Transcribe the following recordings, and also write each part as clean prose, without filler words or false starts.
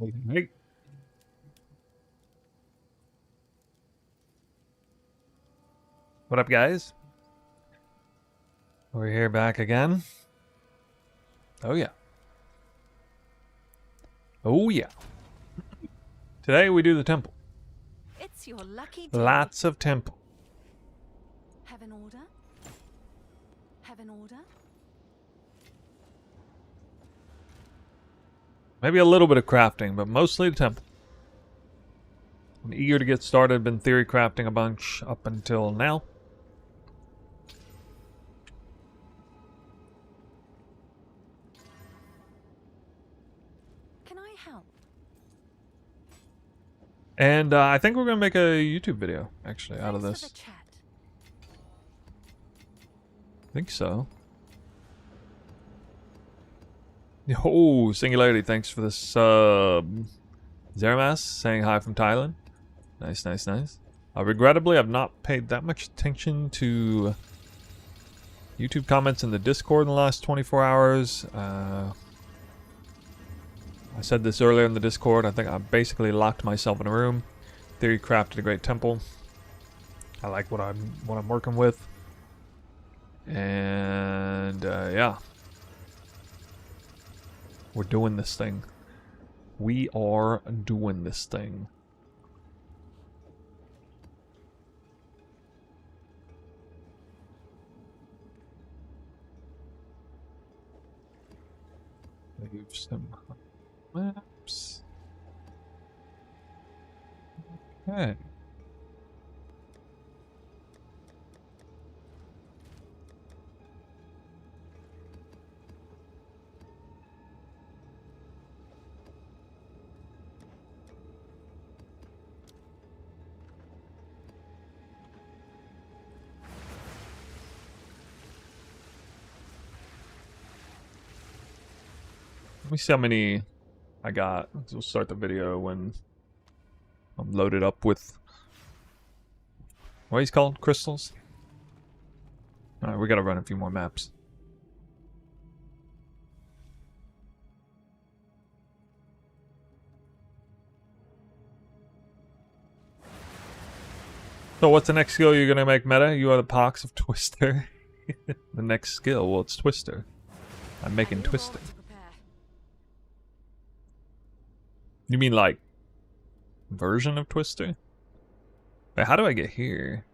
Hey. What up, guys? We're here back again. Oh, yeah. Oh, yeah. Today we do the temple. It's your lucky day. Lots of temple. Have an order? Have an order? Maybe a little bit of crafting, but mostly the temple. I'm eager to get started. Been theory crafting a bunch up until now. Can I help? And I think we're going to make a YouTube video, actually, out of Thanks for this. the chat. I think so. Oh, Singularity, thanks for the sub. Zeramas saying hi from Thailand. Nice, nice, nice. Regrettably, I've not paid that much attention to YouTube comments in the Discord in the last 24 hours. I said this earlier in the Discord. I think I basically locked myself in a room. Theory crafted a great temple. I like what I'm working with. And yeah. We're doing this thing. We are doing this thing. Move some maps. Okay. Let me see how many I got. We'll start the video when I'm loaded up with what are these called? Crystals? Alright, we gotta run a few more maps. So what's the next skill you're gonna make meta? You are the pox of Twister. The next skill, well, it's Twister. I'm making Twister. You mean like version of Twister? Wait, how do I get here?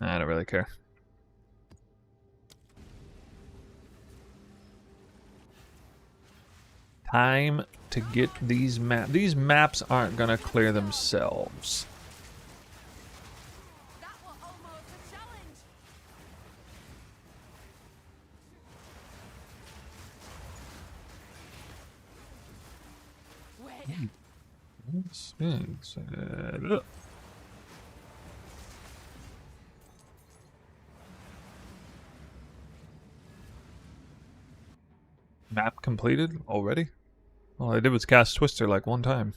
I don't really care. Time to get these maps. These maps aren't gonna clear themselves. That was almost a challenge. Wait. Map completed already? All I did was cast Twister like one time.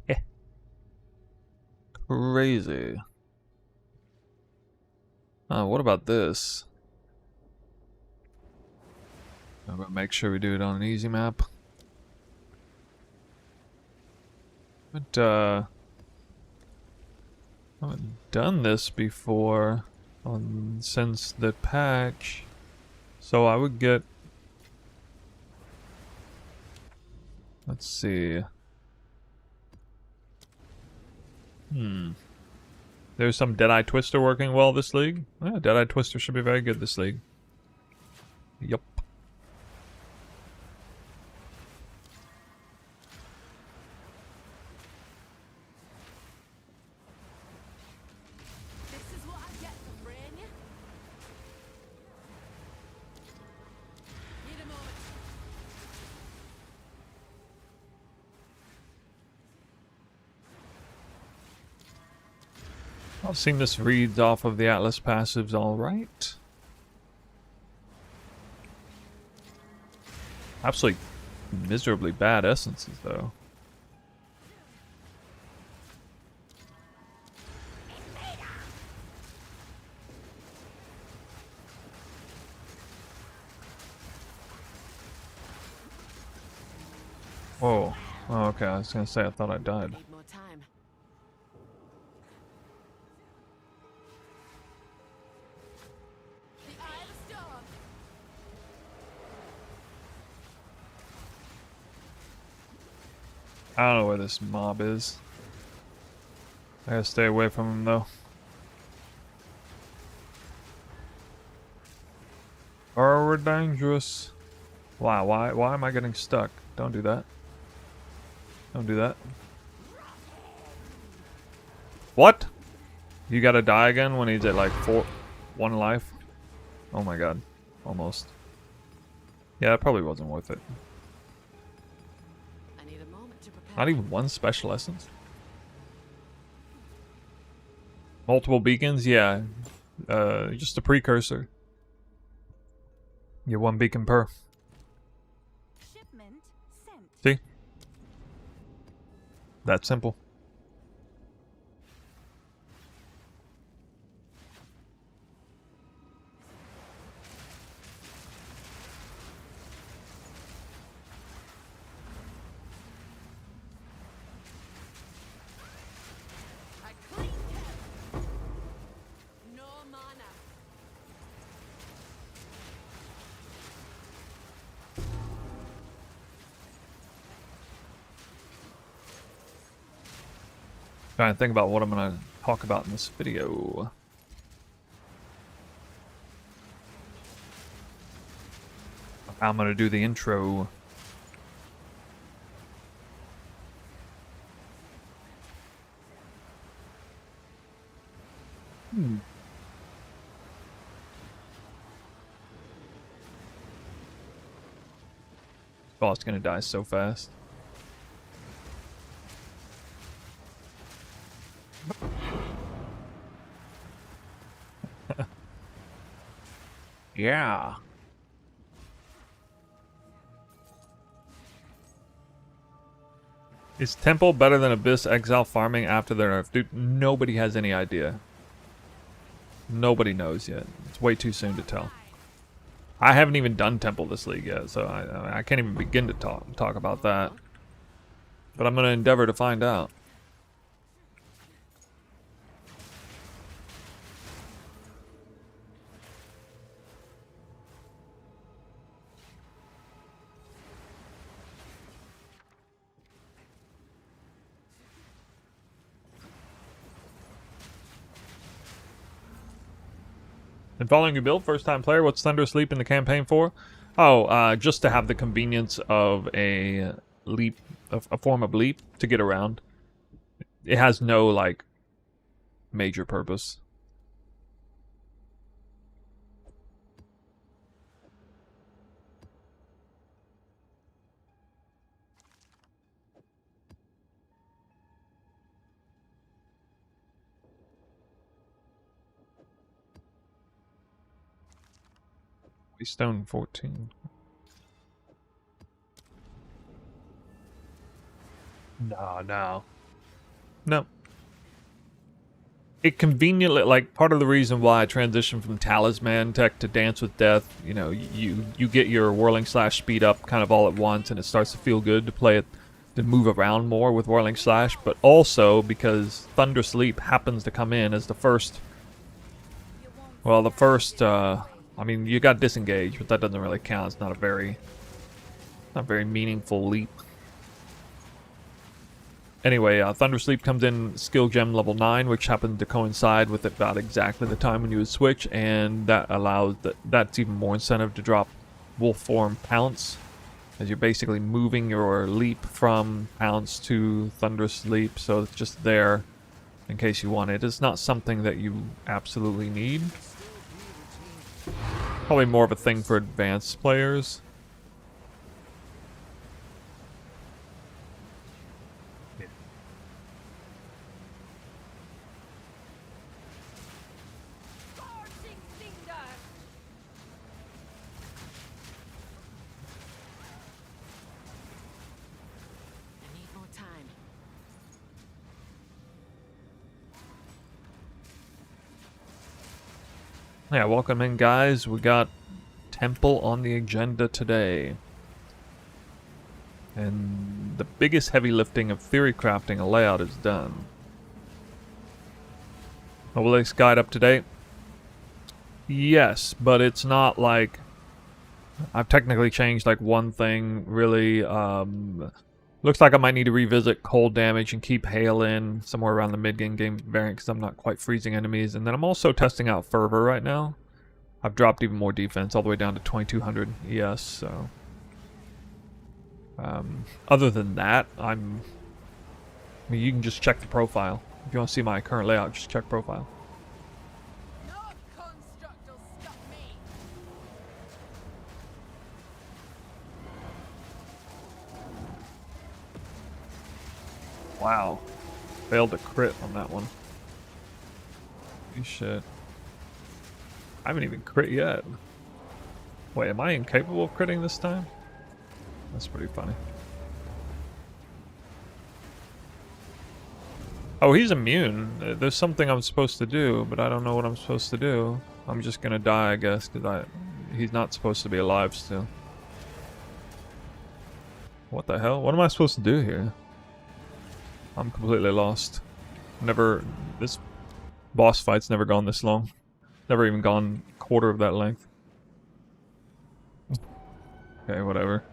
Yeah. Crazy. What about this? I'm gonna make sure we do it on an easy map. But I haven't done this before since the patch. So I would get, let's see. There's some Deadeye Twister working well this league. Yeah, Deadeye Twister should be very good this league. Yup. This is what I get for fraying you. Need a moment. I'll assume this reads off of the Atlas passives alright. Absolutely miserably bad essences though. Whoa. Oh, okay. I was gonna say I thought I died. Need more time. The eye of the storm. I don't know where this mob is. I gotta stay away from him though. Oh, we're dangerous. Wow, why am I getting stuck? Don't do that. Don't do that. What? You gotta die again when he's at like 1 life? Oh my god. Almost. Yeah, it probably wasn't worth it. I need a moment to prepare. Not even 1 special essence? Multiple beacons? Yeah. Just a precursor. Get 1 beacon per. Shipment sent. See? That simple. I cleaned him. No mana. Trying to think about what I'm gonna talk about in this video. How I'm gonna do the intro. Boss gonna die so fast. Yeah. Is Temple better than Abyss Exile farming after their nerf? Dude, nobody has any idea. Nobody knows yet. It's way too soon to tell. I haven't even done Temple this league yet, so I can't even begin to talk about that. But I'm gonna endeavor to find out. And following your build, first time player, what's Thunder Sleep in the campaign for? Oh, just to have the convenience of a leap, a form of leap to get around. It has no, like, major purpose. Stone 14. No. It conveniently, like, part of the reason why I transitioned from Talisman Tech to Dance with Death, you know, you get your Whirling Slash speed up kind of all at once, and it starts to feel good to play it, to move around more with Whirling Slash, but also because Thunder Sleep happens to come in as the first, well, I mean, you got Disengage, but that doesn't really count. It's not a very meaningful leap. Anyway, Thunder Sleep comes in Skill Gem level 9, which happened to coincide with about exactly the time when you would switch, and that allows that's even more incentive to drop Wolf Form Pounce, as you're basically moving your leap from Pounce to Thunder Sleep, so it's just there in case you want it. It's not something that you absolutely need. Probably more of a thing for advanced players. Yeah, welcome in, guys. We got Temple on the agenda today. And the biggest heavy lifting of theory crafting a layout is done. Obelisk guide up to date? Yes, but it's not like I've technically changed like one thing really. Looks like I might need to revisit cold damage and keep hail in somewhere around the mid-game variant because I'm not quite freezing enemies. And then I'm also testing out fervor right now. I've dropped even more defense all the way down to 2200 ES, so other than that, I mean, you can just check the profile. If you want to see my current layout, just check profile. No construct will stop me. Wow. Failed to crit on that one. Holy shit. I haven't even crit yet. Wait, am I incapable of critting this time? That's pretty funny. Oh, he's immune. There's something I'm supposed to do, but I don't know what I'm supposed to do. I'm just gonna die, I guess, because he's not supposed to be alive still. What the hell? What am I supposed to do here? I'm completely lost. This boss fight's never gone this long. Never even gone a quarter of that length. Okay, whatever.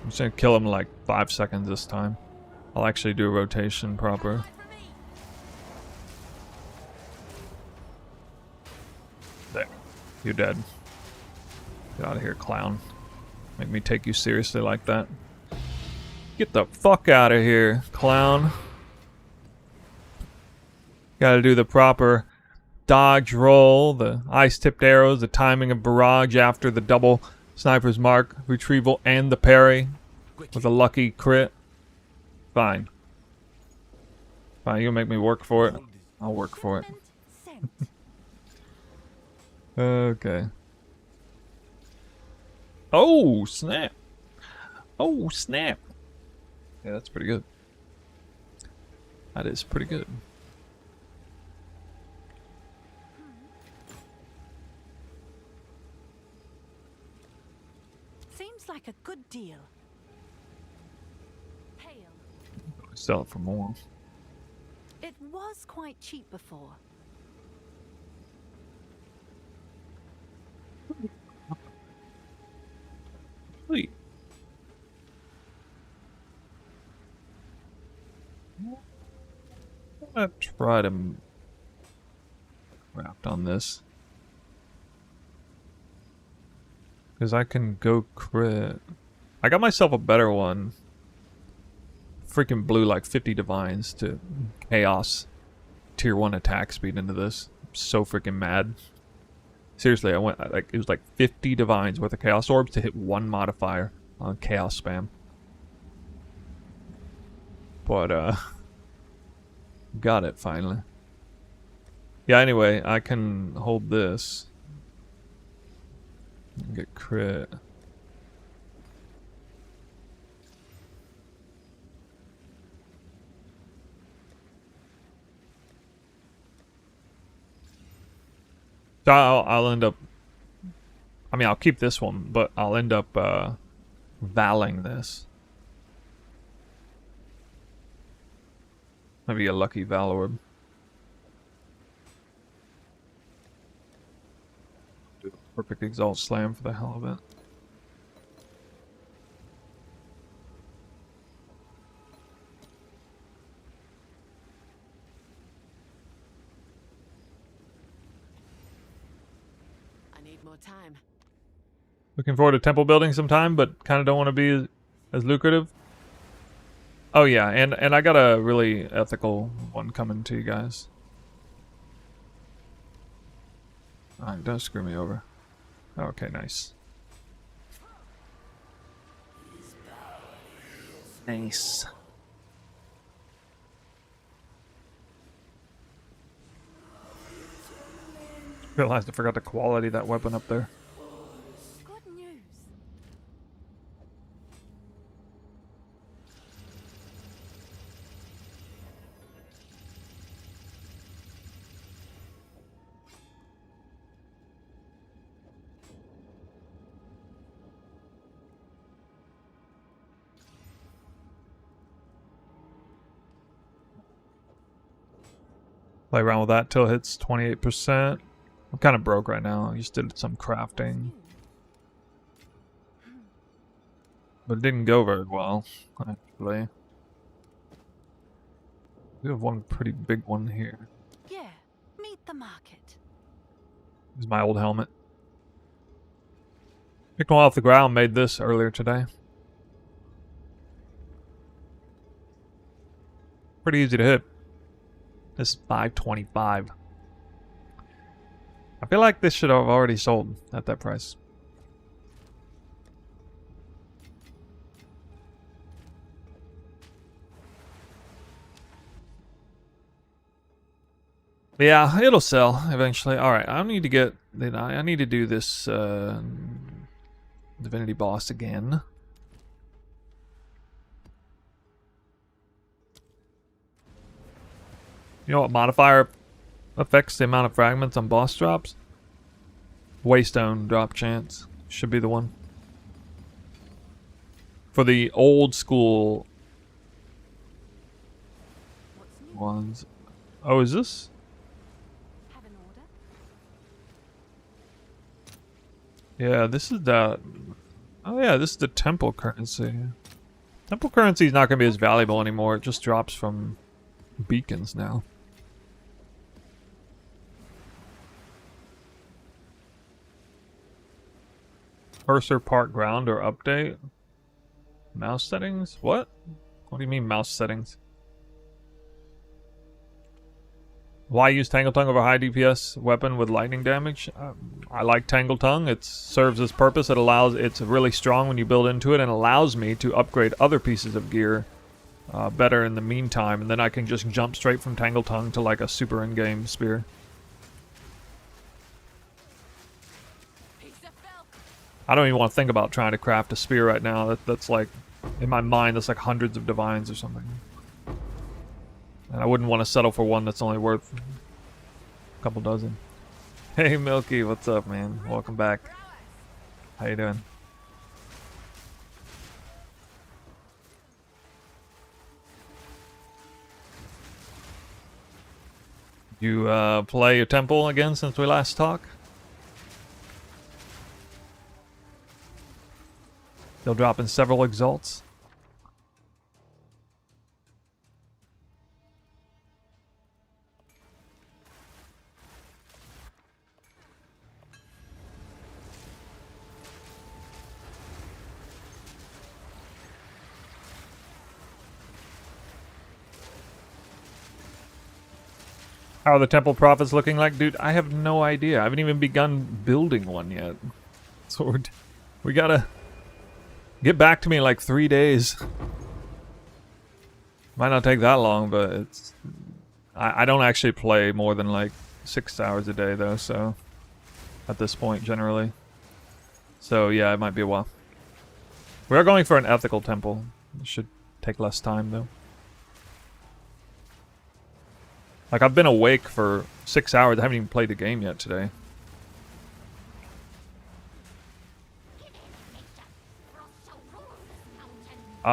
I'm just gonna kill him in like 5 seconds this time. I'll actually do a rotation proper. Fight for me. There. You're dead. Get out of here, clown. Make me take you seriously like that. Get the fuck out of here, clown. Gotta do the proper dodge roll, the ice-tipped arrows, the timing of barrage after the double sniper's mark, retrieval, and the parry with a lucky crit. Fine. Fine, you'll make me work for it. I'll work for it. Sent. Okay. Oh, snap. Oh, snap. Yeah, that's pretty good. That is pretty good. Seems like a good deal. Hail. Sell it for more. It was quite cheap before. Sweet. I'm gonna try to craft on this. Because I can go crit. I got myself a better one. Freaking blew like 50 divines to chaos tier 1 attack speed into this. I'm so freaking mad. Seriously, I went like it was like 50 divines worth of chaos orbs to hit 1 modifier on chaos spam. But got it finally. Yeah, anyway, I can hold this. Get crit. So I'll end up, I mean, I'll keep this one, but I'll end up valing this. Maybe a lucky Val orb. Do the perfect exalt slam for the hell of it. I need more time. Looking forward to temple building sometime, but kind of don't want to be as lucrative. Oh yeah, and I got a really ethical one coming to you guys. Alright, don't screw me over. Okay, nice. Nice. Realized I forgot the quality of that weapon up there. Good news. Play around with that till it hits 28%. I'm kind of broke right now. I just did some crafting. But it didn't go very well, actually. We have one pretty big one here. Yeah, meet the market. This is my old helmet. Picked one off the ground, made this earlier today. Pretty easy to hit. This is 525. I feel like this should have already sold at that price. But yeah, it'll sell eventually. Alright, I need to get... I need to do this Divinity boss again. You know what modifier affects the amount of fragments on boss drops? Waystone drop chance should be the one. For the old school ones. Oh, is this? Have an order? Yeah, this is the... Oh yeah, this is the temple currency. Temple currency is not going to be as valuable anymore. It just drops from beacons now. Cursor part ground or update? Mouse settings? What? What do you mean mouse settings? Why use Tangle Tongue over high DPS weapon with lightning damage? I like Tangle Tongue. It serves its purpose. It's really strong when you build into it and allows me to upgrade other pieces of gear better in the meantime. And then I can just jump straight from Tangle Tongue to like a super in-game spear. I don't even want to think about trying to craft a spear right now. That's like, in my mind, that's like hundreds of divines or something. And I wouldn't want to settle for one that's only worth a couple dozen. Hey Milky, what's up, man? Welcome back. How you doing? You play your temple again since we last talked? They'll drop in several exalts. How are the temple profits looking like? Dude, I have no idea. I haven't even begun building one yet. So we gotta get back to me in like 3 days. Might not take that long, but it's... I don't actually play more than like 6 hours a day though, so... At this point, generally. So yeah, it might be a while. We are going for an ethical temple. It should take less time though. Like, I've been awake for 6 hours. I haven't even played the game yet today.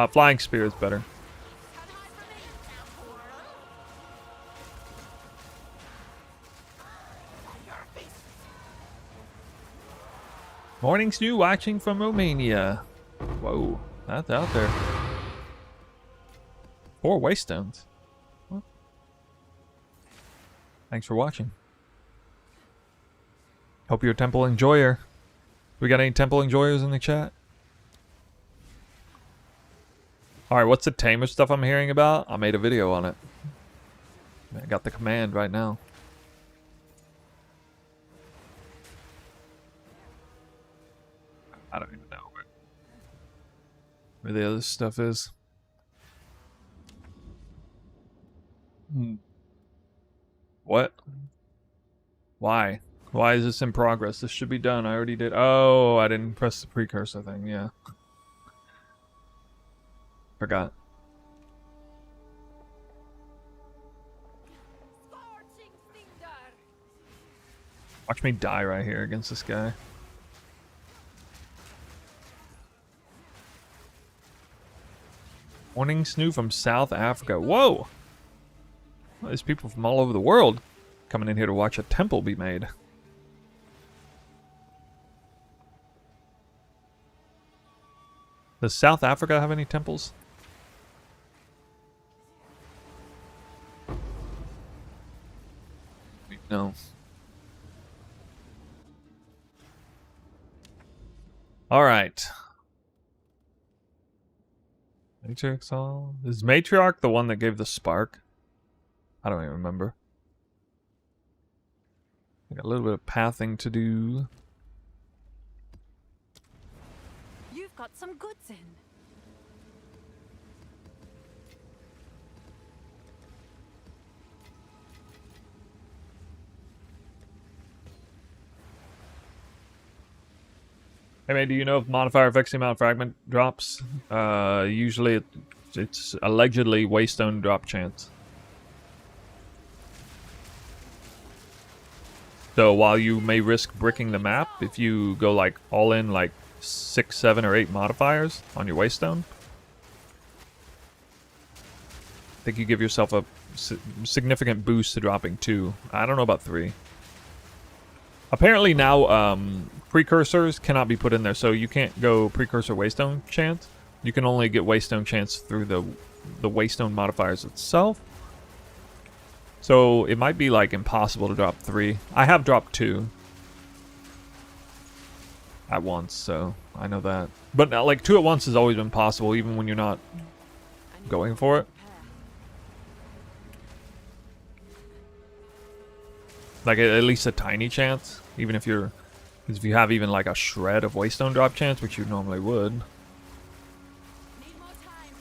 Flying spear is better. Morning Stew watching from Romania. Whoa, that's out there. 4 waystones. Thanks for watching. Hope you're a temple enjoyer. We got any temple enjoyers in the chat? Alright, what's the tamer stuff I'm hearing about? I made a video on it. I got the command right now. I don't even know where the other stuff is. What? Why? Why is this in progress? This should be done. I already did. Oh, I didn't press the precursor thing. Yeah. Forgot. Watch me die right here against this guy. Morning Snoo from South Africa. Whoa! Well, there's people from all over the world. coming in here to watch a temple be made. Does South Africa have any temples? No. All right. Matrix all. Is Matriarch the one that gave the spark? I don't even remember. I got a little bit of pathing to do. You've got some goods in. Hey man, do you know if modifier affects the amount of fragment drops? Usually it's allegedly waystone drop chance. So while you may risk bricking the map, if you go like all in like 6, 7, or 8 modifiers on your waystone, I think you give yourself a significant boost to dropping 2. I don't know about 3. Apparently now precursors cannot be put in there, so you can't go precursor waystone chance. You can only get waystone chance through the waystone modifiers itself. So it might be like impossible to drop 3. I have dropped 2 at once, so I know that. But like 2 at once has always been possible, even when you're not going for it. Like at least a tiny chance, even if you're, because if you have even like a shred of waystone drop chance, which you normally would. Need more time.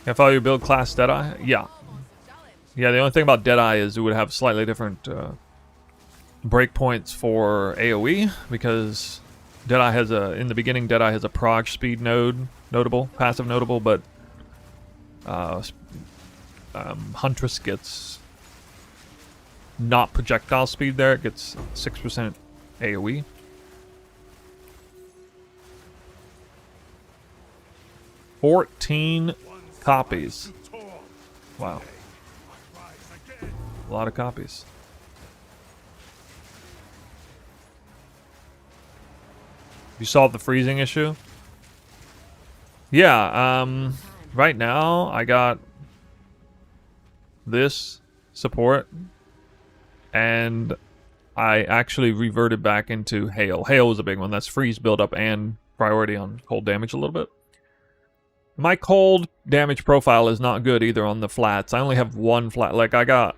Can I follow your build class Deadeye? Yeah. Yeah, the only thing about Deadeye is it would have slightly different breakpoints for AoE, because Deadeye has a, in the beginning, Deadeye has a prog speed notable, passive notable, but Huntress gets not projectile speed there. It gets 6% AoE. $14 copies. Wow. A lot of copies. You solved the freezing issue? Yeah, right now I got this support, and I actually reverted back into hail. Hail was a big one. That's freeze buildup and priority on cold damage a little bit. My cold damage profile is not good either on the flats. I only have one flat. Like I got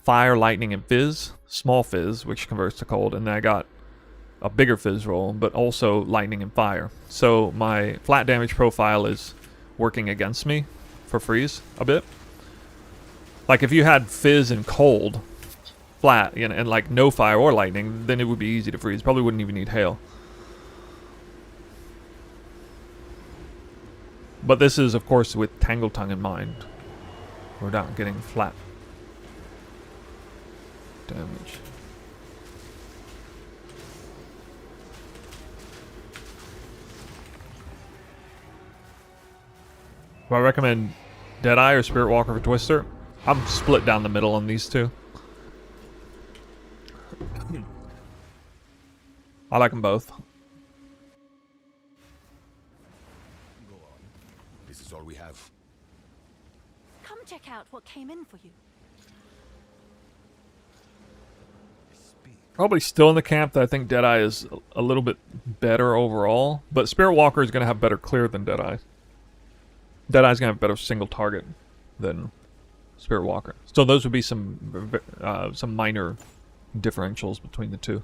fire, lightning, and fizz, small fizz, which converts to cold, and then I got a bigger fizz roll, but also lightning and fire. So my flat damage profile is working against me for freeze a bit. Like if you had fizz and cold flat, you know, and like no fire or lightning, then it would be easy to freeze. Probably wouldn't even need hail. But this is, of course, with Tangle Tongue in mind. We're not getting flat damage. Do I recommend Deadeye or Spirit Walker for Twister? I'm split down the middle on these two. I like them both. Go on. This is all we have. Come check out what came in for you. Probably still in the camp that I think Deadeye is a little bit better overall, but Spirit Walker is going to have better clear than Deadeye. Deadeye's going to have better single target than Spirit Walker. So those would be some minor differentials between the two.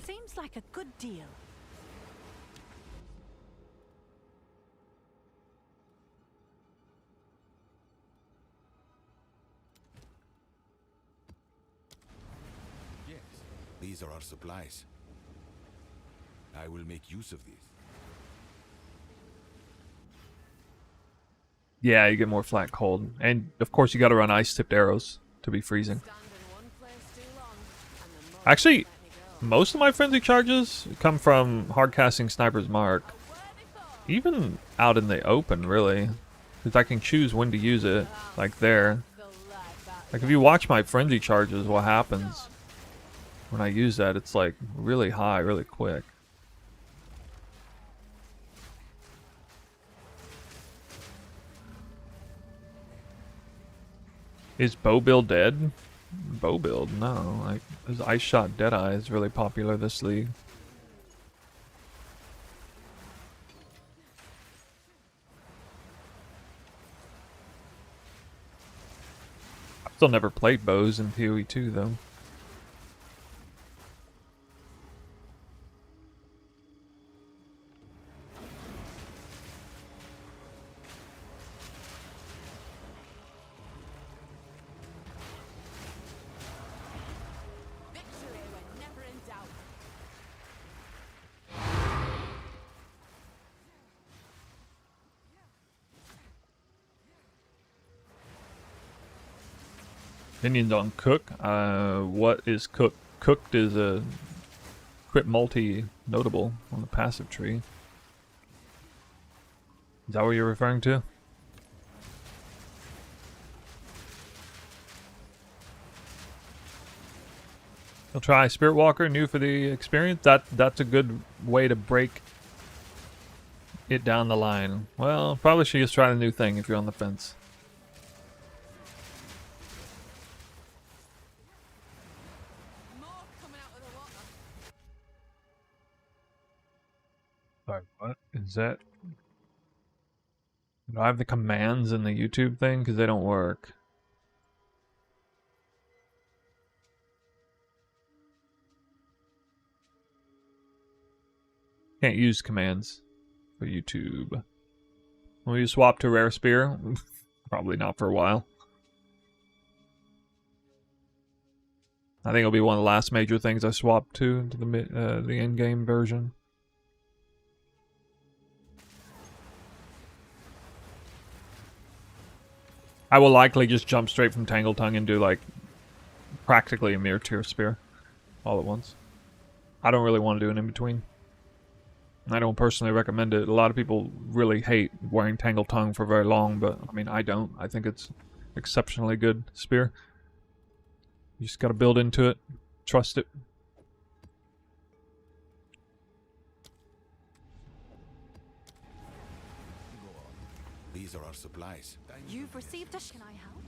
Seems like a good deal. Yes. These are our supplies. I will make use of these. Yeah, you get more flat cold. And, of course, you got to run ice-tipped arrows to be freezing. Actually, most of my frenzy charges come from hardcasting Sniper's Mark. Even out in the open, really. Because I can choose when to use it, like there. Like if you watch my frenzy charges, what happens when I use that, it's like really high, really quick. Is bow build dead? Bow build? No. Like, this Ice Shot Deadeye is really popular this league. I've still never played bows in PoE 2 though. Opinions on Cook. What is Cook? Cooked is a crit multi notable on the passive tree. Is that what you're referring to? You'll try Spirit Walker, new for the experience. That's a good way to break it down the line. Well, probably should just try the new thing if you're on the fence. Sorry, what is that? Do I have the commands in the YouTube thing? Because they don't work. Can't use commands for YouTube. Will you swap to Rare Spear? Probably not for a while. I think it'll be one of the last major things I swap to the in-game version. I will likely just jump straight from Tangle Tongue and do like practically a mere tier spear all at once. I don't really want to do an in-between. I don't personally recommend it. A lot of people really hate wearing Tangle Tongue for very long, but I mean, I don't. I think it's exceptionally good spear. You just gotta build into it, trust it. These are our supplies. You've received a... Can I help?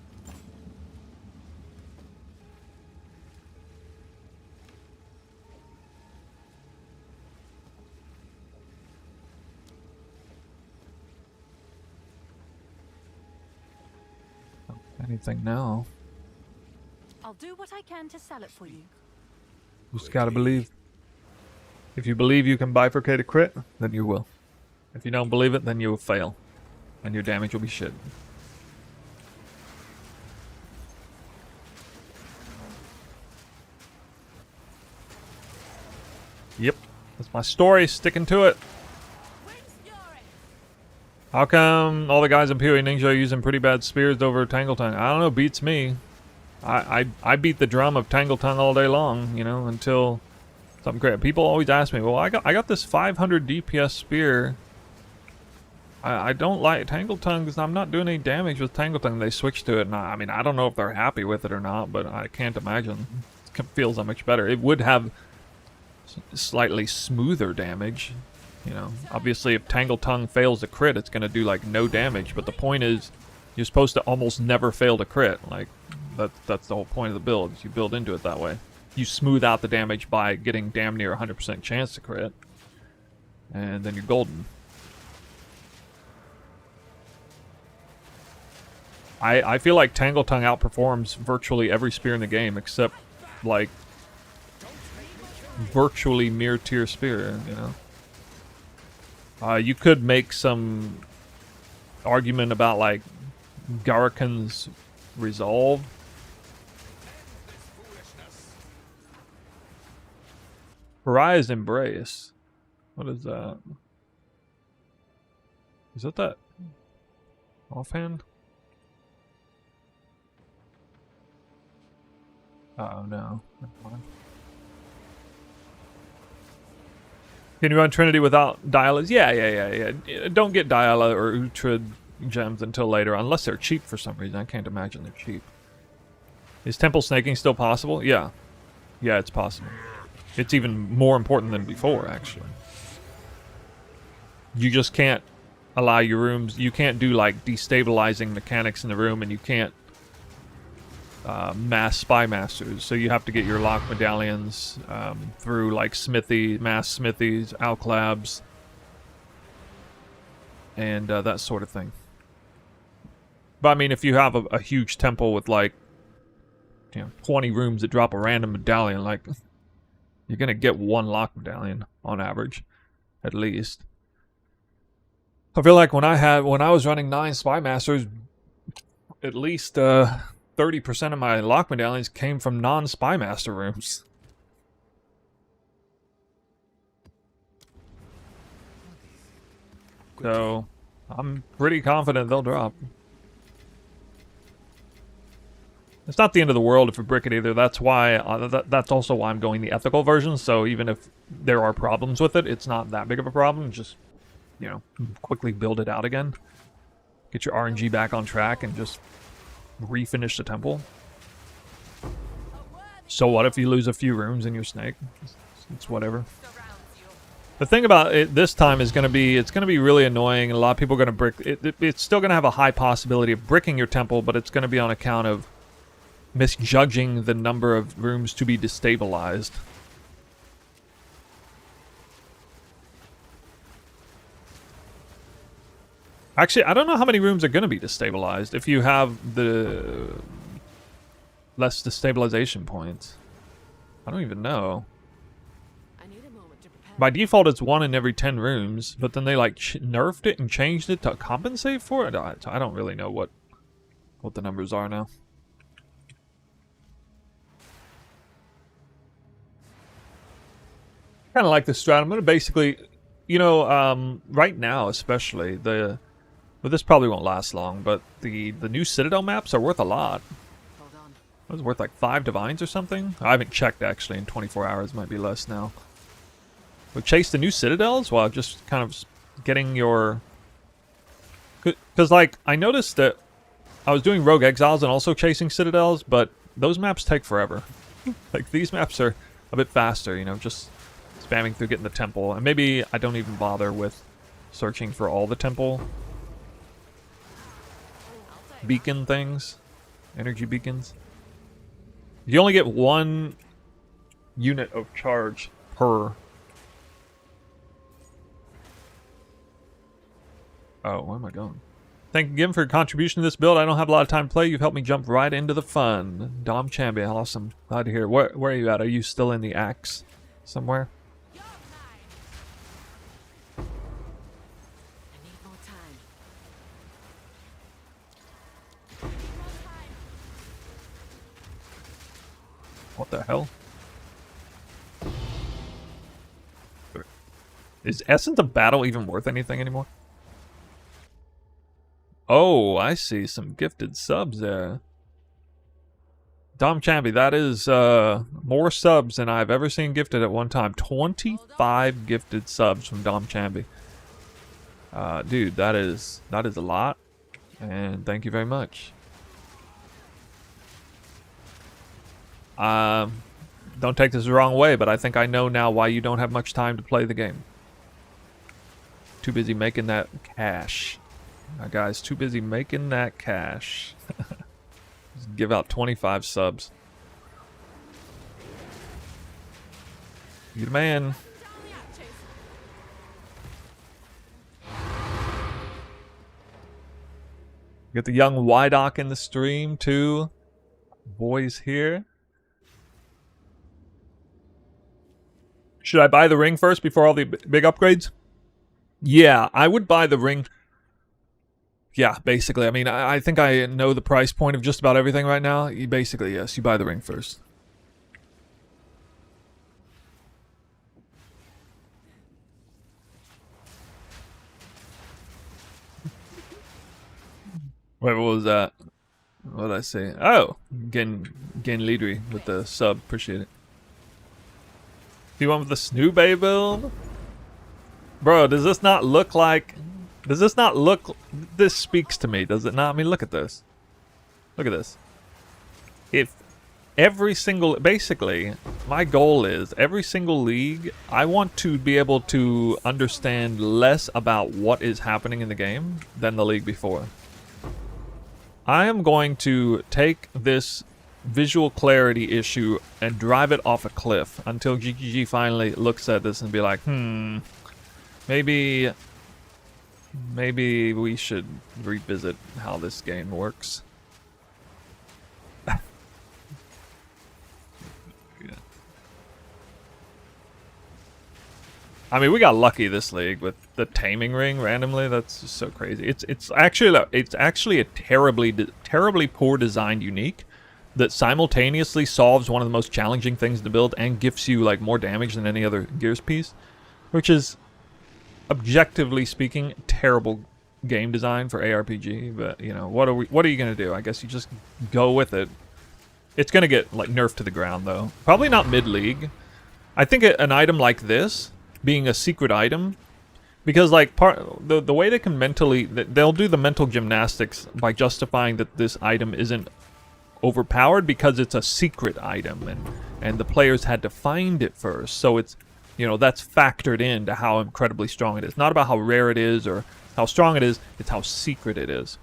Anything now? I'll do what I can to sell it for you. You just gotta believe. If you believe you can bifurcate a crit, then you will. If you don't believe it, then you will fail. And your damage will be shit. Yep. That's my story, sticking to it. How come all the guys in PoE Ninja are using pretty bad spears over Tangle Tongue? I don't know, beats me. I beat the drum of Tangle Tongue all day long, you know, until something great. People always ask me, well, I got this 500 DPS spear. I don't like Tangle Tongue because I'm not doing any damage with Tangle Tongue. They switched to it, and I mean, I don't know if they're happy with it or not, but I can't imagine it feels that much better. It would have slightly smoother damage. You know, obviously if Tangle Tongue fails a crit, it's going to do like no damage, but the point is you're supposed to almost never fail to crit. Like that's the whole point of the build, is you build into it that way. You smooth out the damage by getting damn near 100% chance to crit, and then you're golden. I feel like Tangle Tongue outperforms virtually every spear in the game except like virtually mere tier spear, you know. You could make some argument about like Garakan's resolve. Pariah's Embrace. What is that? Is that offhand? Oh no. Never mind. Can you run Trinity without Dialas? Yeah. Don't get Diala or Uhtred gems until later, unless they're cheap for some reason. I can't imagine they're cheap. Is temple snaking still possible? Yeah. Yeah, it's possible. It's even more important than before, actually. You just can't allow your rooms... You can't do, like, destabilizing mechanics in the room, and you can't mass spy masters. So you have to get your lock medallions through, like, mass smithies, alclabs, and that sort of thing. But, I mean, if you have a huge temple with, like, 20 rooms that drop a random medallion, like, you're gonna get one lock medallion on average, at least. I feel like when I was running 9 spy masters, at least 30% of my lock medallions came from non-spy master rooms. So I'm pretty confident they'll drop. It's not the end of the world if we brick it either. That's why. That's also why I'm going the ethical version. So even if there are problems with it, it's not that big of a problem. Just, you know, quickly build it out again. Get your RNG back on track and just refinish the temple. So what if you lose a few rooms in your snake? It's whatever. The thing about it this time is going to be, it's going to be really annoying. A lot of people are going to brick. It's still going to have a high possibility of bricking your temple, but it's going to be on account of misjudging the number of rooms to be destabilized. Actually, I don't know how many rooms are going to be destabilized if you have the less destabilization points. I don't even know. By default, it's 1 in every 10 rooms, but then they like nerfed it and changed it to compensate for it. I don't really know what the numbers are now. Kind of like the strat. I'm going to basically, you know, right now especially, well, this probably won't last long, but the new Citadel maps are worth a lot. Hold on. It was worth like 5 divines or something. I haven't checked actually in 24 hours. Might be less now. But chase the new Citadels while just kind of getting your... Because, like, I noticed that I was doing Rogue Exiles and also chasing Citadels, but those maps take forever. Like, these maps are a bit faster, you know, just spamming through getting the temple. And maybe I don't even bother with searching for all the temple beacon things. Energy beacons. You only get 1 unit of charge per... Oh, where am I going? Thank you again for your contribution to this build. I don't have a lot of time to play. You've helped me jump right into the fun. Dom Champion, awesome. Glad to hear. Where are you at? Are you still in the axe somewhere? I need more time. What the hell? Is Essence of Battle even worth anything anymore? Oh, I see some gifted subs there. Dom Chambi, that is more subs than I've ever seen gifted at one time. 25 gifted subs from Dom Chambi. Dude, that is a lot. And thank you very much. Don't take this the wrong way, but I think I know now why you don't have much time to play the game. Too busy making that cash. Now, guys, too busy making that cash. Just give out 25 subs. You the man. Get the young Wydock in the stream, too. Boys here. Should I buy the ring first before all the big upgrades? Yeah, I would buy the ring. Yeah, basically. I mean, I think I know the price point of just about everything right now. Basically, yes, you buy the ring first. Wait, what was that? What did I say? Oh, Gen Leadery with the sub. Appreciate it. You want with the Snoobay build? Bro, does this not look like Does this not look... This speaks to me, does it not? I mean, look at this. Look at this. If every single... Basically, my goal is, every single league, I want to be able to understand less about what is happening in the game than the league before. I am going to take this visual clarity issue and drive it off a cliff until GGG finally looks at this and be like, maybe we should revisit how this game works. I mean, we got lucky this league with the taming ring randomly. That's just so crazy. It's actually a terribly poor designed unique that simultaneously solves one of the most challenging things to build and gives you like more damage than any other Gears piece, which is objectively speaking terrible game design for ARPG. But you know, what are you gonna do? I guess you just go with it. It's gonna get like nerfed to the ground though. Probably not mid-league. I think an item like this being a secret item, because like the way they can mentally, they'll do the mental gymnastics by justifying that this item isn't overpowered because it's a secret item and the players had to find it first. So it's, you know, that's factored into how incredibly strong it is. Not about how rare it is or how strong it is, it's how secret it is.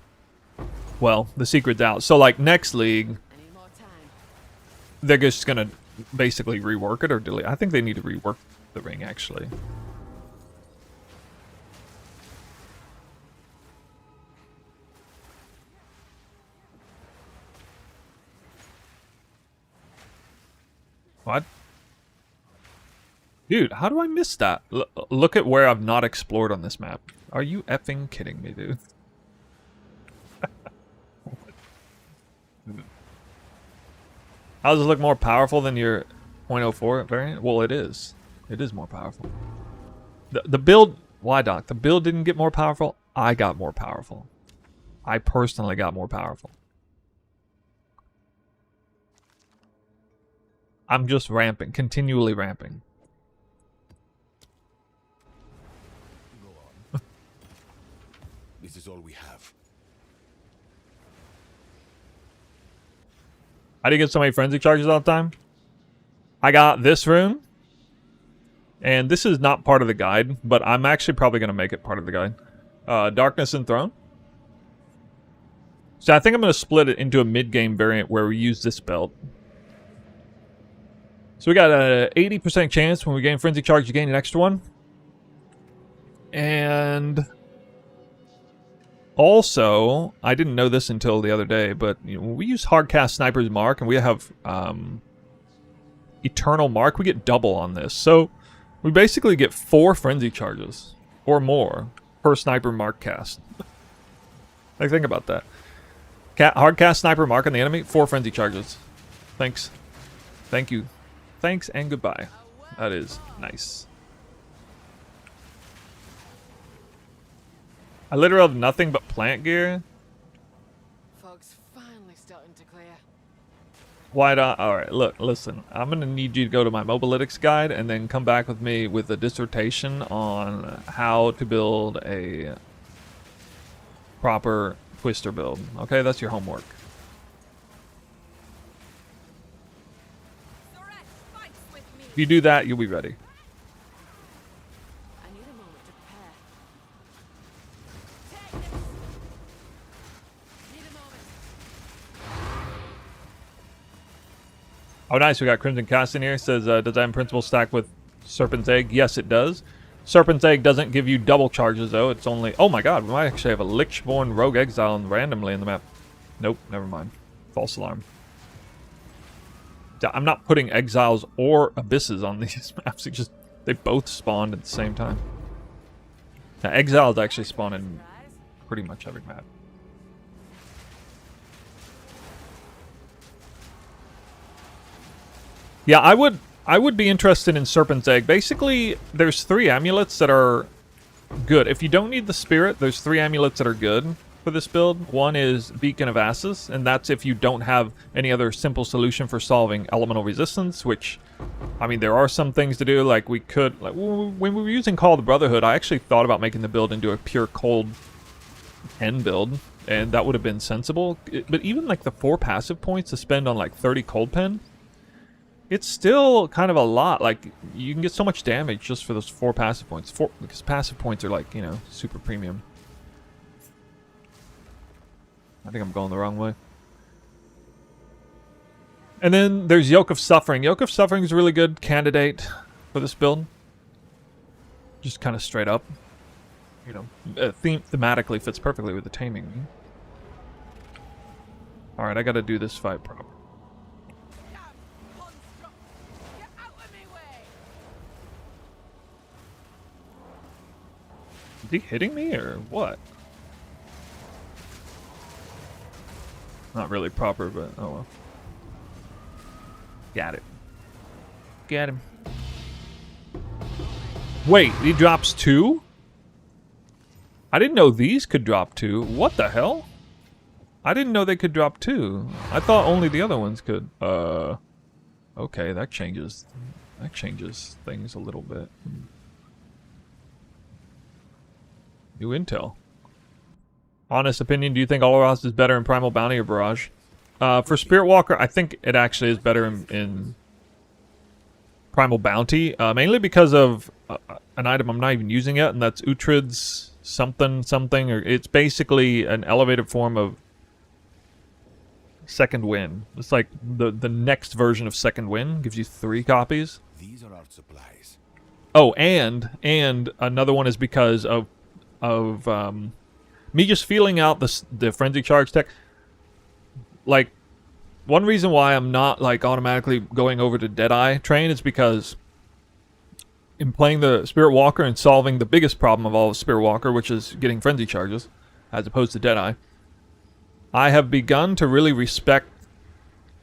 Well, the secret's out. So like next league, they're just gonna basically rework it or delete. I think they need to rework the ring actually. What? Dude, how do I miss that? Look at where I've not explored on this map. Are you effing kidding me, dude? How does it look more powerful than your 0.04 variant? Well, it is. It is more powerful. The build... Why, Doc? The build didn't get more powerful. I got more powerful. I personally got more powerful. I'm just ramping. Continually ramping. Go on. This is all we have. How do you get so many frenzy charges all the time? I got this rune. And this is not part of the guide, but I'm actually probably going to make it part of the guide. Darkness and Throne. So I think I'm going to split it into a mid-game variant where we use this belt. So we got a 80% chance when we gain Frenzy Charge to gain an extra one. And also, I didn't know this until the other day, but you know, when we use Hardcast Sniper's Mark and we have Eternal Mark, we get double on this. So we basically get 4 Frenzy Charges or more per Sniper Mark cast. Like, think about that. Hardcast Sniper Mark on the enemy, 4 Frenzy Charges. Thanks. Thank you. Thanks and goodbye. That is nice. I literally have nothing but plant gear. Fog's finally starting to clear. Why not? Alright, look, listen. I'm going to need you to go to my Mobalytics guide and then come back with me with a dissertation on how to build a proper Twister build. Okay, that's your homework. If you do that, you'll be ready. I need a moment to prepare. Take this. Need a moment. Oh, nice. We got Crimson Cast in here. It says, does that in principle stack with Serpent's Egg? Yes, it does. Serpent's Egg doesn't give you double charges, though. It's only... Oh, my God. We might actually have a Lichborn Rogue Exile randomly in the map. Nope. Never mind. False alarm. I'm not putting Exiles or Abysses on these maps. It just... They both spawned at the same time. Now, Exiles actually spawn in pretty much every map. Yeah, I would be interested in Serpent's Egg. Basically, there's 3 amulets that are good. If you don't need the Spirit, there's 3 amulets that are good. for this build. One is Beacon of Asses, and that's if you don't have any other simple solution for solving elemental resistance, which, I mean, there are some things to do. Like, we could, like, when we were using Call of the Brotherhood, I actually thought about making the build into a pure cold pen build, and that would have been sensible. But even, like, the 4 passive points to spend on, like, 30 cold pen, it's still kind of a lot. Like, you can get so much damage just for those 4 passive points. Because passive points are, like, you know, super premium. I think I'm going the wrong way. And then there's Yoke of Suffering. Yoke of Suffering is a really good candidate for this build. Just kind of straight up. You know, thematically fits perfectly with the taming. Alright, I gotta do this fight proper. Is he hitting me or what? Not really proper, but oh well. Got it. Got him. Wait, he drops 2? I didn't know these could drop 2. What the hell? I didn't know they could drop 2. I thought only the other ones could. Okay, that changes things a little bit. New intel. Honest opinion, do you think Olaroz is better in Primal Bounty or Barrage? For Spirit Walker, I think it actually is better in Primal Bounty, mainly because of an item I'm not even using yet, and that's Uhtred's something, or it's basically an elevated form of Second Wind. It's like the next version of Second Wind, gives you 3 copies. These are our supplies. Oh, and another one is because of me just feeling out the Frenzy Charge tech. Like, one reason why I'm not, like, automatically going over to Deadeye train is because in playing the Spirit Walker and solving the biggest problem of all of Spirit Walker, which is getting Frenzy Charges, as opposed to Deadeye, I have begun to really respect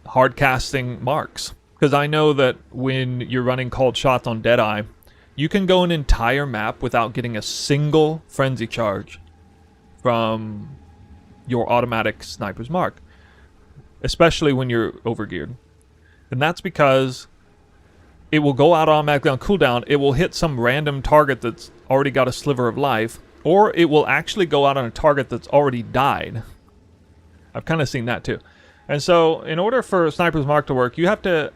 hard casting marks. Because I know that when you're running called shots on Deadeye, you can go an entire map without getting a single Frenzy Charge from your automatic sniper's mark, especially when you're overgeared. And that's because it will go out automatically on cooldown, it will hit some random target that's already got a sliver of life, or it will actually go out on a target that's already died. I've kind of seen that too. And so, in order for Sniper's Mark to work, you have to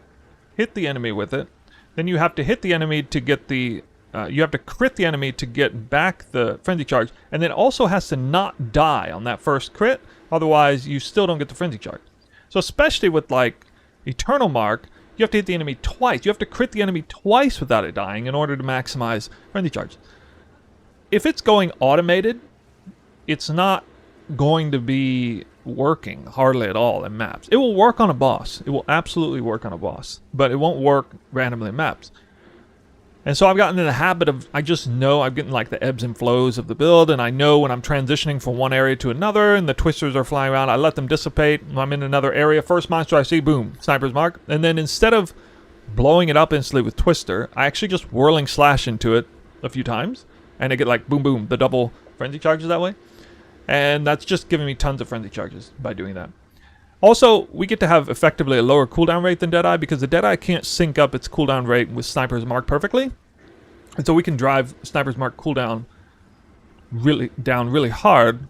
hit the enemy with it, then you have to hit the enemy to get the you have to crit the enemy to get back the Frenzy Charge, and then it also has to not die on that first crit, otherwise you still don't get the Frenzy Charge. So especially with, like, Eternal Mark, you have to hit the enemy twice. You have to crit the enemy twice without it dying in order to maximize Frenzy Charge. If it's going automated, it's not going to be working hardly at all in maps. It will work on a boss. It will absolutely work on a boss, but it won't work randomly in maps. And so I've gotten in the habit of, I just know I'm getting like the ebbs and flows of the build, and I know when I'm transitioning from one area to another and the twisters are flying around, I let them dissipate. When I'm in another area, first monster I see, boom, Sniper's Mark. And then instead of blowing it up instantly with Twister, I actually just whirling slash into it a few times, and I get like boom boom, the double Frenzy Charges that way. And that's just giving me tons of Frenzy Charges by doing that. Also, we get to have effectively a lower cooldown rate than Deadeye, because the Deadeye can't sync up its cooldown rate with Sniper's Mark perfectly. And so we can drive Sniper's Mark cooldown really hard,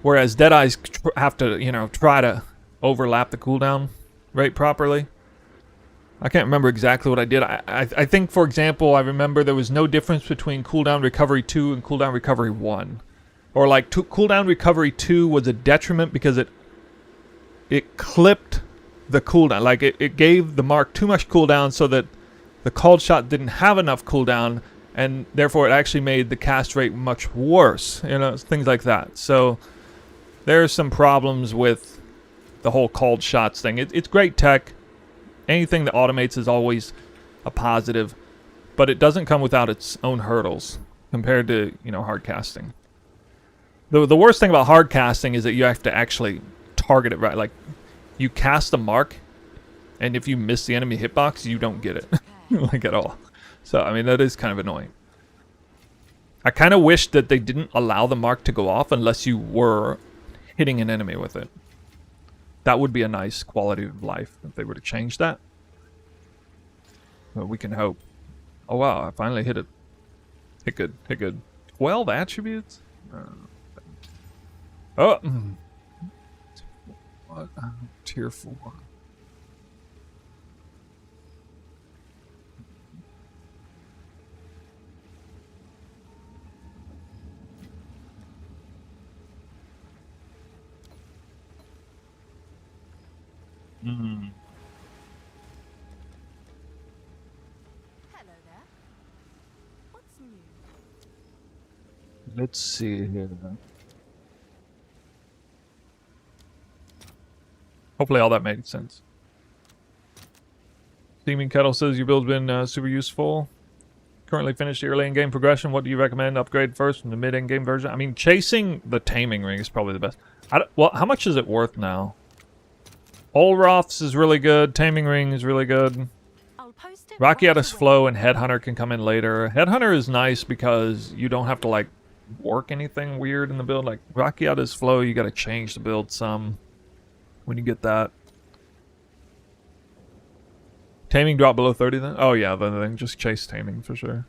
whereas Deadeyes have to, you know, try to overlap the cooldown rate properly. I can't remember exactly what I did. I think, for example, I remember there was no difference between cooldown recovery 2 and cooldown recovery 1. Or like cooldown recovery 2 was a detriment because it clipped the cooldown. Like it gave the mark too much cooldown so that the called shot didn't have enough cooldown, and therefore it actually made the cast rate much worse. You know, things like that. So there's some problems with the whole called shots thing. It's great tech. Anything that automates is always a positive, but it doesn't come without its own hurdles compared to, you know, hard casting. The worst thing about hard casting is that you have to actually target it right. Like, you cast a mark, and if you miss the enemy hitbox, you don't get it. Like, at all. So, I mean, that is kind of annoying. I kind of wish that they didn't allow the mark to go off unless you were hitting an enemy with it. That would be a nice quality of life if they were to change that. But we can hope. Oh wow, I finally hit it. Hit good, hit good. 12 attributes? Oh! What? Tier 4. Hello there. What's new? Let's see here. Hopefully all that made sense. Steaming Kettle says your build's been super useful. Currently finished the early in-game progression. What do you recommend? Upgrade first from the mid-in-game version? I mean, chasing the taming ring is probably the best. Well, how much is it worth now? Olroth's is really good. Taming ring is really good. I'll post it Rakiatis right Flow away. and Headhunter can come in later. Headhunter is nice because you don't have to, like, work anything weird in the build. Like, Rakiatis Flow, you gotta change the build some when you get that. Taming drop below 30 then? Oh yeah, then just chase taming for sure.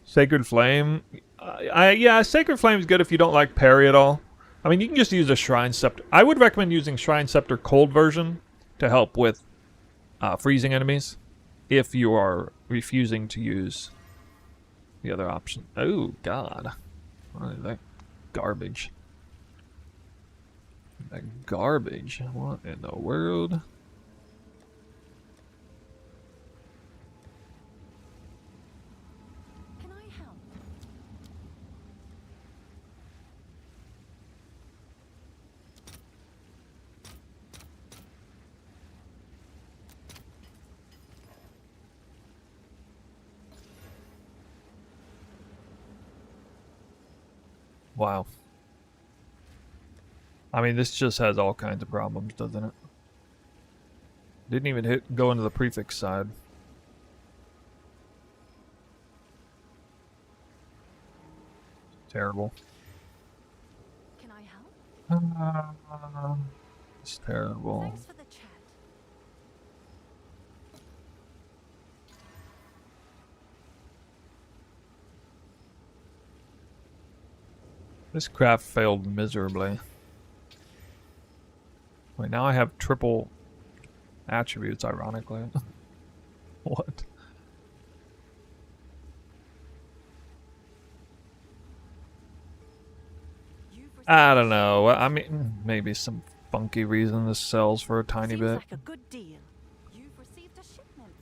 Sacred Flame. Yeah, Sacred Flame is good if you don't like parry at all. I mean, you can just use a Shrine Scepter. I would recommend using Shrine Scepter cold version to help with freezing enemies if you are refusing to use the other option. Oh, God. What is that garbage? That garbage. What in the world? Can I help? Wow. I mean, this just has all kinds of problems, doesn't it? Didn't even go into the prefix side. Terrible. Can I help? It's terrible. Thanks for the chat. This craft failed miserably. Wait, now I have triple attributes, ironically. What? I don't know. I mean, maybe some funky reason this sells for a tiny Seems bit. like a good deal. You've received a shipment.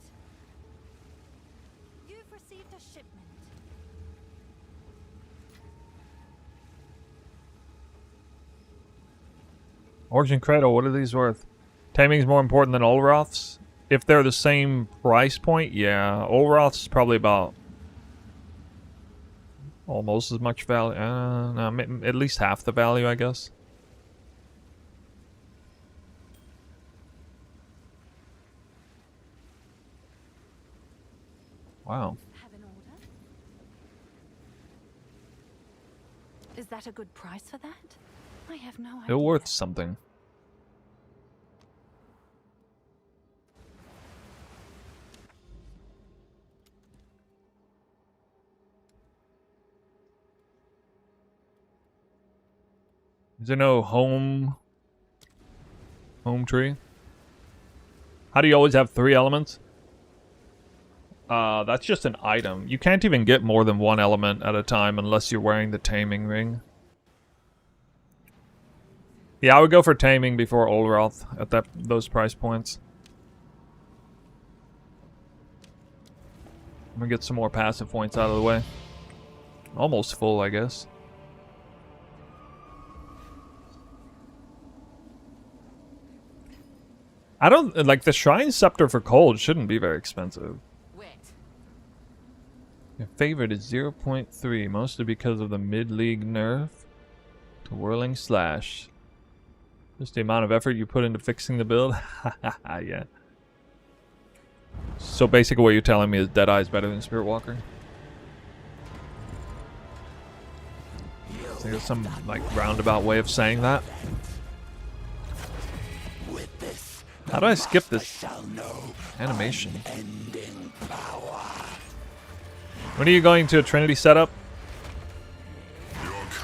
You've received a shipment. Origin Cradle, what are these worth? Taming's more important than Olroth's? If they're the same price point, yeah. Olroth's is probably about almost as much value. No, at least half the value, I guess. Wow. Have an order? Is that a good price for that? I have no idea. They're worth something. Is there no home tree? How do you always have 3 elements? That's just an item. You can't even get more than 1 element at a time unless you're wearing the taming ring. Yeah, I would go for taming before Olroth at those price points. I'm gonna get some more passive points out of the way. Almost full, I guess. I don't like the Shrine Scepter for cold shouldn't be very expensive. Wet. Your favorite is 0.3, mostly because of the mid-league nerf to Whirling Slash. Just the amount of effort you put into fixing the build. Yeah. So basically what you're telling me is Deadeye is better than Spirit Walker? You So there's some like roundabout way of saying that. How do I skip this animation? When are you going to a Trinity setup?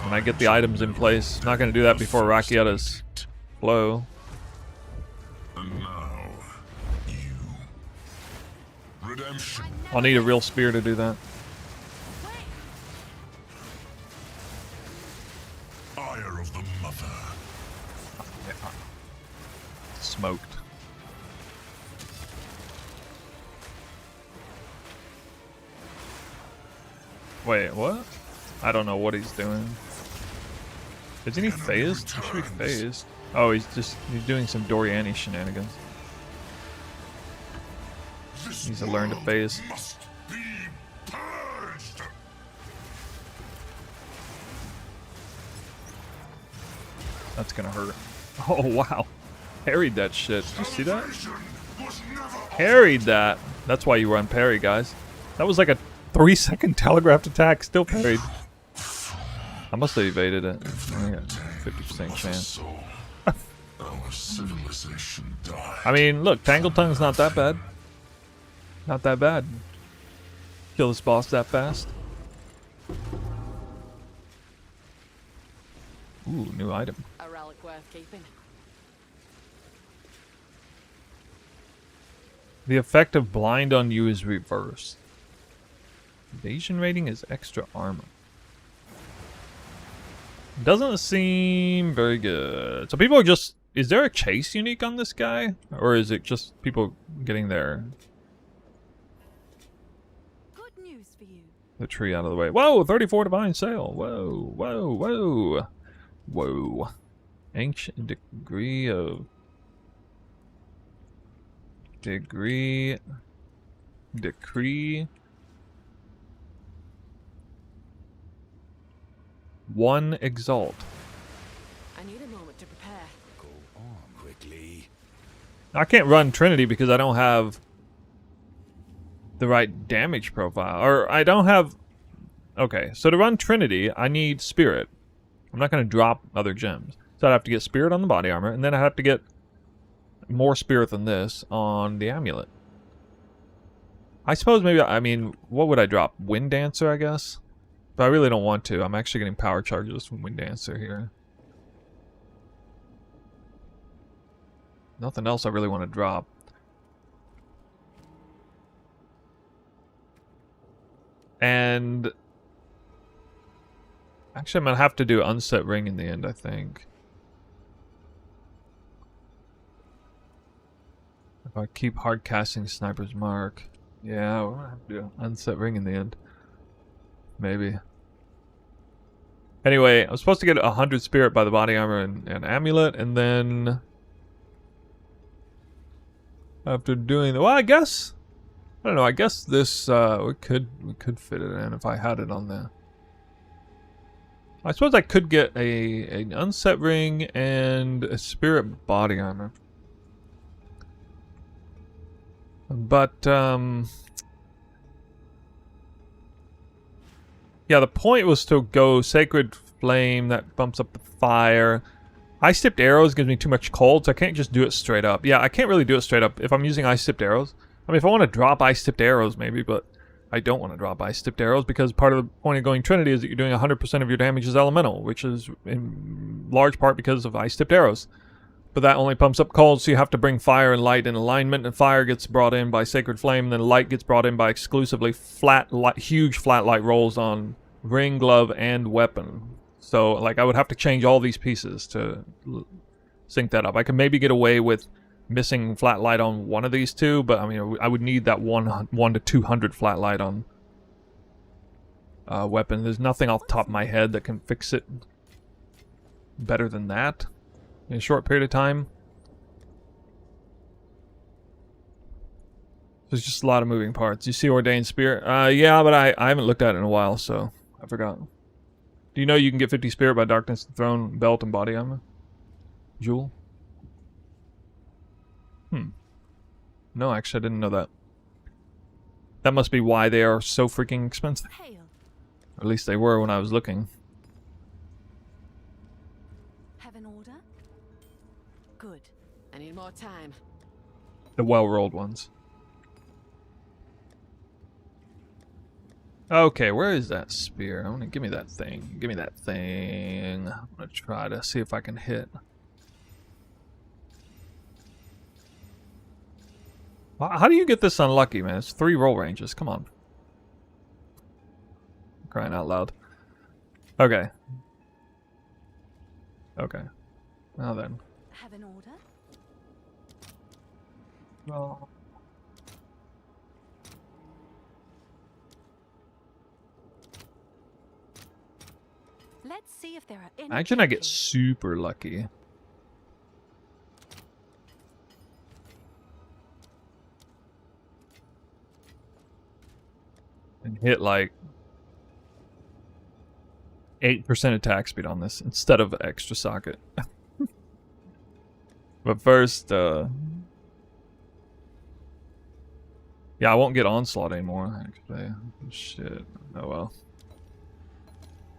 When I get the items in place. I'm not going to do that before Rakietta's flow. And now, you. Redemption. I'll need a real spear to do that. Ire of the Mother. Smoked. Wait, what? I don't know what he's doing. Isn't he phased? He should be phased. Oh, he's doing some Doriani shenanigans. This Needs to learn to world phase. must be purged. That's gonna hurt. Oh wow. Parried that shit. Did you see that? Salvation was never Parried that. That's why you run parry, guys. That was like a 3-second telegraphed attack, still parried. I must have evaded it. I got 50% chance. soul. Our civilization died. I mean, look, Tangle Tongue's not that bad. Not that bad. Kill this boss that fast. Ooh, new item. A relic worth keeping. The effect of blind on you is reversed. Evasion rating is extra armor. Doesn't seem very good. So people are just... Is there a chase unique on this guy? Or is it just people getting there? Good news for you. The tree out of the way. Whoa, 34 divine sail. Whoa, whoa, whoa. Whoa. Ancient degree of... Decree. 1 exalt. I need a moment to prepare. Go on quickly. I can't run Trinity because I don't have the right damage profile. Or I don't have... Okay, so to run Trinity, I need Spirit. I'm not going to drop other gems. So I'd have to get Spirit on the body armor, and then I have to get more Spirit than this on the amulet. I suppose maybe... I mean, what would I drop? Wind Dancer, I guess? But I really don't want to. I'm actually getting power charges from Wind Dancer here. Nothing else I really want to drop. And... Actually, I'm going to have to do Unset Ring in the end, I think. If I keep hard casting Sniper's Mark. Yeah, we're going to have to do Unset Ring in the end. Maybe. Anyway, I was supposed to get 100 Spirit by the body armor and amulet, and then... After doing the... Well, I guess... I don't know, I guess this... we could fit it in if I had it on there. I suppose I could get an Unset Ring and a Spirit body armor. But, yeah, the point was to go Sacred Flame, that bumps up the fire. Ice-tipped arrows gives me too much cold, so I can't just do it straight up. Yeah, I can't really do it straight up if I'm using ice-tipped arrows. I mean, if I want to drop ice-tipped arrows, maybe, but I don't want to drop ice-tipped arrows because part of the point of going Trinity is that you're doing 100% of your damage as elemental, which is in large part because of ice-tipped arrows. But that only pumps up cold, so you have to bring fire and light in alignment, and fire gets brought in by Sacred Flame, and then light gets brought in by exclusively flat light, huge flat light rolls on ring, glove, and weapon. So, like, I would have to change all these pieces to sync that up. I could maybe get away with missing flat light on one of these two, but I mean, I would need that 1 to 200 flat light on weapon. There's nothing off the top of my head that can fix it better than that in a short period of time. There's just a lot of moving parts. You see Ordained Spirit? Yeah, but I haven't looked at it in a while, so I forgot. Do you know you can get 50 Spirit by Darkness Throne, Belt, and Body Armor? Jewel? No, actually, I didn't know that. That must be why they are so freaking expensive. Hail. Or at least they were when I was looking. an order? Good. I need more time. The well-rolled ones. Okay, where is that spear? I want to give me that thing. Give me that thing. I'm gonna try to see if I can hit. How do you get this unlucky, man? It's 3 roll ranges. Come on. Crying out loud. Okay. Okay. Now then. Have an order? No. Let's see if there are any. Imagine I get takers. super lucky. And hit like 8% attack speed on this instead of extra socket. But first, yeah, I won't get onslaught anymore, actually. Shit. Oh well.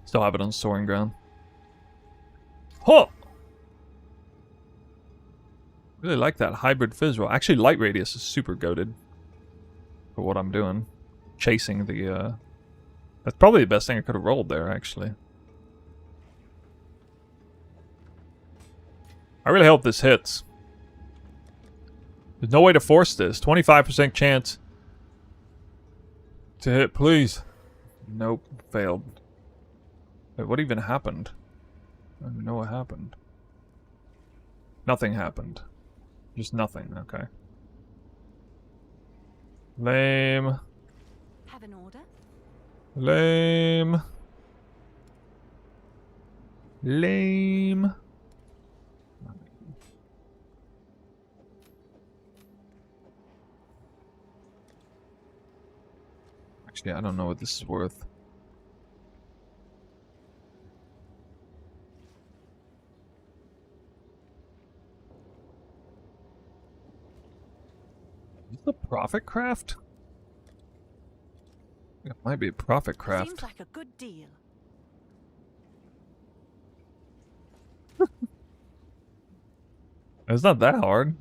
Still have it on soaring ground. Huh! Really like that hybrid fizz roll. Actually, light radius is super goated for what I'm doing. Chasing the, that's probably the best thing I could have rolled there, actually. I really hope this hits. There's no way to force this. 25% chance to hit, please. Nope, failed. Wait, what even happened? I don't even know what happened. Nothing happened. Just nothing, okay. Lame. Have an order? Lame. Lame. Actually, I don't know what this is worth. Is this a profit craft? It might be a profit craft. Seems like a good deal. It's not that hard.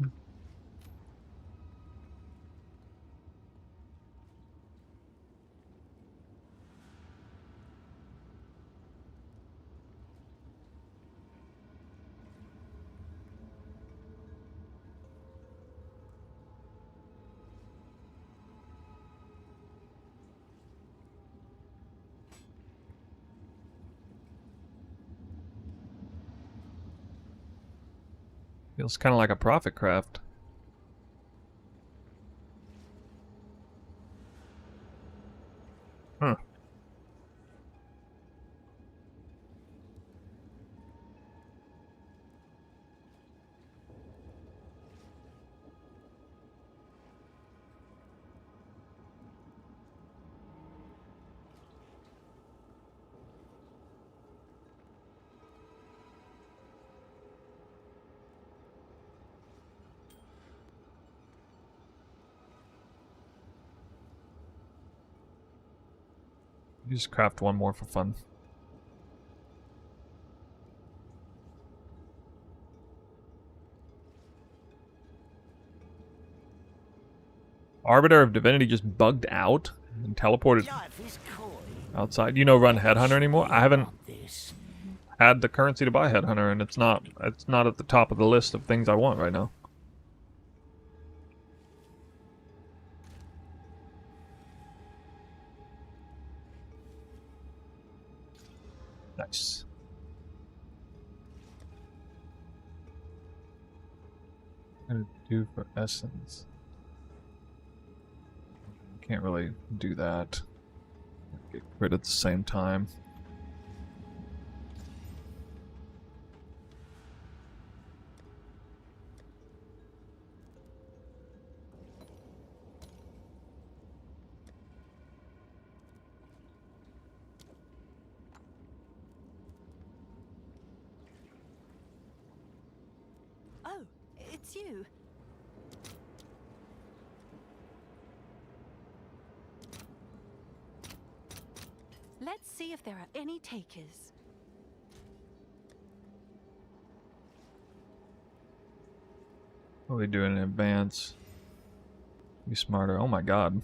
Feels kind of like a profit craft. Huh. You just craft one more for fun. Arbiter of Divinity just bugged out and teleported outside. You know, run Headhunter anymore? I haven't had the currency to buy Headhunter, and it's not at the top of the list of things I want right now. Nice. What am I gonna do for essence? Can't really do that. Get rid at the same time. Oh, it's you. Let's see if there are any takers. What are we doing in advance? Be smarter. Oh my god.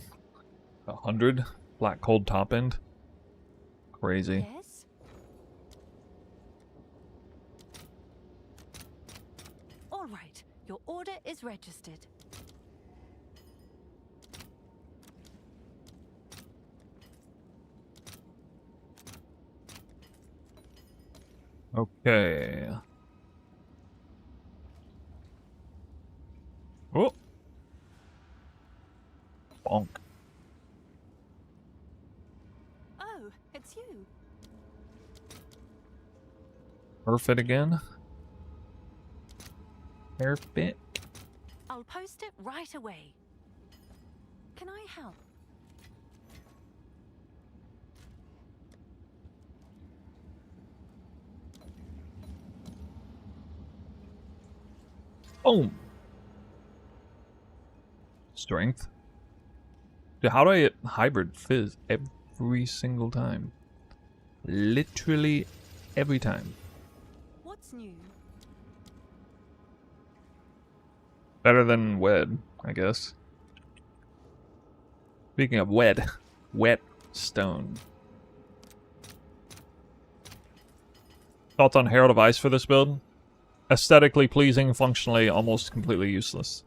100? Black cold top end? Crazy. Yes? All right. Your order is registered. Okay. Oh. Bonk. Oh, it's you. Perfect again. Perfect. I'll post it right away. Can I help? Boom. Strength. Dude, how do I get hybrid fizz every single time? Literally every time. What's new? Better than wed, I guess. Speaking of wed, wet stone. Thoughts on Herald of Ice for this build? Aesthetically pleasing, functionally almost completely useless.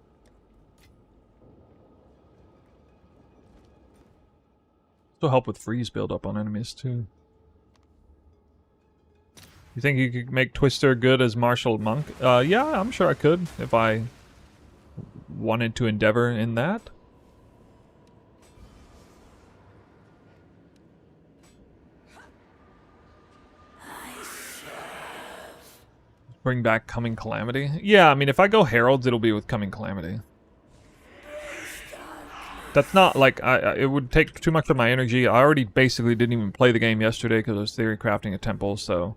Still help with freeze build-up on enemies, too. You think you could make Twister good as Martial Monk? Yeah, I'm sure I could, if I wanted to endeavor in that. Bring back Coming Calamity? Yeah, I mean, if I go Heralds, it'll be with Coming Calamity. That's not like, it would take too much of my energy. I already basically didn't even play the game yesterday because I was theory crafting a temple, so...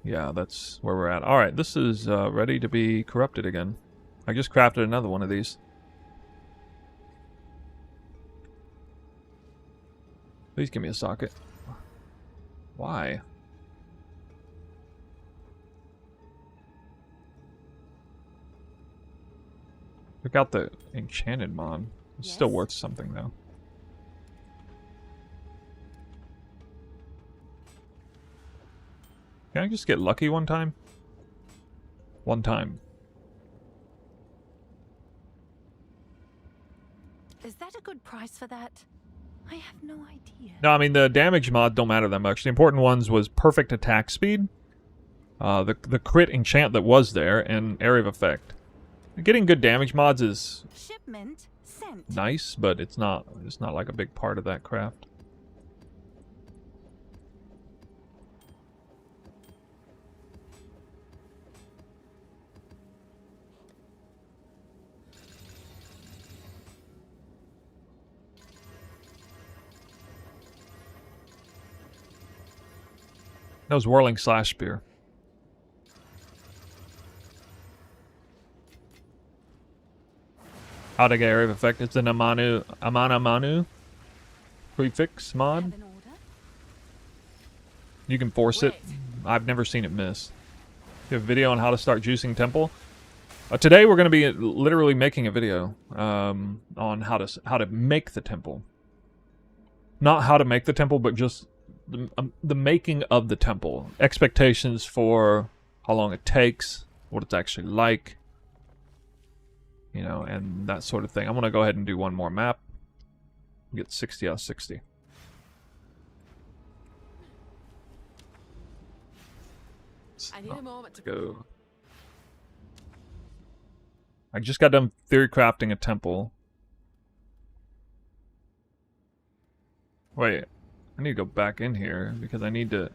yeah, that's where we're at. Alright, this is ready to be corrupted again. I just crafted another one of these. Please give me a socket. Why? Took out the enchanted mod. It's still Yes? worth something though. Can I just get lucky one time? One time. Is that a good price for that? I have no idea. No, I mean the damage mod don't matter that much. The important ones was perfect attack speed, the crit enchant that was there, and area of effect. Getting good damage mods is Shipment sent. nice, but it's not like a big part of that craft. That was Whirling Slash Spear. How to get area of effect? It's an Amana prefix mod. Have an order? You can force it. I've never seen it miss. You have a video on how to start juicing temple. Today we're going to be literally making a video on how to make the temple. Not how to make the temple, but just the making of the temple. Expectations for how long it takes, what it's actually like. You know, and that sort of thing. I'm going to go ahead and do one more map. Get 60 out of 60. I need a moment to Go. I just got done theory crafting a temple. Wait, I need to go back in here because I need to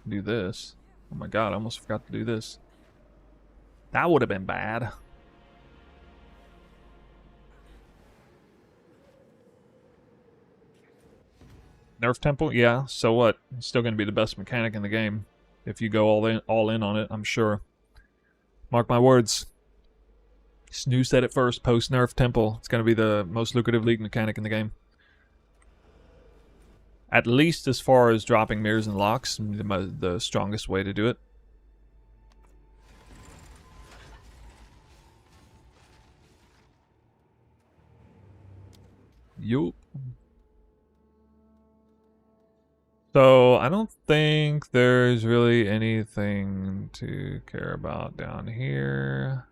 do this. Oh my god, I almost forgot to do this. That would have been bad. Nerf temple? Yeah, so what? It's still going to be the best mechanic in the game. If you go all in on it, I'm sure. Mark my words. Snoo said it first, post-nerf temple. It's going to be the most lucrative league mechanic in the game. At least as far as dropping mirrors and locks, the strongest way to do it. Yup. So I don't think there's really anything to care about down here.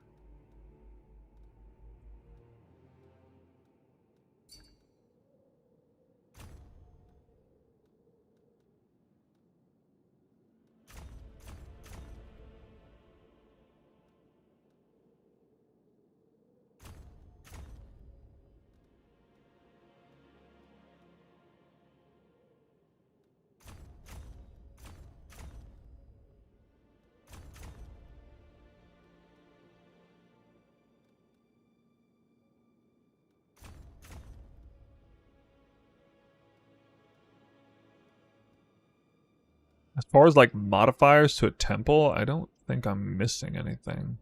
As far as like modifiers to a temple, I don't think I'm missing anything.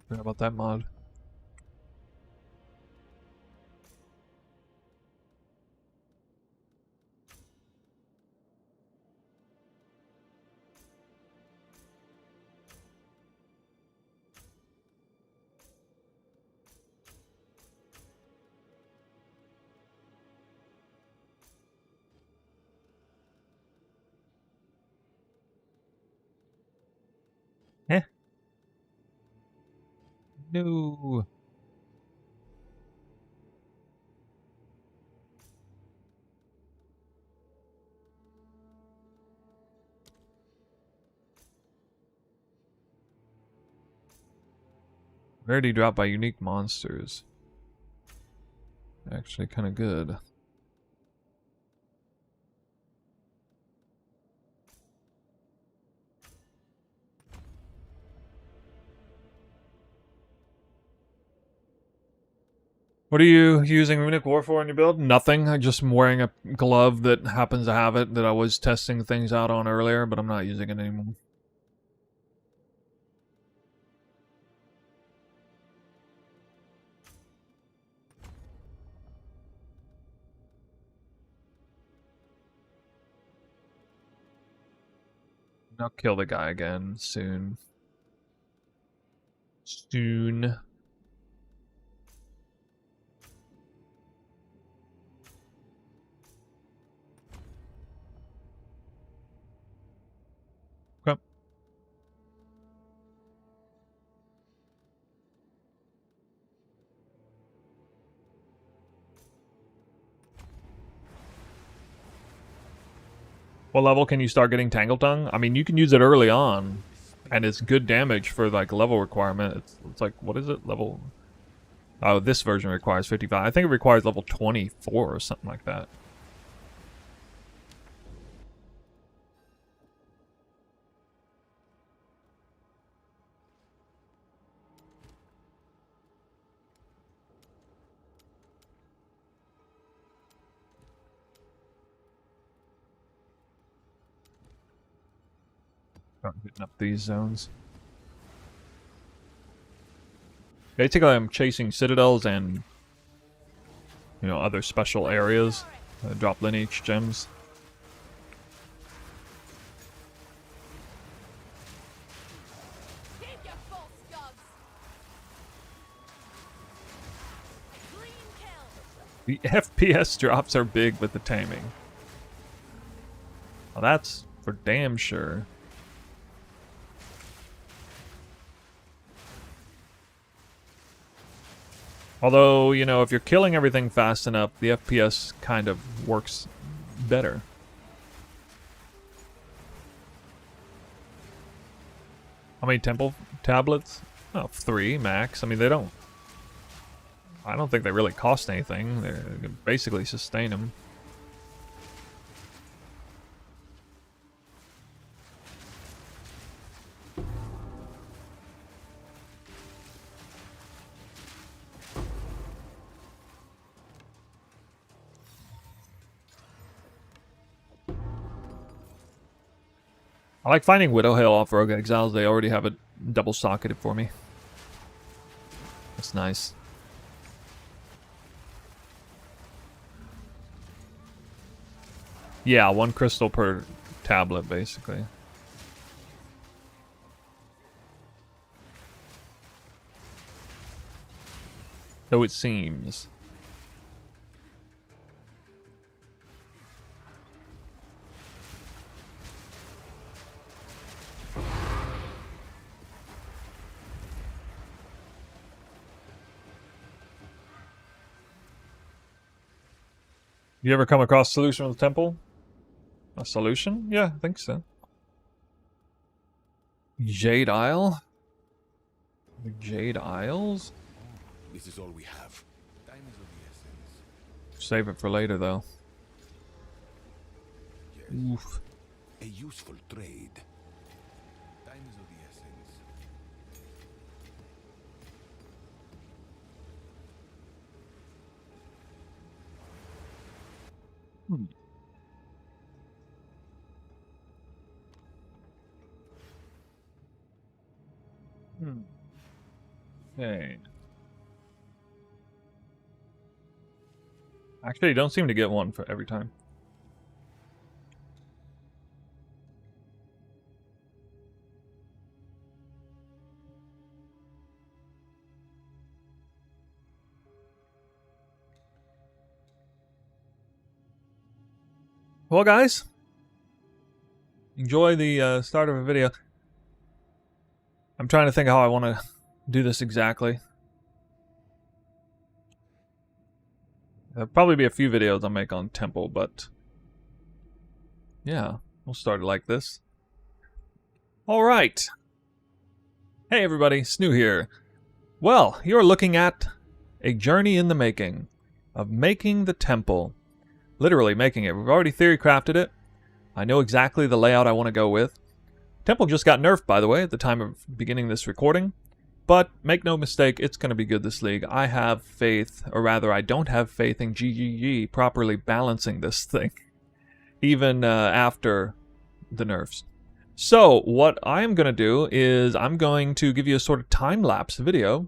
Forgot about that mod. Eh. No. Rarity dropped by unique monsters. Actually kind of good. What are you using Runic War for in your build? Nothing. I just am wearing a glove that happens to have it that I was testing things out on earlier, but I'm not using it anymore. I'll kill the guy again soon. Soon. Okay. What level can you start getting Tangle Tongue? I mean, you can use it early on, and it's good damage for like level requirement. It's like, what is it? Level... Oh, this version requires 55. I think it requires level 24 or something like that. Start hitting up these zones. Basically, I'm chasing citadels and, you know, other special areas that drop lineage gems. Keep your false gods. Clean kill. The FPS drops are big with the taming. Well, that's for damn sure. Although, you know, if you're killing everything fast enough, the FPS kind of works better. How many temple tablets? Oh, 3 max. I mean, they don't... I don't think they really cost anything. They basically sustain them. I like finding Widow Hail off Rogue Exiles. They already have it double socketed for me. That's nice. Yeah, 1 crystal per tablet, basically. So it seems. You ever come across a solution with the temple? A solution? Yeah, I think so. Jade Isle? The Jade Isles? This is all we have. Time is of the essence. Save it for later, though. Yes. Oof. A useful trade. Time is of the essence. Okay. Actually, you don't seem to get one for every time. Well, guys, enjoy the start of a video. I'm trying to think how I want to do this exactly. There'll probably be a few videos I'll make on Temple, but yeah, we'll start it like this. All right. Hey everybody, Snoo here. Well, you're looking at a journey in the making of making the temple. Literally making it. We've already theory crafted it. I know exactly the layout I want to go with. Temple just got nerfed, by the way, at the time of beginning this recording. But make no mistake, it's going to be good this league. I have faith, or rather I don't have faith in GGG properly balancing this thing. Even after the nerfs. So, what I am going to do is I'm going to give you a sort of time-lapse video.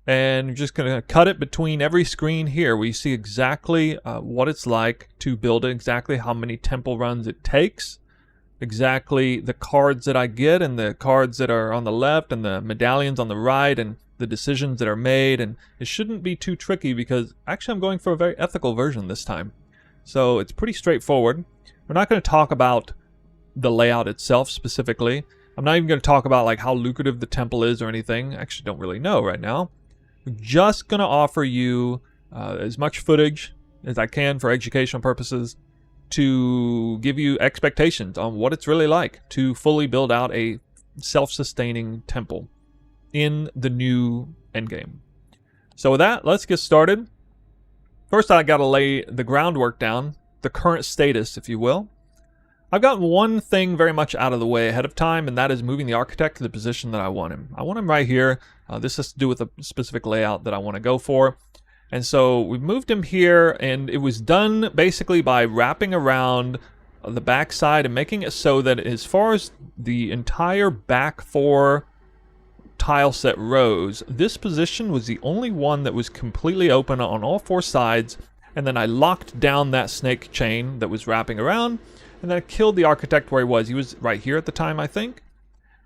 And I'm just going to cut it between every screen here. We see exactly what it's like to build it, exactly how many temple runs it takes, exactly the cards that I get and the cards that are on the left and the medallions on the right and the decisions that are made. And it shouldn't be too tricky because actually I'm going for a very ethical version this time. So it's pretty straightforward. We're not going to talk about the layout itself specifically. I'm not even going to talk about like how lucrative the temple is or anything. I actually don't really know right now. Just going to offer you as much footage as I can for educational purposes to give you expectations on what it's really like to fully build out a self-sustaining temple in the new endgame. So with that, let's get started. First, I got to lay the groundwork down, the current status, if you will. I've gotten one thing very much out of the way ahead of time, and that is moving the architect to the position that I want him. I want him right here. This has to do with a specific layout that I want to go for. And so we've moved him here, and it was done basically by wrapping around the backside and making it so that as far as the entire back 4 tile set rows, this position was the only one that was completely open on all 4 sides. And then I locked down that snake chain that was wrapping around. And then I killed the architect where he was. He was right here at the time, I think.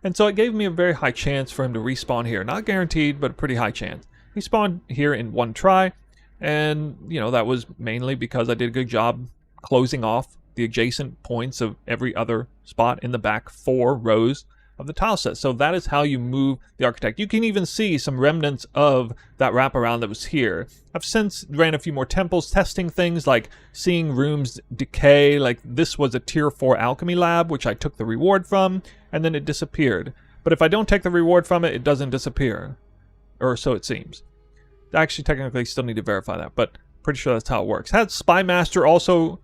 And so it gave me a very high chance for him to respawn here. Not guaranteed, but a pretty high chance. He spawned here in 1 try. And, you know, that was mainly because I did a good job closing off the adjacent points of every other spot in the back 4 rows of the tile set. So that is how you move the architect. You can even see some remnants of that wraparound that was here. I've since ran a few more temples testing things like seeing rooms decay. Like this was a tier 4 alchemy lab, which I took the reward from, and then it disappeared. But if I don't take the reward from it, it doesn't disappear. Or so it seems. I actually technically still need to verify that, but pretty sure that's how it works. Had Spy Master also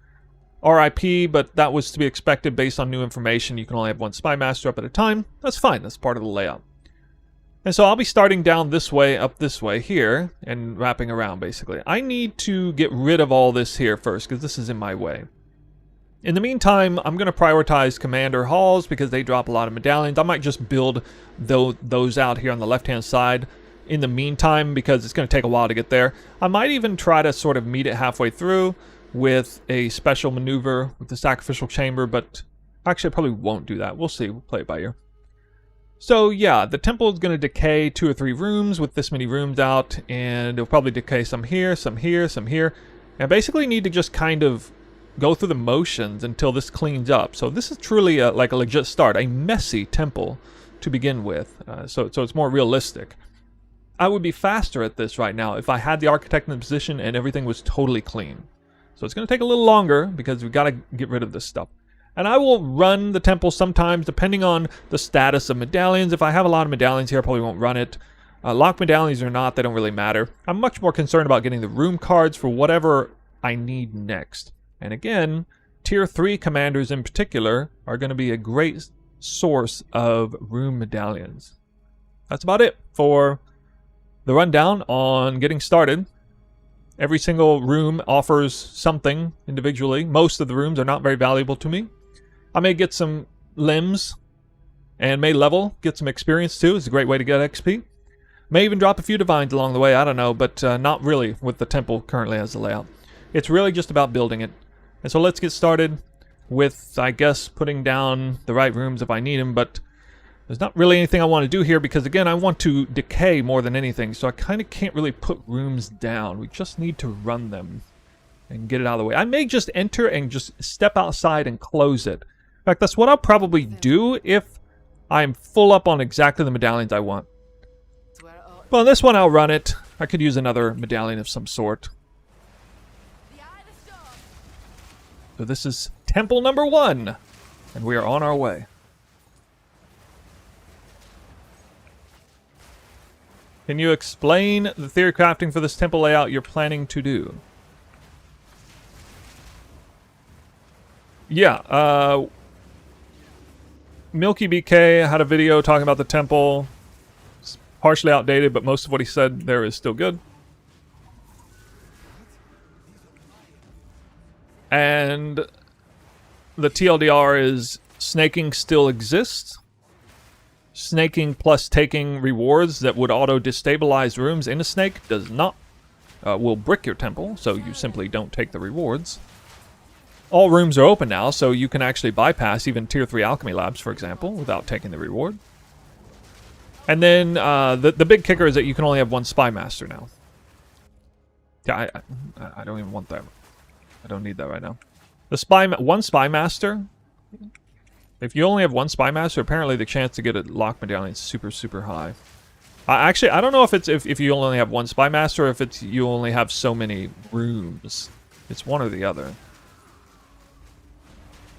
RIP, but that was to be expected based on new information. You can only have 1 Spy Master up at a time. That's fine. That's part of the layout. And so I'll be starting down this way, up this way here, and wrapping around, basically. I need to get rid of all this here first, because this is in my way. In the meantime, I'm going to prioritize commander halls because they drop a lot of medallions. I might just build those out here on the left-hand side in the meantime because it's going to take a while to get there. I might even try to sort of meet it halfway through with a special maneuver with the sacrificial chamber, but actually I probably won't do that. We'll see. We'll play it by ear. So yeah, the temple is going to decay 2 or 3 rooms with this many rooms out, and it'll probably decay some here, some here, some here. And I basically need to just kind of go through the motions until this cleans up. So this is truly like a legit start, a messy temple to begin with. So it's more realistic. I would be faster at this right now if I had the architect in the position and everything was totally clean. So it's going to take a little longer because we've got to get rid of this stuff. And I will run the temple sometimes depending on the status of medallions. If I have a lot of medallions here, I probably won't run it. Lock medallions or not, they don't really matter. I'm much more concerned about getting the room cards for whatever I need next. And again, tier 3 commanders in particular are going to be a great source of room medallions. That's about it for the rundown on getting started. Every single room offers something individually. Most of the rooms are not very valuable to me. I may get some limbs and may level, get some experience too. It's a great way to get XP. May even drop a few divines along the way, I don't know, but not really with the temple currently as the layout. It's really just about building it. And so let's get started with, I guess, putting down the right rooms if I need them, but there's not really anything I want to do here because, again, I want to decay more than anything, so I kind of can't really put rooms down. We just need to run them and get it out of the way. I may just enter and just step outside and close it. In fact, that's what I'll probably do if I'm full up on exactly the medallions I want. Well, on this one, I'll run it. I could use another medallion of some sort. So this is temple number 1, and we are on our way. Can you explain the theory crafting for this temple layout you're planning to do? Yeah, Milky BK had a video talking about the temple. It's partially outdated, but most of what he said there is still good. And the TLDR is snaking still exists. Snaking plus taking rewards that would auto-destabilize rooms in a snake does not. Will brick your temple, so you simply don't take the rewards. All rooms are open now, so you can actually bypass even tier 3 alchemy labs, for example, without taking the reward. And then the big kicker is that you can only have 1 spy master now. Yeah, I don't even want that. I don't need that right now. The one spy master. If you only have 1 spy master, apparently the chance to get a lock medallion is super, super high. Actually, I don't know if it's if you only have 1 spy master or if it's you only have so many rooms. It's one or the other.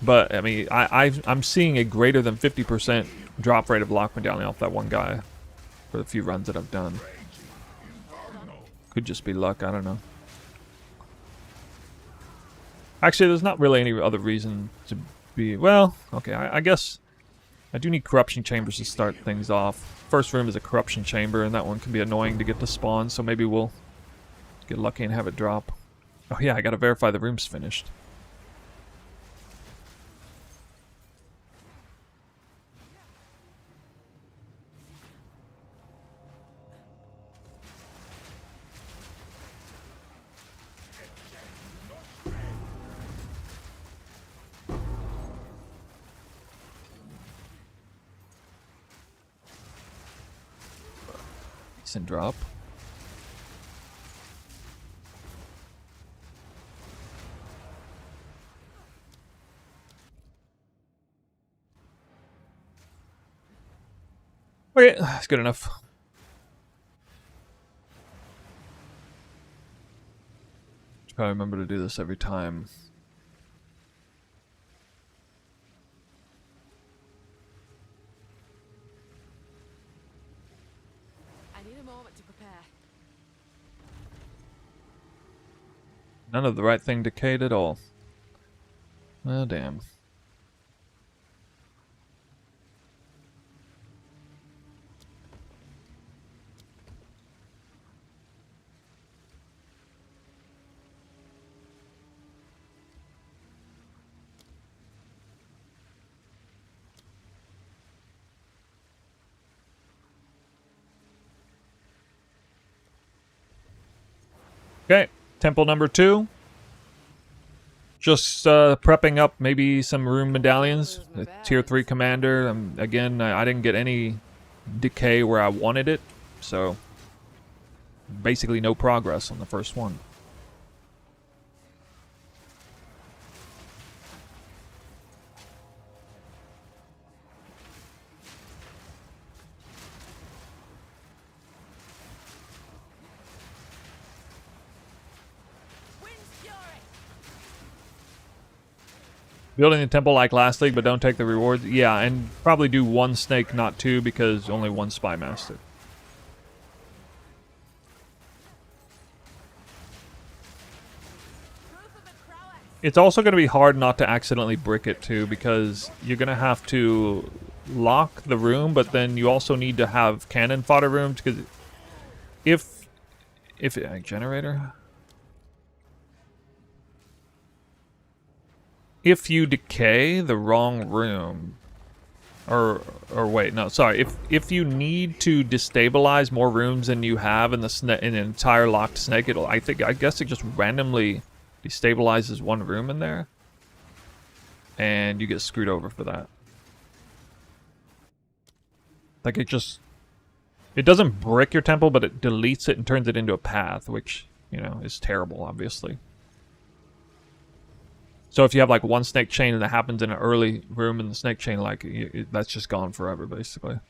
But I mean, I'm seeing a greater than 50% drop rate of lock medallion off that one guy for the few runs that I've done. Could just be luck. I don't know. Actually, there's not really any other reason to be... Well, okay, I guess I do need corruption chambers to start things off. First room is a corruption chamber, and that one can be annoying to get to spawn, so maybe we'll get lucky and have it drop. Oh yeah, I gotta verify the room's finished. Decent drop. Okay, that's good enough. Try to remember to do this every time. I need a moment to prepare. None of the right thing decayed at all. Well, damn. Okay, temple number 2. Just prepping up maybe some room medallions. The tier 3 commander. Again, I didn't get any decay where I wanted it, so basically no progress on the first one. Building the temple like last league, but don't take the rewards. Yeah, and probably do 1 snake, not 2, because only 1 spy master. It's also going to be hard not to accidentally brick it too, because you're going to have to lock the room, but then you also need to have cannon fodder rooms, because if generator. If you decay the wrong room, or wait, no, sorry. If you need to destabilize more rooms than you have in the in an entire locked snake, I guess it just randomly destabilizes 1 room in there, and you get screwed over for that. Like it doesn't brick your temple, but it deletes it and turns it into a path, which, you know, is terrible, obviously. So if you have like 1 snake chain and that happens in an early room in the snake chain, like that's just gone forever, basically.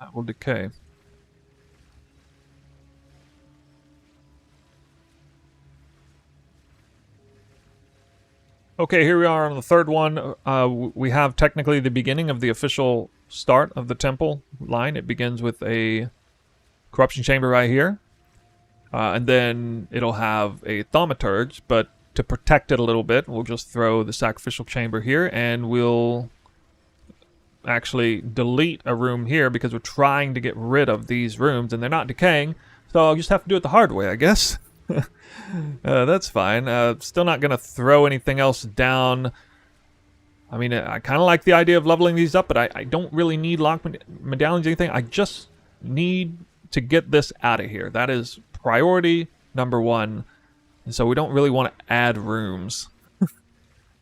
That will decay. Okay, here we are on the 3rd one. We have technically the beginning of the official start of the temple line. It begins with a corruption chamber right here, and then it'll have a thaumaturge, but to protect it a little bit, we'll just throw the sacrificial chamber here, and we'll actually delete a room here because we're trying to get rid of these rooms and they're not decaying, so I'll just have to do it the hard way, I guess. That's fine. Still not gonna throw anything else down. I mean, I kind of like the idea of leveling these up, but I don't really need lock medallions or anything. I just need to get this out of here. That is priority number 1. And so we don't really want to add rooms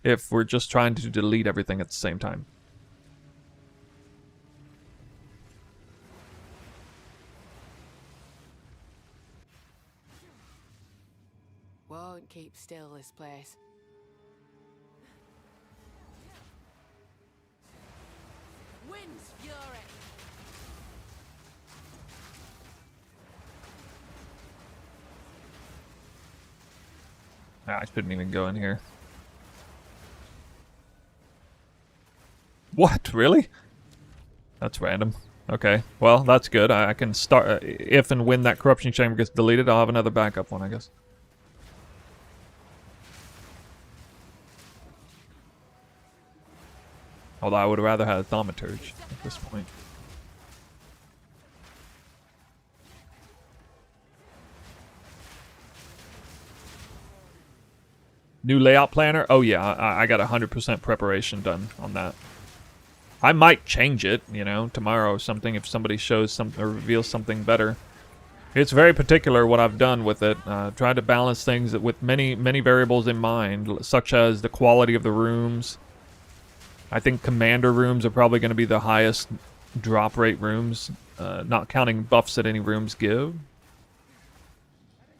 if we're just trying to delete everything at the same time. Won't keep still, this place. Wind's fury. I shouldn't even go in here. What? Really? That's random. Okay. Well, that's good. I can start... if and when that corruption chamber gets deleted, I'll have another backup one, I guess. Although I would have rather had a thaumaturge at this point. New layout planner? Oh yeah, I got 100% preparation done on that. I might change it, you know, tomorrow or something if somebody shows something or reveals something better. It's very particular what I've done with it. Tried to balance things with many variables in mind, such as the quality of the rooms. I think commander rooms are probably going to be the highest drop rate rooms, not counting buffs that any rooms give.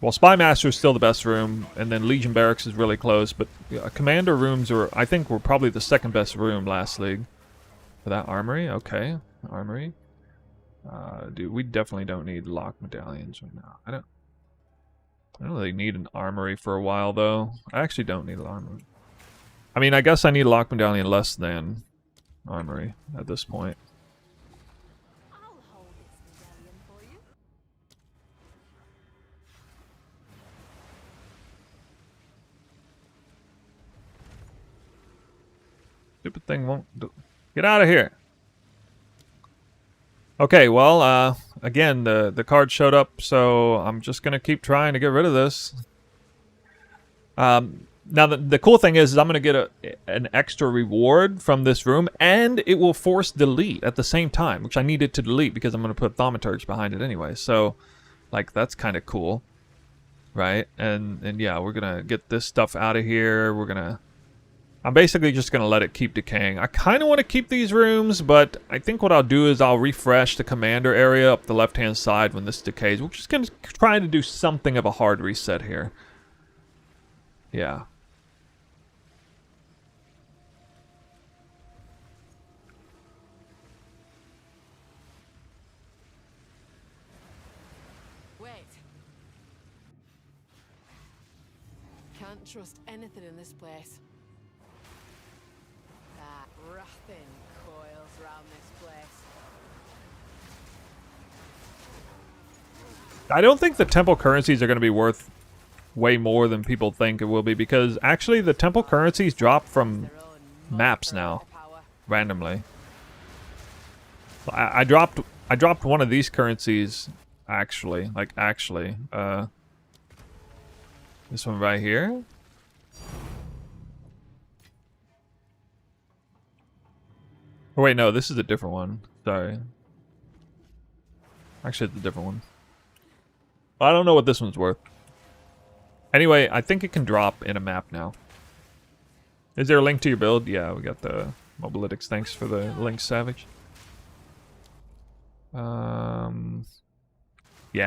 Well, Spy Master is still the best room, and then Legion Barracks is really close, but Commander rooms I think were probably the 2nd best room last league. For that Armory? Okay. Armory. Dude, we definitely don't need lock medallions right now. I don't really need an Armory for a while, though. I actually don't need an Armory. I mean, I guess I need a lock medallion less than Armory at this point. Stupid thing won't do. Get out of here. Okay, well, again, the card showed up, so I'm just gonna keep trying to get rid of this. Now, the cool thing is I'm going to get an extra reward from this room, and it will force delete at the same time, which I needed to delete because I'm going to put thaumaturge behind it anyway. So, like, that's kind of cool, right? And yeah, we're going to get this stuff out of here. I'm basically just going to let it keep decaying. I kind of want to keep these rooms, but I think what I'll do is I'll refresh the commander area up the left-hand side when this decays. We're just going to try to do something of a hard reset here. Yeah. Wait. Can't trust anything in this place. That wrathing coils round this place. I don't think the temple currencies are going to be worth way more than people think it will be, because actually the temple currencies drop from maps now randomly. I dropped one of these currencies actually, this one right here. Oh wait, no, this is a different one. Sorry. Actually, it's a different one. I don't know what this one's worth. Anyway, I think it can drop in a map now. Is there a link to your build? Yeah, we got the Mobalytics. Thanks for the link, Savage. Yeah,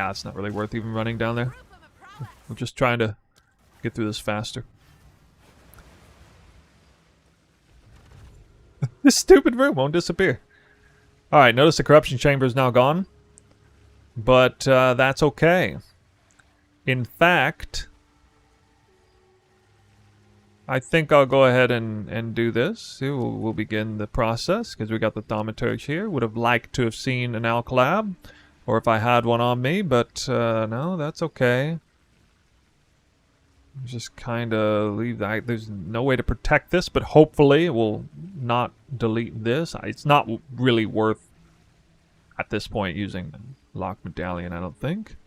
it's not really worth even running down there. We're just trying to get through this faster. This stupid room won't disappear. Alright, notice the corruption chamber is now gone. But that's okay. In fact, I think I'll go ahead and do this. We'll begin the process because we got the thaumaturge here. Would have liked to have seen an alclab, or if I had one on me, but no, that's okay. Just kind of leave that. There's no way to protect this, but hopefully it will not delete this. It's not really worth at this point using the lock medallion, I don't think.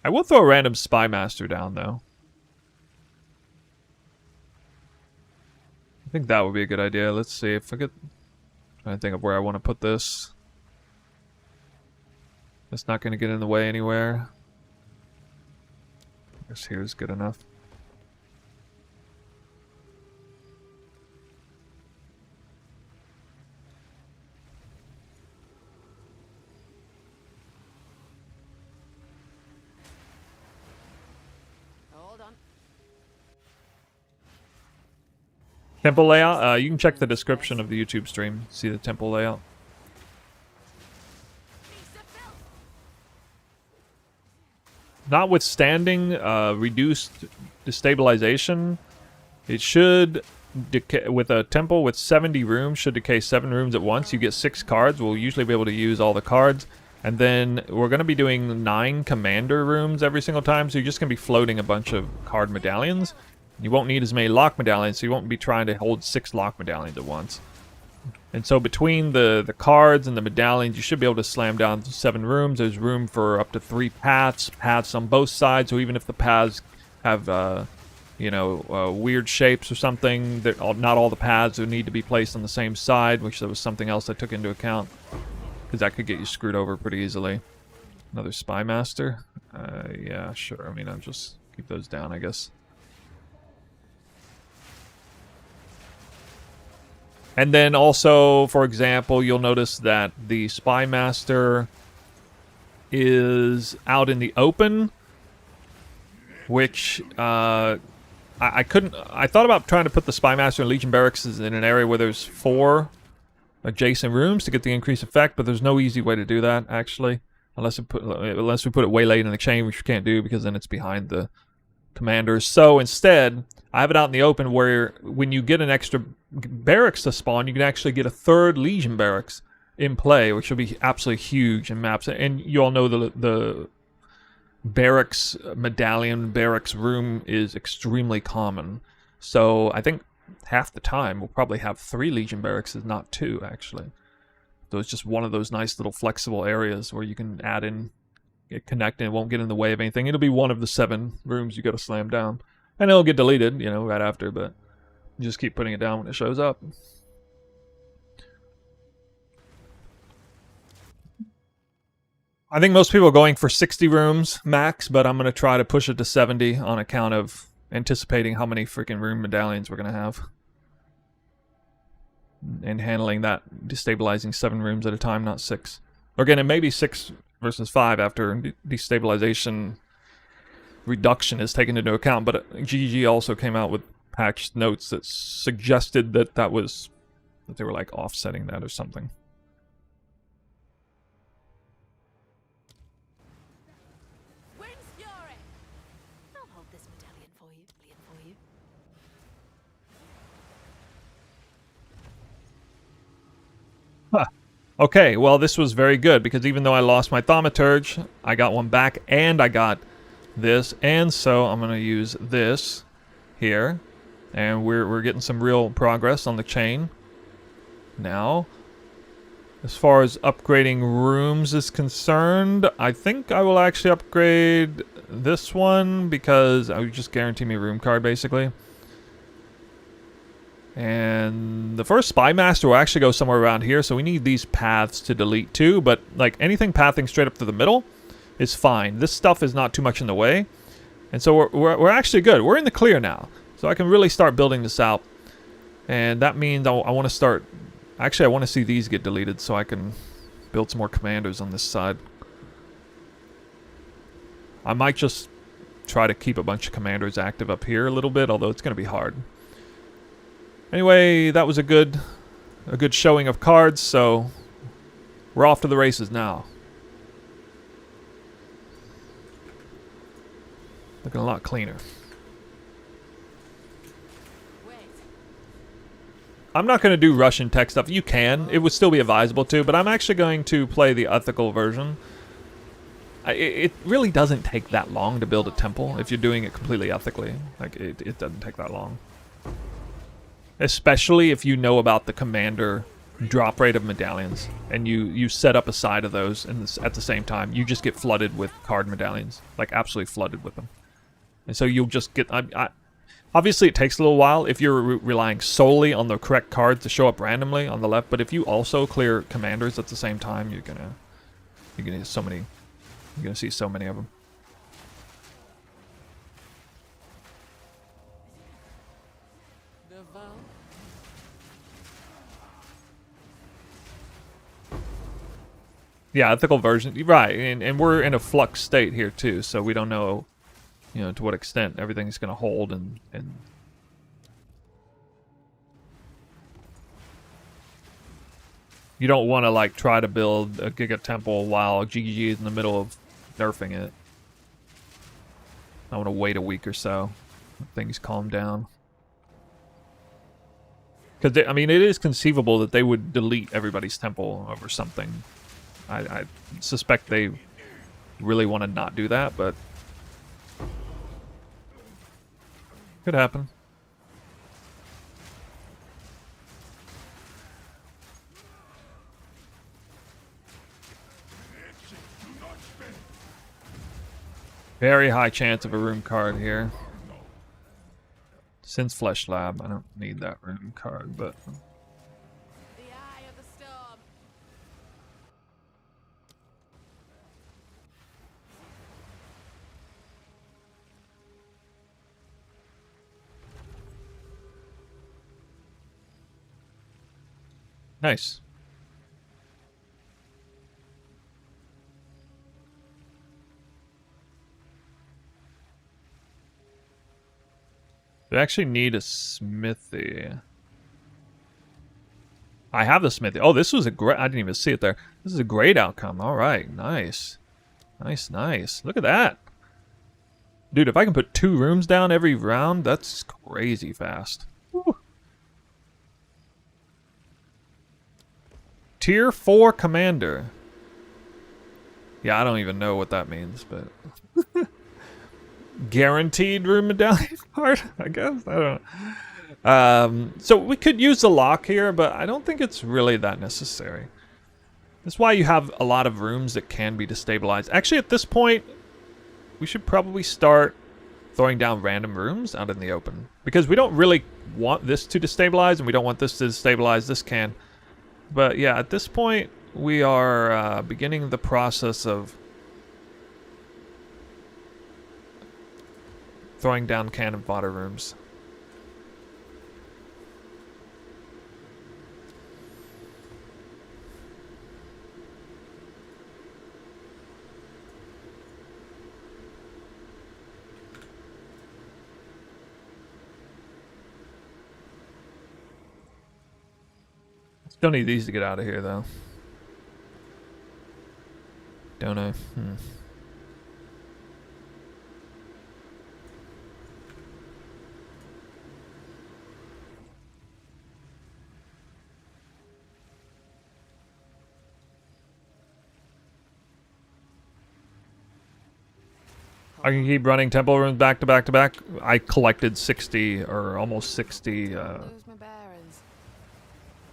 I will throw a random spy master down though. I think that would be a good idea. Let's see if I could. Trying to think of where I want to put this. It's not going to get in the way anywhere. I guess here's good enough. Hold on. Temple layout? You can check the description of the YouTube stream. See the temple layout. Notwithstanding reduced destabilization, it should decay with a temple with 70 rooms, should decay 7 rooms at once. You get 6 cards. We'll usually be able to use all the cards. And then we're going to be doing 9 commander rooms every single time, so you're just going to be floating a bunch of card medallions. You won't need as many lock medallions, so you won't be trying to hold 6 lock medallions at once. And so between the cards and the medallions, you should be able to slam down 7 rooms. There's room for up to 3 paths on both sides, so even if the paths have, weird shapes or something, not all the paths would need to be placed on the same side, which there was something else I took into account, because that could get you screwed over pretty easily. Another spy master? Yeah, sure. I mean, I'll just keep those down, I guess. And then also, for example, you'll notice that the Spy Master is out in the open, which I couldn't. I thought about trying to put the Spy Master and Legion Barracks in an area where there's 4 adjacent rooms to get the increased effect, but there's no easy way to do that actually, unless we put it way late in the chain, which we can't do because then it's behind the commanders. So instead, I have it out in the open where when you get an extra barracks to spawn, you can actually get a 3rd Legion barracks in play, which will be absolutely huge in maps. And you all know the barracks medallion barracks room is extremely common. So I think half the time we'll probably have 3 Legion barracks, not 2 actually. So it's just one of those nice little flexible areas where you can add in get connected. It won't get in the way of anything. It'll be one of the 7 rooms you got to slam down. And it'll get deleted, you know, right after, but you just keep putting it down when it shows up. I think most people are going for 60 rooms max, but I'm going to try to push it to 70 on account of anticipating how many freaking room medallions we're going to have. And handling that, destabilizing 7 rooms at a time, not 6. Or again, it may be 6 versus 5 after destabilization reduction is taken into account, but GG also came out with patched notes that suggested that that they were like offsetting that or something. I'll hold this medallion for you. Huh. Okay, well this was very good because even though I lost my thaumaturge, I got one back and I got this, and so I'm going to use this here, and we're getting some real progress on the chain. Now, as far as upgrading rooms is concerned, I think I will actually upgrade this one because I would just guarantee me a room card basically. And the first Spy Master will actually go somewhere around here, so we need these paths to delete too, but like anything pathing straight up to the middle is fine. This stuff is not too much in the way. And so we're actually good. We're in the clear now. So I can really start building this out. And that means I want to start... Actually, I want to see these get deleted so I can build some more commanders on this side. I might just try to keep a bunch of commanders active up here a little bit, although it's going to be hard. Anyway, that was a good showing of cards, so we're off to the races now. Looking a lot cleaner. I'm not going to do Russian tech stuff. You can. It would still be advisable to, but I'm actually going to play the ethical version. It really doesn't take that long to build a temple if you're doing it completely ethically. Like, it doesn't take that long. Especially if you know about the commander drop rate of medallions, and you set up a side of those at the same time. You just get flooded with card medallions. Like, absolutely flooded with them. And so you'll just get... obviously, it takes a little while if you're relying solely on the correct cards to show up randomly on the left. But if you also clear commanders at the same time, you're gonna get so many. You're gonna see so many of them. Yeah, ethical version, right? And we're in a flux state here too, so we don't know, you know, to what extent everything's going to hold and you don't want to like try to build a Giga Temple while GGG is in the middle of nerfing it. I want to wait a week or so. Things calm down. Because, I mean, it is conceivable that they would delete everybody's temple over something. I suspect they really want to not do that, but could happen. Very high chance of a room card here. Since Flesh Lab, I don't need that room card, but... The eye of the storm. Nice. We actually need a smithy. I have the smithy. Oh, this was a great... I didn't even see it there. This is a great outcome. All right, nice. Nice, nice. Look at that. Dude, if I can put 2 rooms down every round, that's crazy fast. Woo. Tier 4 commander. Yeah, I don't even know what that means, but... Guaranteed room medallion card, I guess. I don't know. So we could use the lock here, but I don't think it's really that necessary. That's why you have a lot of rooms that can be destabilized. Actually, at this point, we should probably start throwing down random rooms out in the open. Because we don't really want this to destabilize, and we don't want this to destabilize. This can. But yeah, at this point, we are beginning the process of throwing down cannon fodder rooms. Still need these to get out of here, though. Don't I? I can keep running temple rooms back to back to back. I collected 60 or almost 60 Lose my bearings.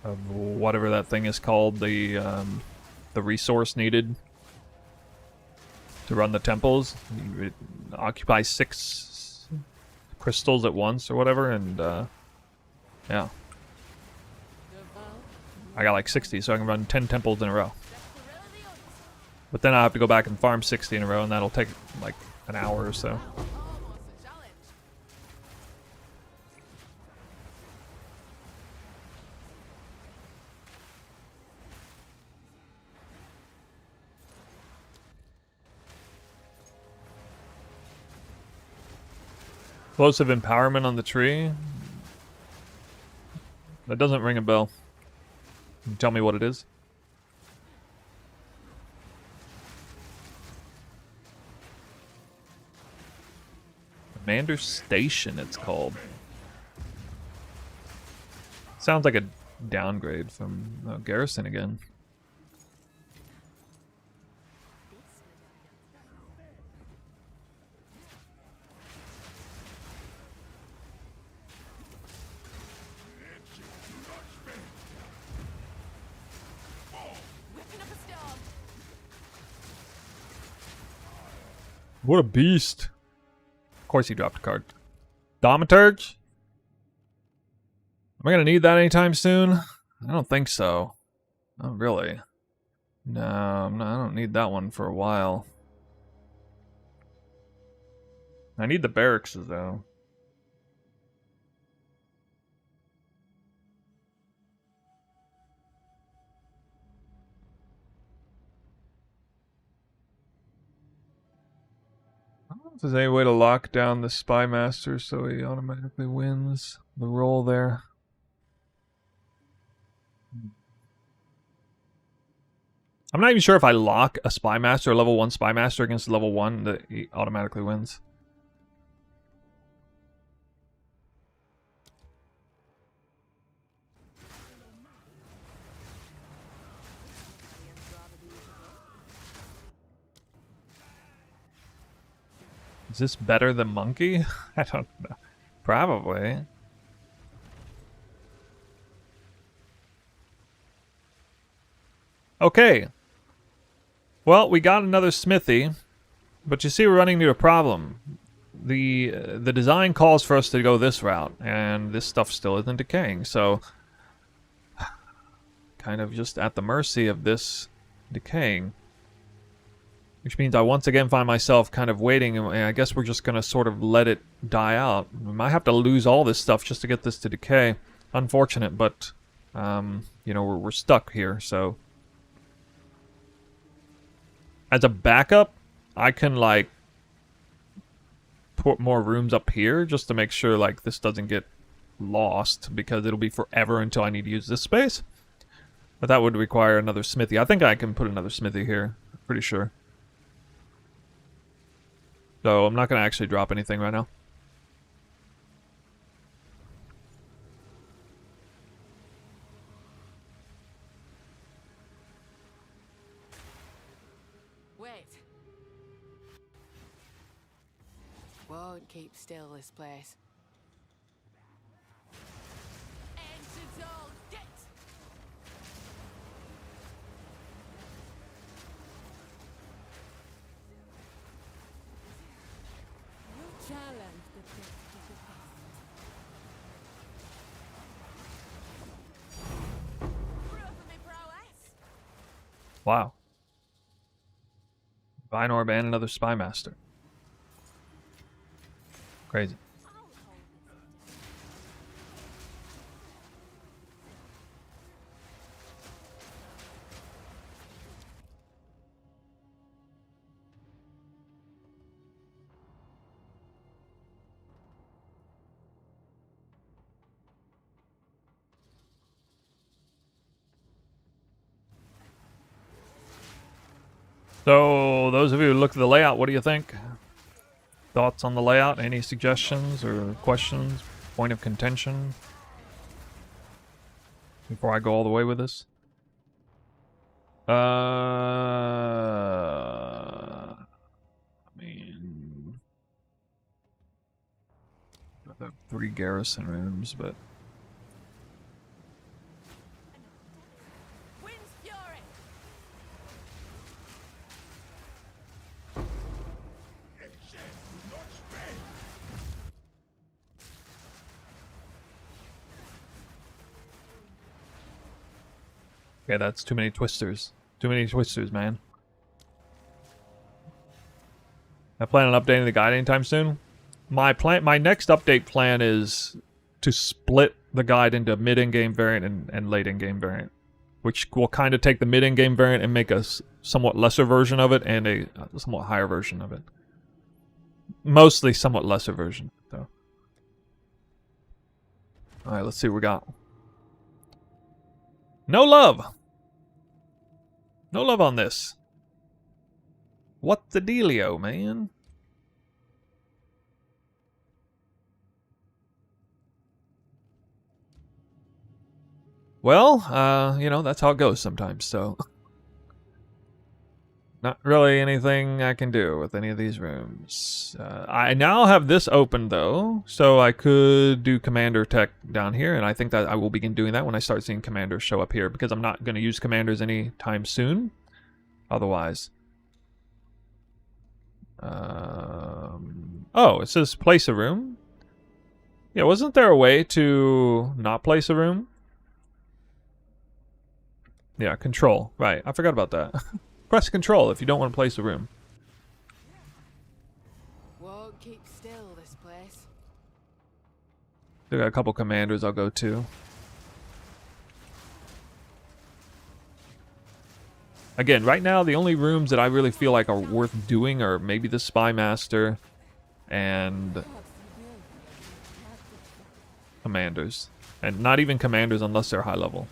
of whatever that thing is called, the resource needed to run the temples. It occupies 6 crystals at once or whatever, and yeah. I got like 60, so I can run 10 temples in a row. But then I have to go back and farm 60 in a row, and that'll take like an hour or so. Explosive empowerment on the tree? That doesn't ring a bell. Can you tell me what it is? Commander Station, it's called. Sounds like a downgrade from Garrison again. What a beast. Of course he dropped a card. Thaumaturge? Am I going to need that anytime soon? I don't think so. Not really. No, I don't need that one for a while. I need the barracks, though. I don't know if there's any way to lock down the Spy Master so he automatically wins the role there. I'm not even sure if I lock a Spy Master, a level 1 Spy Master against level 1, that he automatically wins. Is this better than Monkey? I don't know. Probably. Okay. Well, we got another smithy, but you see we're running into a problem. The design calls for us to go this route, and this stuff still isn't decaying, so kind of just at the mercy of this decaying. Which means I once again find myself kind of waiting, and I guess we're just going to sort of let it die out. We might have to lose all this stuff just to get this to decay. Unfortunate, but, you know, we're stuck here, so. As a backup, I can, like, put more rooms up here just to make sure, like, this doesn't get lost, because it'll be forever until I need to use this space. But that would require another smithy. I think I can put another smithy here, pretty sure. So I'm not going to actually drop anything right now. Wait. Won't keep still, this place. Challenge the best of the best. Prove me prowess. Wow. Vine Orb and another Spy Master. Crazy. So, those of you who look at the layout, what do you think? Thoughts on the layout? Any suggestions or questions? Point of contention? Before I go all the way with this? I mean... I've got 3 garrison rooms, but... Wind's fury. Okay, that's too many twisters. Too many twisters, man. I plan on updating the guide anytime soon. My next update plan is to split the guide into mid-in-game variant and late-in-game variant, which will kind of take the mid-in-game variant and make a somewhat lesser version of it and a somewhat higher version of it. Mostly somewhat lesser version, though. All right, let's see what we got. No love. No love on this. What the dealio, man? Well, you know, that's how it goes sometimes, so... Not really anything I can do with any of these rooms. I now have this open, though, so I could do Commander Tech down here, and I think that I will begin doing that when I start seeing Commanders show up here, because I'm not going to use Commanders anytime soon, otherwise. Oh, it says place a room. Yeah, wasn't there a way to not place a room? Yeah, control. Right, I forgot about that. Press control if you don't want to place a room. Won't keep still, this place. They got a couple commanders I'll go to. Again, right now the only rooms that I really feel like are worth doing are maybe the Spy Master and commanders. And not even commanders unless they're high level.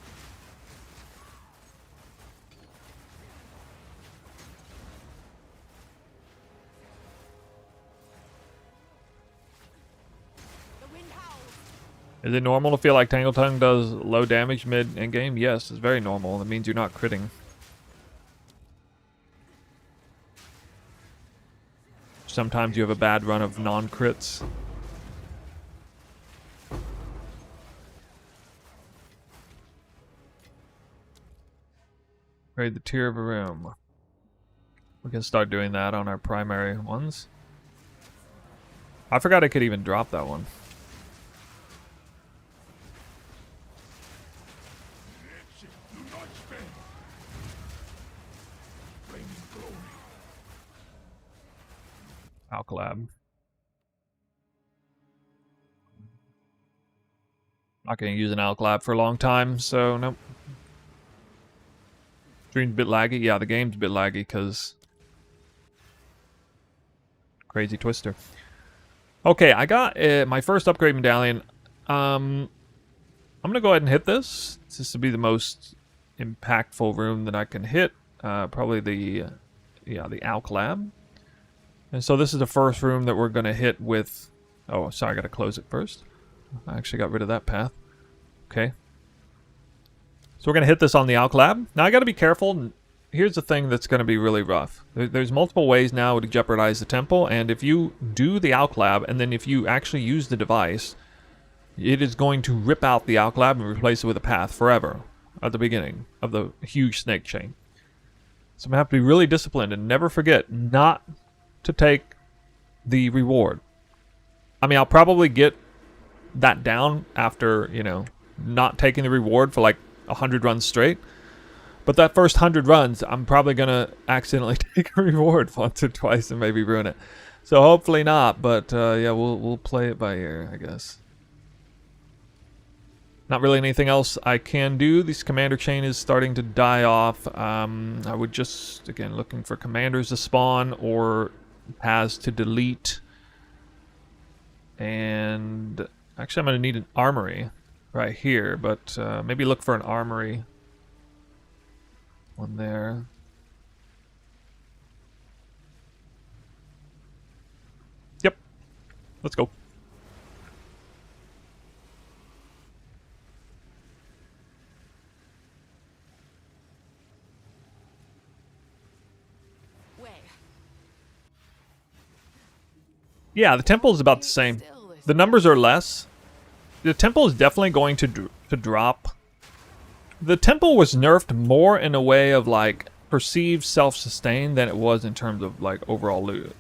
Is it normal to feel like Tangle Tongue does low damage mid-game? Yes, it's very normal. That means you're not critting. Sometimes you have a bad run of non-crits. Raid the tier of a room. We can start doing that on our primary ones. I forgot I could even drop that one. Alcalab. Not going to use an Alcalab for a long time, so nope. Stream's a bit laggy. Yeah, the game's a bit laggy because crazy twister. Okay, I got my first upgrade medallion. I'm going to go ahead and hit this. This will be the most impactful room that I can hit. Probably the Alcalab. And so this is the first room that we're going to hit with... Oh, sorry, I got to close it first. I actually got rid of that path. Okay. So we're going to hit this on the Alcalab. Now I got to be careful. Here's the thing that's going to be really rough. There's multiple ways now to jeopardize the temple, and if you do the Alcalab, and then if you actually use the device, it is going to rip out the Alcalab and replace it with a path forever at the beginning of the huge snake chain. So I'm going to have to be really disciplined and never forget not to take the reward. I mean, I'll probably get that down after, you know, not taking the reward for like 100 runs straight. But that first 100 runs, I'm probably going to accidentally take a reward once or twice and maybe ruin it. So hopefully not, but yeah, we'll play it by ear, I guess. Not really anything else I can do. This commander chain is starting to die off. I would just, again, looking for commanders to spawn or paths to delete. And actually I'm going to need an armory right here, but maybe look for an armory. One there. Yep. Let's go. Wait. Yeah, the temple is about the same. The numbers are less. The temple is definitely going to drop. The temple was nerfed more in a way of like perceived self-sustain than it was in terms of like overall loot.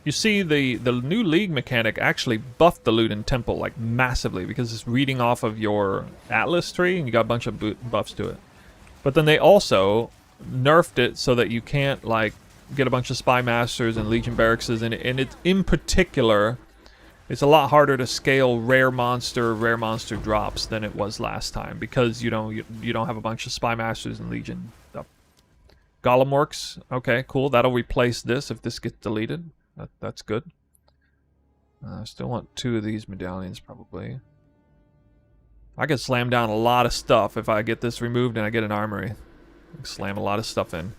You see, the new league mechanic actually buffed the loot in temple like massively because it's reading off of your atlas tree and you got a bunch of buffs to it. But then they also nerfed it so that you can't like get a bunch of spy masters and legion barracks, and it's in particular. It's a lot harder to scale rare monster drops than it was last time because you don't have a bunch of spy masters and legion stuff. Golem works. Okay, cool. That'll replace this if this gets deleted. That's good. I still want 2 of these medallions probably. I could slam down a lot of stuff if I get this removed and I get an armory. I can slam a lot of stuff in.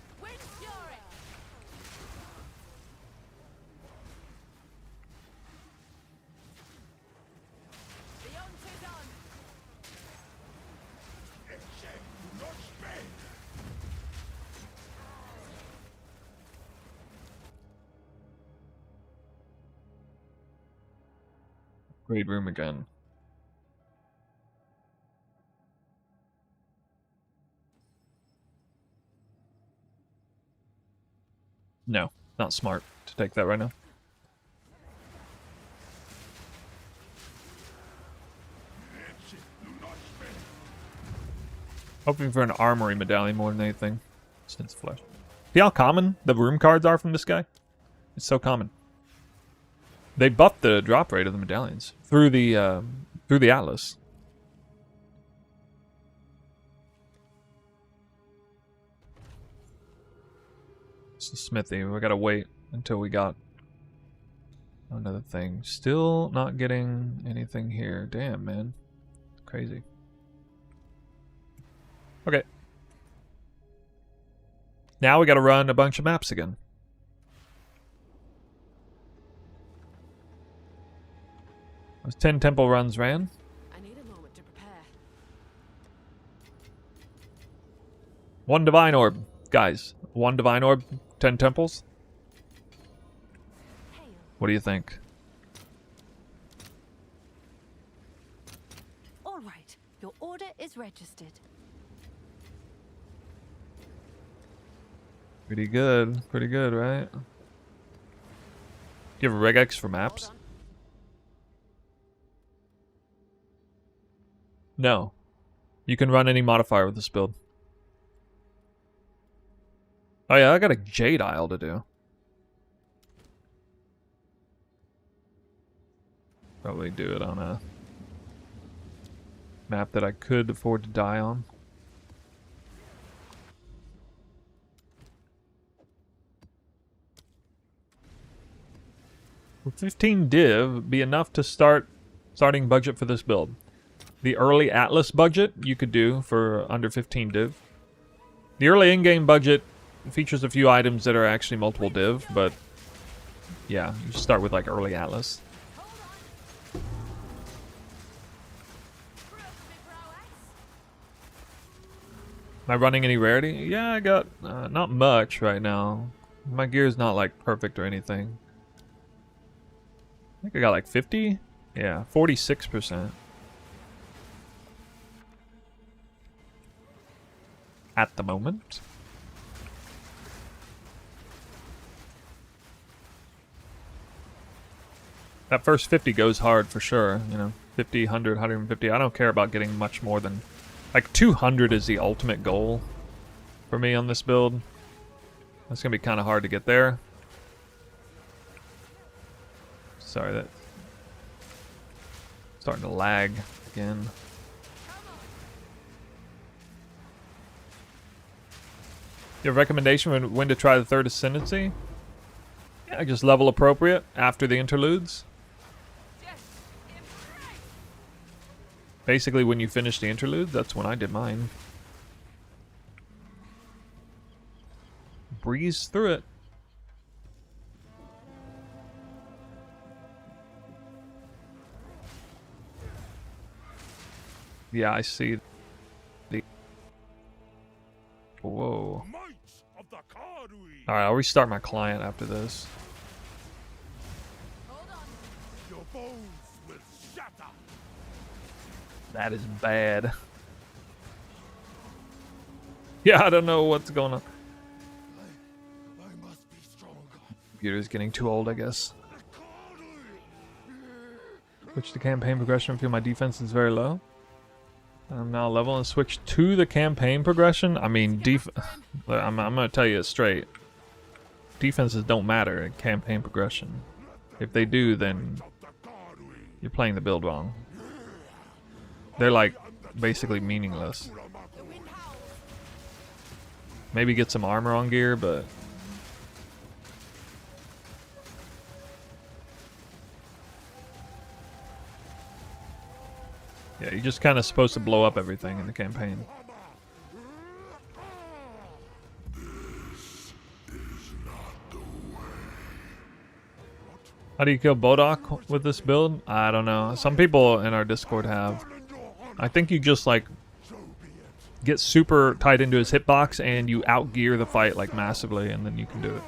Great room again. No, not smart to take that right now. Hoping for an armory medallion more than anything. Since flesh. See how common the room cards are from this guy? It's so common. They buffed the drop rate of the medallions through the atlas. It's a smithy. We gotta wait until we got another thing. Still not getting anything here. Damn, man. Crazy. Okay. Now we gotta run a bunch of maps again. Those 10 temple runs ran. I need a moment to prepare. 1 divine orb. Guys, 1 divine orb, 10 temples. What do you think? All right, your order is registered. Pretty good, right? Do you have a regex for maps? Hold on. No. You can run any modifier with this build. Oh yeah, I got a Jade Isle to do. Probably do it on a map that I could afford to die on. Will 15 div be enough to starting budget for this build? The early Atlas budget you could do for under 15 div. The early in-game budget features a few items that are actually multiple div, but yeah, you start with like early Atlas. Am I running any rarity? Yeah, I got not much right now. My gear's not like perfect or anything. I think I got like 50? Yeah, 46%. At the moment. That first 50 goes hard for sure, you know. 50, 100, 150. I don't care about getting much more than... Like, 200 is the ultimate goal for me on this build. That's gonna be kind of hard to get there. Sorry, that... Starting to lag again. Your recommendation when to try the third ascendancy? Yeah, just level appropriate after the interludes. Basically, when you finish the interlude, that's when I did mine. Breeze through it. Yeah, I see. The whoa. Alright, I'll restart my client after this. Your bones will shatter. That is bad. Yeah, I don't know what's going on. I must be stronger. Computer's getting too old, I guess. Switch to campaign progression. Feel my defense is very low. I'm now level and switch to the campaign progression. I mean, I'm gonna tell you it straight. Defenses don't matter in campaign progression. If they do, then you're playing the build wrong. They're like basically meaningless. Maybe get some armor on gear, but yeah, you're just kind of supposed to blow up everything in the campaign. How do you kill Bodok with this build? I don't know. Some people in our Discord have. I think you just like get super tied into his hitbox and you outgear the fight like massively, and then you can do it.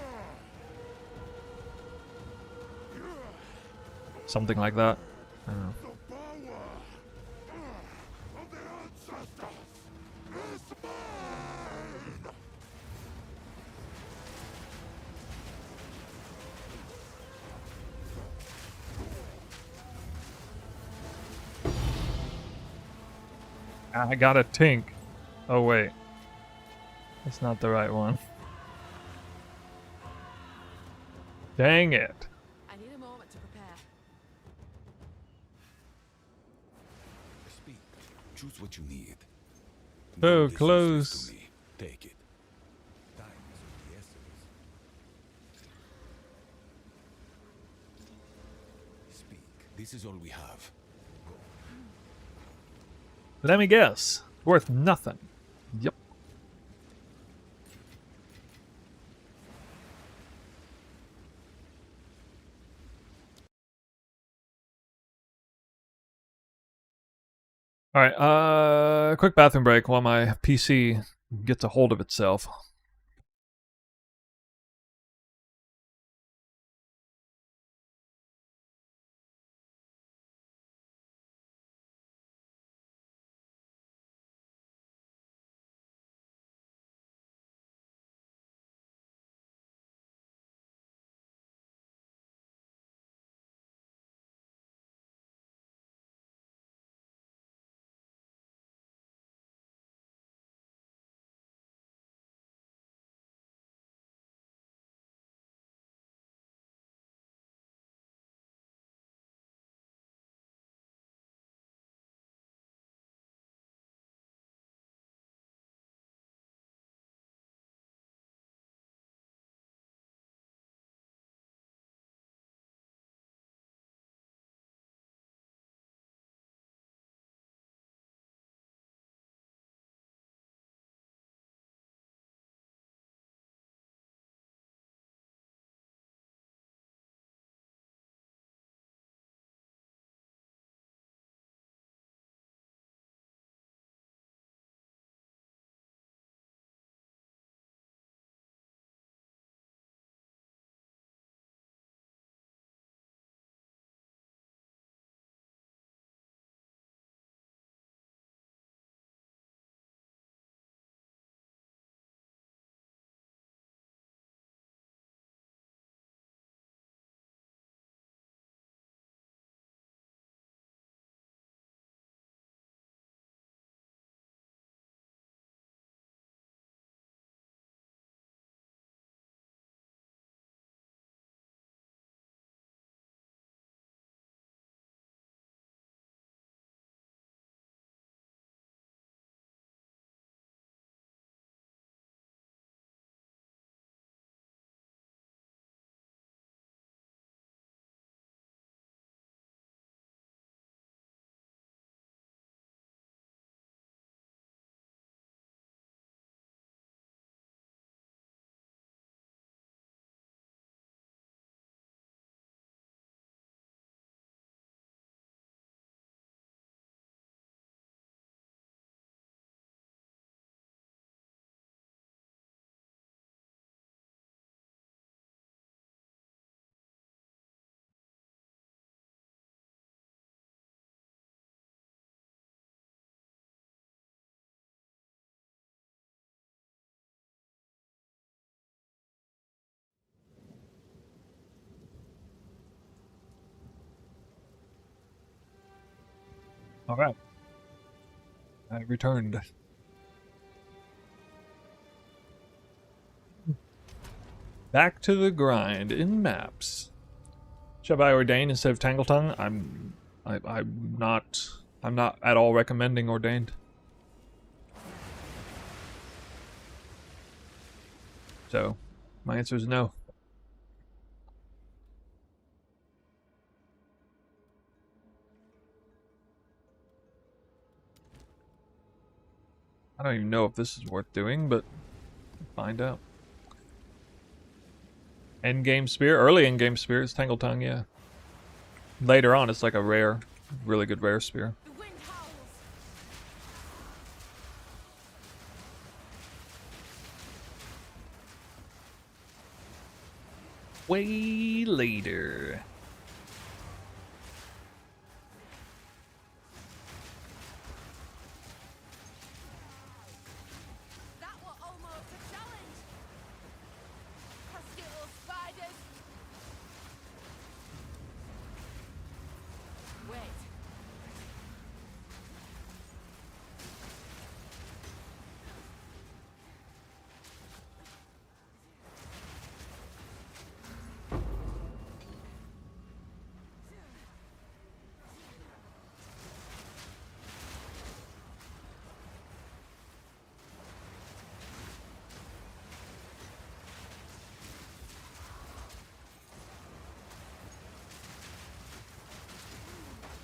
Something like that. I don't know. I got a tink. Oh wait. That's not the right one. Dang it. I need a moment to prepare. Speak. Choose what you need. So Gold is useless close. to me. Take it. Time is of the essence. Speak. This is all we have. Let me guess. Worth nothing. Yep. Alright, quick bathroom break while my PC gets a hold of itself. All right. I returned. Back to the grind in maps. Should I ordain instead of Tangle Tongue? I'm not at all recommending ordained. So, my answer is no. I don't even know if this is worth doing, but find out. Endgame spear, early endgame spear is Tangle Tongue, yeah. Later on, it's like a rare, really good rare spear. The wind howls. Way later. That was almost a challenge. Pestilential spiders. Wait.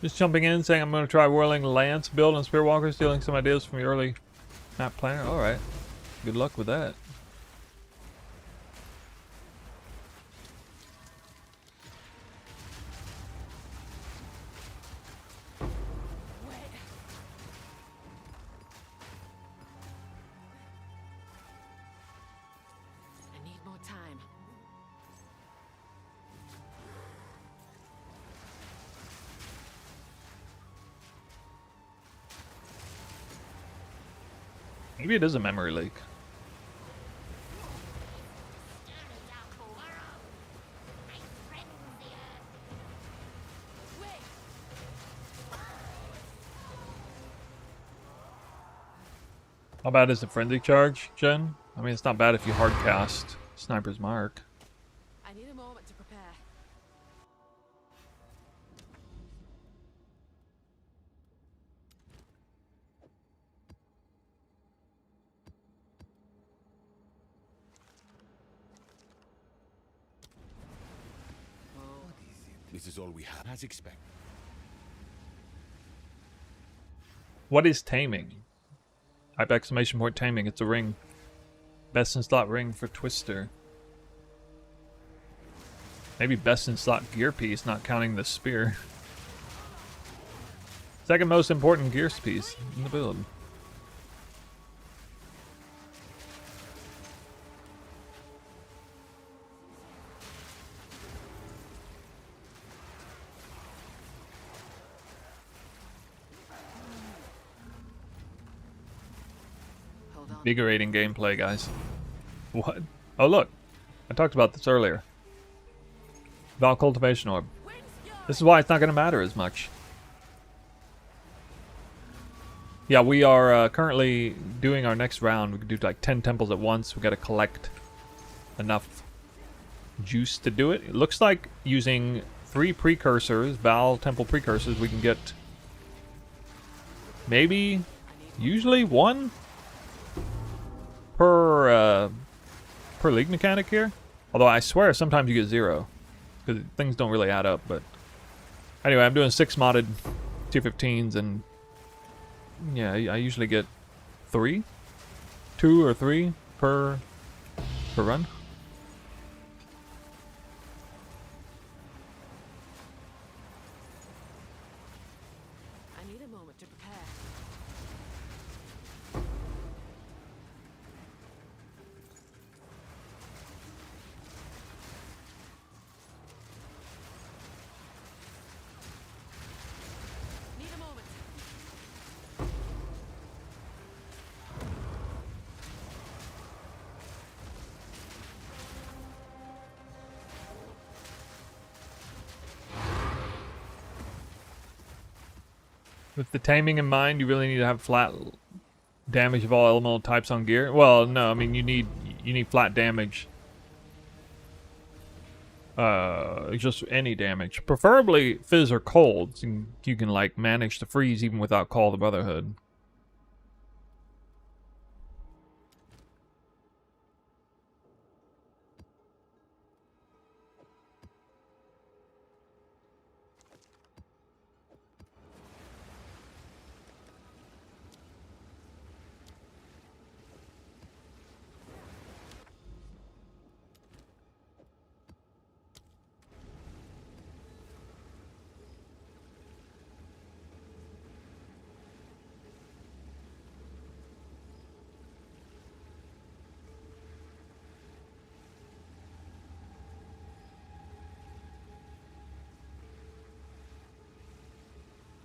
Just jumping in, saying I'm going to try whirling Lance build on Spearwalker, stealing some ideas from your early map planner. Alright. Good luck with that. I need more time. Maybe it is a memory leak. Wait. How bad is the frenzy charge, Jen? I mean, it's not bad if you hard cast Sniper's Mark. I need a moment to prepare. This is all we have, as expected. What is taming? Type exclamation point taming. It's a ring. Best in slot ring for Twister. Maybe best in slot gear piece, not counting the spear. Second most important gear piece in the build. Hold on. Invigorating gameplay, guys. What? Oh, look. I talked about this earlier. Val Cultivation Orb. This is why it's not going to matter as much. Yeah, we are currently doing our next round. We can do like 10 temples at once. We got to collect enough juice to do it. It looks like using 3 precursors, Val Temple precursors, we can get maybe, usually 1 per league mechanic here. Although I swear sometimes you get 0. Because things don't really add up, but anyway, I'm doing 6 modded 215s, and yeah, I usually get 2 or 3 per run. I need a moment to prepare. Need a moment. With the taming in mind, you really need to have flat damage of all elemental types on gear. Well, no, I mean you need flat damage. Just any damage, preferably fizz or cold. So you can like manage to freeze even without Call of the Brotherhood.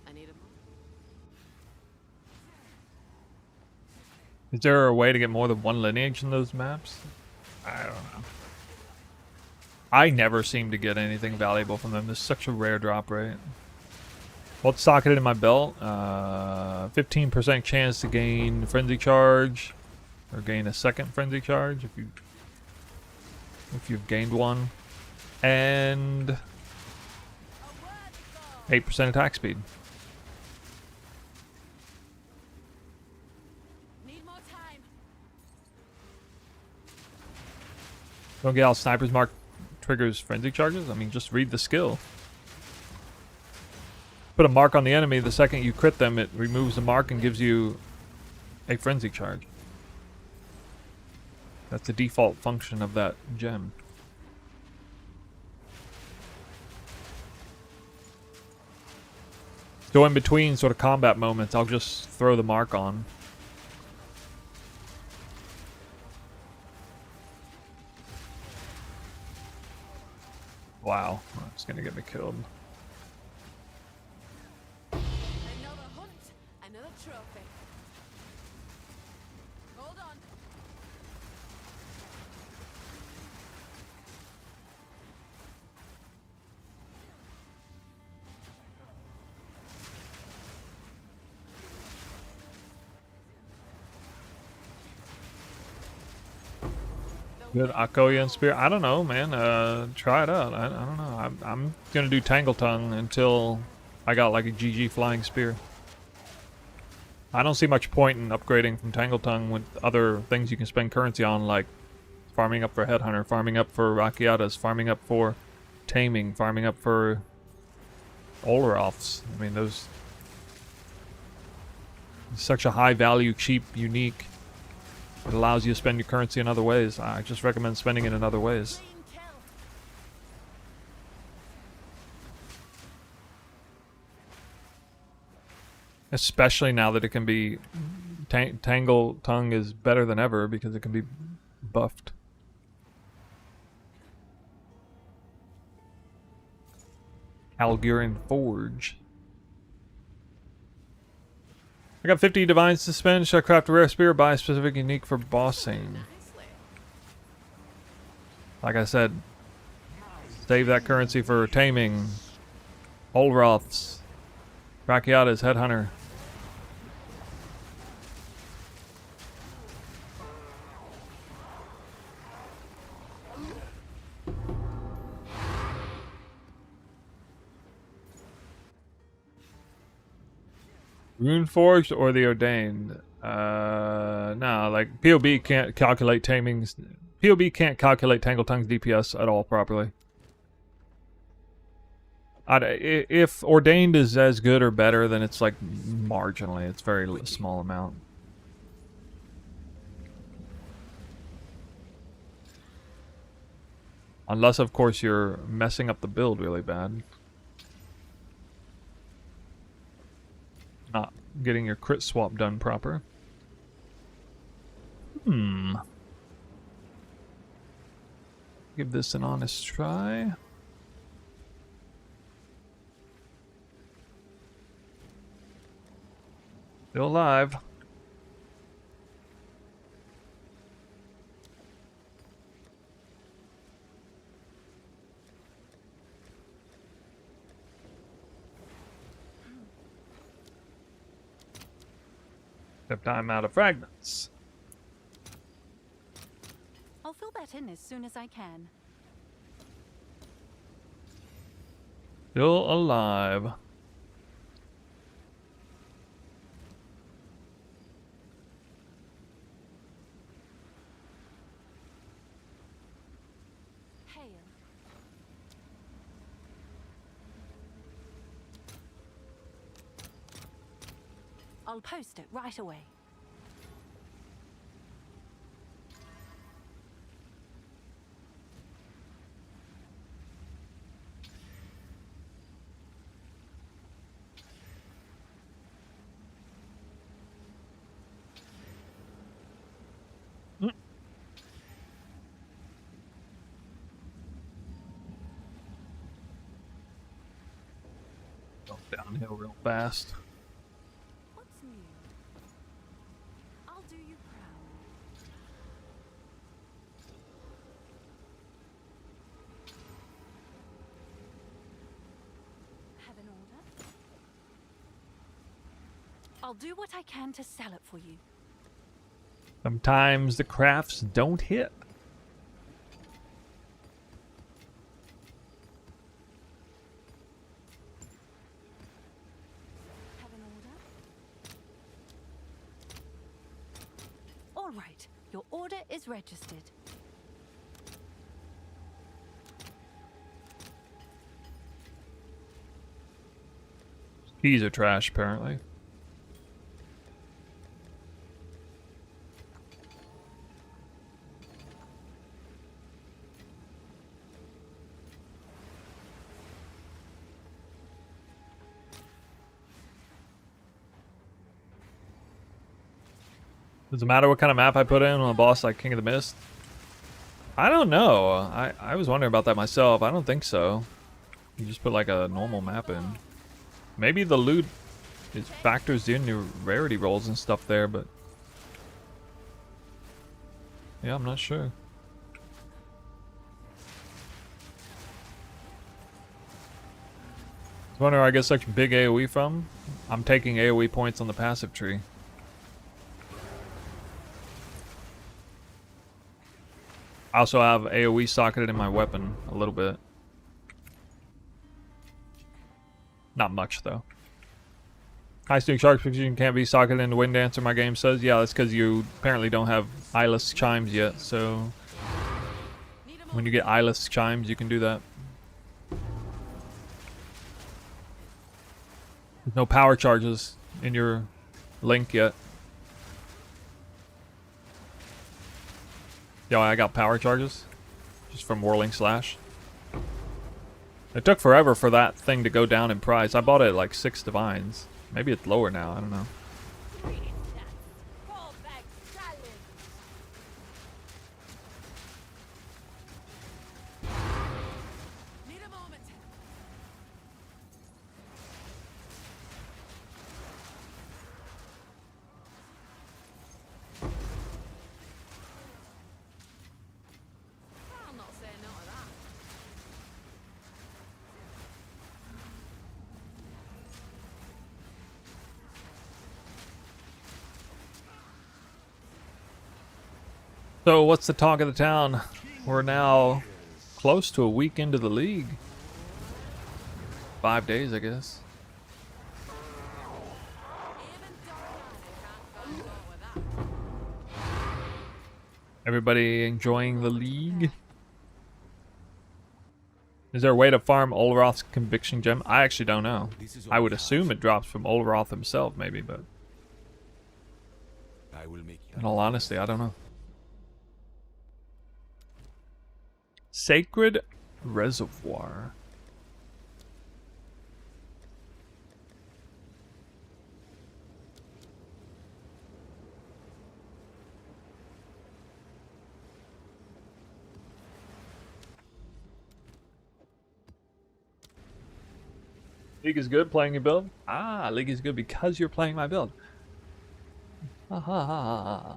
I need a moment. Is there a way to get more than one lineage in those maps? I don't know. I never seem to get anything valuable from them. There's such a rare drop rate. Let's socket it in my belt. 15% chance to gain Frenzy Charge, or gain a second Frenzy Charge if you've gained one, and 8% attack speed. Need more time. Don't get all Sniper's Mark triggers Frenzy Charges? I mean, just read the skill. Put a mark on the enemy, the second you crit them, it removes the mark and gives you a Frenzy Charge. That's the default function of that gem. So in between sort of combat moments, I'll just throw the mark on. Wow, that's gonna get me killed. Another hunt, another trophy. Hold on. Good Akoyan Spear. I don't know, man. Try it out. I don't know. I'm gonna do Tangle Tongue until I got like a GG Flying Spear. I don't see much point in upgrading from Tangle Tongue with other things you can spend currency on, like farming up for Headhunter, farming up for Rakiatas, farming up for Taming, farming up for Oloroths. I mean, those... such a high value, cheap, unique. It allows you to spend your currency in other ways. I just recommend spending it in other ways. Clean kill. Especially now that it can be... Tangle Tongue is better than ever because it can be buffed. Algurian Forge. I got 50 divines to spend. Should I craft a rare spear or buy a specific unique for bossing? Nicely. Like I said, save that currency for taming. Olroths. Rakiatas, Headhunter. Runeforged or the Ordained? No, like POB can't calculate taming's. POB can't calculate Tangle Tongue's DPS at all properly. If Ordained is as good or better, then it's like marginally. It's very small amount. Unless, of course, you're messing up the build really bad. Not getting your crit swap done proper. Give this an honest try. Still alive. Except I'm out of fragments. I'll fill that in as soon as I can. Still alive. Hail. I'll post it right away. Go downhill real fast. What's new? I'll do you proud. Have an order? I'll do what I can to sell it for you. Sometimes the crafts don't hit. Have an order? All right, your order is registered. Keys are trash, apparently. Does it matter what kind of map I put in on a boss like King of the Mist? I don't know. I was wondering about that myself. I don't think so. You just put like a normal map in. Maybe the loot is factors in your rarity rolls and stuff there, but yeah, I'm not sure. I was wondering where I get such big AoE from. I'm taking AoE points on the passive tree. I also have AoE socketed in my weapon a little bit. Not much though. High Snook Shark Precision can't be socketed into Wind Dancer, my game says. Yeah, that's because you apparently don't have eyeless chimes yet, so when you get eyeless chimes you can do that. There's no power charges in your link yet. Yo, I got power charges just from Whirling Slash. It took forever for that thing to go down in price. I bought it at like 6 divines. Maybe it's lower now, I don't know. I'll not say no to that. So what's the talk of the town? We're now close to a week into the league. 5 days, I guess. Everybody enjoying the league? Is there a way to farm Olroth's Conviction Gem? I actually don't know. I would assume it drops from Olroth himself, maybe, but I will make you in all honesty, I don't know. Sacred Reservoir. League is good playing your build? Ah, League is good because you're playing my build. Ha ha ha ha ha.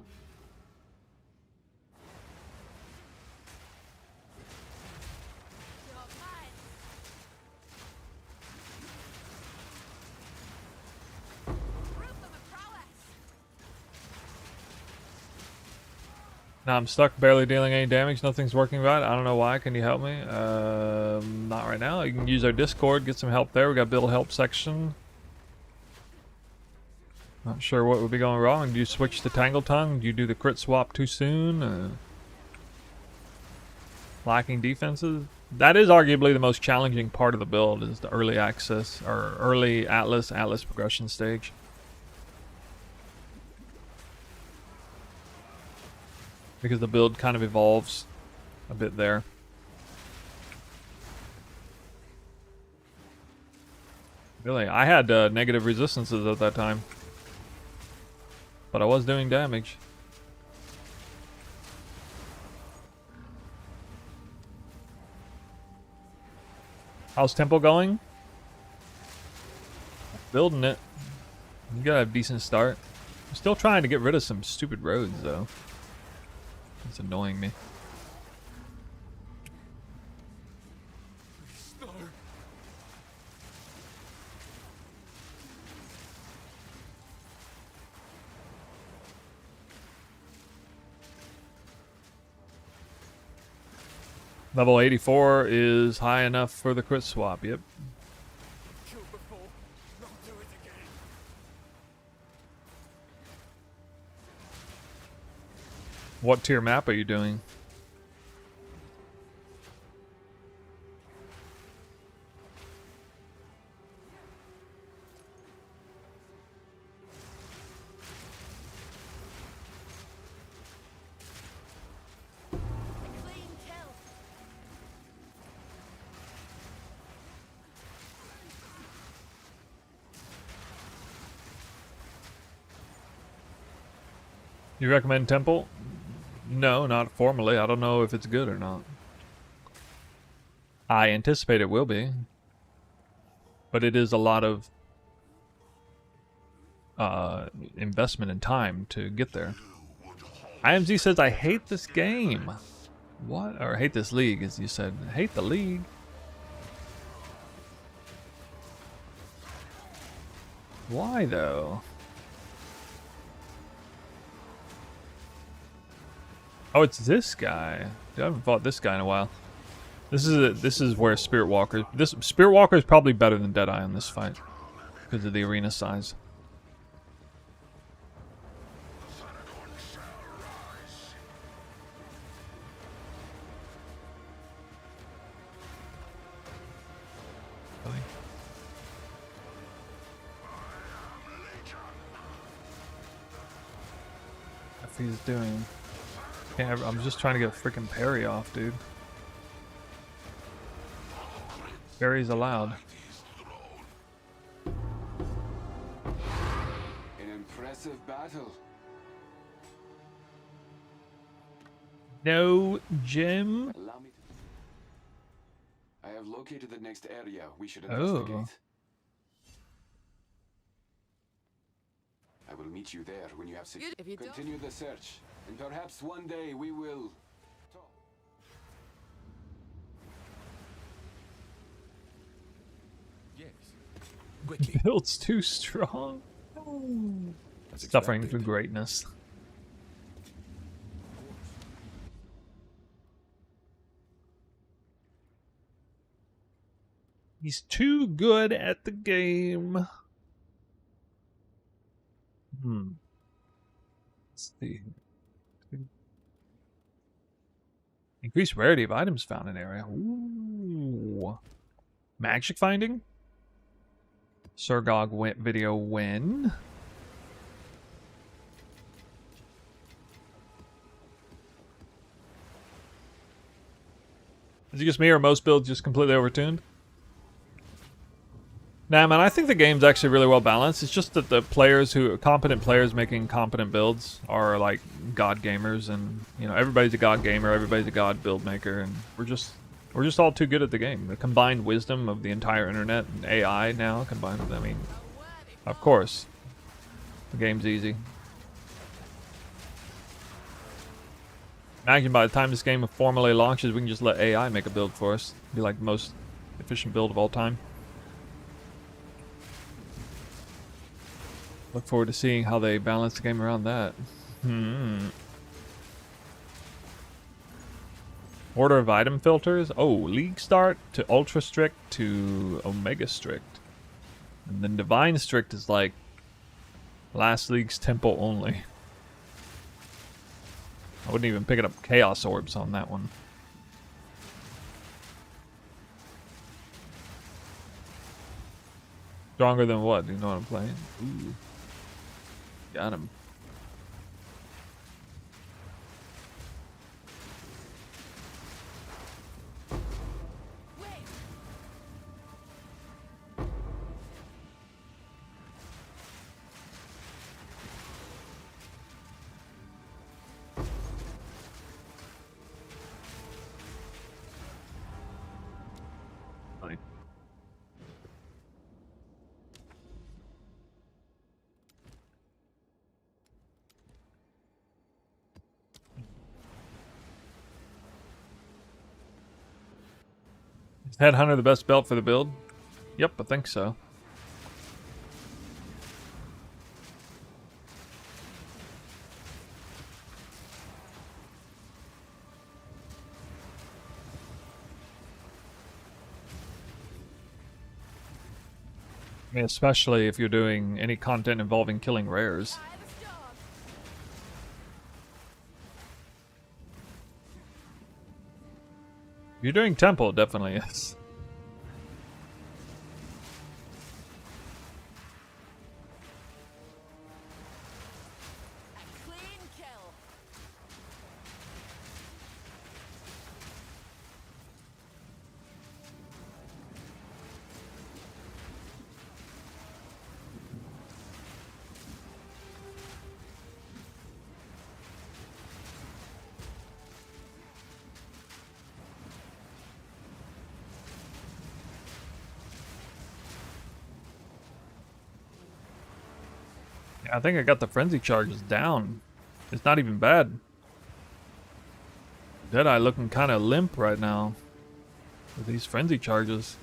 Now I'm stuck, barely dealing any damage. Nothing's working right. I don't know why. Can you help me? Not right now. You can use our Discord, get some help there. We got build help section. Not sure what would be going wrong. Do you switch to Tangle Tongue? Do you do the crit swap too soon? Lacking defenses? That is arguably the most challenging part of the build, is the early access, or early Atlas progression stage. Because the build kind of evolves a bit there. Really, I had negative resistances at that time. But I was doing damage. How's Temple going? Building it. You gotta have a decent start. I'm still trying to get rid of some stupid roads though. It's annoying me. Level 84 is high enough for the crit swap, yep. Killed before, not do it again. What tier map are you doing? You recommend Temple? No, not formally. I don't know if it's good or not. I anticipate it will be. But it is a lot of investment and time to get there. IMZ says, I hate this game. What? Or hate this league, as you said. I hate the league. Why, though? Oh, it's this guy. Dude, I haven't fought this guy in a while. This is where Spirit Walker. This Spirit Walker is probably better than Deadeye in this fight because of the arena size. Really? If he's doing. I'm just trying to get a freaking parry off, dude. Parry's allowed. An impressive battle. No, Jim. Allow me to... I have located the next area we should Oh. investigate. I will meet you there when you have If you don't- continue the search, and perhaps one day we will talk. Yes. Quickly. Build's too strong. As Suffering expected. through greatness. He's too good at the game. Let's see. Increased rarity of items found in area. Ooh. Magic finding? Surgog video win. Is it just me or most builds just completely overtuned? Nah, man, I think the game's actually really well balanced. It's just that the competent players making competent builds are like god gamers, and you know everybody's a god gamer, everybody's a god build maker, and we're just all too good at the game. The combined wisdom of the entire internet and AI now combined with, I mean, of course, the game's easy. Imagine by the time this game formally launches, we can just let AI make a build for us. Be like the most efficient build of all time. Look forward to seeing how they balance the game around that. Order of item filters. Oh, League Start to Ultra Strict to Omega Strict. And then Divine Strict is like last League's Temple only. I wouldn't even pick it up Chaos Orbs on that one. Stronger than what? Do you know what I'm playing? Ooh. Got him. Fine. Is Headhunter the best belt for the build? Yep, I think so. I mean, especially if you're doing any content involving killing rares. If you're doing Temple, it definitely is. Clean kill. Yeah, I think I got the frenzy charges down. It's not even bad. Deadeye looking kind of limp right now with these frenzy charges.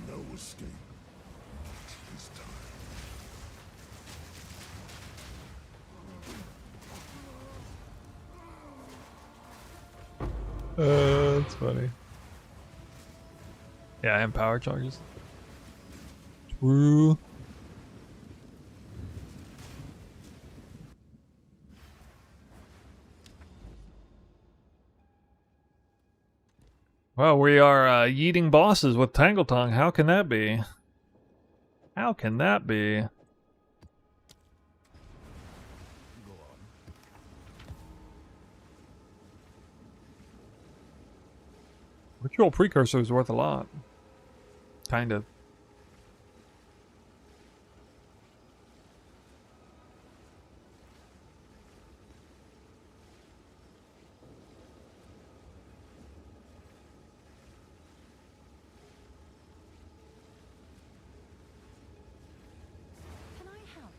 No escape. This time. That's funny. Yeah, and power charges. True. Well, we are yeeting bosses with Tangle Tongue. How can that be? How can that be? Ritual Precursor is worth a lot. Kind of. Can I help?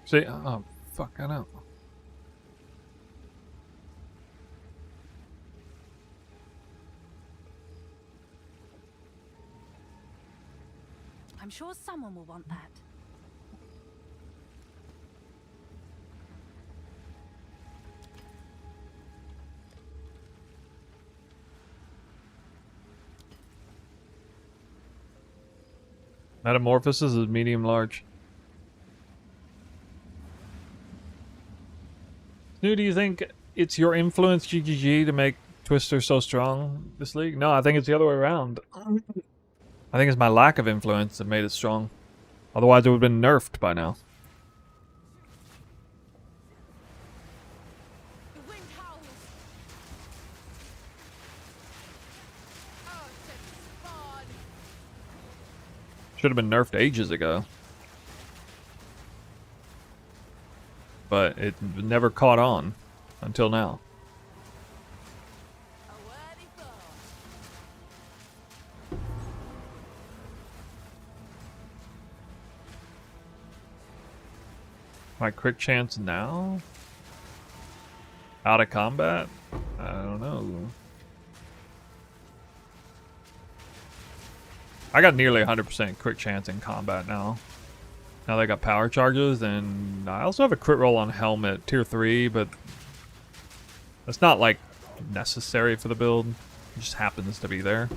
See, oh, fuck, I know. I'm sure someone will want that. Metamorphosis is medium large. Snoo, do you think it's your influence, GGG, to make Twister so strong this league? No, I think it's the other way around. I think it's my lack of influence that made it strong. Otherwise, it would have been nerfed by now. The wind howls. Oh, to spawn. Should have been nerfed ages ago. But it never caught on until now. A worthy foe. My crit chance now? Out of combat? I don't know. I got nearly 100% crit chance in combat now. Now they got power charges, and I also have a crit roll on helmet, tier 3, but that's not like necessary for the build. It just happens to be there.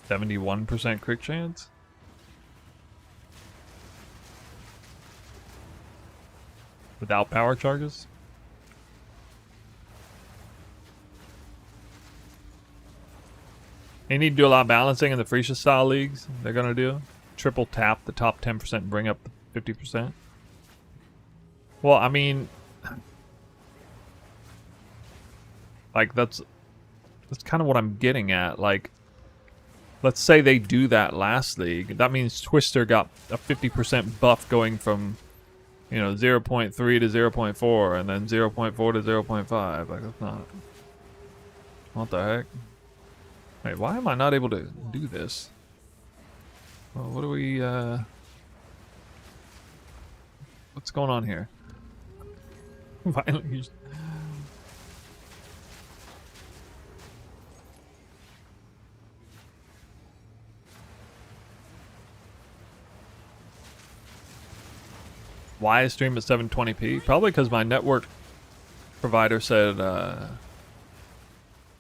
%71% crit chance? Without power charges? They need to do a lot of balancing in the Freesia style leagues. They're gonna do triple tap the top 10%, bring up the 50%. Well, I mean, like that's kind of what I'm getting at. Like, let's say they do that last league. That means Twister got a 50% buff going from, you know, 0.3 to 0.4, and then 0.4 to 0.5. Like, that's not... What the heck? Wait, why am I not able to do this? Well, what do we, what's going on here? Finally... Why I stream at 720p? Probably because my network provider said,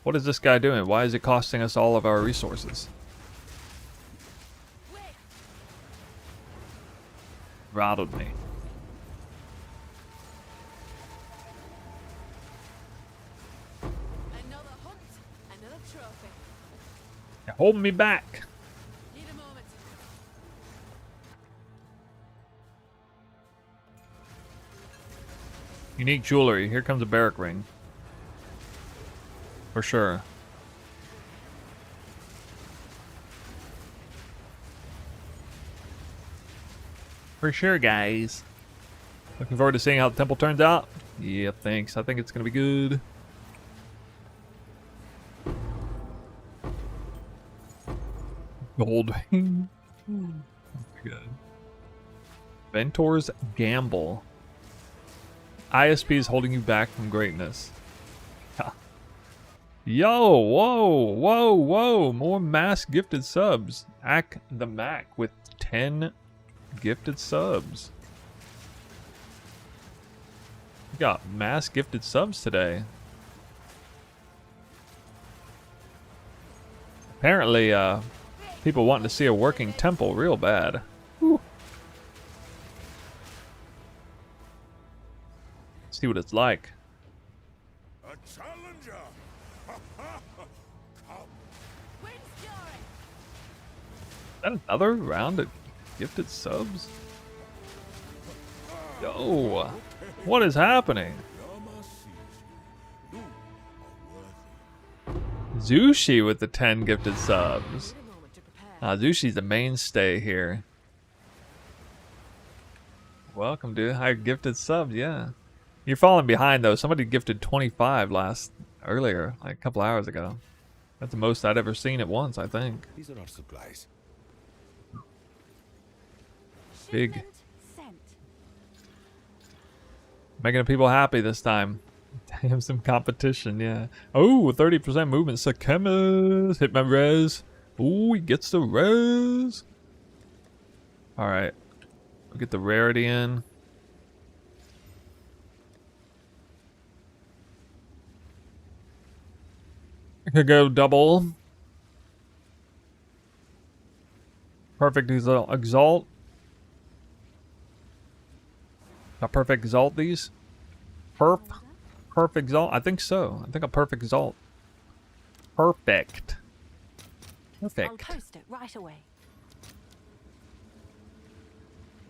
what is this guy doing? Why is it costing us all of our resources? Rattled me. Another hunt, another trophy. You're holding me back. Need a moment. Unique jewelry. Here comes a barrack ring. For sure. For sure, guys. Looking forward to seeing how the temple turns out. Yeah, thanks. I think it's gonna be good. Gold. Oh my god. Ventor's Gamble. ISP is holding you back from greatness. Yo, whoa. More mass gifted subs. Ack the Mac with 10 gifted subs. We got mass gifted subs today. Apparently, people wanting to see a working temple real bad. Whew. See what it's like. A challenger! Wind's fury. Is that another round of gifted subs? Yo, what is happening? Zushi with the 10 gifted subs. Need a moment to prepare. Zushi's the mainstay here. Welcome, dude. High gifted subs, yeah. You're falling behind though. Somebody gifted 25 earlier, like a couple hours ago. That's the most I'd ever seen at once, I think. These are our supplies. Big. Shipment sent. Making people happy this time. Damn, some competition, yeah. Oh, 30% movement. Sakemas. Hit my res. Ooh, he gets the res. Alright. We'll get the rarity in. I could go double. Perfect exalt. A perfect exalt these? Perfect exalt? I think so. I think a perfect exalt. Perfect. I'll Perfect. post it right away.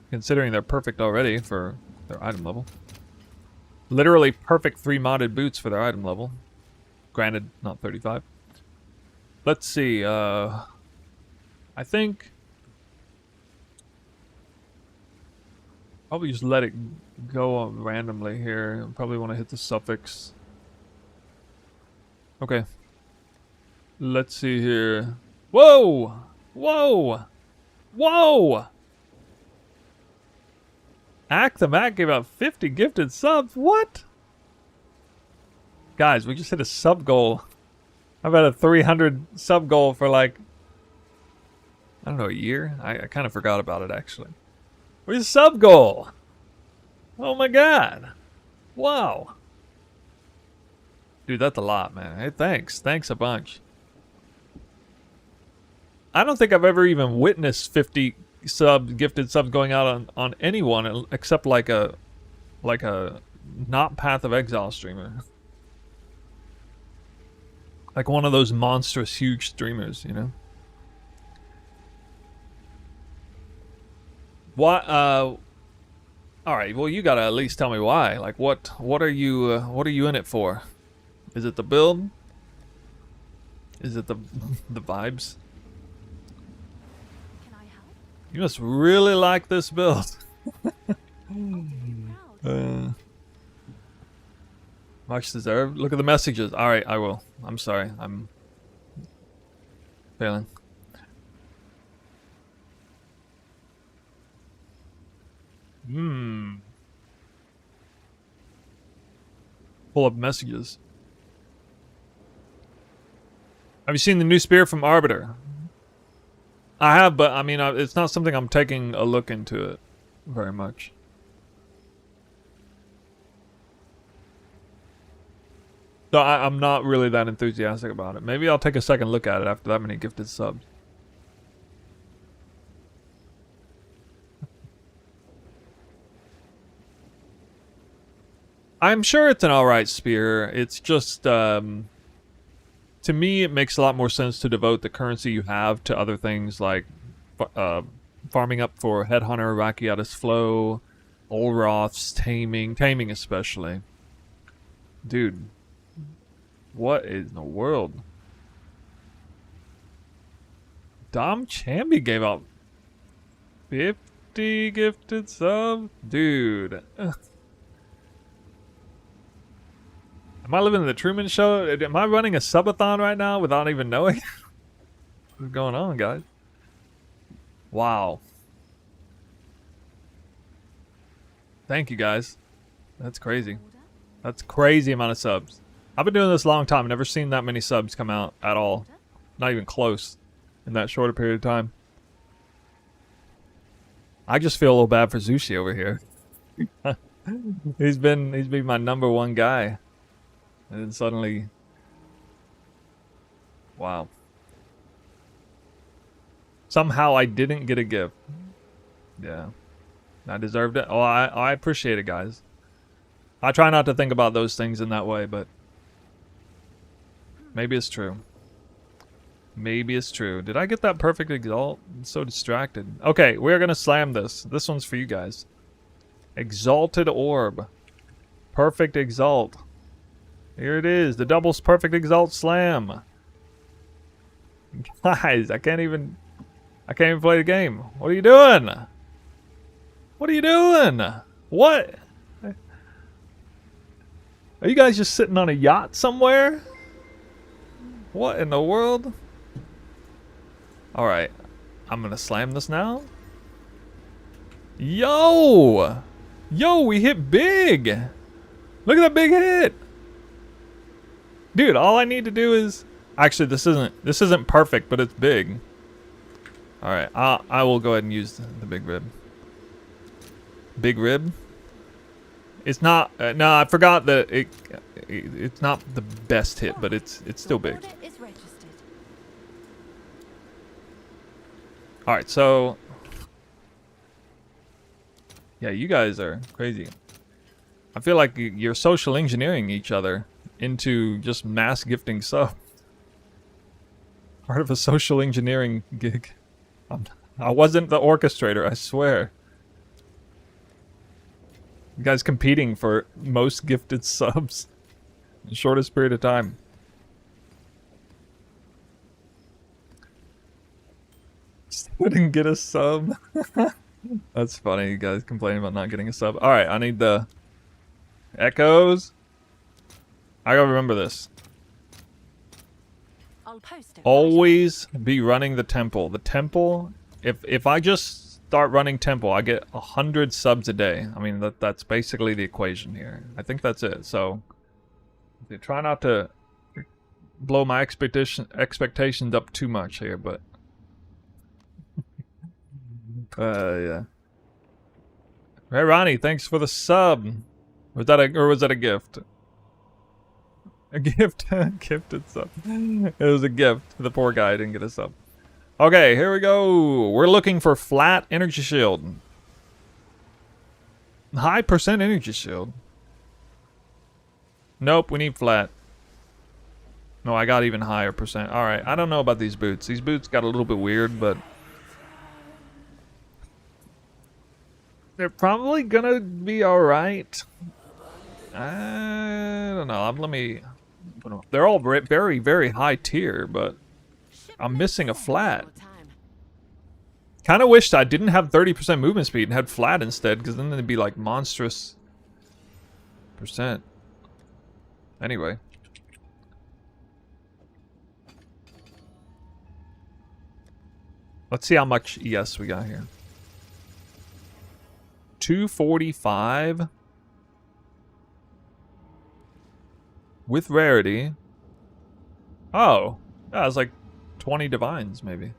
Considering they're perfect already for their item level. Literally perfect 3 modded boots for their item level. Granted, not 35. Let's see. I think... Probably just let it go randomly here. Probably want to hit the suffix. Okay. Let's see here. Whoa! Whoa! Whoa! Act the Mac gave out 50 gifted subs. What? Guys, we just hit a sub goal. I've had a 300 sub goal for like, I don't know, a year? I kind of forgot about it actually. Where's the sub goal? Oh my god. Wow. Dude, that's a lot, man. Hey, thanks. Thanks a bunch. I don't think I've ever even witnessed 50 gifted subs going out on anyone except like a not Path of Exile streamer. Like one of those monstrous huge streamers, you know? What alright, well you gotta at least tell me why. Like what are you in it for? Is it the build? Is it the vibes? Can I help? You must really like this build. Proud. Much deserved. Look at the messages. Alright, I will. I'm sorry. I'm failing. Pull up messages. Have you seen the new spear from Arbiter? I have, but I mean, it's not something I'm taking a look into it very much. So I'm not really that enthusiastic about it. Maybe I'll take a second look at it after that many gifted subs. I'm sure it's an alright spear. It's just, to me, it makes a lot more sense to devote the currency you have to other things like farming up for Headhunter, Rakiatis Flow, Olroth's Taming especially. Dude, what in the world? Dom Chambi gave out 50 gifted subs? Dude. Am I living in the Truman Show? Am I running a subathon right now without even knowing? What's going on, guys? Wow. Thank you, guys. That's crazy. That's crazy amount of subs. I've been doing this a long time. Never seen that many subs come out at all. Not even close in that shorter period of time. I just feel a little bad for Zushi over here. he's been my #1 guy. And then suddenly, wow. Somehow I didn't get a gift. Yeah. I deserved it. Oh, I appreciate it, guys. I try not to think about those things in that way, but maybe it's true. Maybe it's true. Did I get that perfect exalt? I'm so distracted. Okay, we're gonna slam this. This one's for you guys. Exalted Orb. Perfect Exalt. Here it is, the doubles perfect exalt slam. Guys, I can't even play the game. What are you doing? What are you doing? What? Are you guys just sitting on a yacht somewhere? What in the world? Alright, I'm gonna slam this now. Yo! Yo, we hit big! Look at that big hit! Dude, all I need to do is... Actually, this isn't perfect, but it's big. Alright, I will go ahead and use the big rib. Big rib? It's not... no, I forgot that it's not the best hit, but it's still big. Order is registered. Alright, so... Yeah, you guys are crazy. I feel like you're social engineering each other into just mass gifting subs. Part of a social engineering gig. I wasn't the orchestrator, I swear. You guys competing for most gifted subs in the shortest period of time. Still didn't get a sub. That's funny, you guys complaining about not getting a sub. Alright, I need the echoes. I gotta remember this. I'll post it. Always be running the temple. The temple, if I just start running temple, I get 100 subs a day. I mean, that's basically the equation here. I think that's it. So, try not to blow my expectations up too much here, but yeah. Hey Ronnie, thanks for the sub. Was that a gift? A gift, gifted sub. It was a gift. The poor guy didn't get a sub. Okay, here we go. We're looking for flat energy shield. High percent energy shield. Nope, we need flat. No, I got even higher percent. Alright, I don't know about these boots. These boots got a little bit weird, but they're probably gonna be alright. I don't know. Let me... They're all very, very high tier, but I'm missing a flat. Kind of wished I didn't have 30% movement speed and had flat instead, because then it'd be like monstrous percent. Anyway. Let's see how much ES we got here. 245 with rarity. Oh, yeah, it's like 20 divines maybe.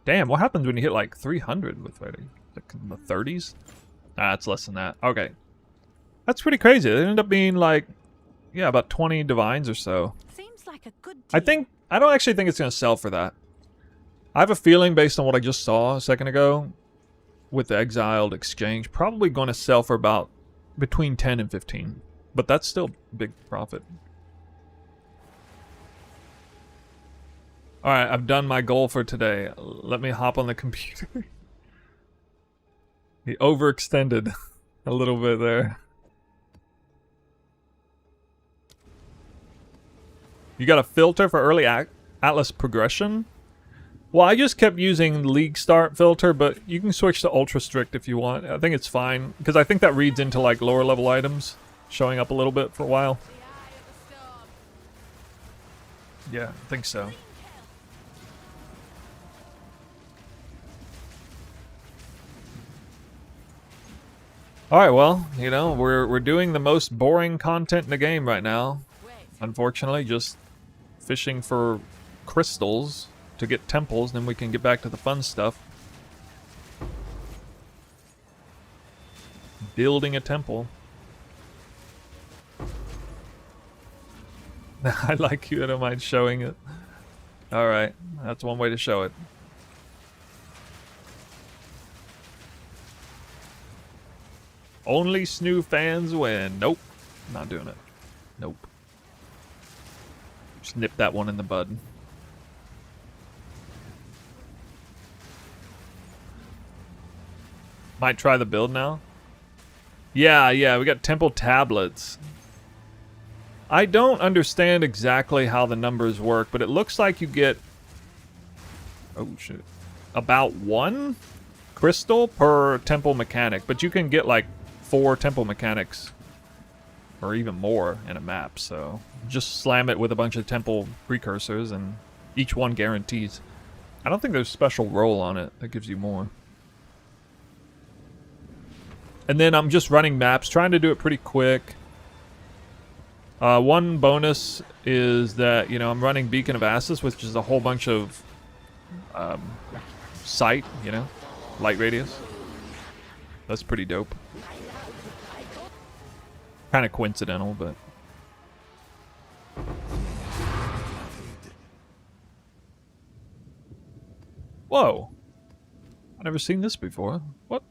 Damn, what happens when you hit like 300 with rarity? Like in the 30s? Ah, it's less than that. Okay. That's pretty crazy. It ended up being like, yeah, about 20 divines or so. Seems like a good deal. I don't actually think it's going to sell for that. I have a feeling based on what I just saw a second ago with the exiled exchange, probably going to sell for about between 10 and 15. But that's still big profit. Alright, I've done my goal for today. Let me hop on the computer. He overextended a little bit there. You got a filter for early Atlas progression? Well, I just kept using League Start filter, but you can switch to Ultra Strict if you want. I think it's fine, because I think that reads into like lower level items showing up a little bit for a while. Yeah, I think so. Alright, well, you know, we're doing the most boring content in the game right now. Unfortunately, just fishing for crystals to get temples, then we can get back to the fun stuff. Building a temple. I like you, I don't mind showing it. Alright, that's one way to show it. Only Snoo fans win. Nope. Not doing it. Nope. Just nip that one in the bud. Might try the build now. Yeah, we got temple tablets. I don't understand exactly how the numbers work, but it looks like you get... Oh, shit. About 1 crystal per temple mechanic, but you can get like 4 temple mechanics or even more in a map, so just slam it with a bunch of temple precursors and each one guarantees. I don't think there's special roll on it that gives you more. And then I'm just running maps, trying to do it pretty quick. One bonus is that, you know, I'm running Beacon of Assus, which is a whole bunch of sight, you know, light radius. That's pretty dope. Kind of coincidental, but... Whoa! I've never seen this before. What?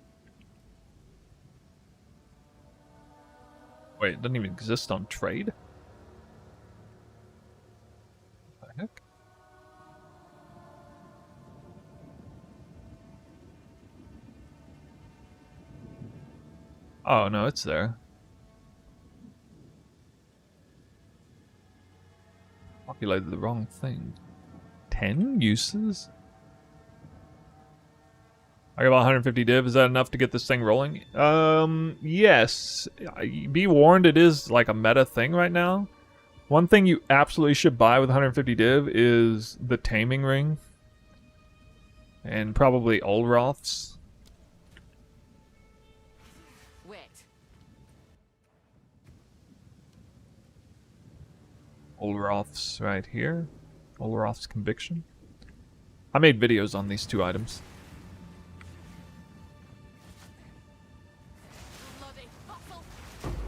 Wait, it doesn't even exist on trade? What the heck? Oh, no, it's there. Populated the wrong thing. 10 uses? I got about 150 div. Is that enough to get this thing rolling? Yes. Be warned, it is like a meta thing right now. One thing you absolutely should buy with 150 div is the taming ring. And probably Olroth's. Wait. Olroth's right here. Olroth's Conviction. I made videos on these two items. Bloody hustle.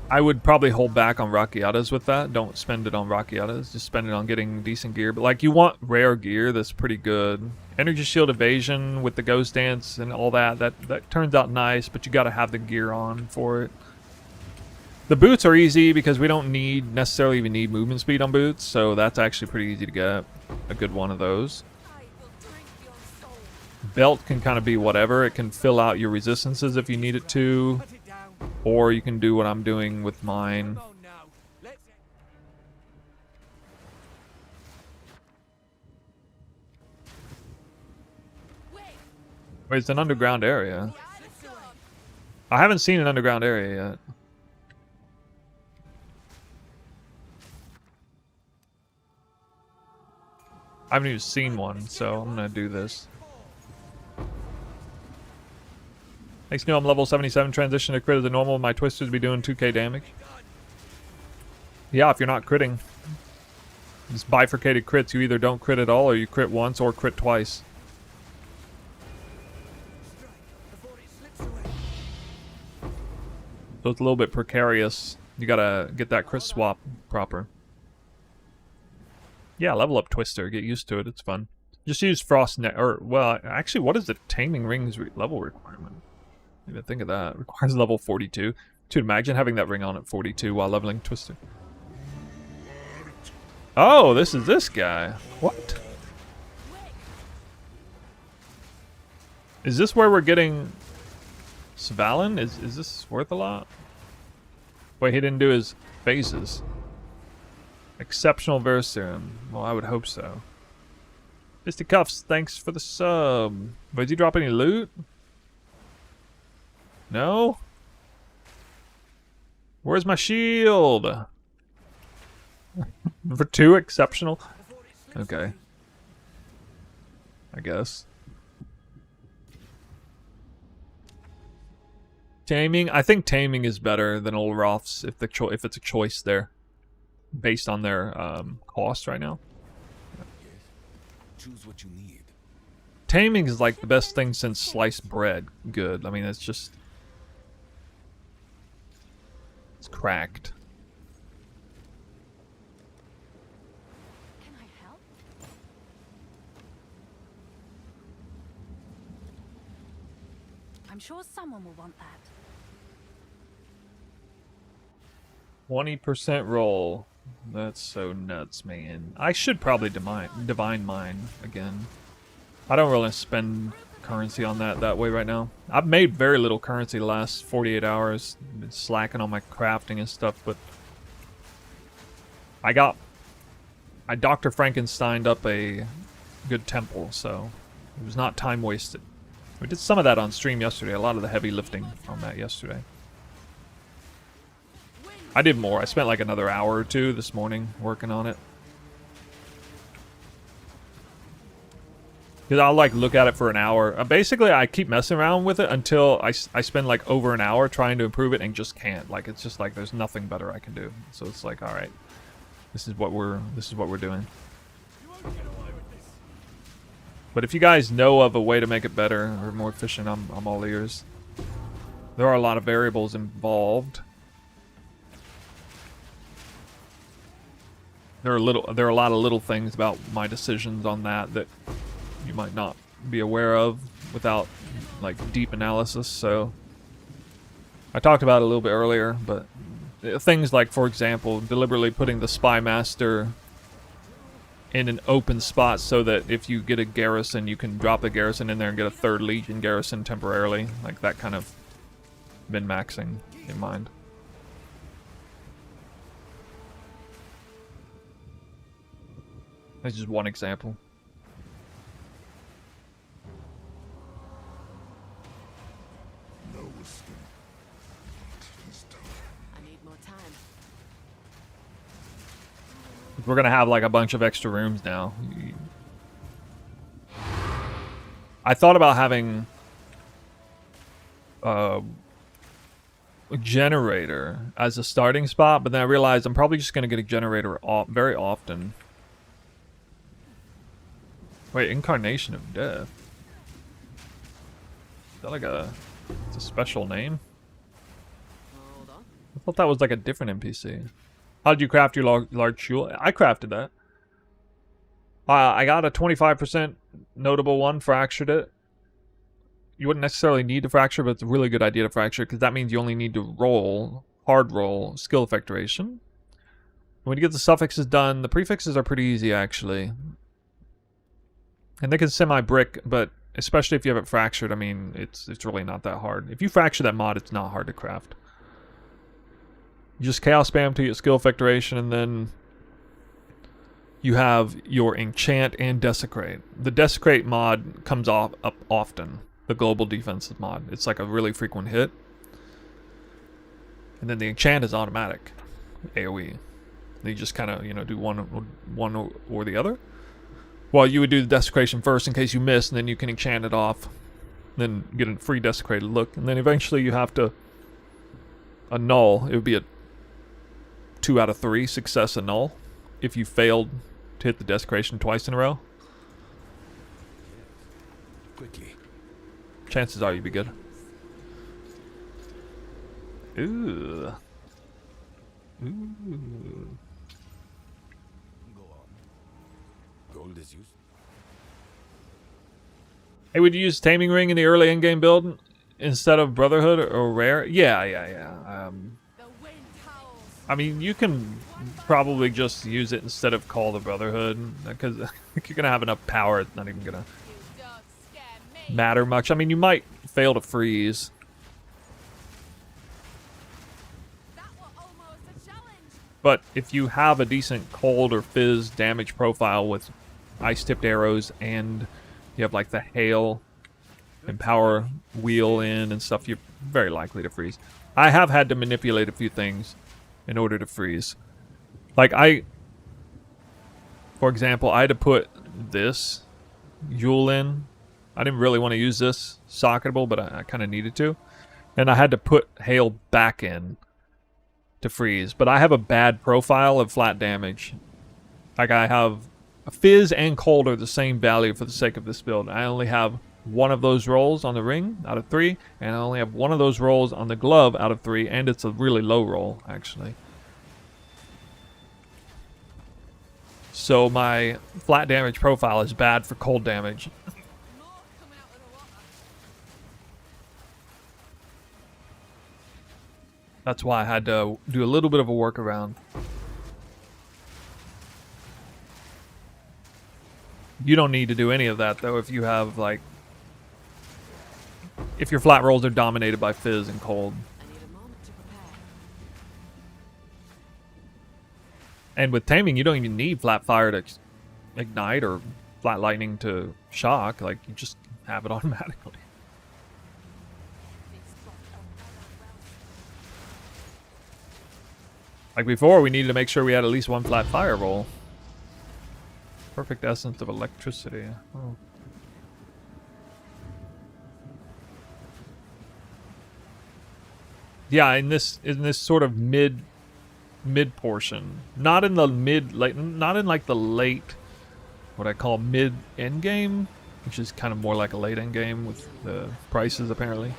I would probably hold back on Rakiatas with that. Don't spend it on Rakiatas. Just spend it on getting decent gear. But like, you want rare gear that's pretty good. Energy Shield Evasion with the Ghost Dance and all that. That turns out nice, but you gotta have the gear on for it. The boots are easy because we don't necessarily even need movement speed on boots, so that's actually pretty easy to get. A good one of those. I will drink your soul. Belt can kind of be whatever. It can fill out your resistances if you need it to, Put it down. or you can do what I'm doing with mine. Come on now. Let's. Wait. Wait, it's an underground area. Yeah, it's gone. I haven't seen an underground area yet. I haven't even seen one, so I'm gonna do this. Thanks, Neil. I'm level 77. Transition to crit as a normal. My twisters be doing 2k damage. Yeah, if you're not critting. It's bifurcated crits. You either don't crit at all, or you crit once, or crit twice. Before it slips away. So it's a little bit precarious. You gotta get that crit swap proper. Yeah, level up Twister. Get used to it. It's fun. Just use Frost Net. Or, well, actually, what is the Taming Ring's level requirement? Didn't even think of that. It requires level 42. Dude, imagine having that ring on at 42 while leveling Twister. Oh, this is this guy. What? Is this where we're getting Svalin? Is this worth a lot? Wait, he didn't do his phases. Exceptional Verserum. Well, I would hope so. Fisticuffs, thanks for the sub. But did you drop any loot? No? Where's my shield? For 2 exceptional? Okay. I guess. Taming? I think taming is better than Old Roth's if it's a choice there. Based on their cost right now. Choose what you need. Taming is like the best thing since sliced bread. Good. I mean, it's just... It's cracked. Can I help? I'm sure someone will want that. 20% roll. That's so nuts, man. I should probably divine mine again. I don't really spend currency on that way right now. I've made very little currency the last 48 hours. Been slacking on my crafting and stuff, but I Dr. Frankensteined up a good temple, so it was not time wasted. We did some of that on stream yesterday. A lot of the heavy lifting on that yesterday. I did more. I spent like another hour or two this morning working on it. Because I'll like look at it for an hour. Basically, I keep messing around with it until I spend like over an hour trying to improve it and just can't. Like, it's just like there's nothing better I can do. So it's like, all right, this is what we're doing. But if you guys know of a way to make it better or more efficient, I'm all ears. There are a lot of variables involved. There are a lot of little things about my decisions on that you might not be aware of without like deep analysis. So I talked about it a little bit earlier, but things like, for example, deliberately putting the Spy Master in an open spot so that if you get a garrison, you can drop the garrison in there and get a 3rd Legion garrison temporarily. Like that kind of min-maxing in mind. That's just one example. We're gonna have like a bunch of extra rooms now. I thought about having a generator as a starting spot, but then I realized I'm probably just gonna get a generator very often. Wait, Incarnation of Death. Is that like it's a special name? Hold on. I thought that was like a different NPC. How did you craft your large jewel? I crafted that. I got a 25% notable one, fractured it. You wouldn't necessarily need to fracture, but it's a really good idea to fracture because that means you only need to roll, hard roll, skill effectuation. When you get the suffixes done, the prefixes are pretty easy actually. And they can semi-brick, but especially if you have it fractured, I mean, it's really not that hard. If you fracture that mod, it's not hard to craft. You just chaos spam to get skill effectuation, and then you have your enchant and desecrate. The desecrate mod comes up often. The global defensive mod. It's like a really frequent hit. And then the enchant is automatic. AoE. You just kind of, you know, do one or the other. Well, you would do the desecration first in case you miss, and then you can enchant it off. Then get a free desecrated look. And then eventually you have to annul. It would be a 2 out of 3 success annul if you failed to hit the desecration twice in a row. Quickly. Chances are you'd be good. Ooh. Ooh. Go on. Gold is used. Hey, would you use Taming Ring in the early in-game build instead of Brotherhood or Rare? Yeah. The wind howls. I mean, you can probably just use it instead of Call the Brotherhood because you're gonna have enough power. It's not even gonna You don't scare me. matter much. I mean, you might fail to freeze. That was almost a challenge. But if you have a decent cold or fizz damage profile with ice-tipped arrows and you have like the hail and power wheel in and stuff, you're very likely to freeze. I have had to manipulate a few things in order to freeze. Like for example, I had to put this jewel in. I didn't really want to use this socketable, but I kind of needed to. And I had to put hail back in to freeze. But I have a bad profile of flat damage. Like I have fizz and cold are the same value for the sake of this build. I only have one of those rolls on the ring out of 3, and I only have one of those rolls on the glove out of 3, and it's a really low roll actually. So my flat damage profile is bad for cold damage. More coming out of the water. That's why I had to do a little bit of a workaround. You don't need to do any of that though if you have like, if your flat rolls are dominated by fizz and cold. I need a moment to prepare. And with taming, you don't even need flat fire to ignite or flat lightning to shock. Like, you just have it automatically. Like before, we needed to make sure we had at least one flat fire roll. Perfect essence of electricity. Oh. Yeah, in this sort of mid portion, not in the not in like the late, what I call mid end game, which is kind of more like a late end game with the prices apparently.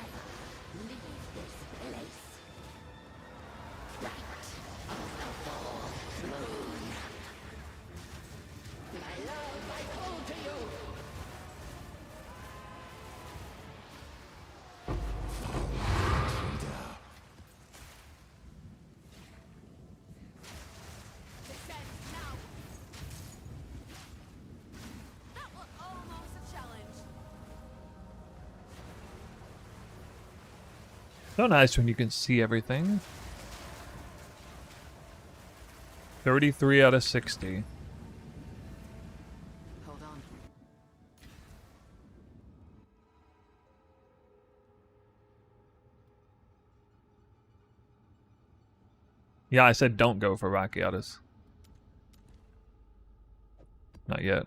Descend now. That was almost a challenge. So nice when you can see everything. 33 out of 60. Hold on. Yeah, I said don't go for Rakiatis. Not yet.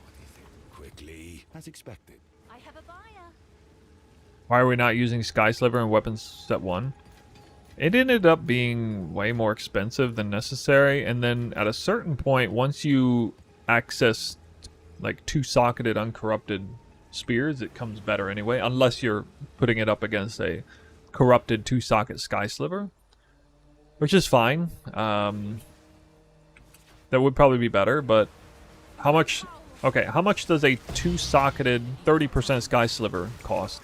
What do you think? Quickly, as expected. I have a buyer. Why are we not using Sky Sliver in weapons set 1? It ended up being way more expensive than necessary, and then at a certain point, once you access like 2-socketed uncorrupted spears, it comes better anyway, unless you're putting it up against a corrupted 2-socket Sky Sliver, which is fine. That would probably be better, but how much... Okay, how much does a 2-socketed 30% Sky Sliver cost?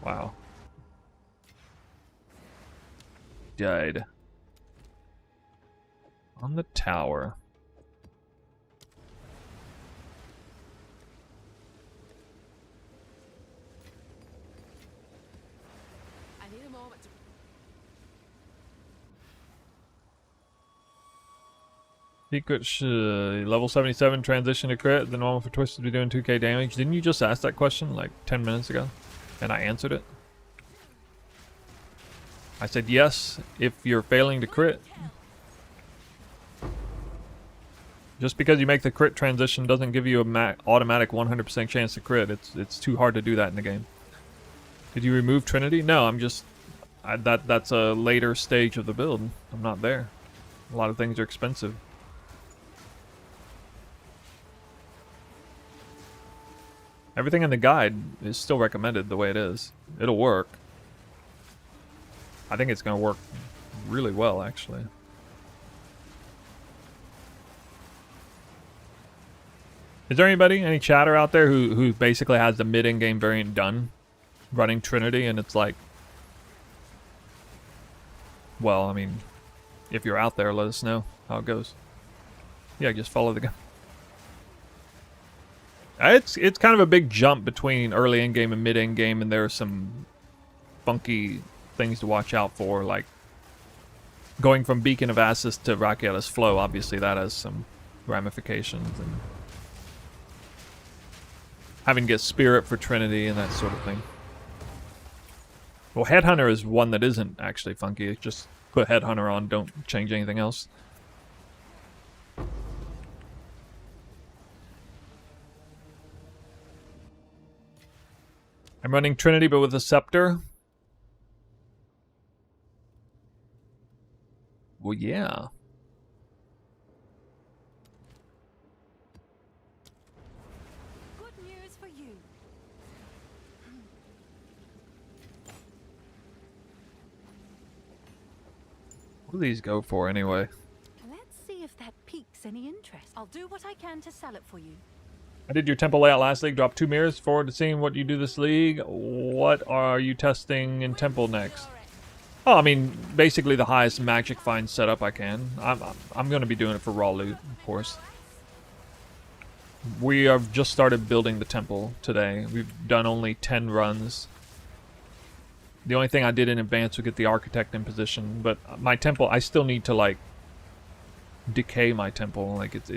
Wow. Died. On the tower. I need a moment to... Secret level 77 transition to crit. The normal for Twisted to be doing 2k damage. Didn't you just ask that question like 10 minutes ago? And I answered it. I said yes if you're failing to crit. Just because you make the crit transition doesn't give you a automatic 100% chance to crit. It's too hard to do that in the game. Did you remove Trinity? No, I'm just... that's a later stage of the build. I'm not there. A lot of things are expensive. Everything in the guide is still recommended the way it is. It'll work. I think it's going to work really well, actually. Is there anybody, any chatter out there who basically has the mid-in-game variant done? Running Trinity, and it's like... Well, I mean, if you're out there, let us know how it goes. Yeah, just follow the guy. It's kind of a big jump between early in-game and mid-in-game, and there are some funky things to watch out for, like going from Beacon of Assus to Rakia's Flow. Obviously, that has some ramifications, and having to get Spirit for Trinity and that sort of thing. Well, Headhunter is one that isn't actually funky. It's just put Headhunter on, don't change anything else. I'm running Trinity, but with a Scepter. Well, yeah. Good news for you. What do these go for anyway? Let's see if that piques any interest. I'll do what I can to sell it for you. I did your temple layout last league. Dropped 2 mirrors. Forward to seeing what you do this league. What are you testing in temple next? Oh, I mean, basically the highest magic find setup I can. I'm going to be doing it for raw loot, of course. We have just started building the temple today. We've done only 10 runs. The only thing I did in advance was get the architect in position, but my temple, I still need to like decay my temple. Like it's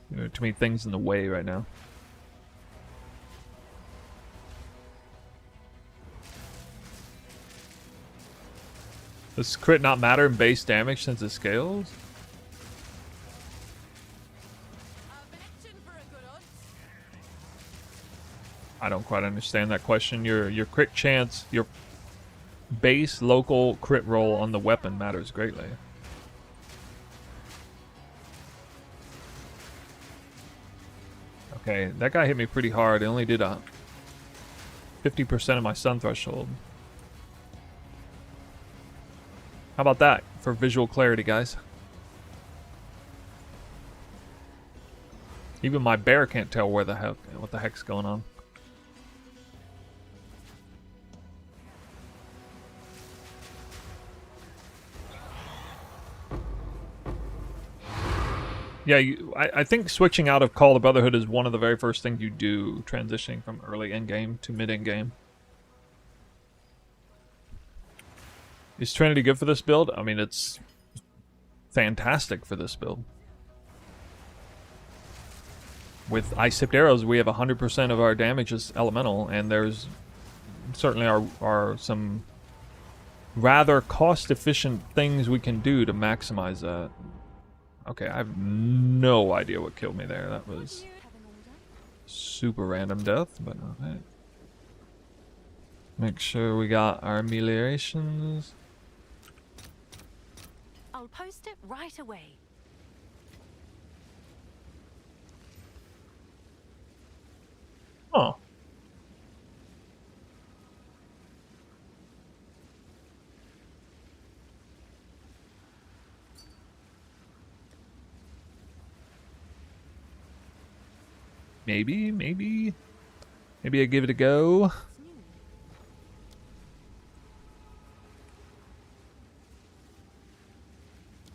you know, too many things in the way right now. Does crit not matter in base damage since it scales? I don't quite understand that question. Your crit chance, your base local crit roll on the weapon matters greatly. Okay, that guy hit me pretty hard. It only did a 50% of my sun threshold. How about that for visual clarity, guys? Even my bear can't tell where the heck, what the heck's going on. Yeah, I think switching out of Call of Brotherhood is one of the very first things you do, transitioning from early in-game to mid-in-game. Is Trinity good for this build? I mean, it's fantastic for this build. with ice-tipped arrows, we have 100% of our damage is elemental, and there's certainly are some rather cost-efficient things we can do to maximize that. Okay, I have no idea what killed me there. That was super random death, but okay. Make sure we got our ameliorations. I'll post it right away. Oh. Maybe I give it a go.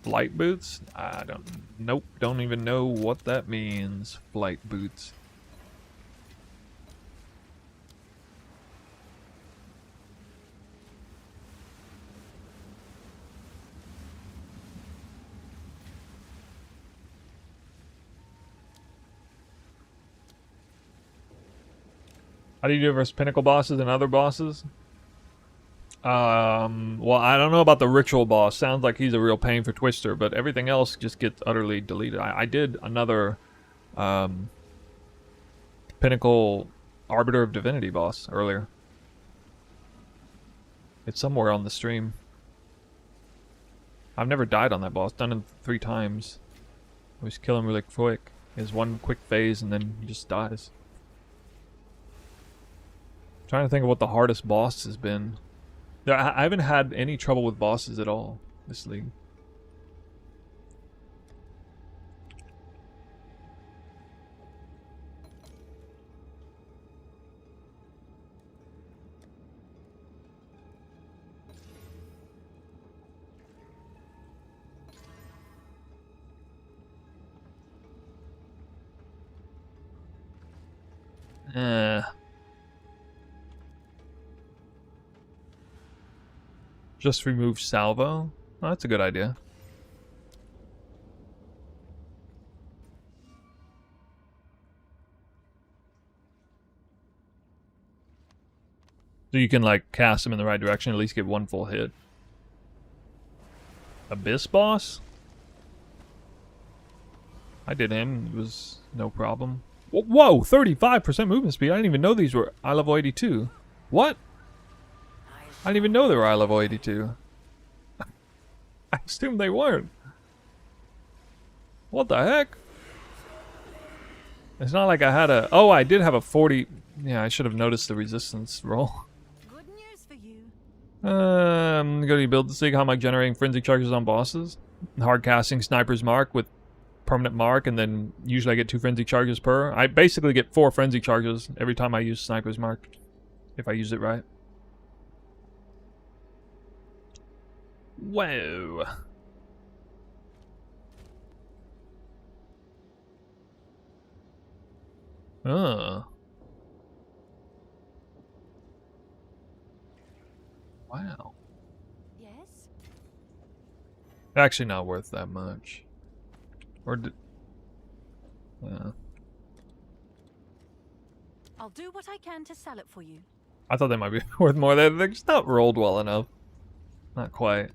Flight boots? I don't even know what that means. Flight boots. How do you do versus pinnacle bosses and other bosses? Well, I don't know about the ritual boss. Sounds like he's a real pain for Twister, but everything else just gets utterly deleted. I did another pinnacle Arbiter of Divinity boss earlier. It's somewhere on the stream. I've never died on that boss. Done it 3 times. I always kill him really quick. He has one quick phase and then he just dies. Trying to think of what the hardest boss has been. I haven't had any trouble with bosses at all this league. Just remove salvo. Oh, that's a good idea. So you can like cast him in the right direction, at least get one full hit. Abyss boss? I did him. It was no problem. Whoa! 35% movement speed. I didn't even know these were eye level 82. What? I didn't even know they were eye level 82. I assumed they weren't. What the heck? It's not like I had a... Oh, I did have a 40... Yeah, I should have noticed the resistance roll. Good news for you. Go to your build to see how am I generating frenzy charges on bosses. Hard casting Sniper's Mark with permanent mark, and then usually I get 2 frenzy charges per. I basically get 4 frenzy charges every time I use Sniper's Mark, if I use it right. Whoa. Wow. Yes? Actually not worth that much. Or did... I'll do what I can to sell it for you. I thought they might be worth more. They're just not rolled well enough. Not quite.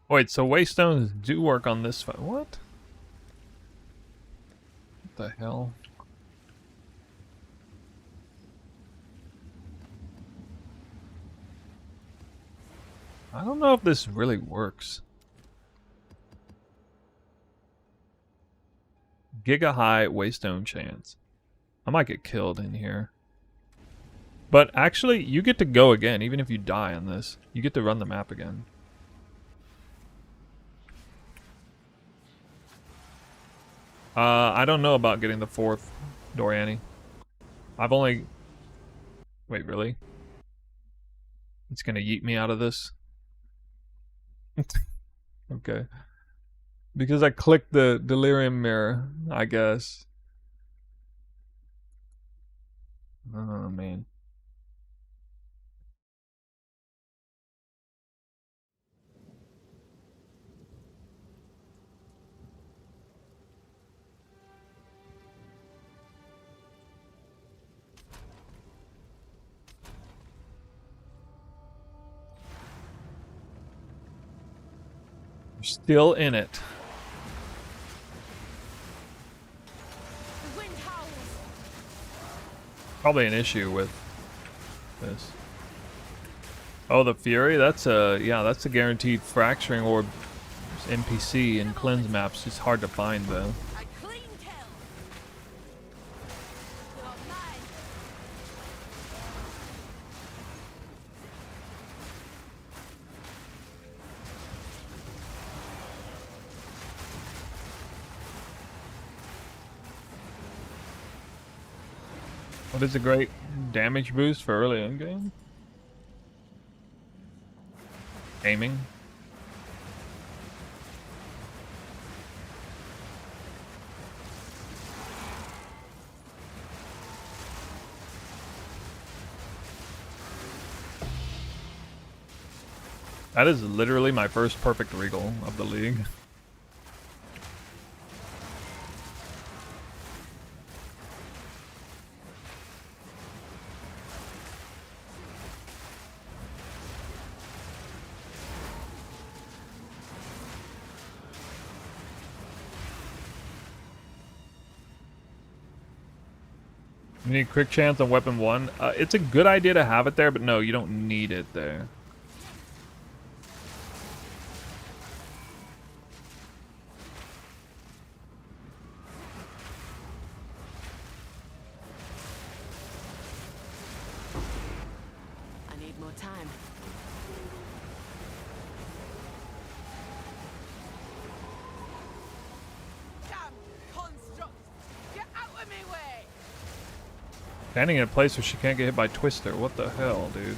Wait, so waystones do work on this fight? What? What the hell? I don't know if this really works. Giga high waystone chance. I might get killed in here. But actually, you get to go again, even if you die on this. You get to run the map again. I don't know about getting the 4th Doriani. I've only... Wait, really? It's gonna yeet me out of this? Okay. Because I clicked the delirium mirror, I guess. Oh, man. We're still in it. The wind howls. Probably an issue with this. Oh, the Fury? That's a, yeah, that's a guaranteed fracturing orb NPC in cleanse maps. It's hard to find though. A clean kill. You're mine. What is a great damage boost for early in game? Aiming. That is literally my first perfect regal of the league. You need quick chance on weapon 1. It's a good idea to have it there, but no, you don't need it there. I need more time. Damn construct! Get out of me way! Standing in a place where she can't get hit by Twister. What the hell, dude?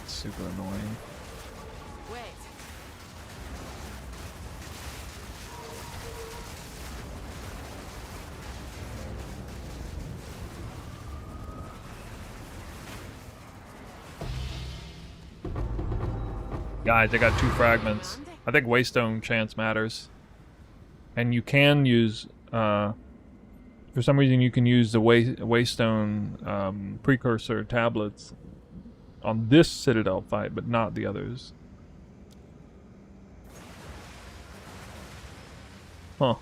Super annoying. Wait. Guys, I got 2 fragments. I think Waystone chance matters. And you can use, for some reason you can use the Waystone precursor tablets on this Citadel fight, but not the others. Huh.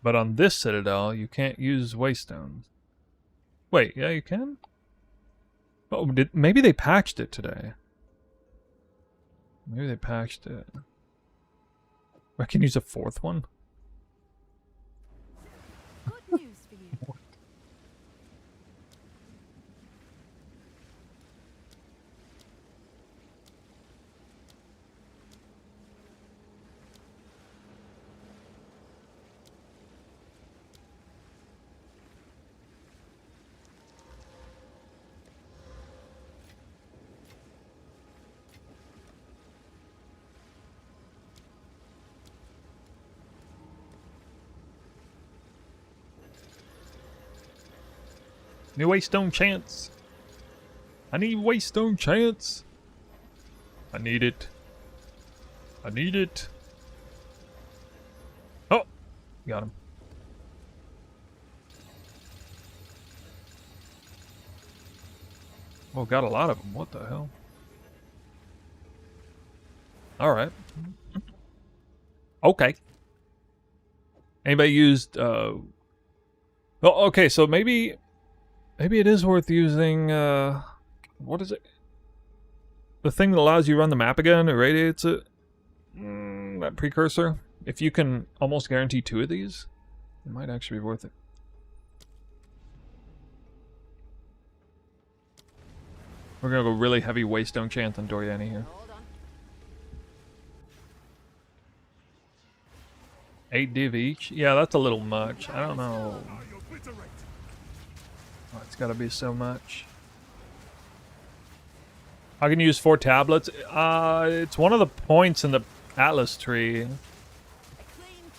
But on this Citadel, you can't use Waystones. Wait, yeah, you can? Oh, maybe they patched it today. Maybe they patched it. I can use a 4th one? Good news for you. Need Waystone chance. I need Waystone chance. I need it. I need it. Oh! Got him. Oh, got a lot of them. What the hell? Alright. Okay. Anybody used, Oh, okay, so maybe it is worth using, what is it? The thing that allows you to run the map again, it radiates it. That precursor. If you can almost guarantee 2 of these, it might actually be worth it. We're gonna go really heavy Waystone chance on Doriani here. Hold on. 8 div each? Yeah, that's a little much. I don't know. gotta be so much. How can you use 4 tablets? It's one of the points in the Atlas tree. A clean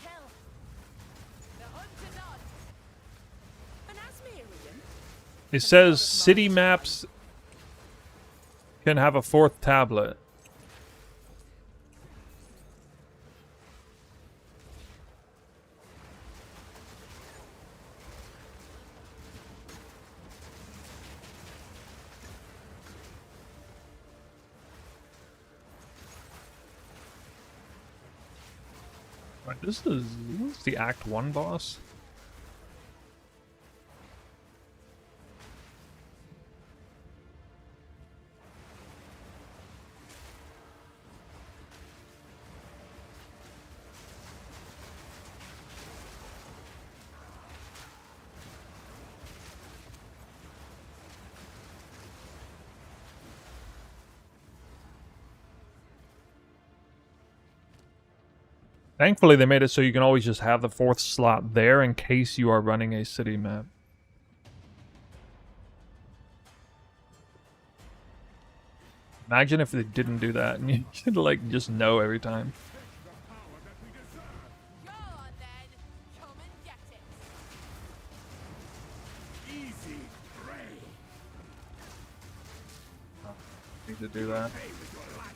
kill. The hunt is on. An Asmerian? It says city maps can have a 4th tablet. Right, this is the Act 1 boss. Thankfully, they made it so you can always just have the 4th slot there in case you are running a city map. Imagine if they didn't do that and you could, like, just know every time. Go on then. Come and get it. Easy prey. Need to do that. Pay with your life.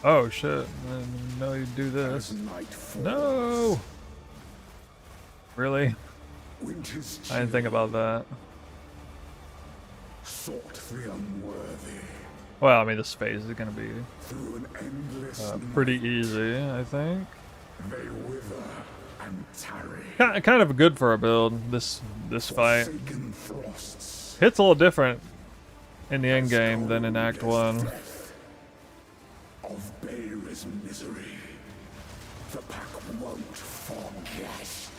Oh shit! I didn't know you'd do this. No. Really? Winter's I didn't think about that. sought the unworthy Well, I mean, this phase is gonna be through an endless pretty easy, I think. they wither and tarry. Kind of good for a build. This fight. Forsaken thrusts. Hits a little different in the end game than in Act 1. Of Bayra's misery, the pack won't forget.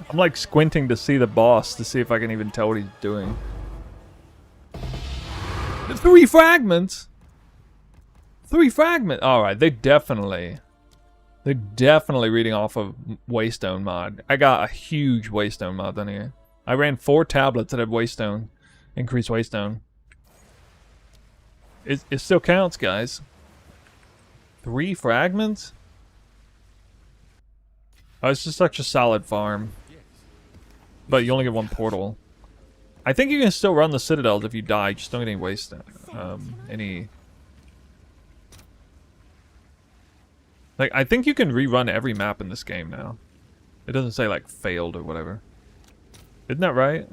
I'm like squinting to see the boss to see if I can even tell what he's doing. 3 fragments. 3 fragments. All right, they're definitely reading off of Waystone mod. I got a huge Waystone mod on here. I ran 4 tablets that had Waystone, increased Waystone. It still counts, guys. 3 fragments? Oh, it's just such a solid farm. But you only get 1 portal. I think you can still run the citadels if you die. You just don't get any Waystone. Like, I think you can rerun every map in this game now. It doesn't say, like, failed or whatever. Isn't that right?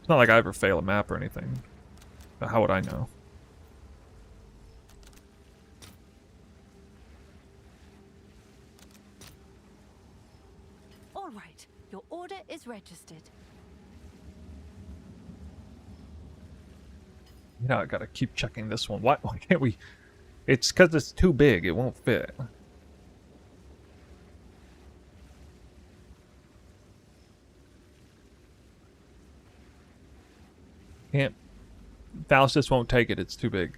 It's not like I ever fail a map or anything. But how would I know? All right. Your order is registered. You know, I gotta keep checking this one. Why can't we... It's because it's too big. It won't fit. Can't... Faustus won't take it. It's too big.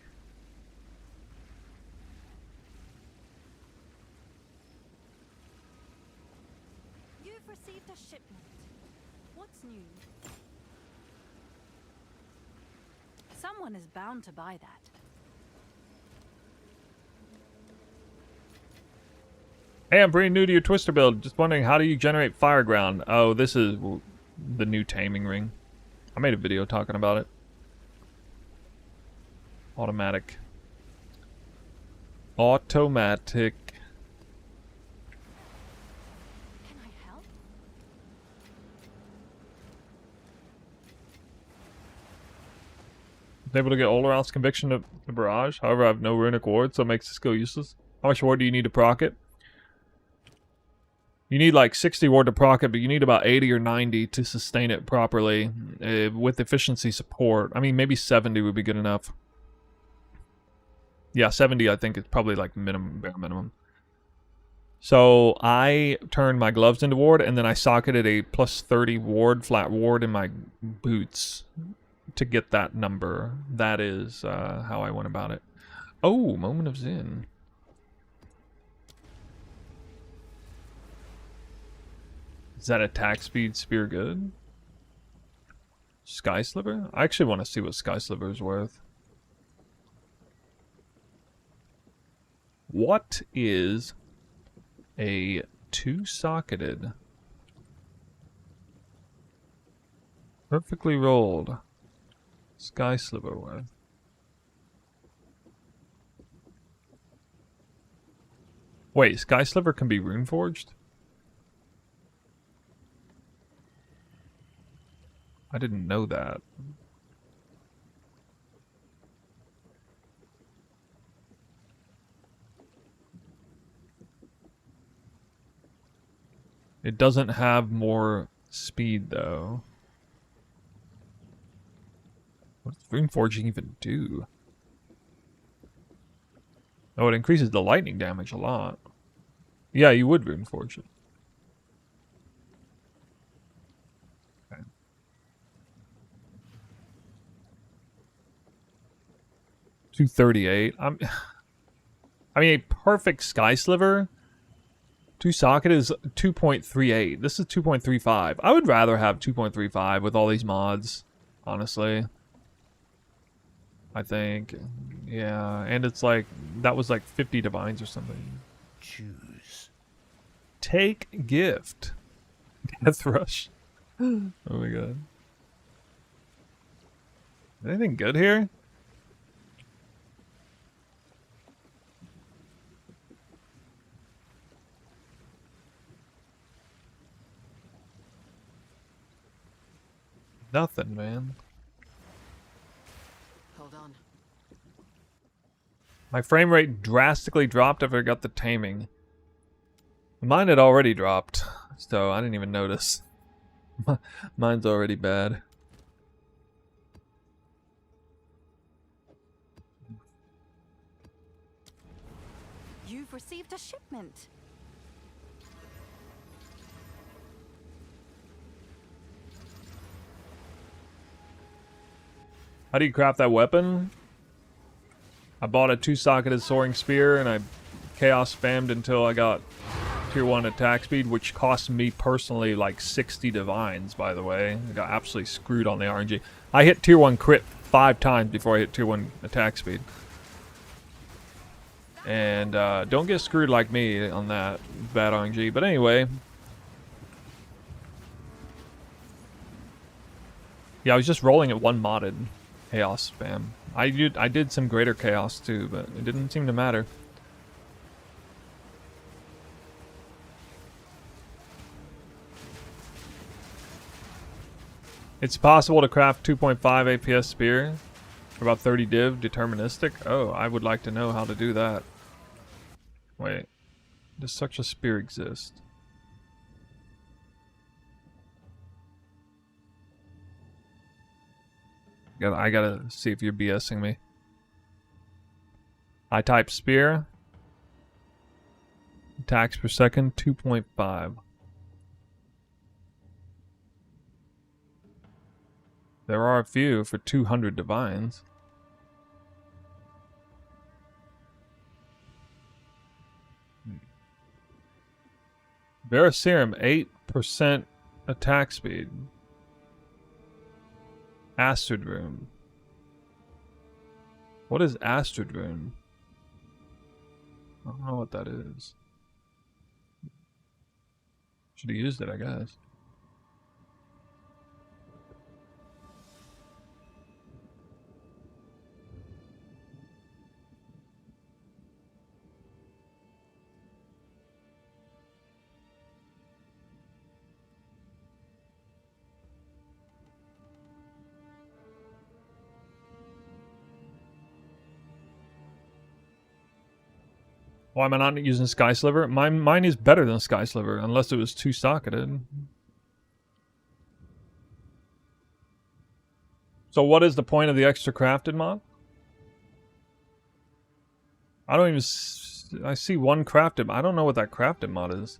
You've received a shipment. What's new? Someone is bound to buy that. Hey, I'm pretty new to your Twister build. Just wondering, how do you generate Fireground? Oh, this is the new taming ring. I made a video talking about it. Automatic. Automatic. Can I help? Able to get Oloral's conviction of the barrage. However, I have no runic ward, so it makes the skill useless. How much ward do you need to proc it? You need like 60 ward to proc it, but you need about 80 or 90 to sustain it properly with efficiency support. I mean, maybe 70 would be good enough. Yeah, 70 I think is probably like minimum, bare minimum. So I turned my gloves into ward, and then I socketed a plus 30 ward, flat ward in my boots to get that number. That is how I went about it. Oh, moment of Zen. Is that attack speed spear good? Sky Sliver? I actually want to see what Sky Sliver is worth. What is a two-socketed, perfectly rolled Sky Sliver worth? Wait, Sky Sliver can be rune forged? I didn't know that. It doesn't have more speed, though. What does rune forging even do? Oh, it increases the lightning damage a lot. Yeah, you would rune forge it. Okay. 238. I mean, a perfect Sky Sliver. Two socket is 2.38. This is 2.35. I would rather have 2.35 with all these mods, honestly. I think. Yeah, and it's like, that was like 50 divines or something. Choose. Take gift. Death Rush. Oh my god. Anything good here? Nothing, man. Hold on. My frame rate drastically dropped after I got the taming. Mine had already dropped, so I didn't even notice. Mine's already bad. You've received a shipment. How do you craft that weapon? I bought a two-socketed soaring spear and I chaos spammed until I got tier 1 attack speed, which cost me personally like 60 divines, by the way. I got absolutely screwed on the RNG. I hit tier 1 crit 5 times before I hit tier 1 attack speed. And don't get screwed like me on that bad RNG. But anyway. Yeah, I was just rolling at one modded chaos spam. I did some greater chaos too, but it didn't seem to matter. It's possible to craft 2.5 APS spear for about 30 div deterministic. Oh, I would like to know how to do that. Wait, does such a spear exist? I gotta see if you're BSing me. I type spear. Attacks per second, 2.5. There are a few for 200 divines. Veriserum, 8% attack speed. Astrid Rune. What is Astrid Rune? I don't know what that is. Should have used it, I guess. Why am I not using Sky Sliver? Mine is better than Sky Sliver, unless it was two-socketed. So what is the point of the extra crafted mod? I don't even I see one crafted. I don't know what that crafted mod is.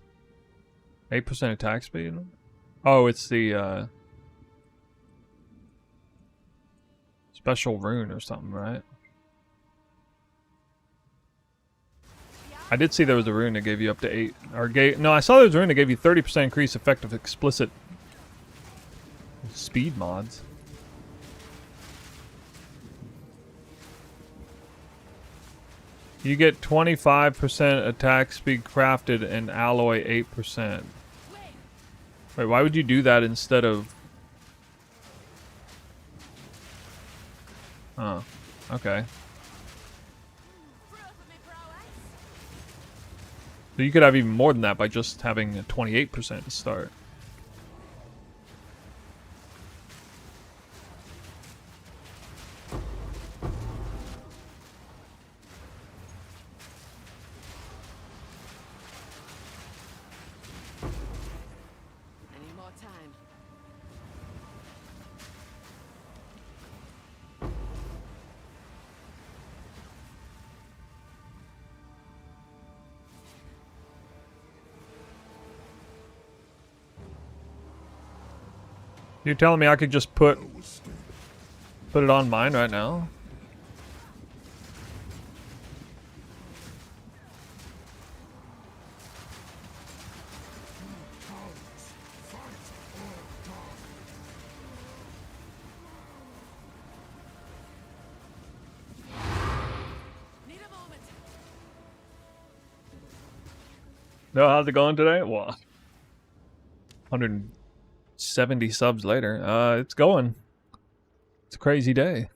8% attack speed. Oh, it's the special rune or something, right? I did see there was a rune that gave you up to 8, or no, I saw there was a rune that gave you 30% increased effective explicit speed mods. You get 25% attack speed crafted and alloy 8%. Wait, why would you do that instead of... Oh, okay. So you could have even more than that by just having a 28% to start. Any more time? You're telling me I could just put it on mine right now? Need a moment. No, how's it going today? What? 170 subs later. It's going. It's a crazy day.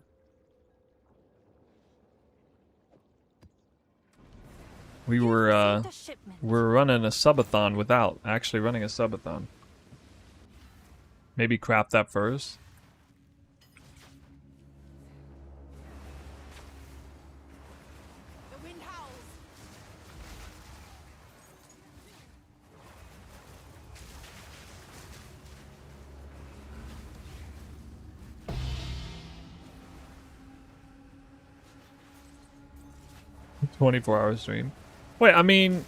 We're running a subathon without actually running a subathon. Maybe craft that first. The wind howls. A 24-hour stream. Wait, I mean,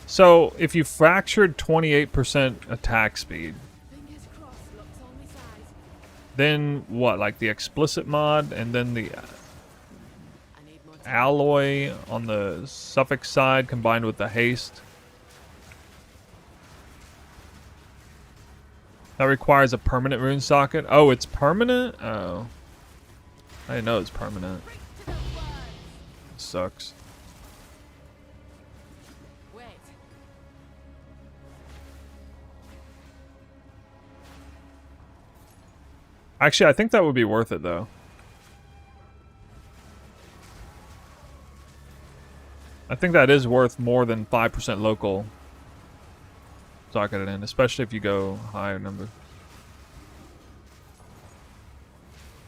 so if you fractured 28% attack speed, Fingers crossed. Looks on my side. then what? Like the explicit mod, and then the I need more time. alloy on the suffix side combined with the haste. That requires a permanent rune socket. Oh, it's permanent? Oh. I didn't know it's permanent. Break to the words. Sucks. Wait. Actually, I think that would be worth it, though. I think that is worth more than 5% local socketed in, especially if you go higher number.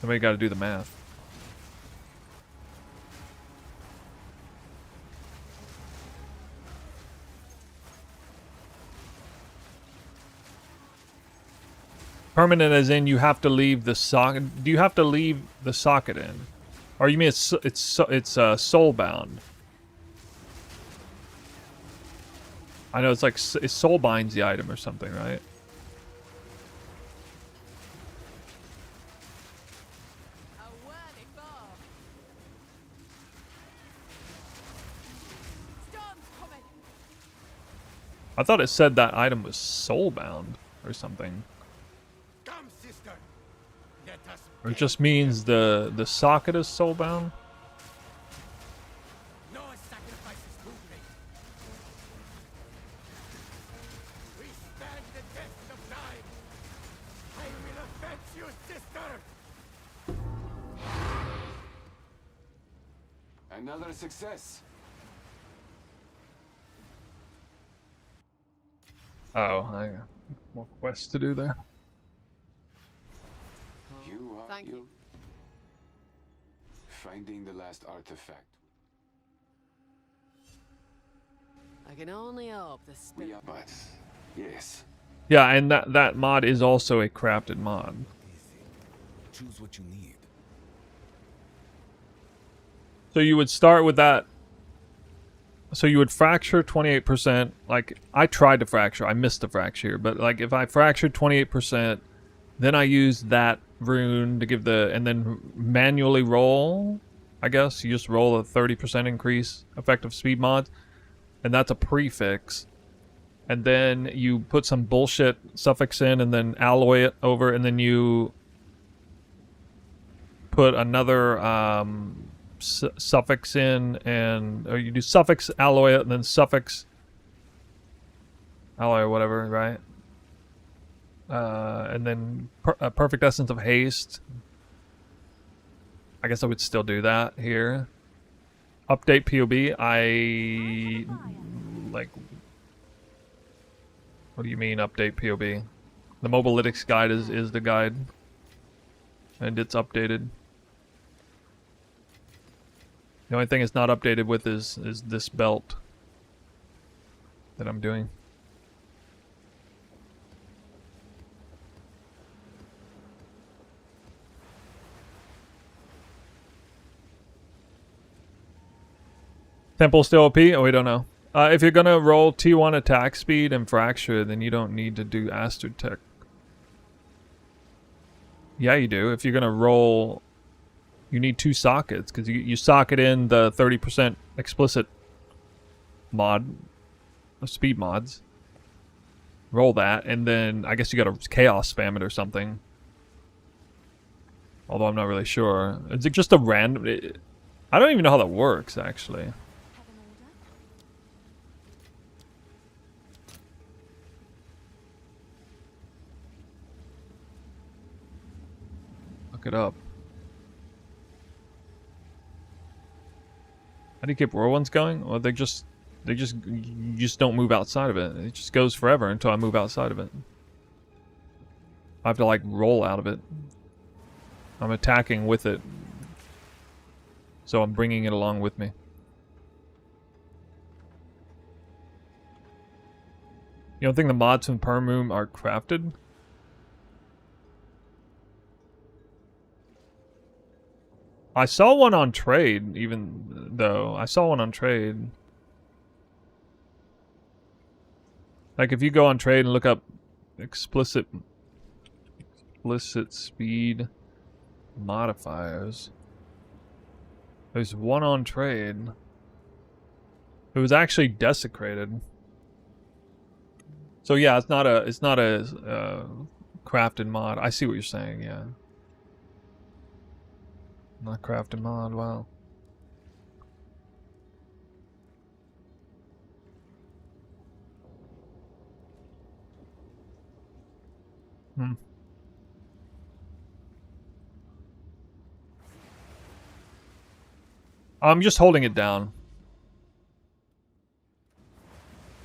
Somebody got to do the math. Permanent as in you have to leave the socket. Do you have to leave the socket in? Or you mean it's soul bound? I know it's like it soul binds the item or something, right? A worthy foe. Storm's coming. I thought it said that item was soul bound or something. Come, sister. Let us Or it just means the socket is soul bound. no sacrifices too great. We stand the test of time. I will avenge you, sister. Another success. Oh, I got more quests to do there. You are Thank you. finding the last artifact. I can only hope the We spirit. are, but yes. Yeah, and that mod is also a crafted mod. Choose what you need. So you would start with that So you would fracture 28%. Like, I tried to fracture. I missed the fracture. But, like, if I fractured 28%, then I used that rune to give the... And then manually roll, I guess. You just roll a 30% increase effective speed mod. And that's a prefix. And then you put some bullshit suffix in and then alloy it over. And then you put another... suffix in, and or you do suffix alloy it and then suffix alloy or whatever, right? And then a perfect essence of haste. I guess I would still do that here. Update POB. I like. What do you mean update POB? The Mobilytics guide is the guide, and it's updated. The only thing it's not updated with is this belt that I'm doing. Temple still OP? Oh, we don't know. If you're gonna roll T1 attack speed and fracture, then you don't need to do Astro Tech. Yeah, you do. If you're gonna roll... You need 2 sockets, because you socket in the 30% explicit mod, speed mods. Roll that, and then I guess you gotta chaos spam it or something. Although I'm not really sure. Is it just a random... I don't even know how that works, actually. Look it up. How do you keep Royal Ones going? Well, you just don't move outside of it. It just goes forever until I move outside of it. I have to like roll out of it. I'm attacking with it. So I'm bringing it along with me. You don't think the mods from Permroom are crafted? I saw one on trade, even though. I saw one on trade. Like, if you go on trade and look up explicit speed modifiers, there's one on trade. It was actually desecrated. So yeah, it's not a crafted mod. I see what you're saying, yeah. Not crafted mod, wow. I'm just holding it down.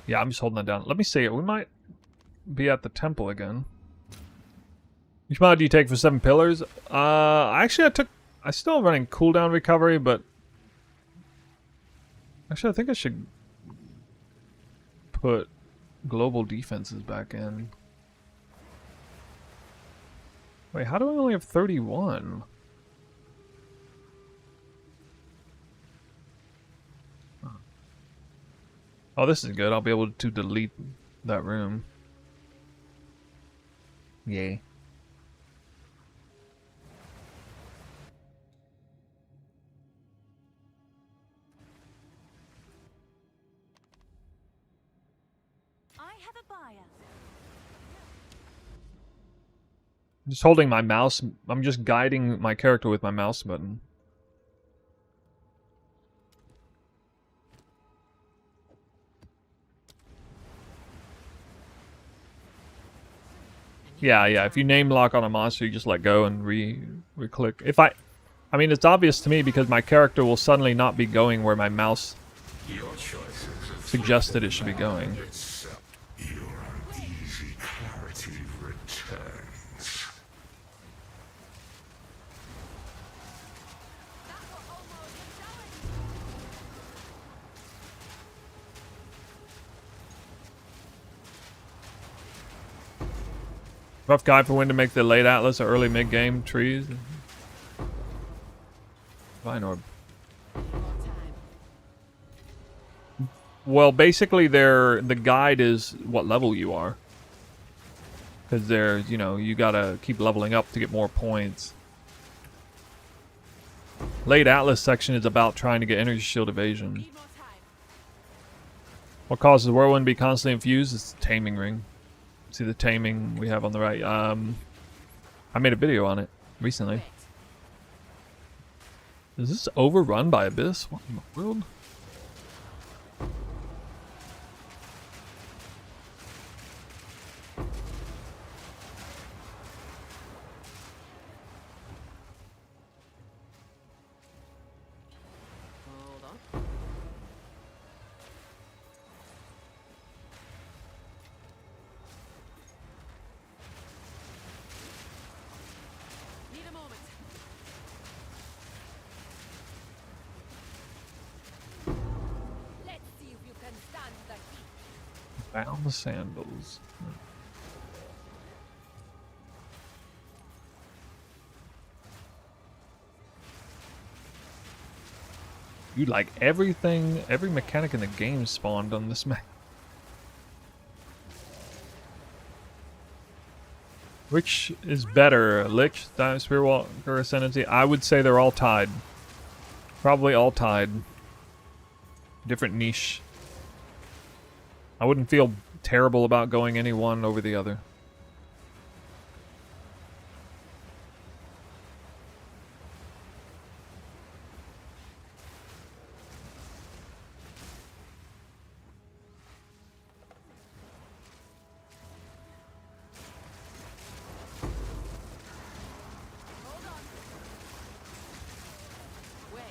Yeah, I'm just holding it down. Let me see it. We might be at the temple again. Which mod do you take for 7 pillars? Actually I still running cooldown recovery, but actually I think I should put global defenses back in. Wait, how do I only have 31? Oh, this is good. I'll be able to delete that room. Yay. I'm just holding my mouse. I'm just guiding my character with my mouse button. Yeah. If you name lock on a monster, you just let go and re-click. I mean, it's obvious to me because my character will suddenly not be going where my mouse suggested it should be going. Rough guide for when to make the late Atlas or early mid-game trees. Vine orb. Well, basically, the guide is what level you are. Because there's, you know, you gotta keep leveling up to get more points. Late Atlas section is about trying to get energy shield evasion. Need more time. What causes the whirlwind to be constantly infused? It's the taming ring. See the taming we have on the right. I made a video on it recently. Wait. Is this overrun by Abyss? What in the world? Hold on. Need a moment. Let's see if you can stand the heat. Bound sandals. Dude, like everything, every mechanic in the game spawned on this map. Which is better, Lich, Diamond Spearwalker, Ascendancy? I would say they're all tied. Probably all tied. Different niche. I wouldn't feel terrible about going any one over the other. Wait.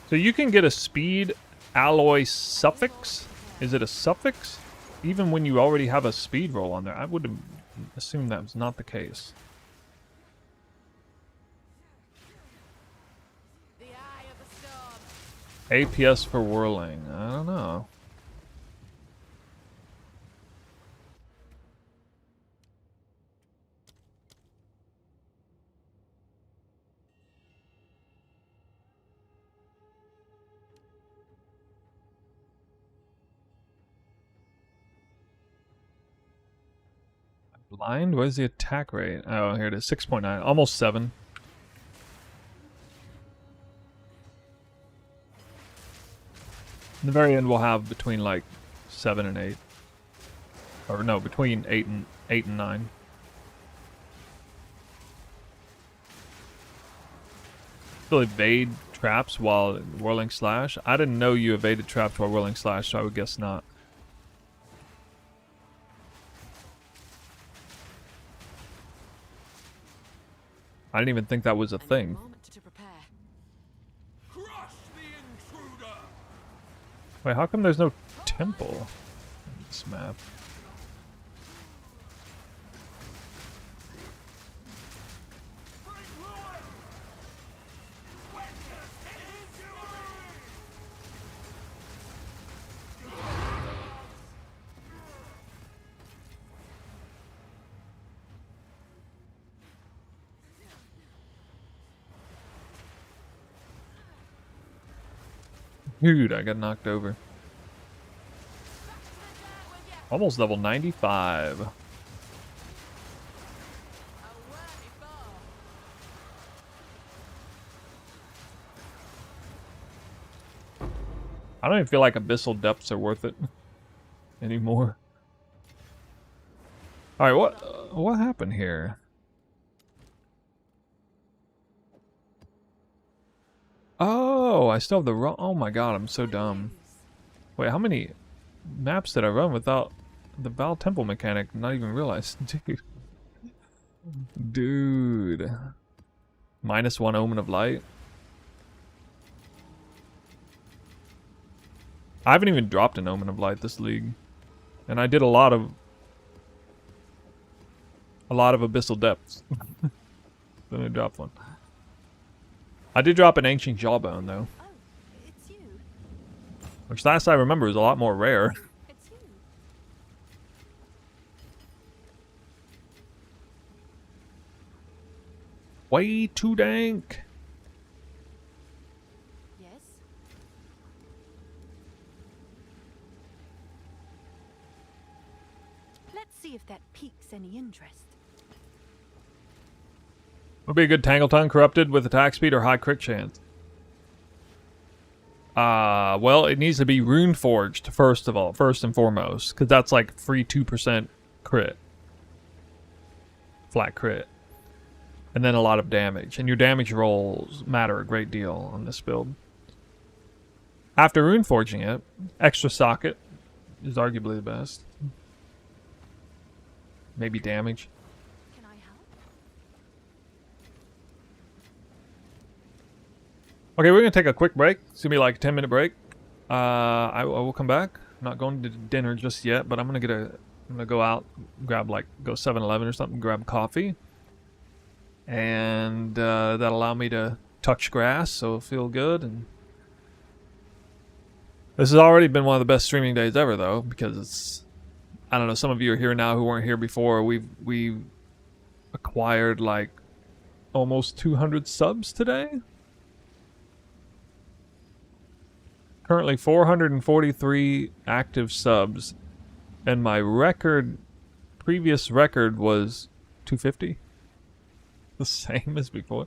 So you can get a speed alloy suffix? Is it a suffix? Even when you already have a speed roll on there. I would assume that was not the case. The eye of the storm. APS for whirling. I don't know. Blind? What is the attack rate? Oh, here it is. 6.9. Almost 7. In the very end, we'll have between like 7 and 8. Or no, between 8 and 9. Still evade traps while whirling slash? I didn't know you evaded traps while whirling slash, so I would guess not. I didn't even think that was a I need a thing. moment to prepare. Crush the intruder! Wait, how come there's no temple in this map? Bring ruin! Witness his fury! Dude, I got knocked over. Almost level 95. A worthy foe. I don't even feel like Abyssal Depths are worth it anymore. Alright, what happened here? Oh, I still have the wrong... Oh my god, I'm so dumb. Wait, how many maps did I run without the Val Temple mechanic? Not even realized. Dude. Dude. -1 Omen of Light. I haven't even dropped an Omen of Light this league. And I did a lot of Abyssal Depths. Then I dropped one. I did drop an Ancient Jawbone though. Oh, it's you. Which last I remember was a lot more rare. It's you. Way too dank. Yes? Let's see if that piques any interest. Would be a good Tangleton corrupted with attack speed or high crit chance. Well, it needs to be rune forged first and foremost, because that's like free 2% crit, flat crit, and then a lot of damage. And your damage rolls matter a great deal on this build. After rune forging it, extra socket is arguably the best. Maybe damage. Can I help? Okay, we're gonna take a quick break. It's gonna be like a 10-minute break. I will come back. I'm not going to dinner just yet, but I'm gonna go out, grab go 7-Eleven or something, grab coffee, and that'll allow me to touch grass, so it'll feel good. And this has already been one of the best streaming days ever, though, because it's, I don't know, some of you are here now who weren't here before. We've acquired like almost 200 subs today. Currently 443 active subs, and my previous record was 250. The same as before.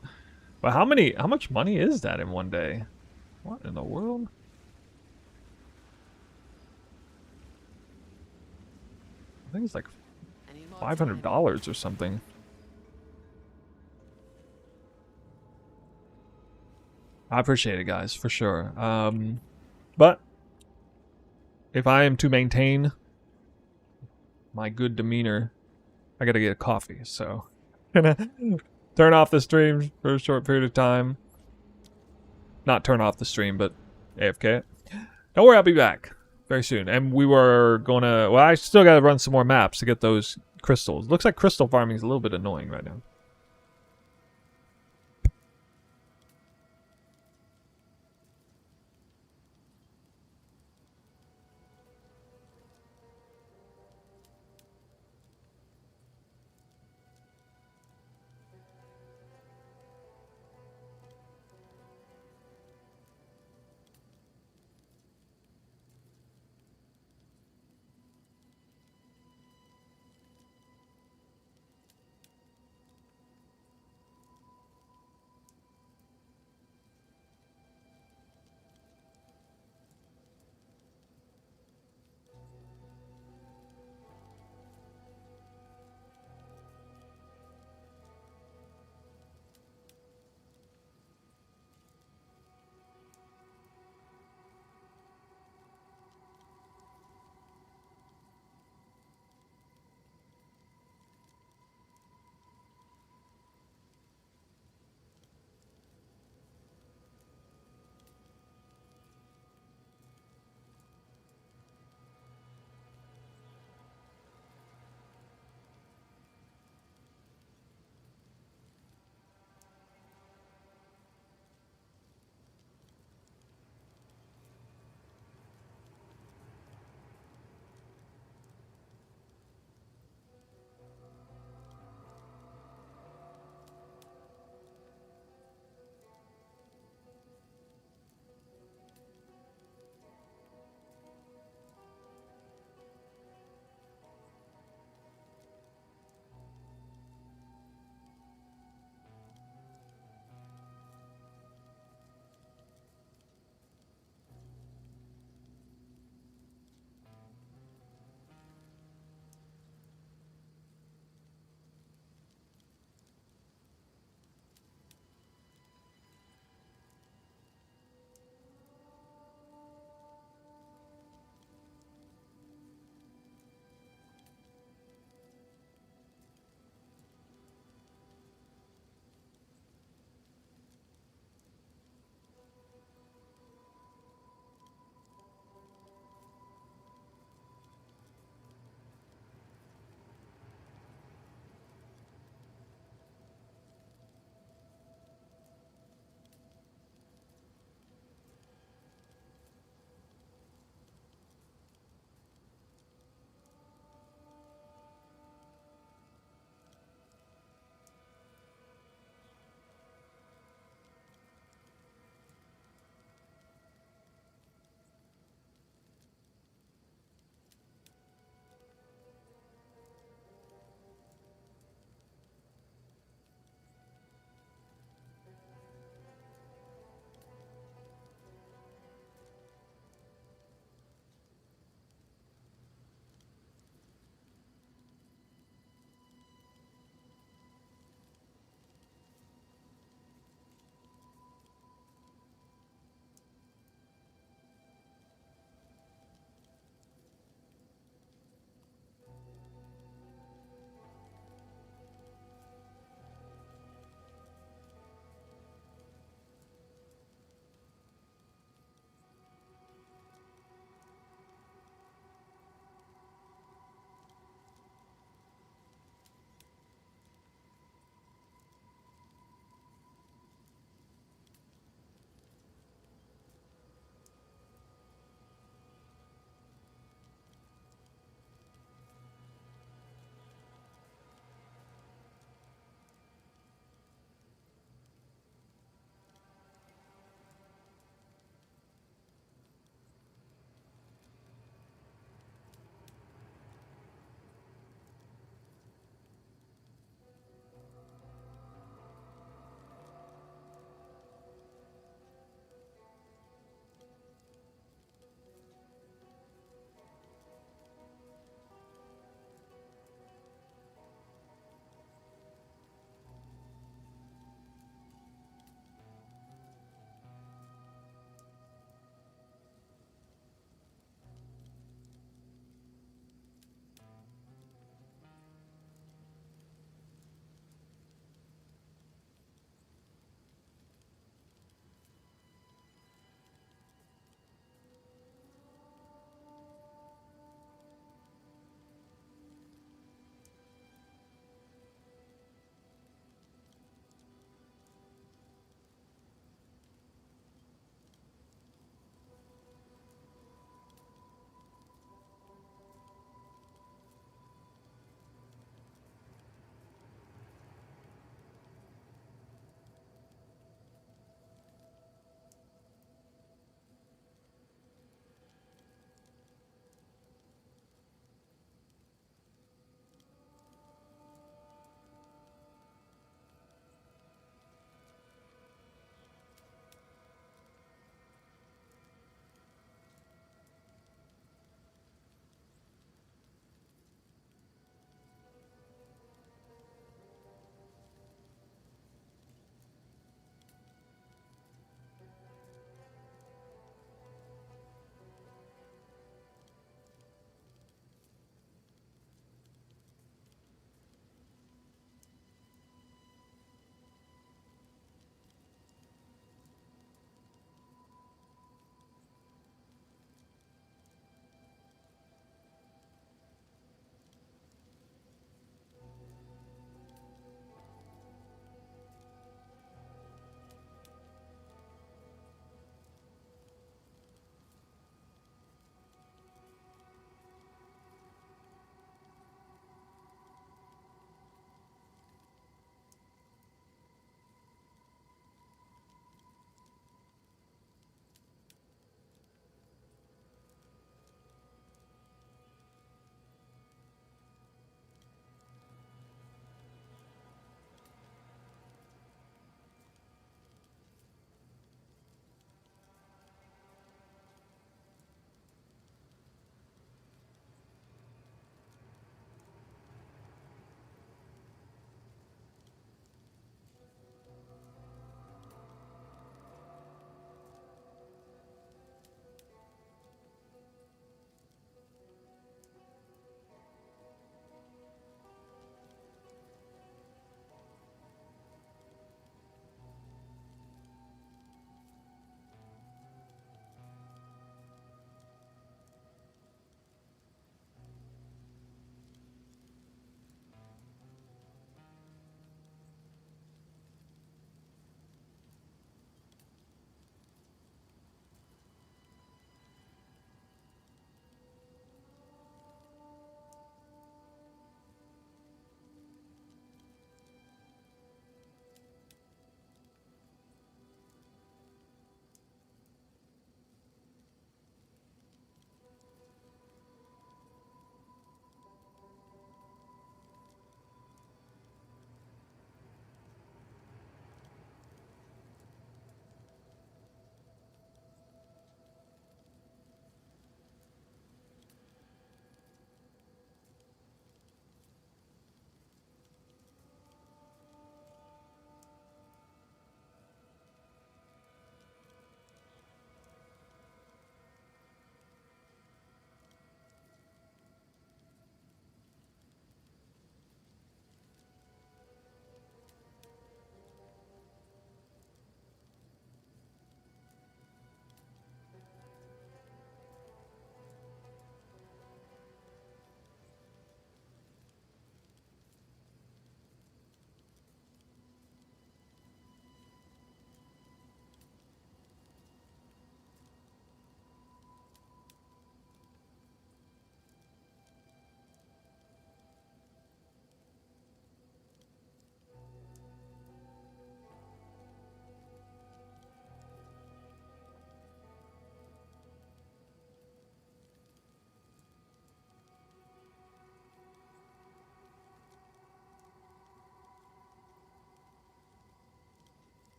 But how much money is that in one day? What in the world? I think it's like $500 or something. I appreciate it, guys, for sure. But if I am to maintain my good demeanor, I gotta get a coffee. So, gonna turn off the stream for a short period of time. Not turn off the stream, but AFK. Don't worry, I'll be back very soon. And we were gonna. Well, I still gotta run some more maps to get those crystals. Looks like crystal farming is a little bit annoying right now.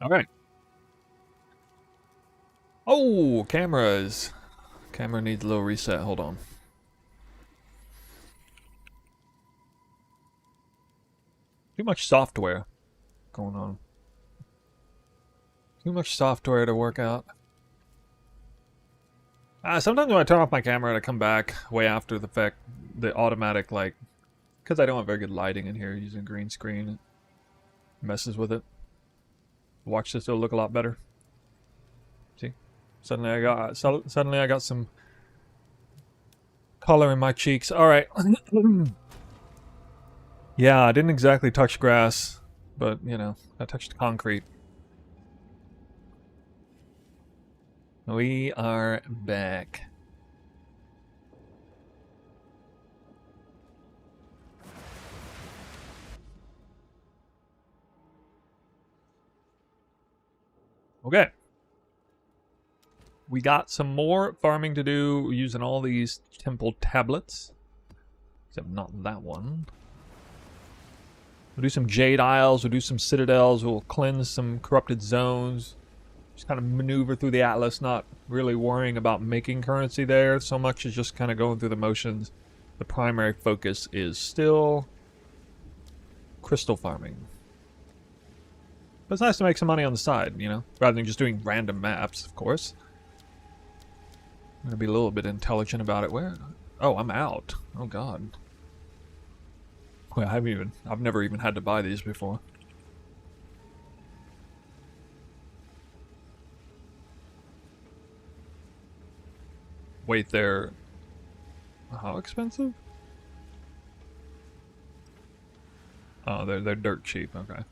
All right. Oh, cameras. Camera needs a little reset. Hold on. Too much software going on. Too much software to work out. Sometimes when I turn off my camera and I come back way after the fact, the automatic, like, because I don't have very good lighting in here using green screen, it messes with it. Watch this, it'll look a lot better. See? Suddenly I got some color in my cheeks. All right. Yeah, I didn't exactly touch grass, but you know, I touched concrete. We are back. Okay. We got some more farming to do using all these temple tablets. Except not that one. We'll do some jade isles, we'll do some citadels, we'll cleanse some corrupted zones. Just kind of maneuver through the atlas, not really worrying about making currency there so much as just kind of going through the motions. The primary focus is still crystal farming. But it's nice to make some money on the side, you know, rather than just doing random maps, of course. I'm gonna be a little bit intelligent about it. Where? Oh, I'm out. Oh god. Well, I've never even had to buy these before. Wait, they're how expensive? Oh, they're dirt cheap. Okay.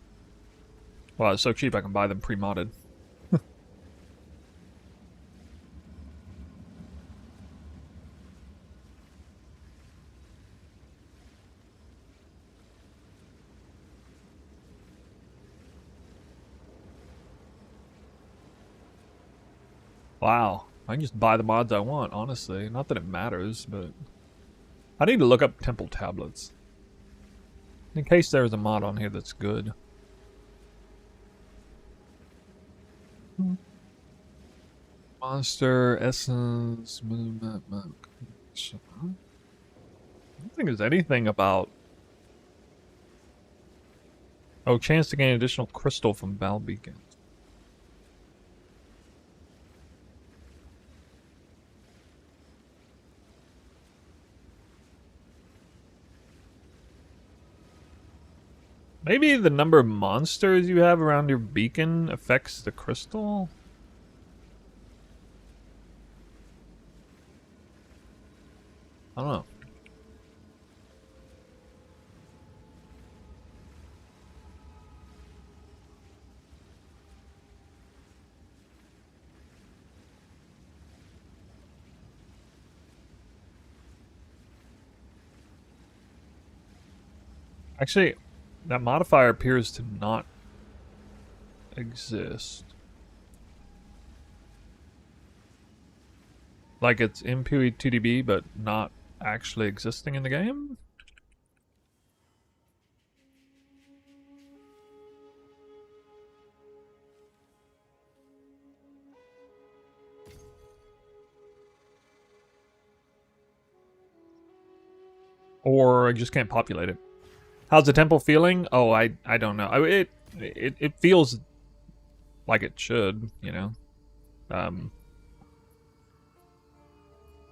Well, it's so cheap I can buy them pre-modded. Wow. I can just buy the mods I want, honestly. Not that it matters, but I need to look up temple tablets. In case there's a mod on here that's good. Monster, essence, I don't think there's anything about... Oh, chance to gain additional crystal from Val Beacons. Maybe the number of monsters you have around your beacon affects the crystal? I don't know. Actually, that modifier appears to not exist. Like it's in PoE2DB, but not actually existing in the game? Or I just can't populate it. How's the temple feeling? Oh, I don't know. It feels like it should, you know.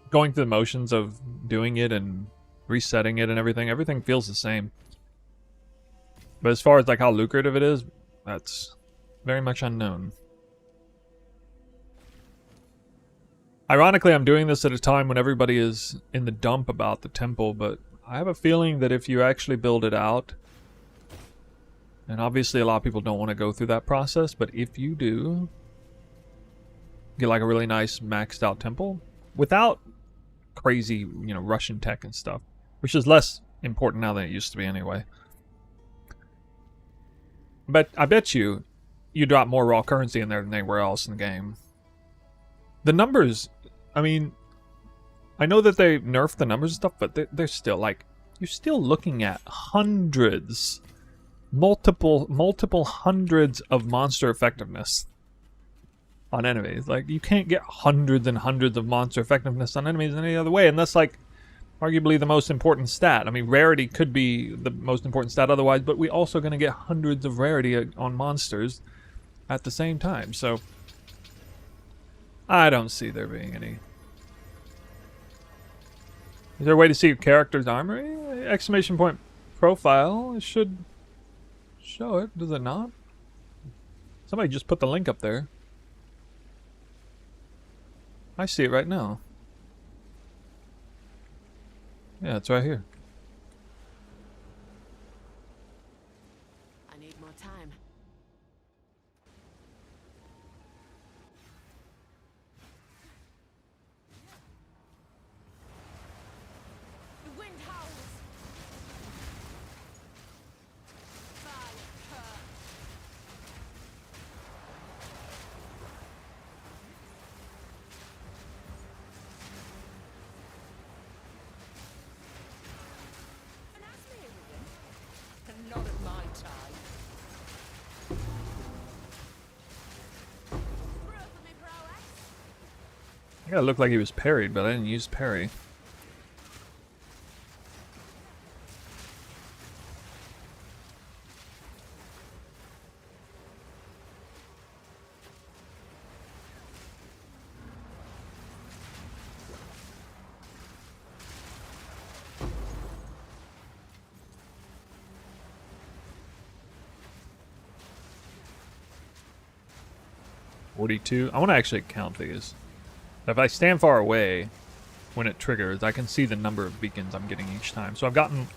Going through the motions of doing it and resetting it and everything feels the same. But as far as like how lucrative it is, that's very much unknown. Ironically, I'm doing this at a time when everybody is in the dump about the temple, but I have a feeling that if you actually build it out, and obviously a lot of people don't want to go through that process, but if you do, get like a really nice maxed out temple without crazy, you know, Russian tech and stuff, which is less important now than it used to be anyway. But I bet you drop more raw currency in there than anywhere else in the game. The numbers, I mean, I know that they nerfed the numbers and stuff, but they're still like, you're still looking at hundreds multiple hundreds of monster effectiveness on enemies. Like, you can't get hundreds and hundreds of monster effectiveness on enemies any other way, and that's like arguably the most important stat. I mean, rarity could be the most important stat otherwise, but we're also going to get hundreds of rarity on monsters at the same time, so I don't see there being any. Is there a way to see your character's armory? Exclamation point profile. It should show it, does it not? Somebody just put the link up there. I see it right now. Yeah, it's right here. I need more time. The wind howls. Not at my time. I gotta look like he was parried, but I didn't use parry. I want to actually count these. If I stand far away when it triggers, I can see the number of beacons I'm getting each time. So I've gotten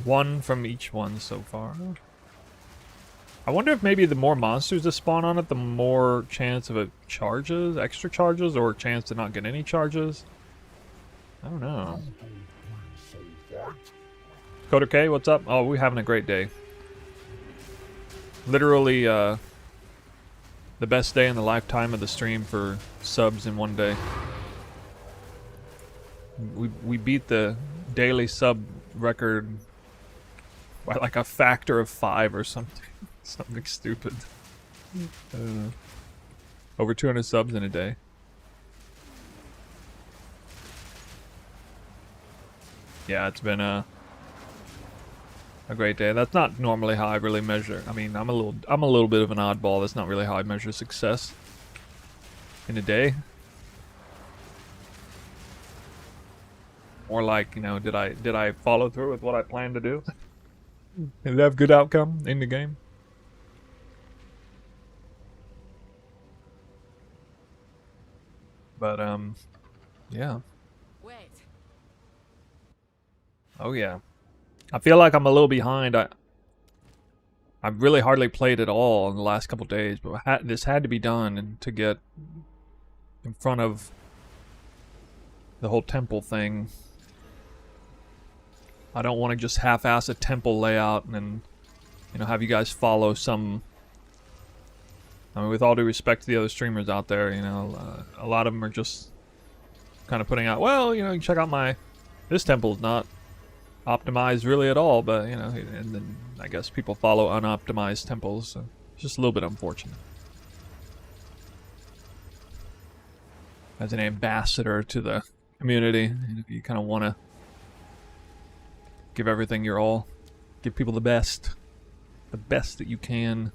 one from each one so far. I wonder if maybe the more monsters that spawn on it, the more chance of it charges, extra charges, or chance to not get any charges. I don't know. Coder K, what's up? Oh, we're having a great day. Literally, the best day in the lifetime of the stream for subs in one day. We beat the daily sub record by like a factor of 5 or something. Something stupid. I don't know. Over 200 subs in a day. Yeah, it's been a great day. That's not normally how I really measure. I mean, I'm a little bit of an oddball. That's not really how I measure success in a day. More like, you know, did I follow through with what I planned to do? Did it have good outcome in the game? But yeah. Wait. Oh yeah. I feel like I'm a little behind. I've really hardly played at all in the last couple days, but this had to be done and to get in front of the whole temple thing. I don't want to just half-ass a temple layout and, you know, have you guys follow some. I mean, with all due respect to the other streamers out there, you know, a lot of them are just kind of putting out, well, you know, check out this temple's not optimized really at all, but, you know, and then I guess people follow unoptimized temples, so it's just a little bit unfortunate. As an ambassador to the community, you kind of want to give everything your all, give people the best that you can.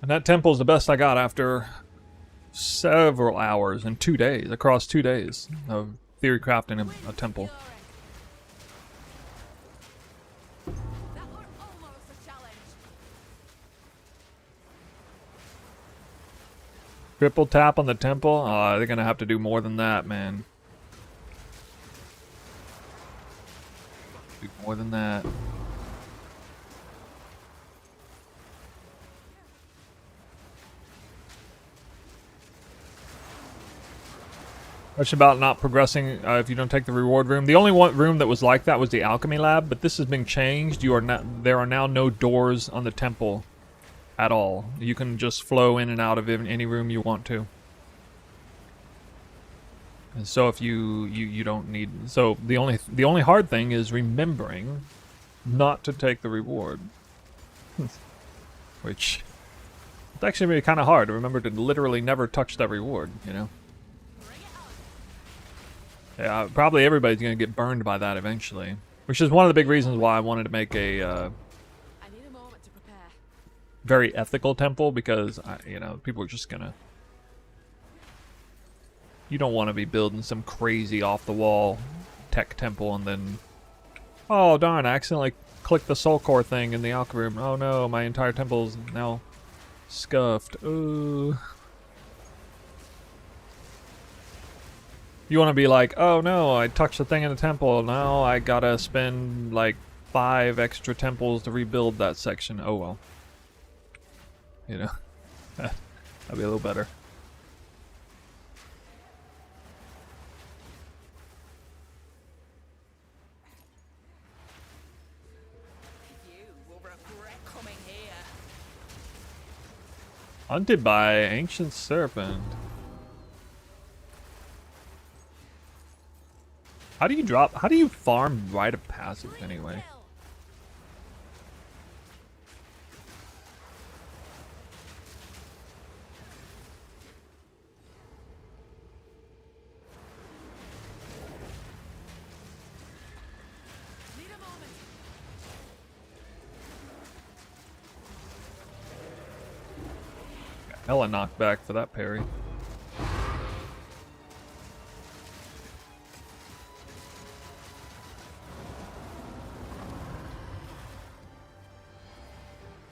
And that temple is the best I got after several hours and 2 days, across 2 days of theory crafting a temple. That were almost a challenge. Triple tap on the temple? They're gonna have to do more than that, man. Do more than that. Much about not progressing if you don't take the reward room. The only room that was like that was the alchemy lab, but this has been changed. There are now no doors on the temple at all. You can just flow in and out of any room you want to. And so if you don't need, so the only hard thing is remembering not to take the reward, which it's actually really kind of hard to remember to literally never touch that reward, you know. Yeah, probably everybody's gonna get burned by that eventually, which is one of the big reasons why I wanted to make a I need a moment to prepare. very ethical temple, because you know, people are just gonna. You don't want to be building some crazy off-the-wall tech temple and then, oh darn, I accidentally clicked the soul core thing in the alchemy room. Oh no, my entire temple's now scuffed. Ooh. You want to be like, oh no, I touched the thing in the temple. Now I gotta spend like 5 extra temples to rebuild that section. Oh well. You know, that'd be a little better. You will regret coming here. Hunted by ancient serpent. How do you farm rite of passage anyway? Need a moment. Hella knockback for that parry.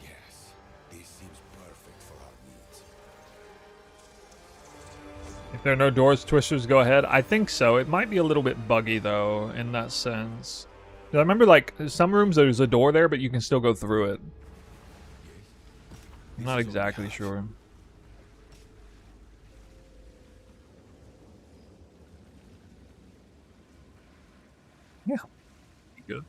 Yes, this seems perfect for our needs. If there are no doors, twisters go ahead. I think so. It might be a little bit buggy though, in that sense. I remember like some rooms there's a door there, but you can still go through it. I'm not exactly sure. Yeah. Good.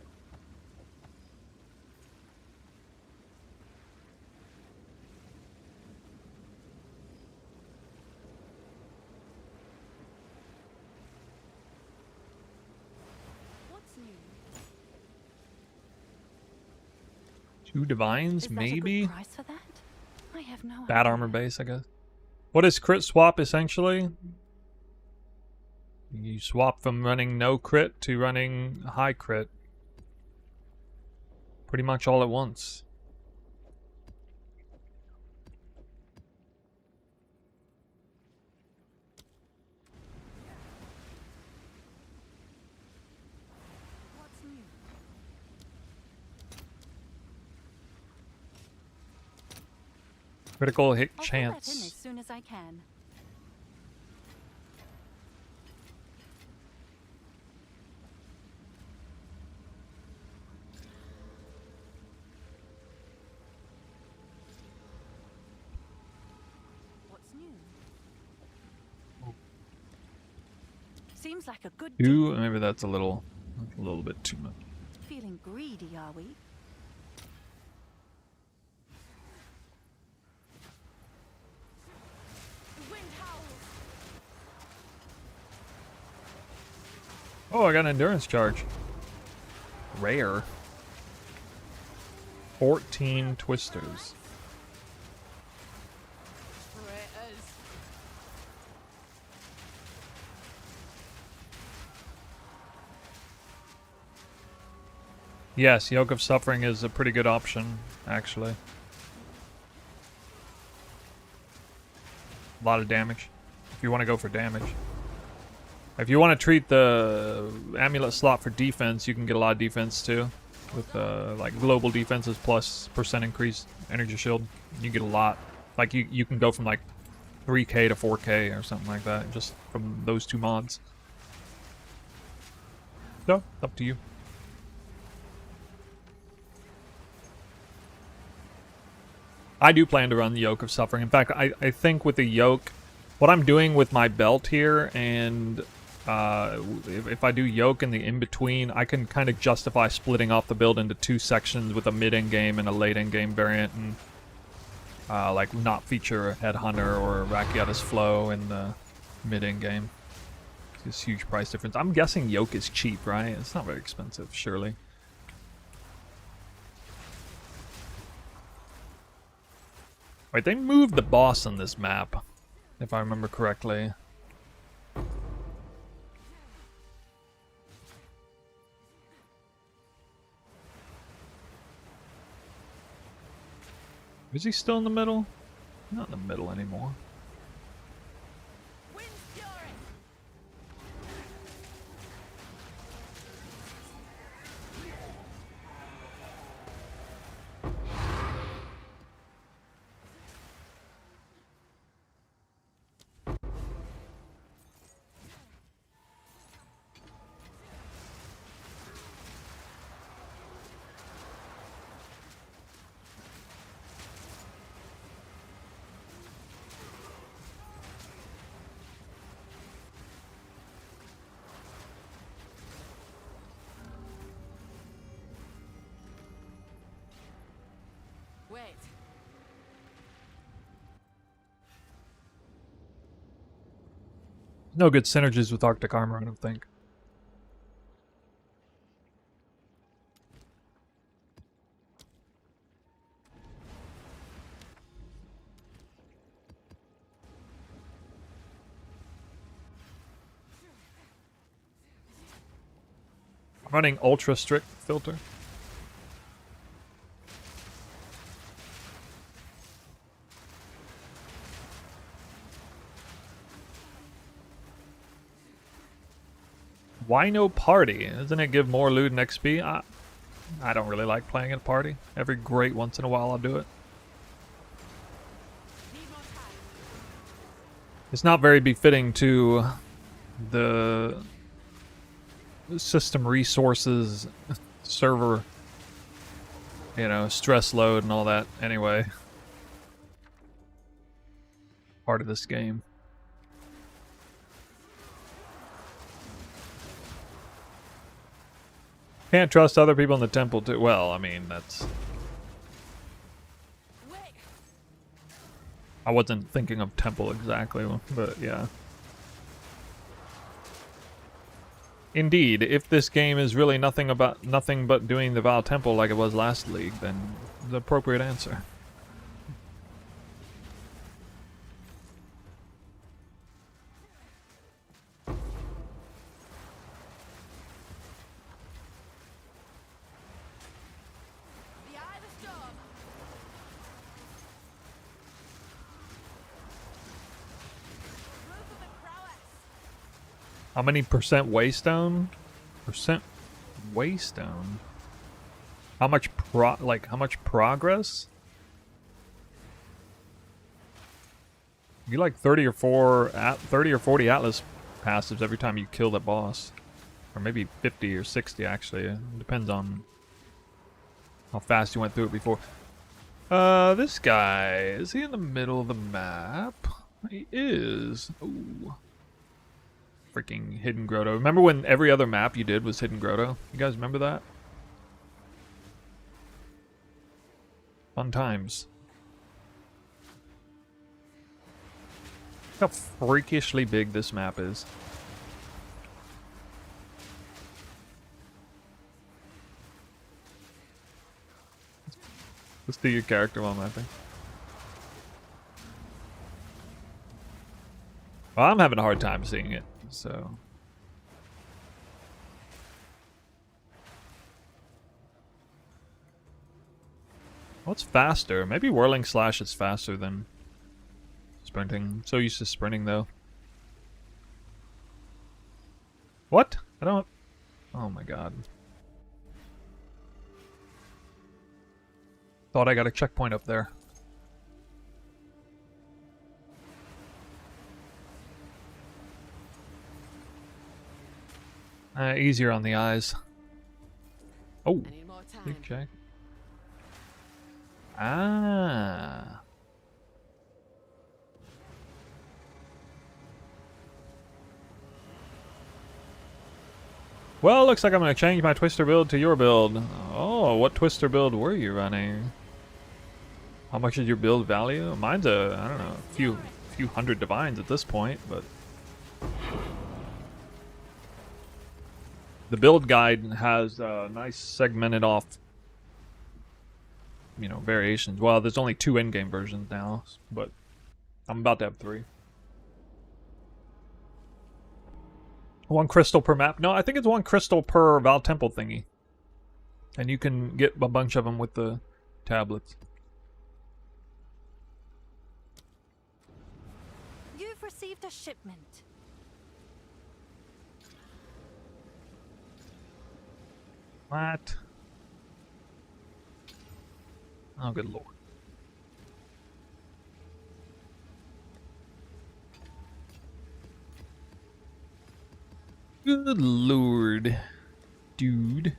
What's new? 2 divines, Is that a maybe? good price for that? I have no Bad idea. armor base, I guess. What is crit swap essentially? You swap from running no crit to running high crit. Pretty much all at once. What's new? Critical hit I'll fill that in as chance. soon as I can. What's new? Seems like a good deal. 2, maybe that's a little bit too much. Feeling greedy, are we? The wind howls. Oh, I got an endurance charge. Rare. 14 twisters. Traitors. Yes, Yoke of Suffering is a pretty good option, actually. A lot of damage, if you want to go for damage. If you want to treat the amulet slot for defense, you can get a lot of defense too. With like global defenses plus % increased energy shield. You get a lot. Like you can go from like 3k to 4k or something like that, just from those 2 mods. So, up to you. I do plan to run the Yoke of Suffering. In fact, I think with the Yoke, what I'm doing with my belt here, and if I do Yoke in the in-between, I can kind of justify splitting off the build into 2 sections with a mid-end game and a late-end game variant, and like not feature Headhunter or Rakiatis Flow in the mid-end game. This huge price difference. I'm guessing yoke is cheap, right? It's not very expensive, surely. Wait, they moved the boss on this map, if I remember correctly. Is he still in the middle? Not in the middle anymore. Wind's fury! Wait. No good synergies with Arctic armor, I don't think. I'm running ultra strict filter. Why no party? Doesn't it give more loot and XP? I don't really like playing at a party. Every great once in a while I'll do it. It's not very befitting to the system resources, server, you know, stress load and all that anyway. Part of this game. Can't trust other people in the temple too. Well, I mean, that's... Wait. I wasn't thinking of temple exactly, but yeah. Indeed, if this game is really nothing but doing the Val Temple like it was last league, then the appropriate answer. The eye of the storm. Roof of the prowess. How many percent waystone? Percent waystone? How much how much progress? You like 30 or 40 Atlas passives every time you kill that boss. Or maybe 50 or 60 actually. It depends on how fast you went through it before. This guy, is he in the middle of the map? He is. Ooh. Freaking Hidden Grotto. Remember when every other map you did was Hidden Grotto? You guys remember that? Fun times. Look how freakishly big this map is. Let's do your character while mapping. Well, I'm having a hard time seeing it, so... What's faster? Maybe Whirling Slash is faster than sprinting. I'm so used to sprinting, though. What? I don't... Oh my god. Thought I got a checkpoint up there. Easier on the eyes. Oh, I need more time. big check. Ah. Well, looks like I'm going to change my twister build to your build. Oh, what twister build were you running? How much is your build value? Mine's a, I don't know, a few hundred divines at this point, but... The build guide has nice segmented off, you know, variations. Well, there's only 2 in-game versions now, but I'm about to have 3. 1 crystal per map? No, I think it's 1 crystal per Val Temple thingy. And you can get a bunch of them with the tablets. You've received a shipment. What? Oh, good lord. Good lord, dude.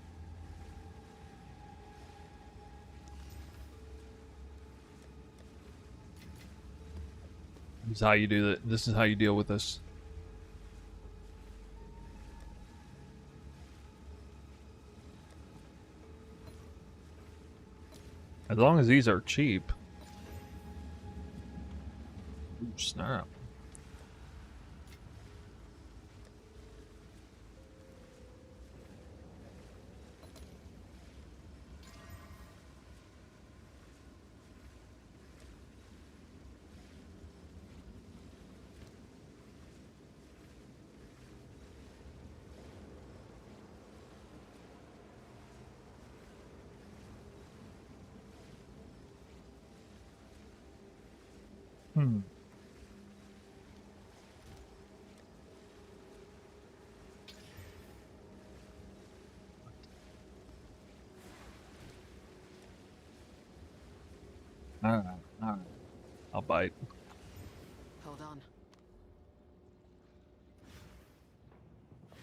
This is how you do that. This is how you deal with this. As long as these are cheap. Ooh, snap. Hmm. Alright, alright. I'll bite. Hold on.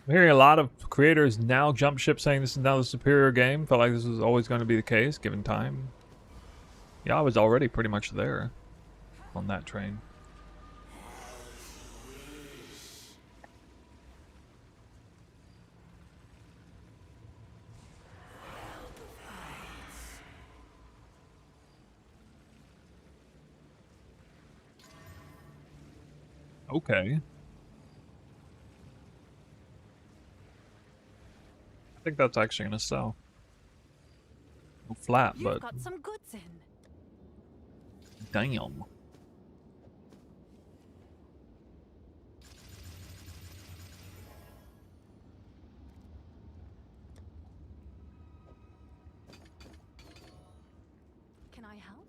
I'm hearing a lot of creators now jump ship saying this is now the superior game. Felt like this was always going to be the case, given time. Yeah, I was already pretty much there on that train. Okay. I think that's actually gonna sell. No flat, You've but got some goods in. damn. Can I help?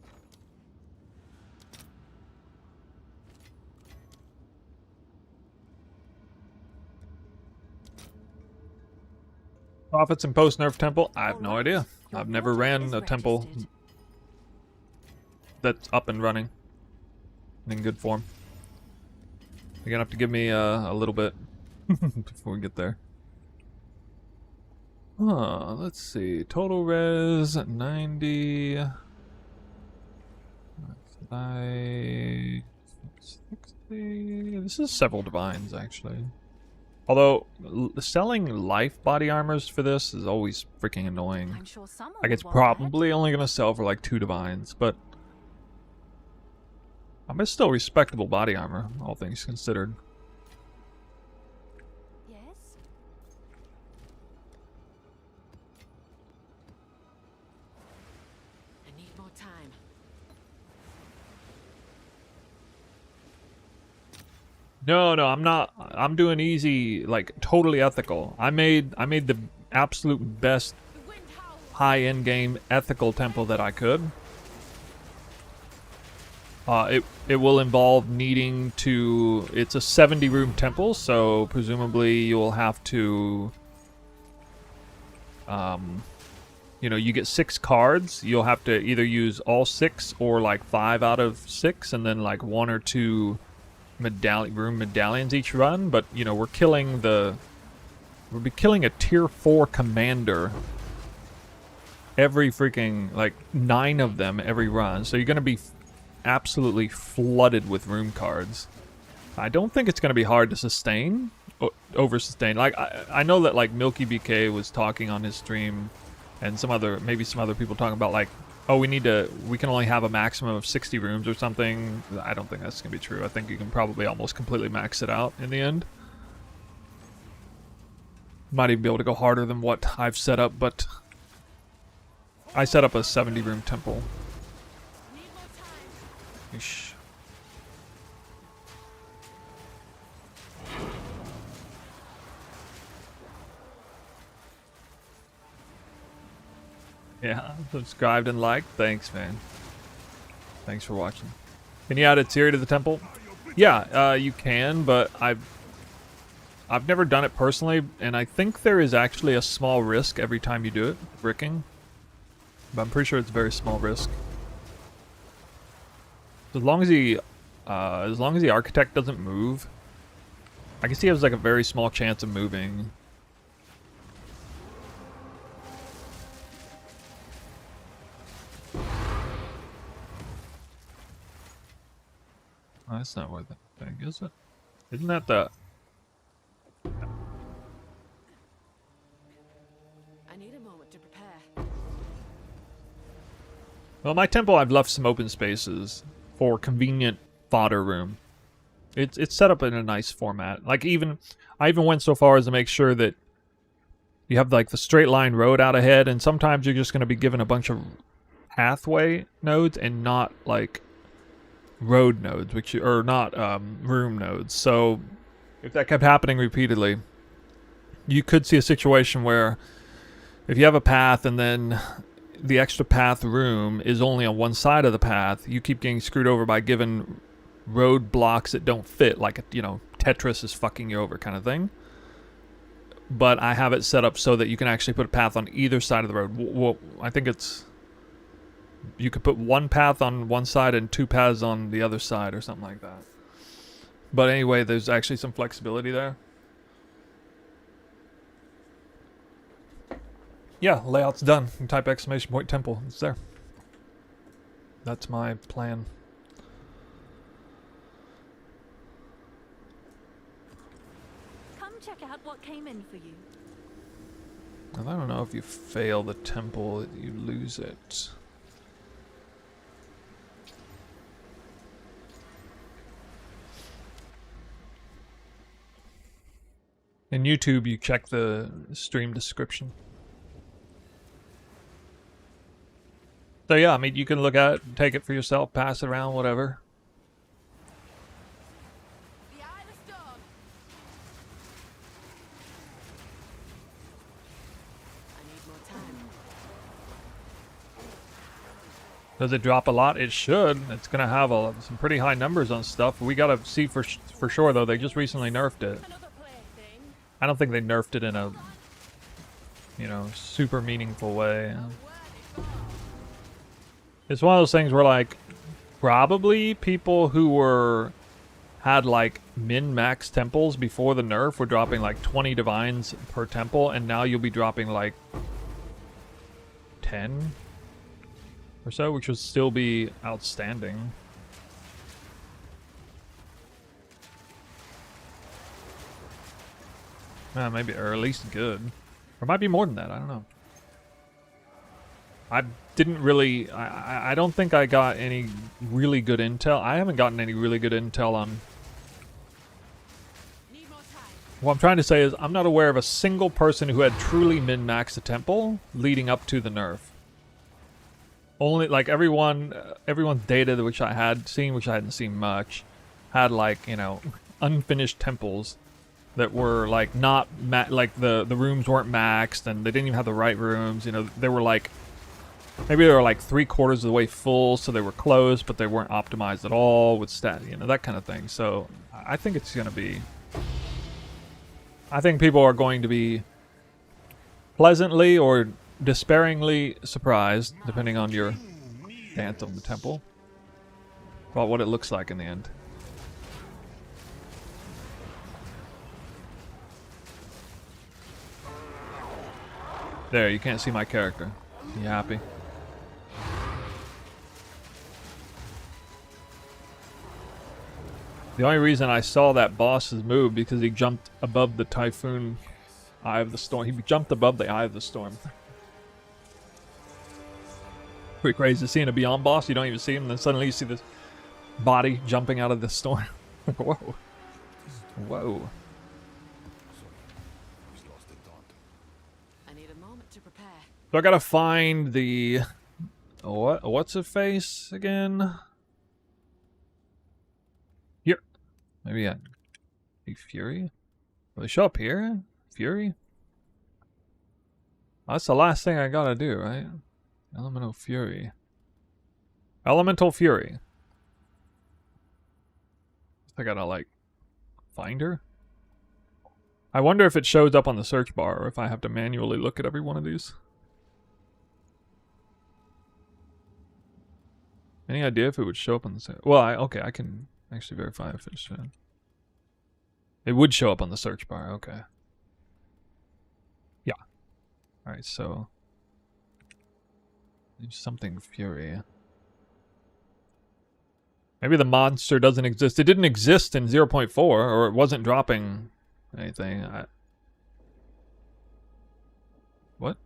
Profits in post-nerf temple? I have no Alright. idea. Your I've never order ran is a temple registered. that's up and running and in good form. You're gonna have to give me a little bit before we get there. Let's see. Total res 90. 60. This is several divines actually. Although selling life body armors for this is always freaking annoying. I'm sure someone Like would it's want that. probably only gonna sell for like 2 divines, but I mean, it's still respectable body armor, all things considered. Yes? I need more time. No, I'm not. I'm doing easy, like totally ethical. I made the absolute best The wind howls. high-end game ethical temple that I could. It will involve needing to. It's a 70-room temple, so presumably you'll have to. You know, you get 6 cards. You'll have to either use all 6 or like 5 out of 6, and then like 1 or 2 room medallions each run. But you know, we'll be killing a tier 4 commander every freaking, like 9 of them every run. So you're gonna be absolutely flooded with room cards. I don't think it's gonna be hard to sustain, over sustain. Like I know that like Milky BK was talking on his stream, and maybe some other people talking about like, oh, we can only have a maximum of 60 rooms or something. I don't think that's gonna be true. I think you can probably almost completely max it out in the end. Might even be able to go harder than what I've set up, but I set up a 70-room temple. Eesh. Yeah, subscribed and liked. Thanks, man. Thanks for watching. Can you add a tier to the temple? Yeah, you can, but I've never done it personally, and I think there is actually a small risk every time you do it, bricking. But I'm pretty sure it's a very small risk. As long as the architect doesn't move, I guess he has like a very small chance of moving. Oh, that's not worth it, thing, is it? Isn't that the... I need a moment to prepare. Well, my temple, I've left some open spaces for convenient fodder room. It's set up in a nice format. Like I even went so far as to make sure that you have like the straight line road out ahead, and sometimes you're just going to be given a bunch of pathway nodes and not like road nodes, which are not room nodes. So if that kept happening repeatedly, you could see a situation where if you have a path and then the extra path room is only on one side of the path, you keep getting screwed over by given road blocks that don't fit, like, you know, Tetris is fucking you over kind of thing. But I have it set up so that you can actually put a path on either side of the road. Well, I think it's... you could put one path on one side and two paths on the other side or something like that. But anyway, there's actually some flexibility there. Yeah, layout's done. You type exclamation point temple. It's there. That's my plan. Come check out what came in for you. And I don't know if you fail the temple, you lose it. In YouTube, you check the stream description. So yeah, I mean, you can look at it, take it for yourself, pass it around, whatever. The Eye of the Storm. I need more time. Does it drop a lot? It should. It's gonna have some pretty high numbers on stuff. We gotta see for sure though. They just recently nerfed it. Another plaything. I don't think they nerfed it in a, you know, super meaningful way. It's one of those things where, like, probably people who had like min-max temples before the nerf were dropping like 20 divines per temple, and now you'll be dropping like 10 or so, which would still be outstanding. Maybe, or at least good. Or it might be more than that, I don't know. I didn't really... I don't think I got any really good intel. I haven't gotten any really good intel on... Need more time. What I'm trying to say is I'm not aware of a single person who had truly min-maxed a temple leading up to the nerf. Only, like, everyone's data which I had seen, which I hadn't seen much, had, like, you know, unfinished temples that were, like, not... like, the rooms weren't maxed, and they didn't even have the right rooms, you know, they were, like... maybe they were like 3/4 of the way full, so they were close, but they weren't optimized at all with stat, you know, that kind of thing. So I think it's going to be... I think people are going to be pleasantly or despairingly surprised, depending on your stance on the temple, about what it looks like in the end. There, you can't see my character. You happy? The only reason I saw that boss's move because he jumped above the typhoon eye of the storm. He jumped above the eye of the storm. Pretty crazy seeing a beyond boss. You don't even see him, and then suddenly you see this body jumping out of the storm. Whoa. Whoa. Sorry, we lost the daughter. moment to prepare. So I gotta find the what's a face again? Here. Maybe a Fury? Will they show up here? Fury? That's the last thing I gotta do, right? Elemental Fury. Elemental Fury. I gotta, like, find her? I wonder if it shows up on the search bar or if I have to manually look at every one of these. Any idea if it would show up on the search? Well, okay, I can actually verify if it should. It would show up on the search bar, okay. Yeah. Alright, so... There's something Fury. Maybe the monster doesn't exist. It didn't exist in 0.4, or it wasn't dropping anything. What?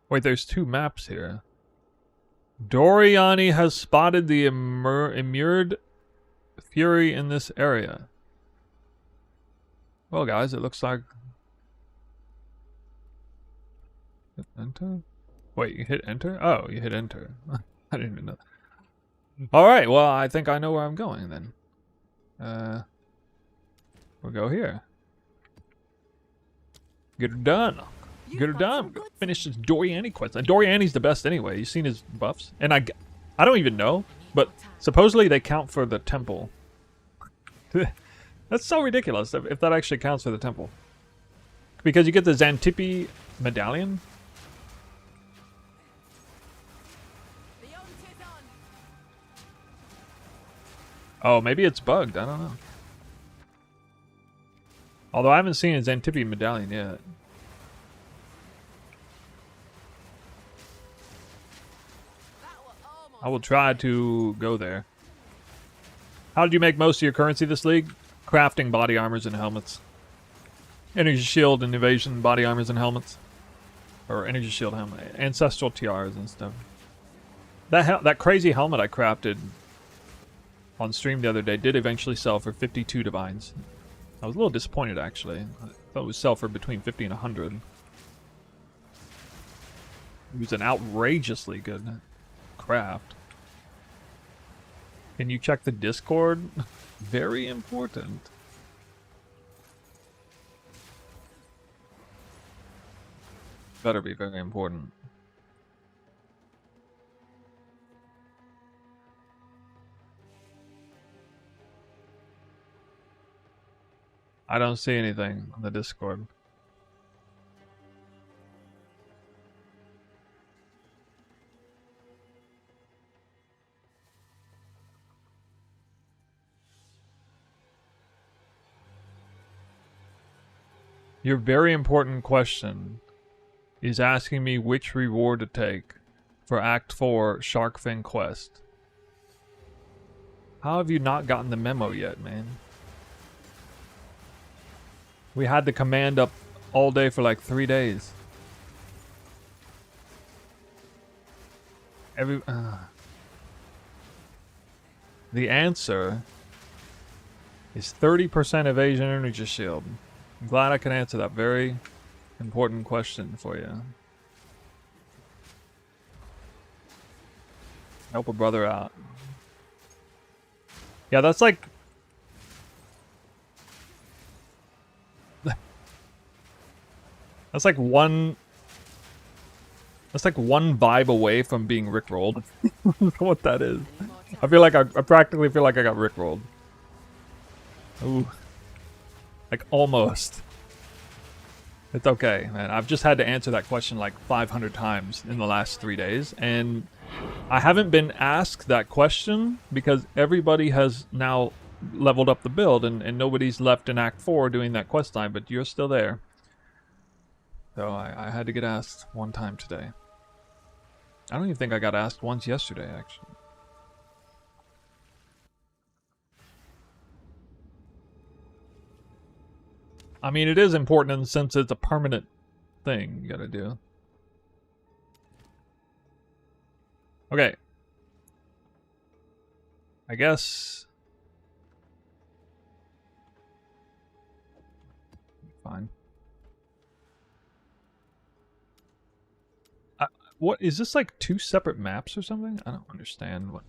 Wait, there's two maps here. Doriani has spotted the immured Fury in this area. Well, guys, it looks like... Hit enter? Wait, you hit enter? Oh, you hit enter. I didn't even know. Alright, well, I think I know where I'm going then. We'll go here. Get her done. Get her done. Go finish this Doriani quest. And Doriani's the best anyway. You've seen his buffs. And I don't even know, but supposedly they count for the temple. That's so ridiculous if that actually counts for the temple. Because you get the Xantippe medallion. Oh, maybe it's bugged. I don't know. Although I haven't seen a Xantippe medallion yet. I will try to go there. How did you make most of your currency this league? Crafting body armors and helmets. Energy shield and evasion body armors and helmets. Or energy shield helmet. Ancestral tiaras and stuff. That crazy helmet I crafted on stream the other day did eventually sell for 52 divines. I was a little disappointed actually. I thought it would sell for between 50 and 100. It was an outrageously good craft. Can you check the Discord? Very important. Better be very important. I don't see anything on the Discord. Your very important question is asking me which reward to take for Act 4 Sharkfin Quest. How have you not gotten the memo yet, man? We had the command up all day for like 3 days. The answer is 30% evasion energy shield. I'm glad I can answer that very important question for you. Help a brother out. Yeah, that's like... That's like one vibe away from being rickrolled. What that is. I feel like I practically feel like I got rickrolled. Ooh. Like almost. It's okay, man. I've just had to answer that question like 500 times in the last 3 days, and I haven't been asked that question because everybody has now leveled up the build, and nobody's left in Act 4 doing that quest line, but you're still there. So I had to get asked one time today. I don't even think I got asked once yesterday, actually. I mean, it is important in the sense that it's a permanent thing you gotta do. Okay. I guess... fine. What is this, like 2 separate maps or something? I don't understand what.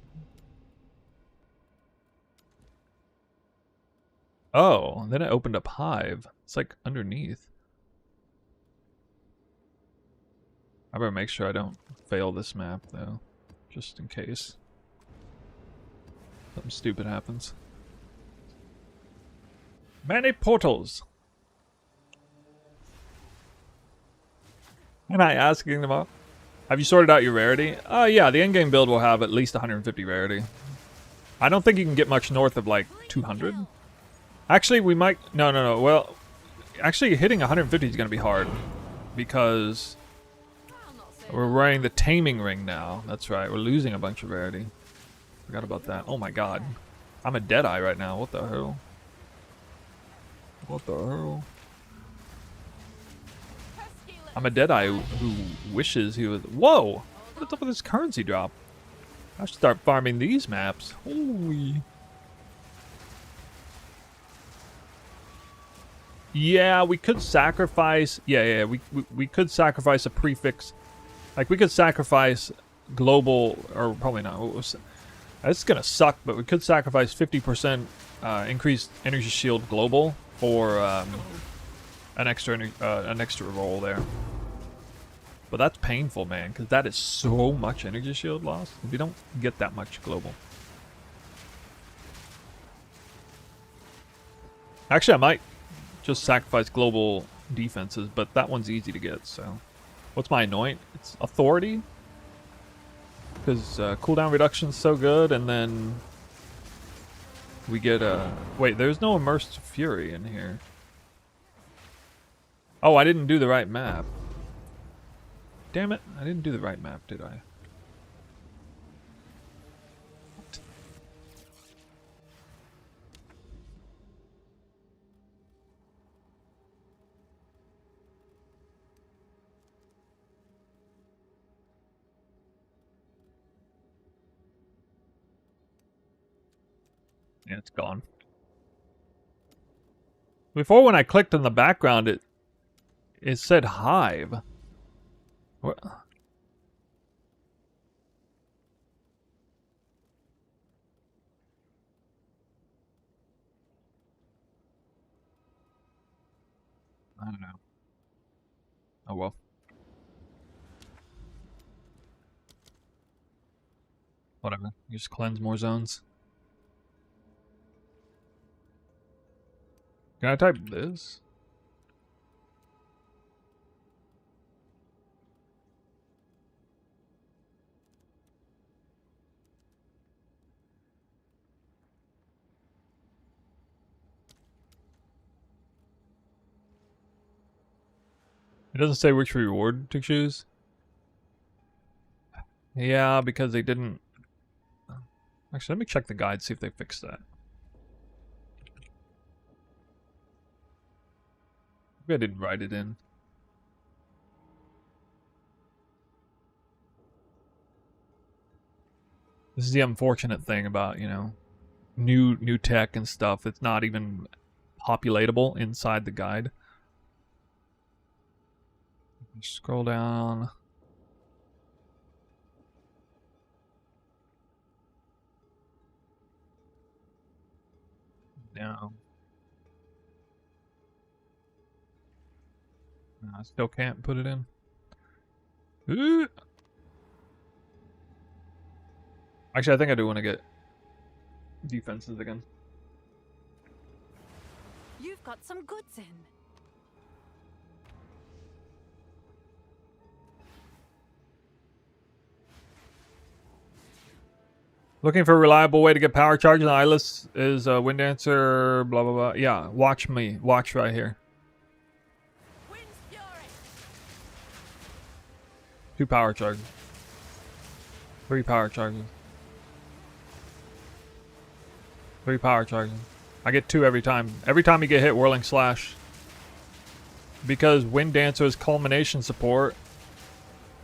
Oh, then it opened up Hive. It's like underneath. I better make sure I don't fail this map though, just in case something stupid happens. Many portals. Am I asking them all? Have you sorted out your rarity? Yeah, the endgame build will have at least 150 rarity. I don't think you can get much north of like 200. Actually, we might... No. Well, actually hitting 150 is going to be hard. Because we're wearing the taming ring now. That's right, we're losing a bunch of rarity. Forgot about that. Oh my god. I'm a deadeye right now. What the hell? What the hell? I'm a deadeye who wishes he was... Whoa! What's up with this currency drop? I should start farming these maps. Holy... Yeah, we could sacrifice... Yeah, we could sacrifice a prefix. Like, we could sacrifice global... Or probably not. It's gonna suck, but we could sacrifice 50% increased energy shield global for an extra roll there. But that's painful, man, because that is so much energy shield loss. We don't get that much global. Actually, I might just sacrifice global defenses, but that one's easy to get, so... What's my anoint? It's authority? Because cooldown reduction's so good, and then... We get a... Wait, there's no immersed fury in here. Oh, I didn't do the right map. Damn it, I didn't do the right map, did I? What? Yeah, it's gone. Before, when I clicked on the background, it said Hive. What? I don't know. Oh well. Whatever. You just cleanse more zones. Can I type this? It doesn't say which reward to choose. Yeah, because they didn't... Actually, let me check the guide, see if they fixed that. Maybe I didn't write it in. This is the unfortunate thing about, you know, new tech and stuff. It's not even populatable inside the guide. Scroll down. No. No, I still can't put it in. Ooh. Actually, I think I do want to get defenses again. You've got some goods in. Looking for a reliable way to get power charge on Eyeless is Wind Dancer, blah blah blah. Yeah, watch me. Watch right here. Wind's fury. 2 power charges. 3 power charges. 3 power charges. I get 2 every time. Every time you get hit, Whirling Slash. Because Wind Dancer is culmination support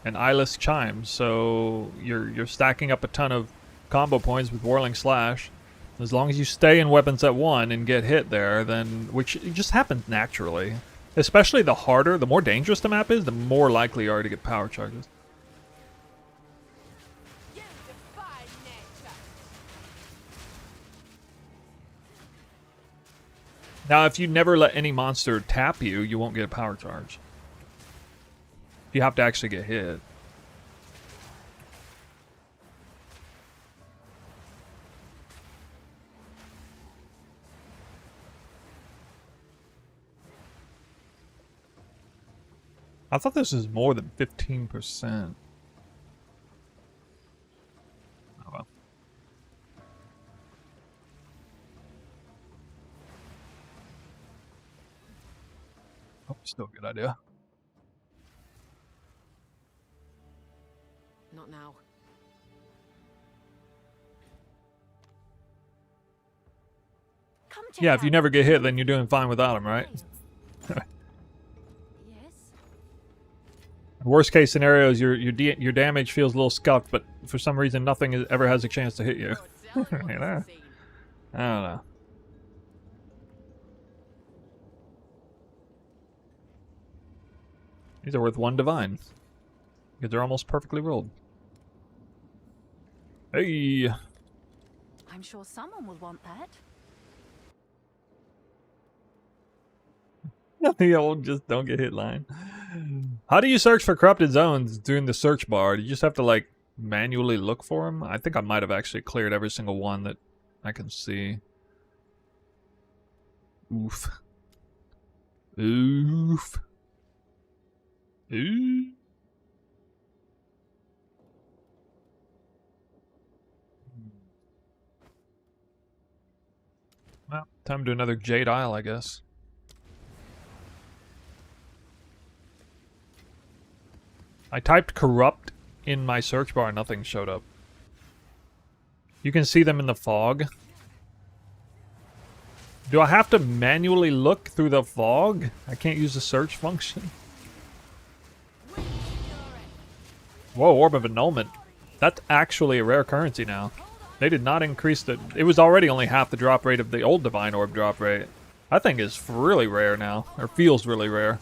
and Eyeless chimes, so you're stacking up a ton of combo points with Whirling Slash. As long as you stay in weapons at 1 and get hit there, then which it just happens naturally. Especially the harder, the more dangerous the map is, the more likely you are to get power charges. You defy nature. Now, if you never let any monster tap you, you won't get a power charge. You have to actually get hit. I thought this was more than 15%. Oh well. Oh, still a good idea. Not now. Come check Yeah, if you out never what get hit, we then you're doing fine without him, right? Yes. Worst case scenario is your damage feels a little scuffed, but for some reason nothing ever has a chance to hit you. You're telling what You know? you've seen. I don't know. These are worth 1 divine. Because they're almost perfectly rolled. Hey! I'm sure someone will want that. The old just don't get hit line. How do you search for corrupted zones during the search bar? Do you just have to like manually look for them? I think I might have actually cleared every single one that I can see. Oof. Oof. Oof. Well, time to do another Jade Isle, I guess. I typed corrupt in my search bar and nothing showed up. You can see them in the fog. Do I have to manually look through the fog? I can't use the search function. Whoa, Orb of Annulment. That's actually a rare currency now. They did not increase the... It was already only half the drop rate of the old Divine Orb drop rate. I think it's really rare now. Or feels really rare.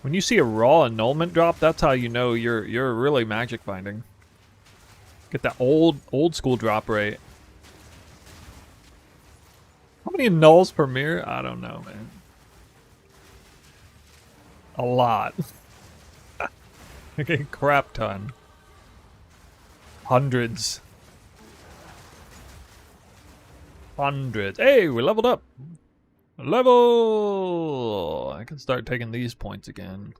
When you see a raw annulment drop, that's how you know you're really magic finding. Get that old school drop rate. How many nulls per mirror? I don't know, man. A lot. Okay, crap ton. Hundreds. Hundreds. Hey, we leveled up. Level! I can start taking these points again.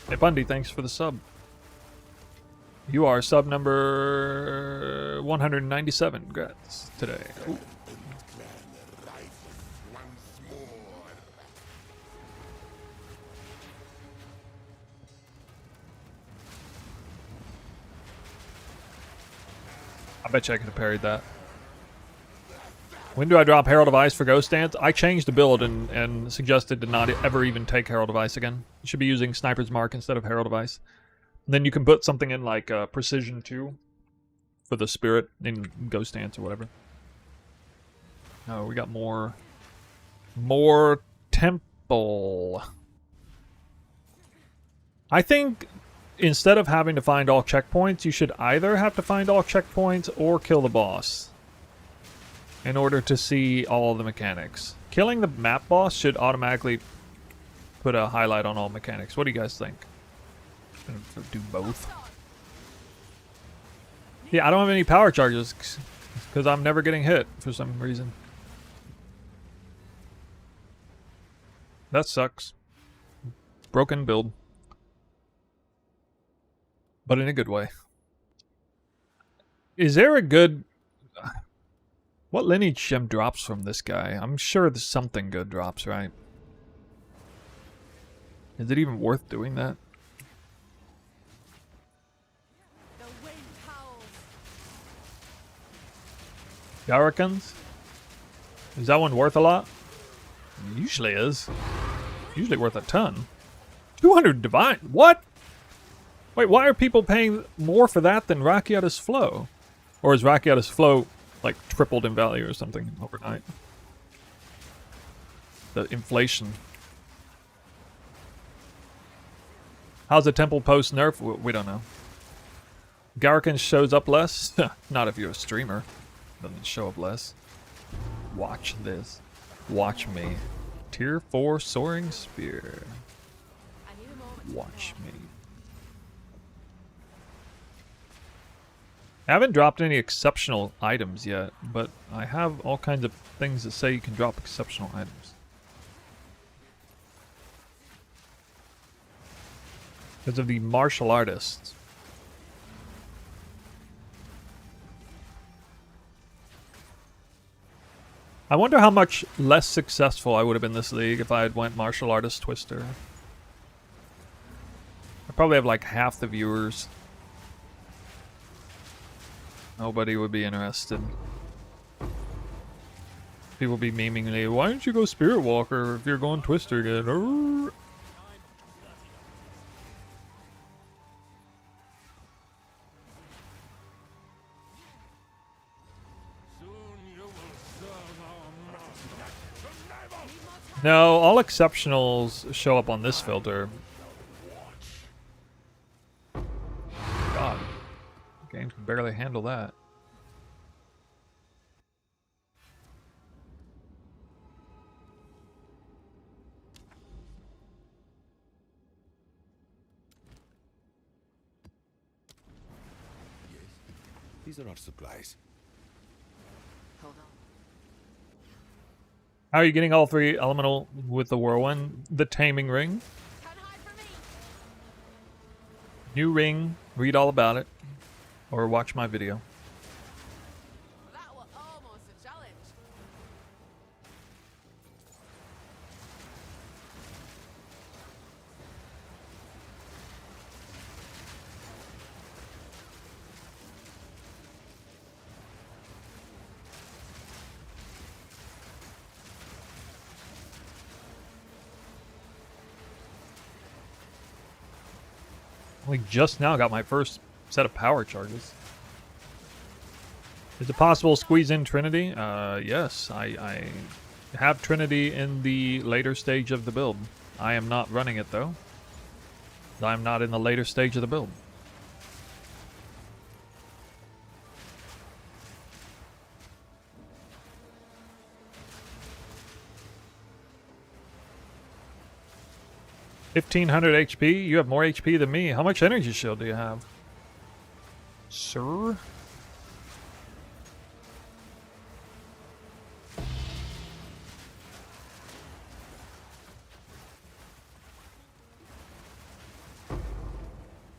Hey Bundy, thanks for the sub. You are sub number 197. Congrats today. Ooh. I bet you I could have parried that. When do I drop Herald of Ice for Ghost Dance? I changed the build and suggested to not ever even take Herald of Ice again. You should be using Sniper's Mark instead of Herald of Ice. And then you can put something in like Precision 2 for the Spirit in Ghost Dance or whatever. Oh, we got more Temple. I think instead of having to find all checkpoints, you should either have to find all checkpoints or kill the boss in order to see all the mechanics. Killing the map boss should automatically put a highlight on all mechanics. What do you guys think? I'm gonna do both. Yeah, I don't have any power charges because I'm never getting hit for some reason. That sucks. Broken build. But in a good way. Is there a good... What lineage gem drops from this guy? I'm sure there's something good drops, right? Is it even worth doing that? The wind howls. Yarikans? Is that one worth a lot? It usually is. Usually worth a ton. 200 divine? What? Wait, why are people paying more for that than Rakiata's Flow? Or is Rakiata's Flow like tripled in value or something overnight? The inflation. How's the temple post nerf? We don't know. Garrican shows up less? Not if you're a streamer. Doesn't show up less. Watch this. Watch me. Tier 4 soaring spear. Watch me. I haven't dropped any exceptional items yet, but I have all kinds of things that say you can drop exceptional items. Because of the martial artists. I wonder how much less successful I would have been in this league if I had went martial artist twister. I probably have like half the viewers. Nobody would be interested. People would be memeing me, why don't you go Spirit Walker if you're going twister again? Arrgh. No, all exceptionals show up on this filter. God, the game can barely handle that. These are our supplies. Hold on. How are you getting all three elemental with the whirlwind? The taming ring. Can't hide from me. New ring. Read all about it. Or watch my video. That was almost a challenge. Only just now got my first set of power charges. Is it possible to squeeze in Trinity? Yes, I have Trinity in the later stage of the build. I am not running it though. I'm not in the later stage of the build. $1,500 HP? You have more HP than me. How much energy shield do you have? Sir?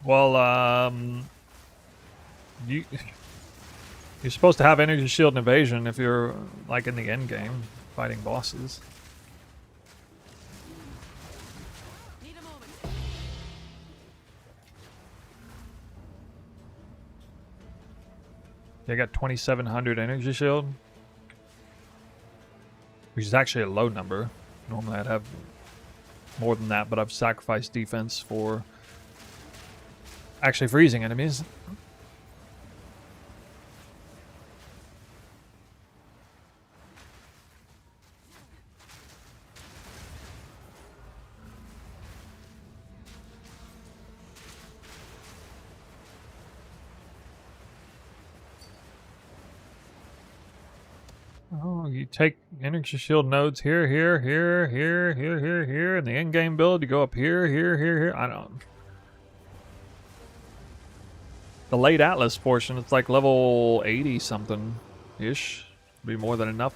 Well, you're supposed to have energy shield and evasion if you're like in the end game fighting bosses. Need a moment. I got 2,700 energy shield, which is actually a low number. Normally I'd have more than that, but I've sacrificed defense for actually freezing enemies. Oh, you take energy shield nodes here, here, here, here, here, here, here. In the end-game build, you go up here, here, here, here. I don't... The late Atlas portion, it's like level 80-something-ish. Be more than enough.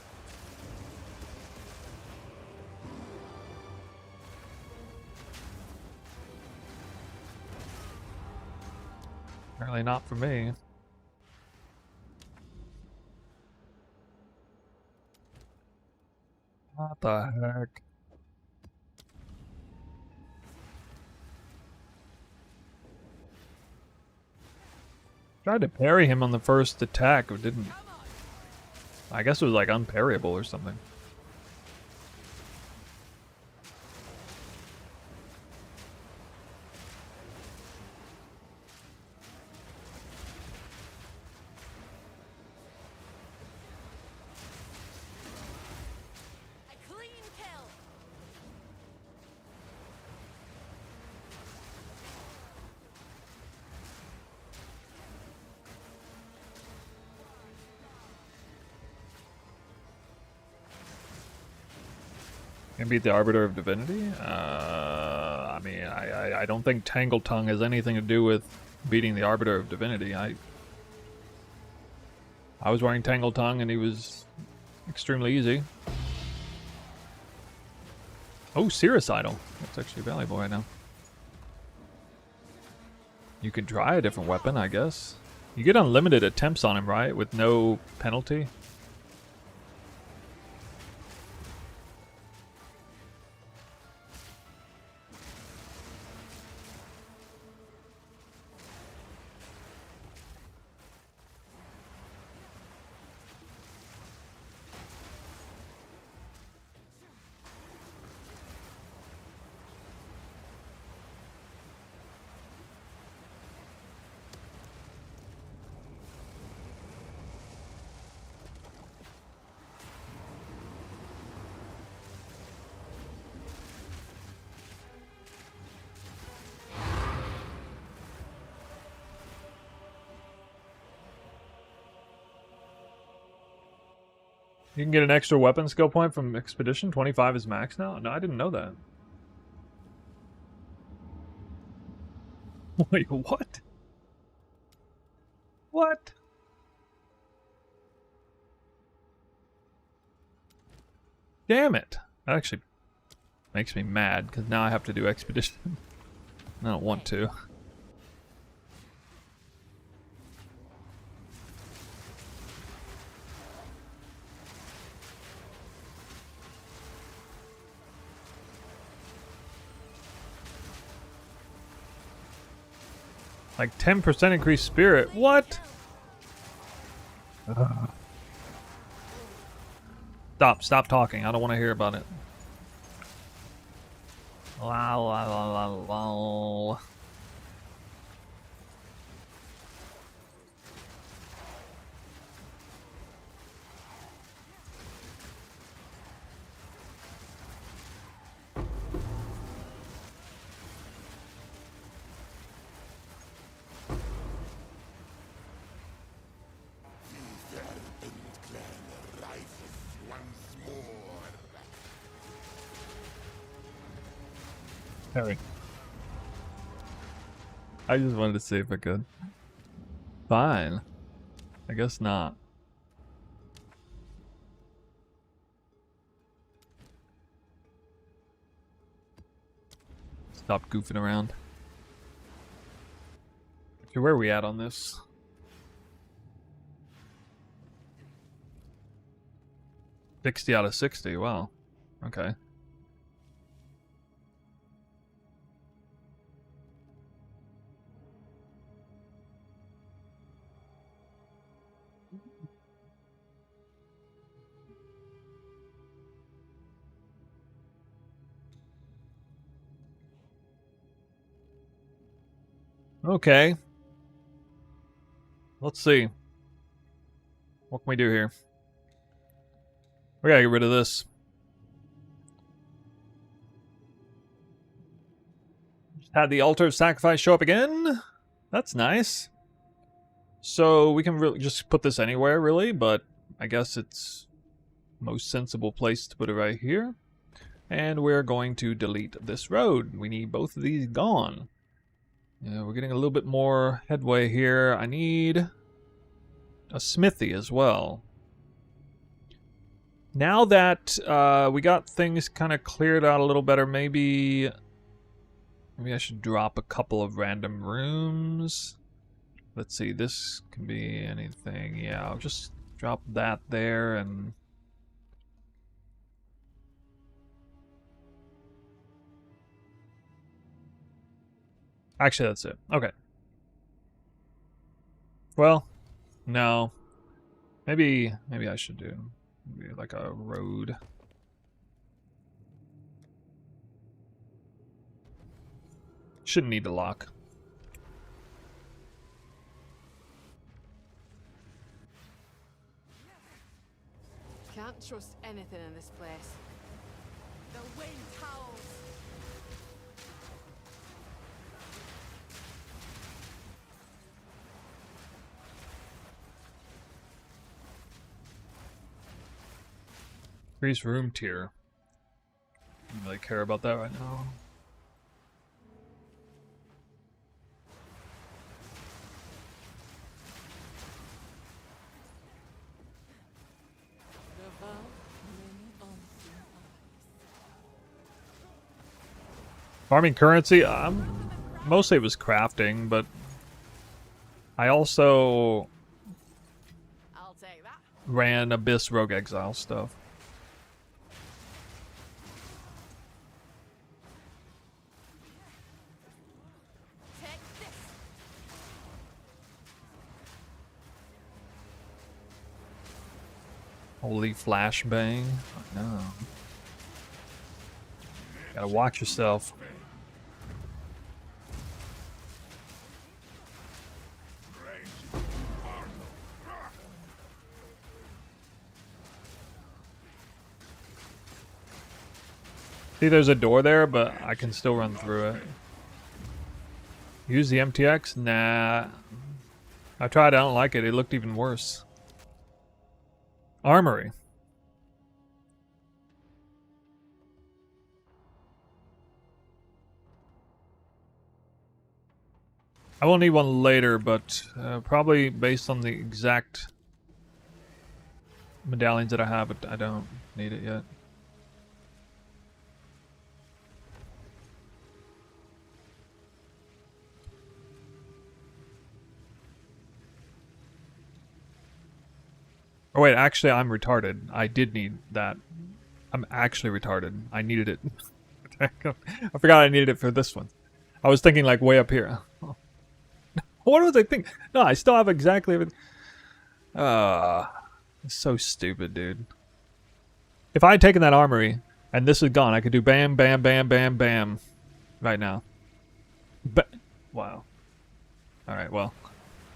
Apparently not for me. What the heck? Tried to parry him on the first attack, but didn't. I guess it was like unparryable or something. A clean kill. Can beat the Arbiter of Divinity? I mean, I don't think Tangle Tongue has anything to do with beating the Arbiter of Divinity. I was wearing Tangle Tongue and he was extremely easy. Oh, Cirrus Idol. That's actually valuable right now. You could try a different weapon, I guess. You get unlimited attempts on him, right? With no penalty. You can get an extra weapon skill point from Expedition. 25 is max now? No, I didn't know that. Wait, what? What? Damn it. That actually makes me mad, because now I have to do Expedition. I don't want to. Like 10% increased spirit. What? Stop talking. I don't want to hear about it. La la la la la. Harry. I just wanted to see if I could. Fine. I guess not. Stop goofing around. Okay, where are we at on this? $60 out of 60. Wow. Okay. Okay. Let's see. What can we do here? We gotta get rid of this. Just had the altar of sacrifice show up again. That's nice. So we can really just put this anywhere, really, but I guess it's most sensible place to put it right here. And we're going to delete this road. We need both of these gone. Yeah, we're getting a little bit more headway here. I need a smithy as well. Now that we got things kind of cleared out a little better, maybe I should drop a couple of random rooms. Let's see, this can be anything. Yeah, I'll just drop that there and... Actually, that's it. Okay. Well, no. Maybe I should do maybe like a road. Shouldn't need to lock. Can't trust anything in this place. The wind howls. Increase room tier. don't really care about that right now. Farming currency, mostly it was crafting, but I also I'll take that. ran Abyss Rogue Exile stuff. Take this. Holy flashbang. No. Gotta watch yourself. See, there's a door there, but I can still run through it. Use the MTX? Nah. I tried, I don't like it. It looked even worse. Armory. I will need one later, but probably based on the exact medallions that I have, but I don't need it yet. Oh wait, actually I'm retarded. I did need that. I'm actually retarded. I needed it. I forgot I needed it for this one. I was thinking like way up here. What was I thinking? No, I still have exactly everything. It's so stupid, dude. If I had taken that armory and this is gone, I could do bam, bam, bam, bam, bam right now. Wow. Alright, well.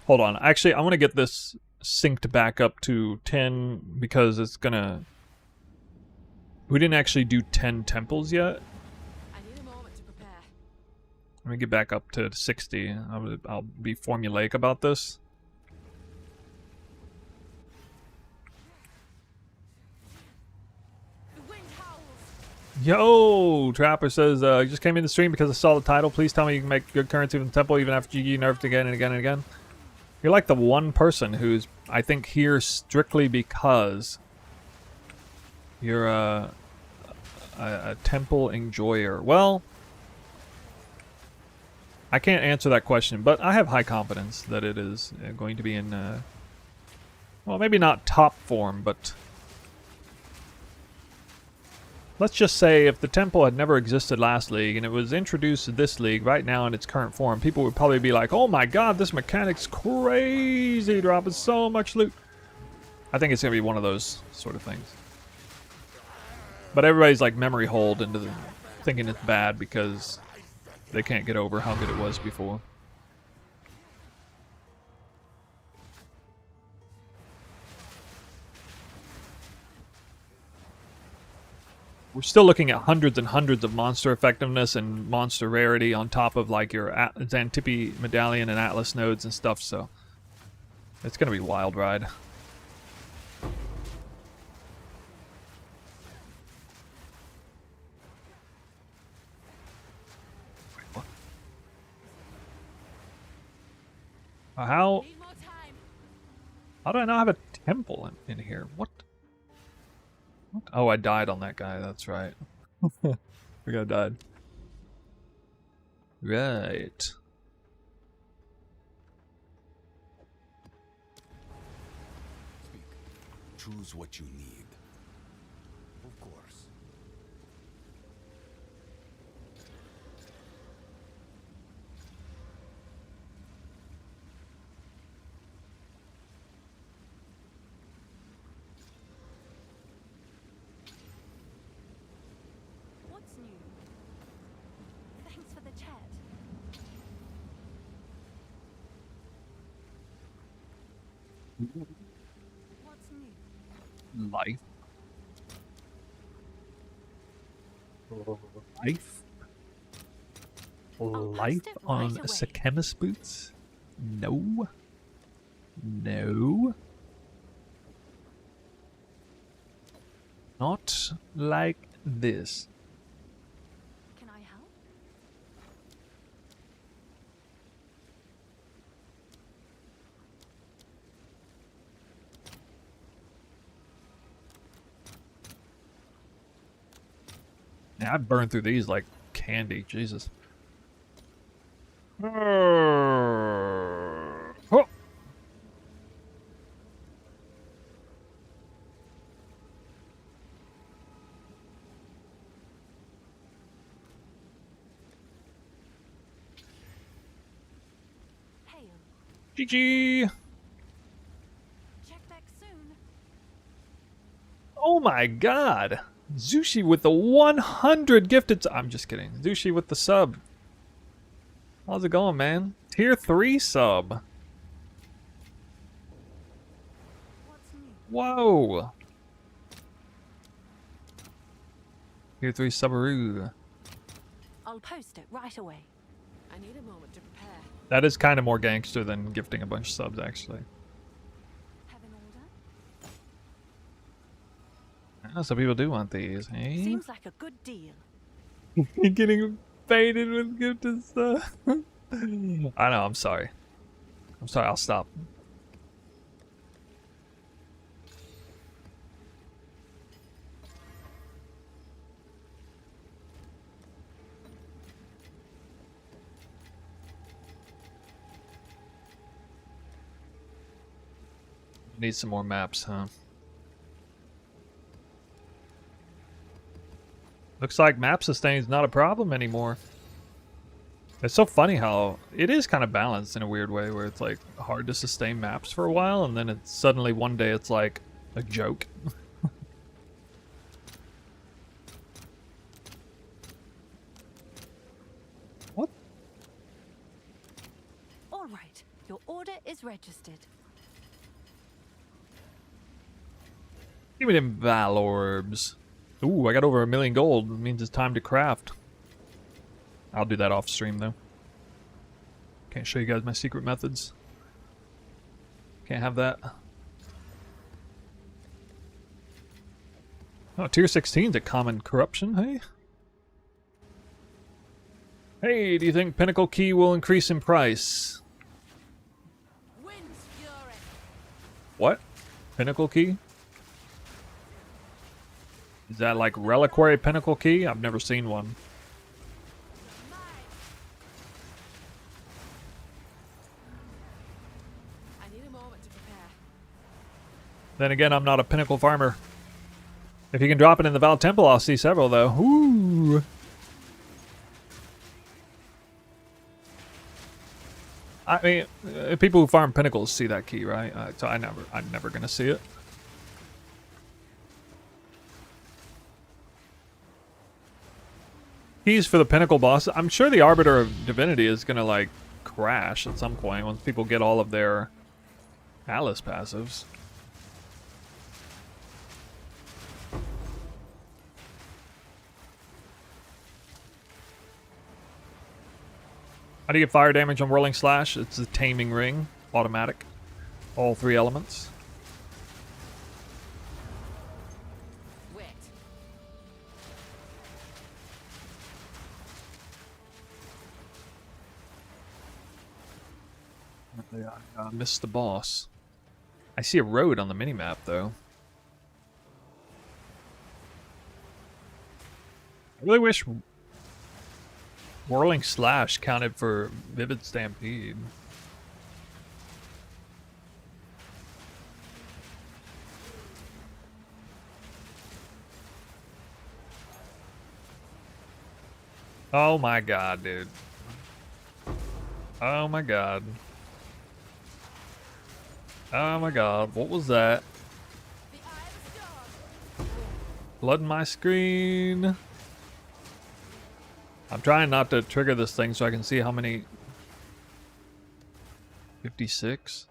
Hold on. Actually, I want to get this synced back up to 10 because it's gonna... We didn't actually do 10 temples yet. I need a moment to prepare. Let me get back up to 60. I'll be formulaic about this. The wind howls. Yo! Trapper says, you just came in the stream because I saw the title. Please tell me you can make good currency from the temple even after GG nerfed again and again and again. You're like the one person who's, I think, here strictly because you're a temple enjoyer. Well, I can't answer that question, but I have high confidence that it is going to be in, well, maybe not top form, but let's just say if the temple had never existed last league and it was introduced to this league right now in its current form, people would probably be like, oh my god, this mechanic's crazy, dropping so much loot. I think it's going to be one of those sort of things. But everybody's like memory hold into thinking it's bad because they can't get over how good it was before. We're still looking at hundreds and hundreds of monster effectiveness and monster rarity on top of like your Xantippe medallion and Atlas nodes and stuff, so it's gonna be a wild ride. How Need more time. do I not have a temple in here? What? Oh, I died on that guy. That's right. I got died. Right. Speak. Choose what you need. Of course. What's new? Thanks for the chat. What's new? Life. Life? Life post it on right away. Sakemis boots? No. No. Not like this. Yeah, I burned through these like candy. Jesus. Oh. Hail. GG. Check back soon. Oh my god. Zushi with the 100 gifted. I'm just kidding. Zushi with the sub. How's it going, man? Tier 3 sub. What's new? Whoa. Tier 3 subaroo. I'll post it right away. I need a moment to prepare. That is kind of more gangster than gifting a bunch of subs, actually. Have an order? Oh, some people do want these, eh? Seems like a good deal. You're getting faded with gifted stuff. I know, I'm sorry. I'm sorry, I'll stop. Need some more maps, huh? Looks like map sustain is not a problem anymore. It's so funny how it is kind of balanced in a weird way, where it's like hard to sustain maps for a while, and then it's suddenly one day it's like a joke. What? All right, your order is registered. Give me them Val orbs. Ooh, I got over 1 million gold. It means it's time to craft. I'll do that off stream though. Can't show you guys my secret methods. Can't have that. Oh, tier 16's a common corruption, hey? Hey, do you think Pinnacle Key will increase in price? Wind's fury. What? Pinnacle Key? Is that like Reliquary Pinnacle Key? I've never seen one. Mine. I need a moment to prepare. Then again, I'm not a Pinnacle farmer. If you can drop it in the Val Temple, I'll see several though. Ooh. I mean, people who farm Pinnacles see that key, right? So I'm never gonna see it. Keys for the Pinnacle boss. I'm sure the Arbiter of Divinity is gonna like crash at some point once people get all of their Alice passives. How do you get fire damage on Whirling Slash? It's the Taming Ring, automatic. All 3 elements. Wet. I missed the boss. I see a road on the minimap though. I really wish Whirling Slash counted for Vivid Stampede. Oh my god, dude. Oh my god. Oh my god, what was that? The eye of the storm. Blood in my screen. I'm trying not to trigger this thing so I can see how many. 56.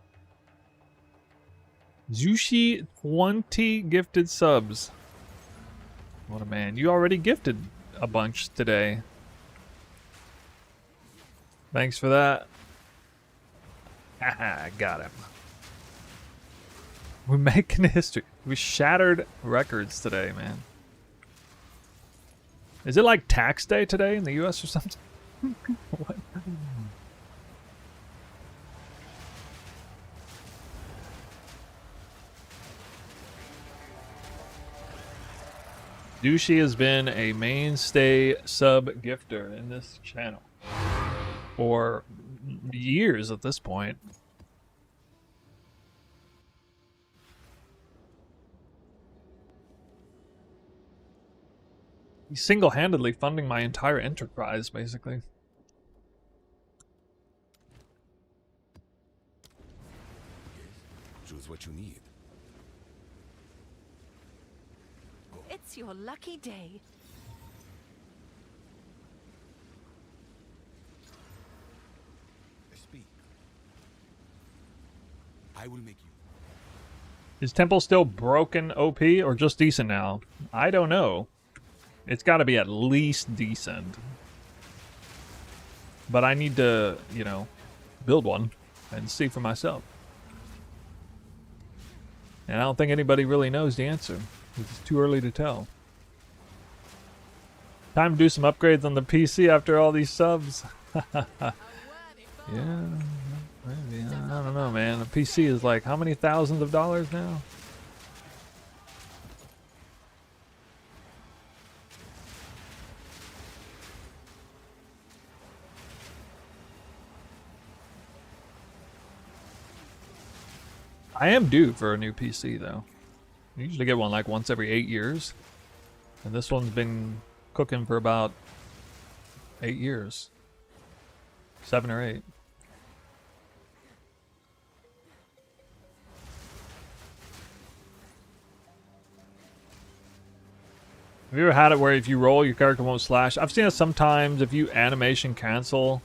Zushi 20 gifted subs. What a man. You already gifted a bunch today. Thanks for that. Haha, got him. We're making history. We shattered records today, man. Is it like tax day today in the US or something? What? Douchey has been a mainstay sub gifter in this channel for years at this point. He's single-handedly funding my entire enterprise, basically. Choose what you need. It's your lucky day. Speak. I will make you. Is Temple still broken OP or just decent now? I don't know. It's got to be at least decent. But I need to, you know, build one and see for myself. And I don't think anybody really knows the answer. It's too early to tell. Time to do some upgrades on the PC after all these subs. Yeah, maybe. I don't know, man. The PC is like how many thousands of dollars now? I am due for a new PC though. I usually get one like once every 8 years. And this one's been cooking for about 8 years. 7 or 8. Have you ever had it where if you roll, your character won't slash? I've seen it sometimes. If you animation cancel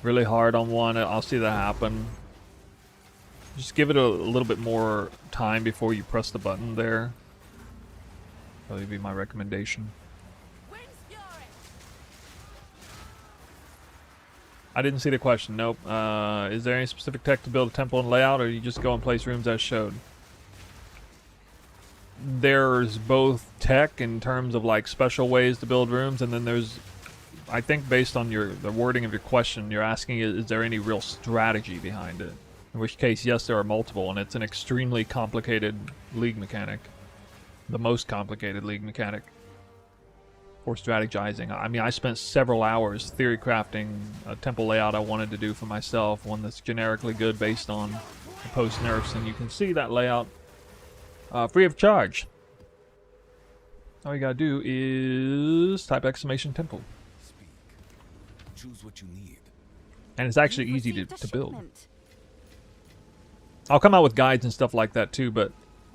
really hard on one, I'll see that happen. Just give it a little bit more time before you press the button there. Probably be my recommendation. I didn't see the question. Nope. Is there any specific tech to build a temple and layout, or you just go and place rooms as showed? There's both tech in terms of like special ways to build rooms, and then there's, I think based on the wording of your question, you're asking is there any real strategy behind it? In which case, yes, there are multiple, and it's an extremely complicated League mechanic. The most complicated League mechanic for strategizing. I mean, I spent several hours theory crafting a temple layout I wanted to do for myself, one that's generically good based on the post-nerfs, and you can see that layout free of charge. All you gotta do is type exclamation temple. Speak. Choose what you need. And it's actually easy to build. I'll come out with guides and stuff like that too, but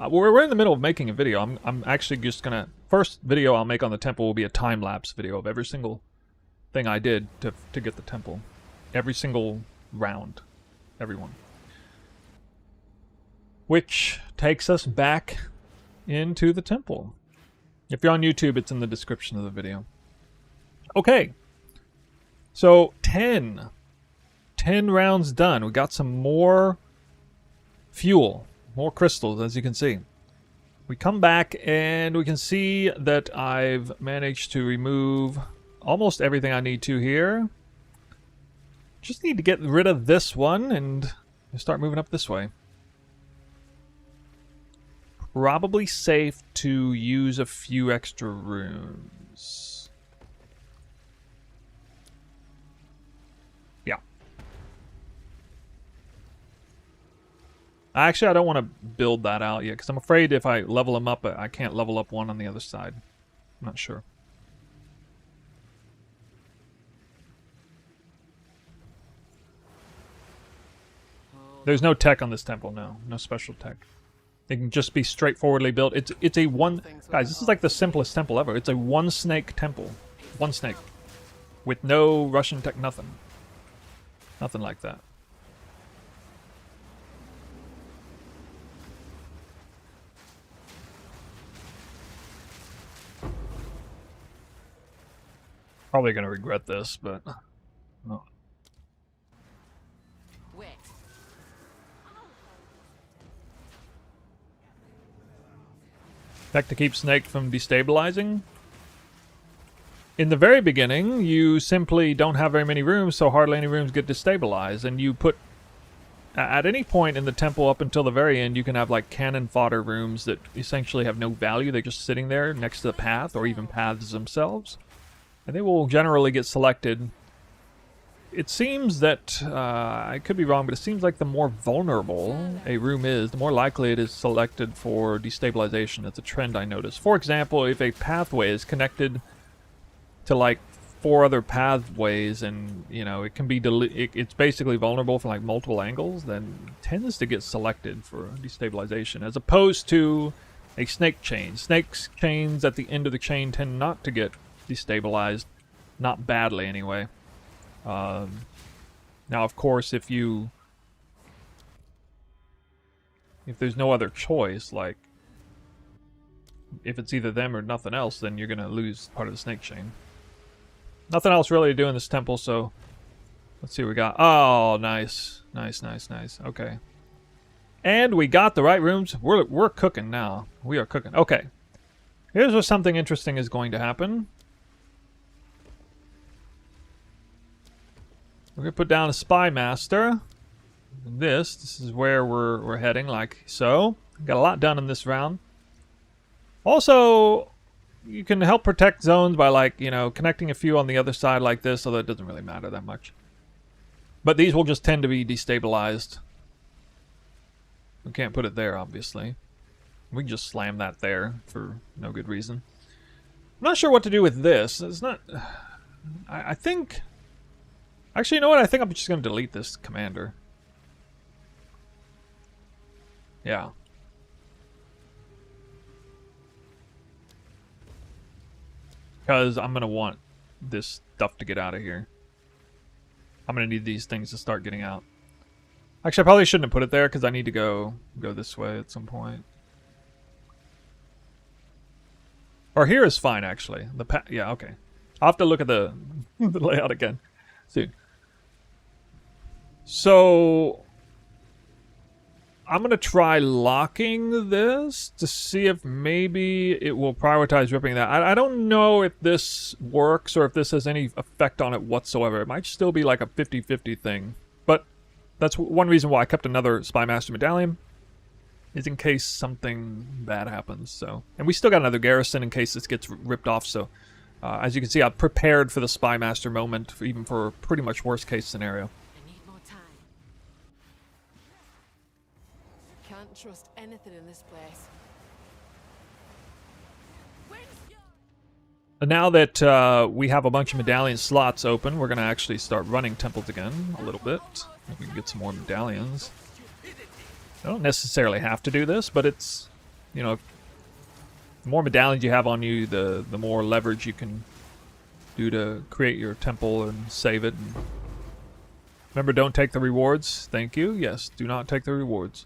we're in the middle of making a video. I'm actually just gonna, first video I'll make on the temple will be a time-lapse video of every single thing I did to get the temple. Every single round. Everyone. Which takes us back into the temple. If you're on YouTube, it's in the description of the video. Okay. So 10 rounds done. We got some more fuel, more crystals, as you can see. We come back and we can see that I've managed to remove almost everything I need to here. Just need to get rid of this one and start moving up this way. Probably safe to use a few extra rooms. Yeah. Actually, I don't want to build that out yet, because I'm afraid if I level them up, I can't level up one on the other side. I'm not sure. There's no tech on this temple, no. No special tech. It can just be straightforwardly built. It's a one... Guys, this is like the simplest temple ever. It's a one-snake temple. One snake. With no Russian tech, nothing. Nothing like that. Probably gonna regret this, but... No. Tech to keep snake from destabilizing. In the very beginning, you simply don't have very many rooms, so hardly any rooms get destabilized, and you put at any point in the temple up until the very end, you can have like cannon fodder rooms that essentially have no value. They're just sitting there next to the path or even paths themselves. And they will generally get selected. It seems that, I could be wrong, but it seems like the more vulnerable a room is, the more likely it is selected for destabilization. That's a trend I noticed. For example, if a pathway is connected to like 4 other pathways and, you know, it can be it's basically vulnerable from like multiple angles, then it tends to get selected for destabilization, as opposed to a snake chain. Snake chains at the end of the chain tend not to get destabilized, not badly anyway. Now, of course, if there's no other choice, like if it's either them or nothing else, then you're gonna lose part of the snake chain. Nothing else really to do in this temple, so let's see what we got. Oh, nice. Nice, nice, nice. Okay. And we got the right rooms. We're cooking now. We are cooking. Okay. Here's where something interesting is going to happen. We're going to put down a spy master. This is where we're heading, like so. Got a lot done in this round. Also, you can help protect zones by, like, you know, connecting a few on the other side like this, although it doesn't really matter that much. But these will just tend to be destabilized. We can't put it there, obviously. We can just slam that there for no good reason. I'm not sure what to do with this. It's not... I think... Actually, you know what? I think I'm just going to delete this commander. Yeah. Because I'm going to want this stuff to get out of here. I'm going to need these things to start getting out. Actually, I probably shouldn't have put it there because I need to go this way at some point. Or here is fine, actually. Yeah, okay. I'll have to look at the layout again soon. So I'm going to try locking this to see if maybe it will prioritize ripping that. I don't know if this works or if this has any effect on it whatsoever. It might still be like a 50-50 thing. But that's one reason why I kept another Spy Master Medallion, is in case something bad happens. So, and we still got another garrison in case this gets ripped off. So as you can see, I've prepared for the Spy Master moment, even for a pretty much worst case scenario. Can't trust anything in this place. And now that we have a bunch of medallion slots open, we're going to actually start running temples again a little bit. We can get some more medallions. I don't necessarily have to do this, but it's, you know, the more medallions you have on you, the more leverage you can do to create your temple and save it. And remember, don't take the rewards. Thank you. Yes, do not take the rewards.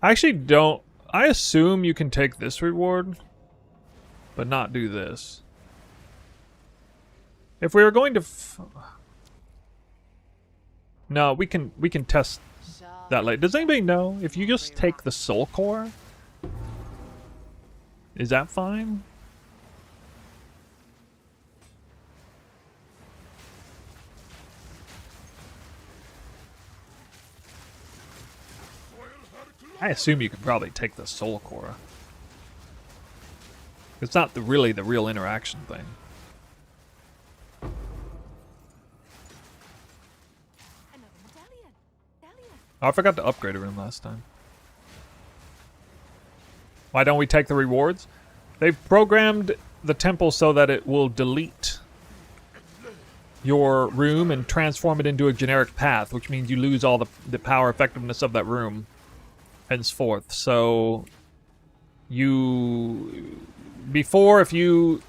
I actually don't... I assume you can take this reward, but not do this. If we were going to... No, we can test that later. Does anybody know if you just take the soul core? Is that fine? I assume you can probably take the soul core. It's not really the real interaction thing. Oh, I forgot to upgrade a room last time. Why don't we take the rewards? They've programmed the temple so that it will delete your room and transform it into a generic path, which means you lose all the power effectiveness of that room henceforth. So before, if you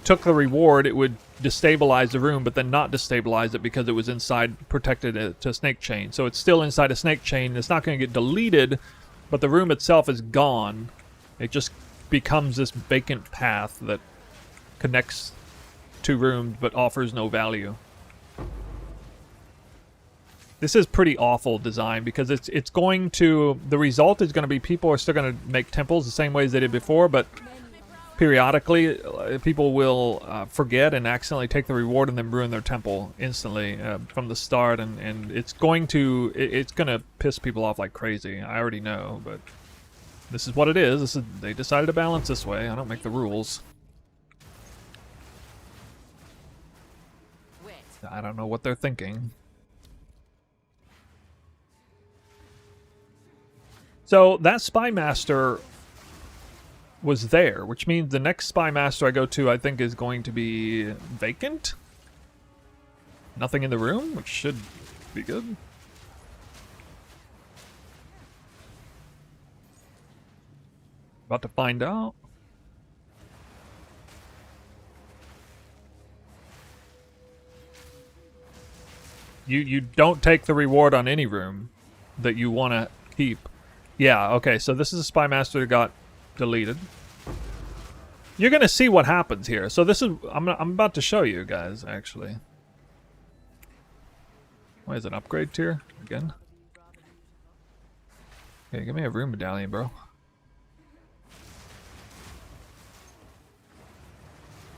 took the reward, it would destabilize the room, but then not destabilize it because it was inside, protected to snake chain. So it's still inside a snake chain. It's not going to get deleted, but the room itself is gone. It just becomes this vacant path that connects two rooms but offers no value. This is pretty awful design because it's going to... The result is going to be people are still going to make temples the same way as they did before, but periodically people will forget and accidentally take the reward and then ruin their temple instantly from the start, and it's going to piss people off like crazy. I already know, but this is what it is. They decided to balance this way. I don't make the rules. Wait. I don't know what they're thinking. So that spy master was there, which means the next spy master I go to, I think, is going to be vacant. Nothing in the room, which should be good. About to find out. You don't take the reward on any room that you want to keep. Yeah, okay, so this is a spy master that got deleted. You're gonna see what happens here. So this is I'm about to show you guys, actually. Why is it upgrade tier again? Okay, give me a room medallion, bro.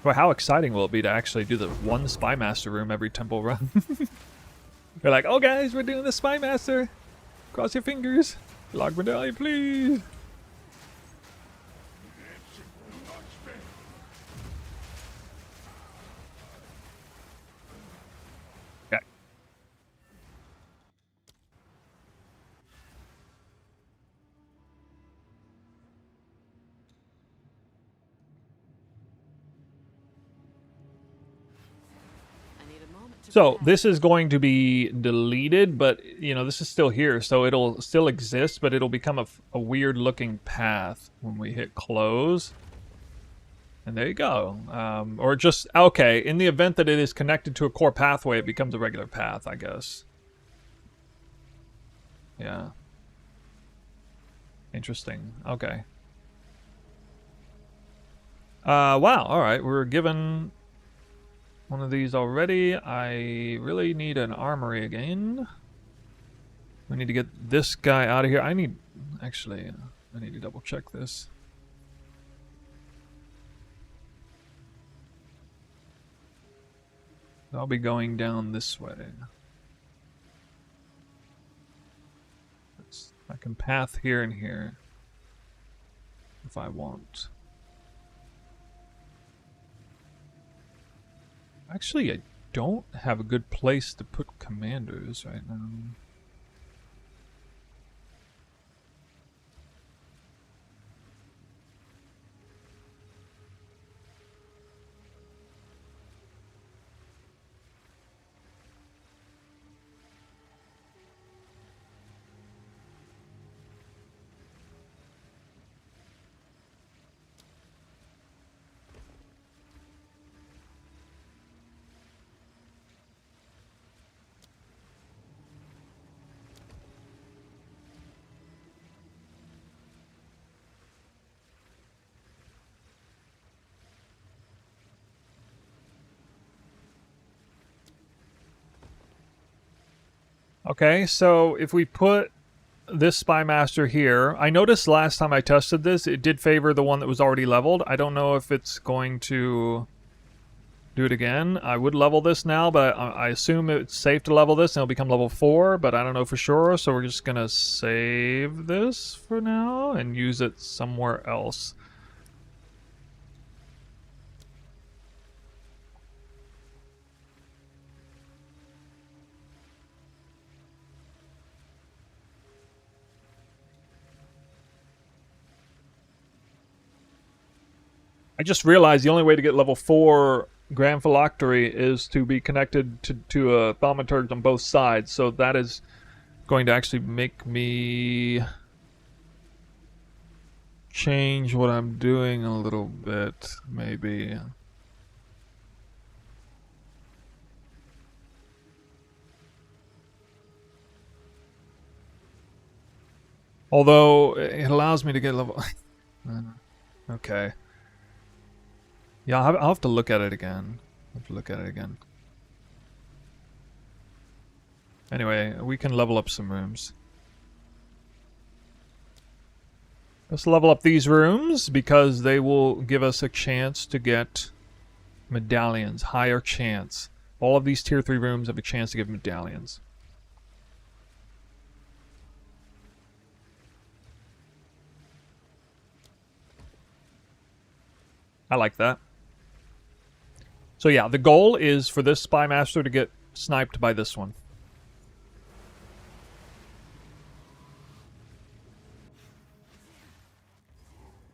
Boy, how exciting will it be to actually do the one spy master room every temple run? They're like, oh guys, we're doing the spy master. Cross your fingers. Log medallion, please. Okay. I need a moment to So prepare. this is going to be deleted, but you know, this is still here, so it'll still exist, but it'll become a weird looking path when we hit close. And there you go. Or just, okay, in the event that it is connected to a core pathway, it becomes a regular path, I guess. Yeah. Interesting. Okay. Wow, alright, we're given one of these already. I really need an armory again. We need to get this guy out of here. I need to double check this. I'll be going down this way. I can path here and here if I want. Actually, I don't have a good place to put commanders right now. Okay, so if we put this spy master here, I noticed last time I tested this, it did favor the one that was already leveled. I don't know if it's going to do it again. I would level this now, but I assume it's safe to level this and it'll become level 4, but I don't know for sure, so we're just gonna save this for now and use it somewhere else. I just realized the only way to get level 4 Grand Phylactery is to be connected to a thaumaturge on both sides, so that is going to actually make me change what I'm doing a little bit, maybe. Although, it allows me to get level... Okay. Yeah, I'll have to look at it again. Anyway, we can level up some rooms. Let's level up these rooms because they will give us a chance to get medallions. Higher chance. All of these tier 3 rooms have a chance to give medallions. I like that. So yeah, the goal is for this Spy Master to get sniped by this one.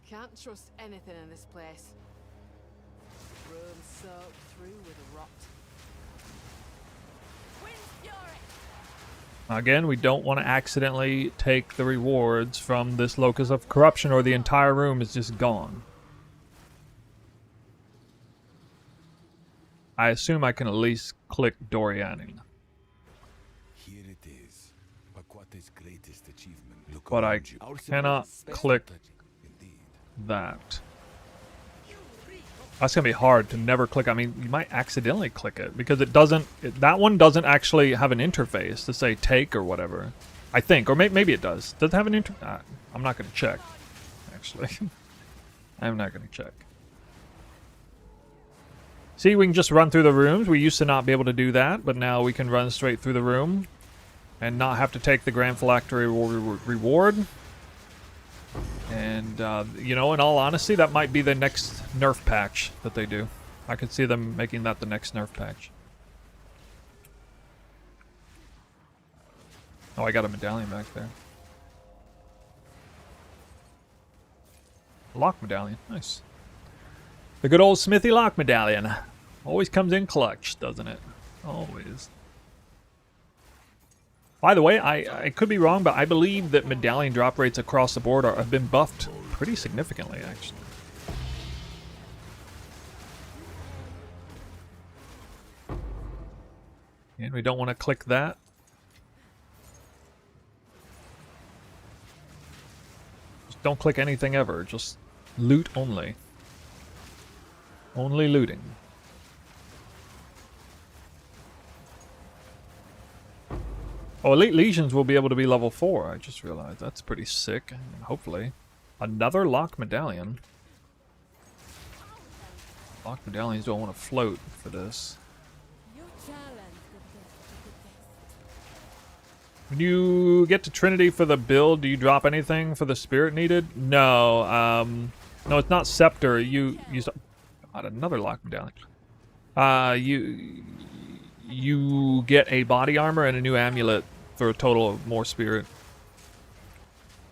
Can't trust anything in this place. Room soaked through with rot. Wind fury! Again, we don't want to accidentally take the rewards from this Locus of Corruption or the entire room is just gone. I assume I can at least click Dorianing. Here it is. Paquate's greatest achievement. Look But I around you. Our cannot civilians click Indeed. that. That's going to be hard to never click. I mean, you might accidentally click it because it doesn't... that one doesn't actually have an interface to say take or whatever. I think. Or maybe it does. Does it have an interface? I'm not going to check, actually. I'm not going to check. See, we can just run through the rooms. We used to not be able to do that, but now we can run straight through the room and not have to take the Grand Phylactery reward. And, you know, in all honesty, that might be the next nerf patch that they do. I could see them making that the next nerf patch. Oh, I got a medallion back there. Lock medallion. Nice. The good old Smithy lock medallion. Always comes in clutch, doesn't it? Always. By the way, I could be wrong, but I believe that medallion drop rates across the board have been buffed pretty significantly, actually. And we don't want to click that. Just don't click anything ever. Just loot only. Only looting. Oh, Elite Legions will be able to be level 4. I just realized. That's pretty sick. And hopefully. Another lock medallion. Lock medallions don't want to float for this. When you get to Trinity for the build, do you drop anything for the spirit needed? No. No, it's not Scepter. You got another lock medallion. You get a body armor and a new amulet for a total of more spirit.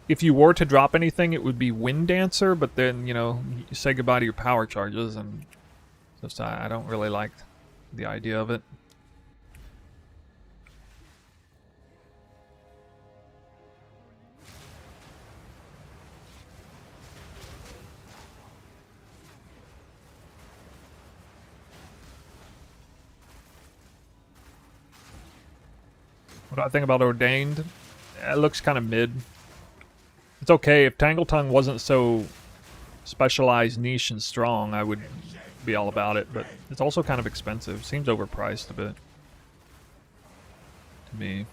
If you were to drop anything, it would be Wind Dancer, but then, you know, you say goodbye to your power charges, and just I don't really like the idea of it. What do I think about Ordained? It looks kind of mid. It's okay. If Tangle Tongue wasn't so specialized, niche, and strong, I would be all about it. But it's also kind of expensive. Seems overpriced a bit. To me.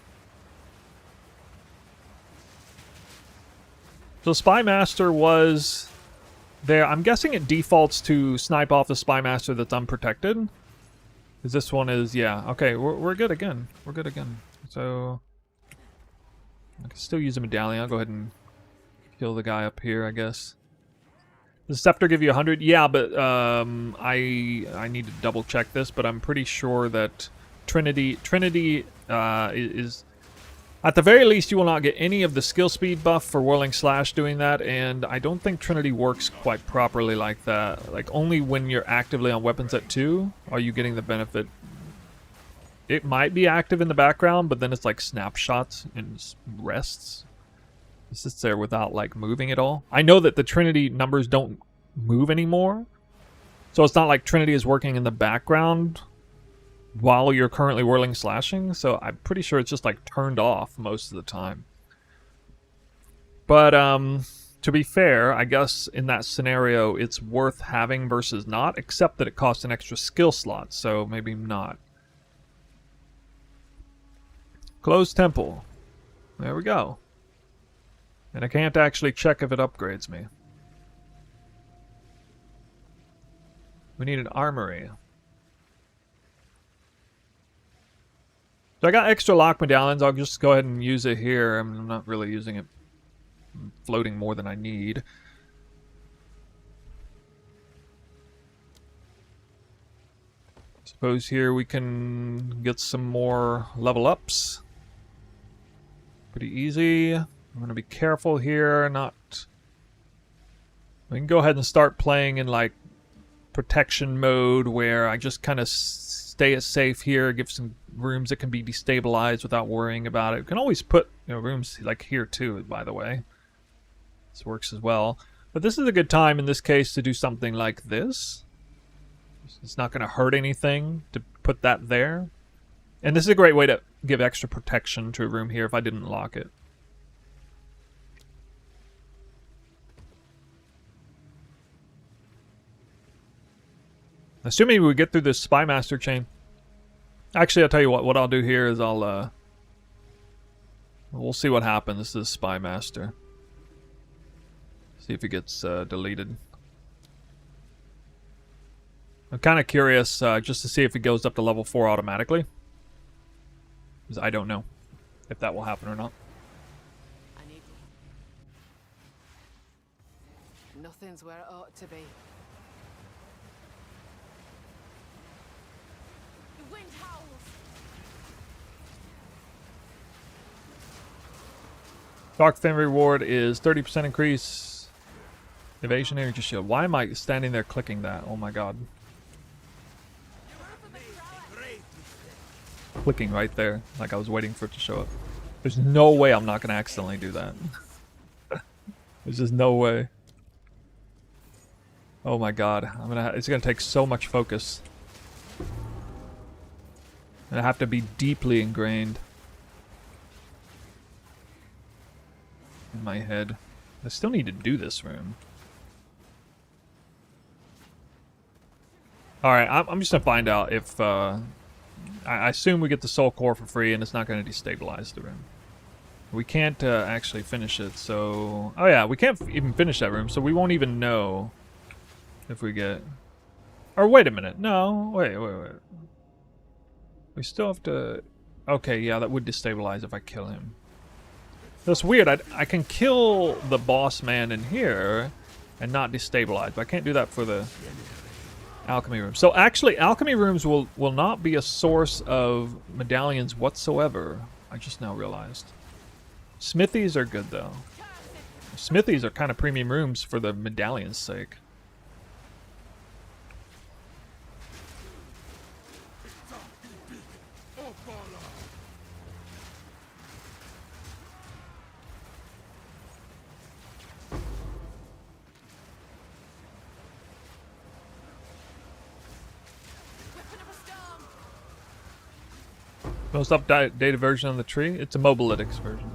So Spy Master was there. I'm guessing it defaults to snipe off the Spy Master that's unprotected. Because this one is, yeah. Okay, we're good again. We're good again. So I can still use a medallion. I'll go ahead and kill the guy up here, I guess. Does Scepter give you 100? Yeah, but I need to double check this, but I'm pretty sure that Trinity is at the very least you will not get any of the skill speed buff for Whirling Slash doing that, and I don't think Trinity works quite properly like that. Like only when you're actively on weapons at 2 are you getting the benefit. It might be active in the background, but then it's like snapshots and rests. It sits there without like moving at all. I know that the Trinity numbers don't move anymore. So it's not like Trinity is working in the background while you're currently Whirling Slashing. So I'm pretty sure it's just like turned off most of the time. But to be fair, I guess in that scenario it's worth having versus not, except that it costs an extra skill slot. So maybe not. Closed temple. There we go. And I can't actually check if it upgrades me. We need an armory. So I got extra lock medallions. I'll just go ahead and use it here. I'm not really using it. I'm floating more than I need. Suppose here we can get some more level ups. Pretty easy. I'm going to be careful here, not... We can go ahead and start playing in like protection mode where I just kind of stay safe here, give some rooms that can be destabilized without worrying about it. We can always put, you know, rooms like here too, by the way. This works as well. But this is a good time in this case to do something like this. It's not going to hurt anything to put that there. And this is a great way to give extra protection to a room here if I didn't lock it. Assuming we get through this Spy Master chain. Actually, I'll tell you what I'll do here is we'll see what happens. This is Spy Master. See if it gets deleted. I'm kind of curious just to see if it goes up to level 4 automatically. Because I don't know if that will happen or not. I need... Nothing's where it ought to be. The wind howls. Dark Fin reward is 30% increase. Evasion energy shield. Why am I standing there clicking that? Oh my god. Clicking right there, like I was waiting for it to show up. There's no way I'm not going to accidentally do that. There's just no way. Oh my god, it's gonna take so much focus. I have to be deeply ingrained in my head. I still need to do this room. Alright, I'm just gonna find out if I assume we get the soul core for free and it's not going to destabilize the room. We can't actually finish it, so... Oh yeah, we can't even finish that room, so we won't even know if we get... Or wait a minute, no, wait. We still have to... Okay, yeah, that would destabilize if I kill him. That's weird, I can kill the boss man in here and not destabilize, but I can't do that for the... Alchemy rooms. So actually, alchemy rooms will not be a source of medallions whatsoever. I just now realized. Smithies are good though. Smithies are kind of premium rooms for the medallion's sake. Most updated version of the tree? It's a mobalytics version.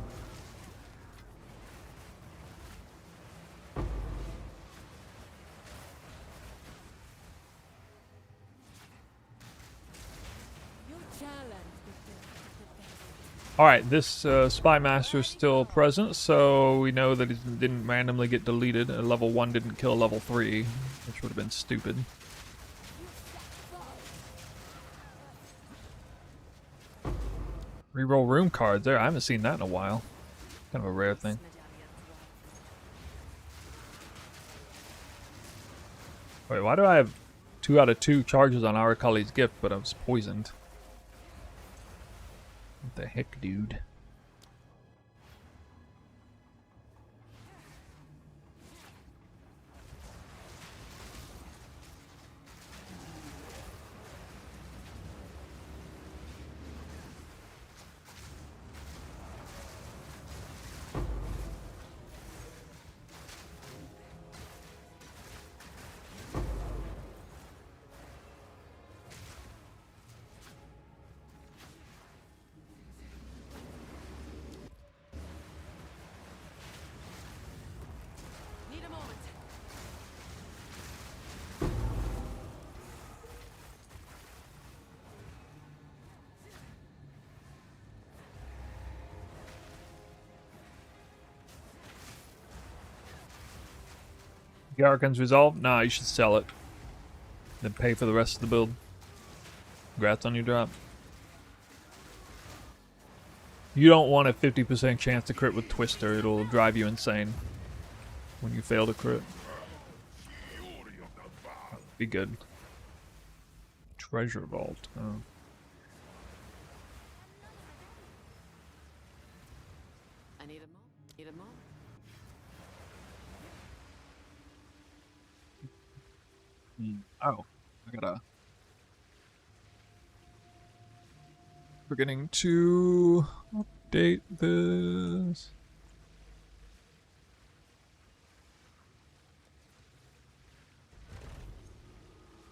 Alright, this Spy Master is still present, so we know that it didn't randomly get deleted. Level 1 didn't kill level 3, which would have been stupid. Reroll room cards there. I haven't seen that in a while. Kind of a rare thing. Wait, why do I have 2 out of 2 charges on Arakali's gift, but I was poisoned? What the heck, dude? Garrican's resolved? Nah, you should sell it. Then pay for the rest of the build. Congrats on your drop. You don't want a 50% chance to crit with Twister. It'll drive you insane when you fail to crit. Be good. Treasure vault. Oh. I need a more. Need a more. Oh, I gotta. Forgetting to update this.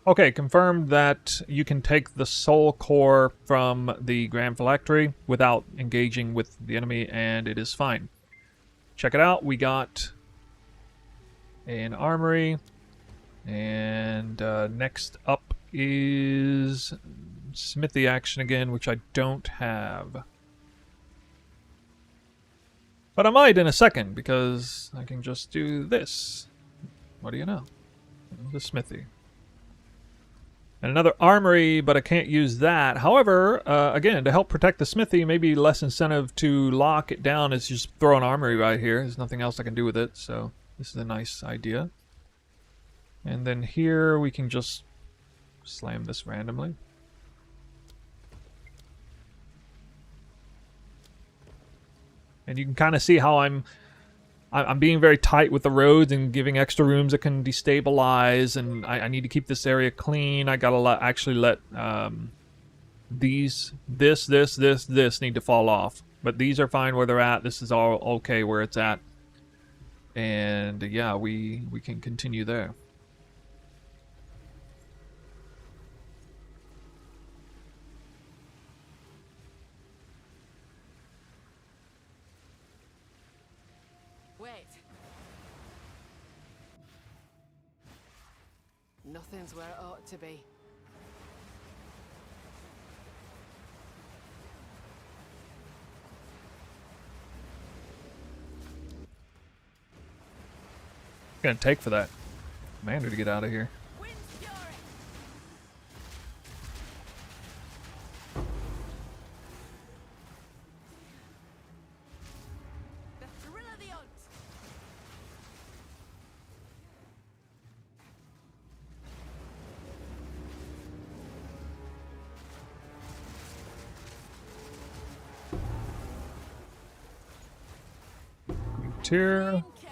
Okay, confirmed that you can take the soul core from the Grand Phylactery without engaging with the enemy, and it is fine. Check it out. We got an armory, and next up is smithy action again, which I don't have. But I might in a second, because I can just do this. What do you know? The smithy. And another armory, but I can't use that. However, again, to help protect the smithy, maybe less incentive to lock it down is just throw an armory right here. There's nothing else I can do with it, so this is a nice idea. And then here we can just slam this randomly. And you can kind of see how I'm being very tight with the roads and giving extra rooms that can destabilize, and I need to keep this area clean. I gotta actually let this need to fall off. But these are fine where they're at. This is all okay where it's at. And yeah, we can continue there. Wait. Nothing's where it ought to be. Gonna take for that commander to get out of here. Wind's fury. The thrill of the hunt. Tier. Kill.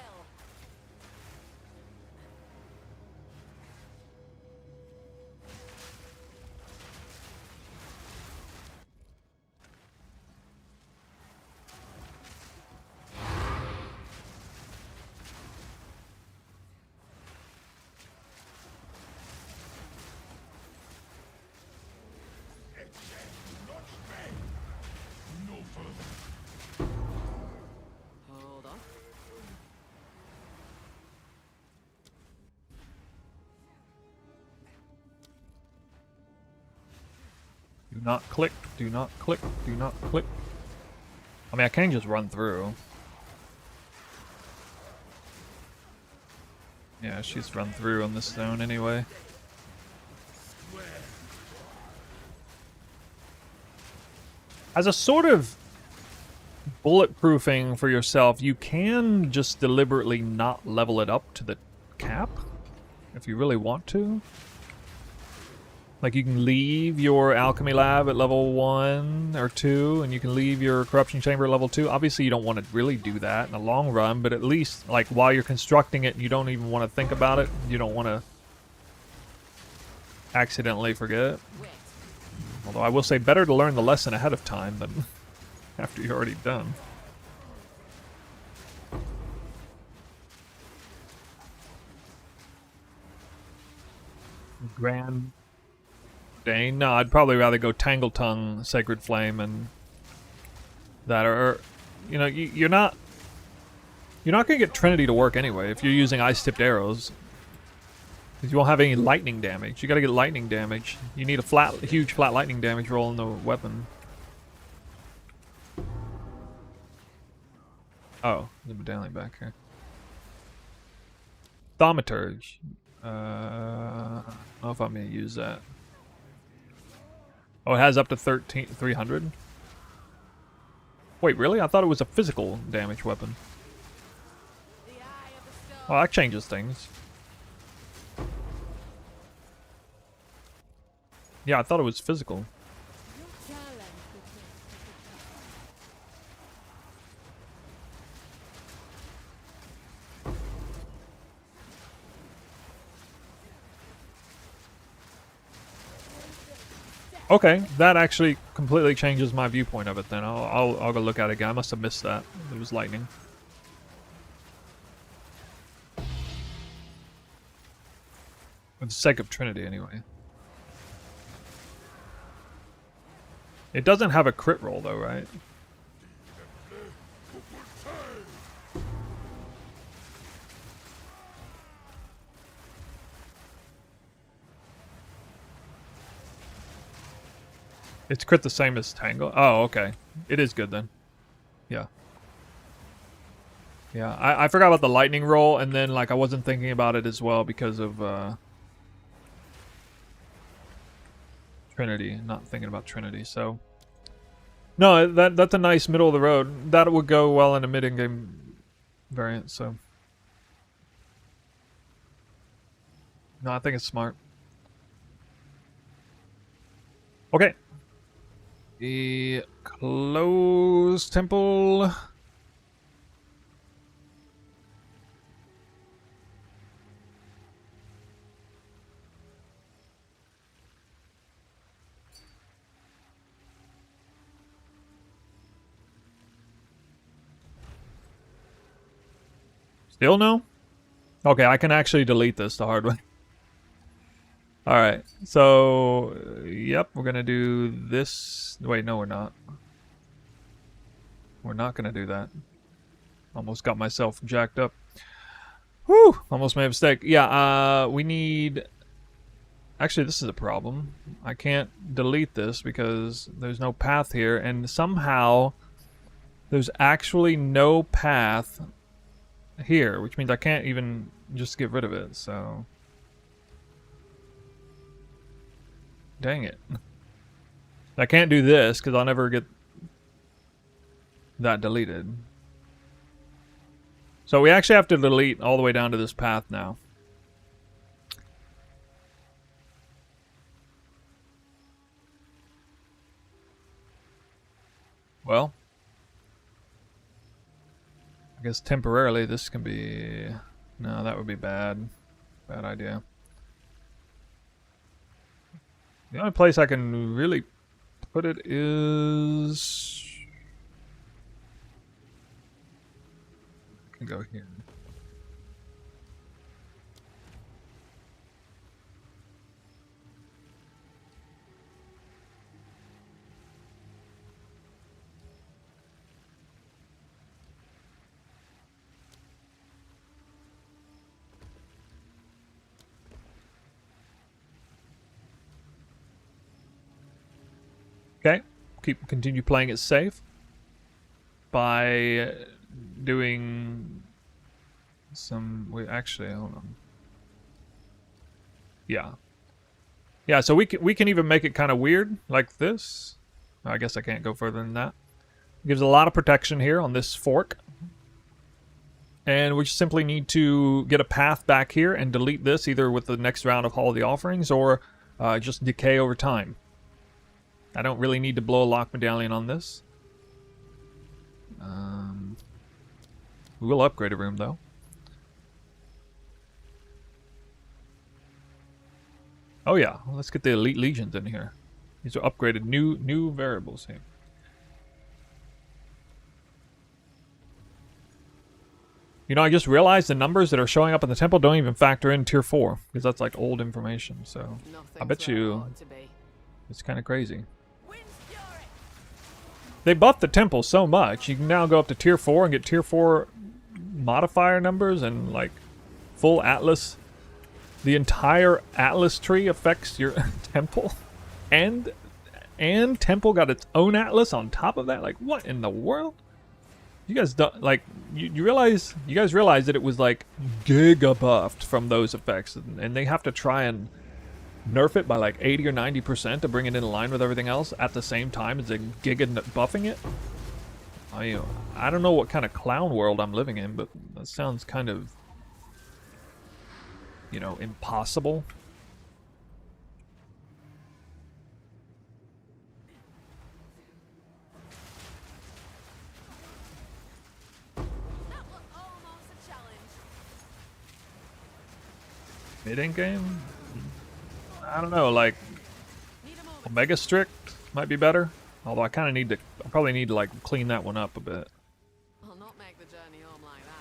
Hold on. Do not click, do not click, do not click. I mean, I can just run through. Yeah, she's run through on this zone anyway. As a sort of bulletproofing for yourself, you can just deliberately not level it up to the cap if you really want to. Like, you can leave your alchemy lab at level 1 or 2, and you can leave your corruption chamber at level 2. Obviously, you don't want to really do that in the long run, but at least, like, while you're constructing it, you don't even want to think about it. You don't want to accidentally forget. Although I will say, better to learn the lesson ahead of time than after you're already done. Grand Dane? No, I'd probably rather go Tangle Tongue, Sacred Flame, and that. Or you know, you're not gonna get Trinity to work anyway if you're using Ice-Tipped Arrows. Because you won't have any lightning damage. You gotta get lightning damage. You need a huge flat lightning damage roll in the weapon. Oh, the medallion back here. Thaumaturge. I don't know if I'm going to use that. Oh, it has up to 300? Wait, really? I thought it was a physical damage weapon. Oh, that changes things. Yeah, I thought it was physical. Okay, that actually completely changes my viewpoint of it then. I'll go look at it again. I must have missed that. It was lightning. For the sake of Trinity, anyway. It doesn't have a crit roll, though, right? It's crit the same as Tangle? Oh, okay. It is good, then. Yeah. Yeah, I forgot about the lightning roll, and then, like, I wasn't thinking about it as well because of, Trinity. Not thinking about Trinity, so... No, that's a nice middle of the road. That would go well in a mid-game variant, so... No, I think it's smart. Okay. The closed temple... Still no? Okay, I can actually delete this the hard way. Alright, so... Yep, we're gonna do this... Wait, no we're not. We're not gonna do that. Almost got myself jacked up. Whew! Almost made a mistake. Yeah, we need... Actually, this is a problem. I can't delete this because there's no path here, and somehow there's actually no path here, which means I can't even just get rid of it, so... Dang it. I can't do this because I'll never get that deleted. So we actually have to delete all the way down to this path now. Well, I guess temporarily this can be... No, that would be bad. Bad idea. The only place I can really put it is... I can go here. Okay, continue playing it safe by doing some. Wait, actually, hold on. Yeah, yeah. So we can even make it kind of weird like this. I guess I can't go further than that. It gives a lot of protection here on this fork, and we simply need to get a path back here and delete this either with the next round of Hall of the Offerings or just decay over time. I don't really need to blow a lock medallion on this. We will upgrade a room though. Oh yeah, let's get the elite legions in here. These are upgraded new variables here. You know, I just realized the numbers that are showing up in the temple don't even factor in tier 4 because that's like old information. So I bet you it's kind of crazy. They buffed the temple so much, you can now go up to tier 4 and get tier 4 modifier numbers and like full atlas. The entire atlas tree affects your temple. And temple got its own atlas on top of that? Like what in the world? You guys don't like you realize you guys realize that it was like giga buffed from those effects, and they have to try and nerf it by like 80 or 90% to bring it in line with everything else at the same time as they giga buffing it. I mean, I don't know what kind of clown world I'm living in, but that sounds kind of, you know, impossible. That was almost a challenge. Mid-end game? I don't know, like Need a moment. Omega Strict might be better. Although I kind of need to, I probably need to like clean that one up a bit. I'll not make the journey home like that.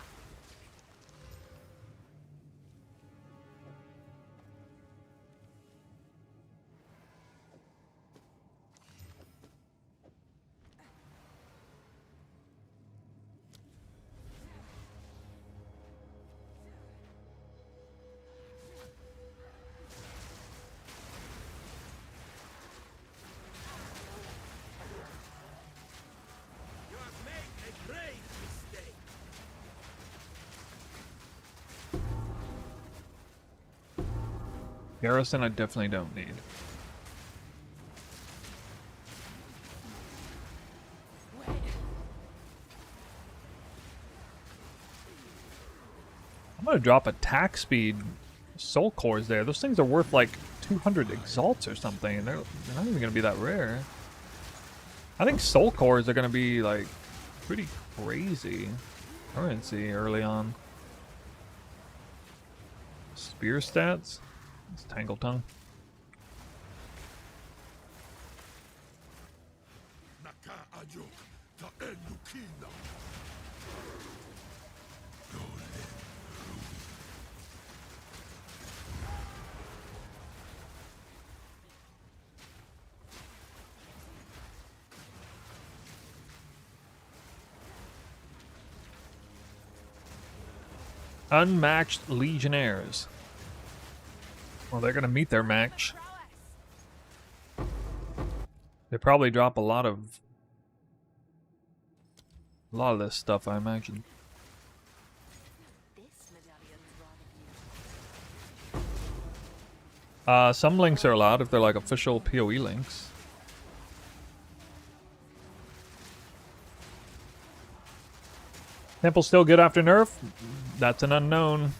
You have made a grave mistake. Garrison I definitely don't need. Wait. I'm gonna drop attack speed soul cores there. Those things are worth like 200 exalts or something, and they're not even gonna be that rare. I think soul cores are gonna be like pretty crazy currency early on. Spear stats? It's Tangle Tongue. Naka ajuk ta elukina. Unmatched Legionnaires. Well, they're gonna meet their match. They probably drop a lot of this stuff, I imagine. This medallion's rather beautiful. Some links are allowed if they're like official PoE links. Temple still good after nerf? That's an unknown.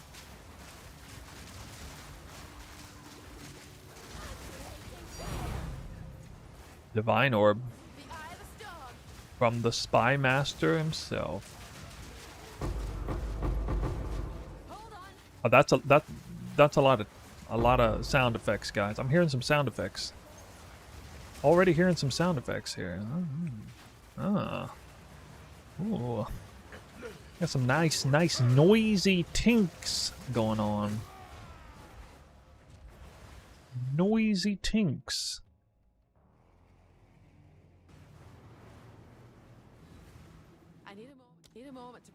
Divine Orb The Eye of the Storm. from the Spy Master himself. Hold on. Oh, that's a lot of sound effects, guys. I'm hearing some sound effects. Already hearing some sound effects here. Ah. Ooh. Got some nice noisy tinks going on. Noisy tinks. I need a moment to.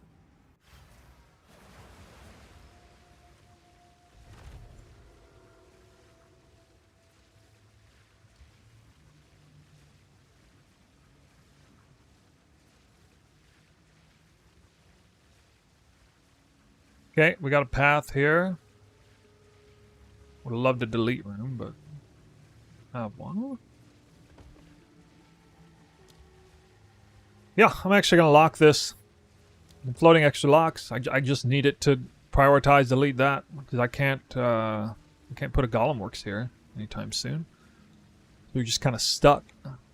Okay, we got a path here. Would love to delete room, but have one. Yeah, I'm actually gonna lock this. I'm floating extra locks. I just need it to prioritize delete that because I can't put a Golem Works here anytime soon. We're just kind of stuck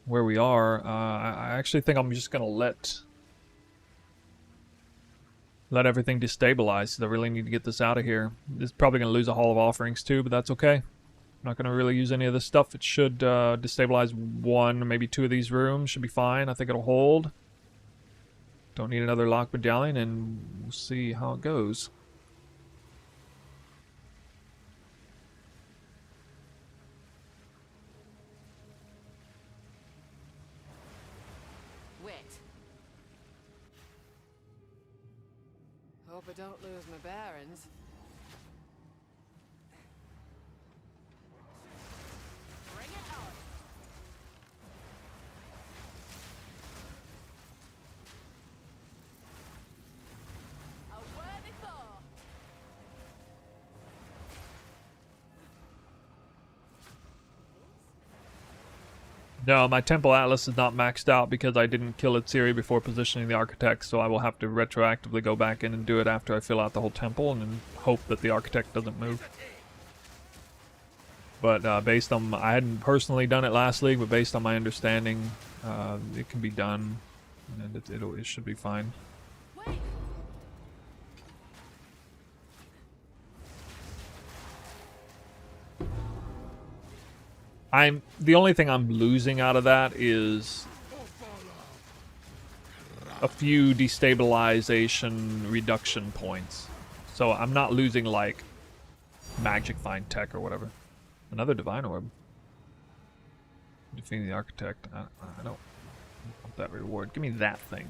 where we are. I actually think I'm just gonna let everything destabilize because I really need to get this out of here. This is probably gonna lose a Hall of Offerings too, but that's okay. I'm not gonna really use any of this stuff. It should destabilize one, maybe two of these rooms. Should be fine. I think it'll hold. Don't need another lock medallion, and we'll see how it goes. Wait. Hope I don't lose my bearings. Bring it on. No, my Temple Atlas is not maxed out because I didn't kill Itsiri before positioning the Architect, so I will have to retroactively go back in and do it after I fill out the whole temple and then hope that the Architect doesn't move. But based on, I hadn't personally done it last league, but based on my understanding, it can be done, and it should be fine. The only thing I'm losing out of that is a few destabilization reduction points. So I'm not losing like Magic Find Tech or whatever. Another Divine Orb. Defeating the Architect. I don't want that reward. Give me that thing.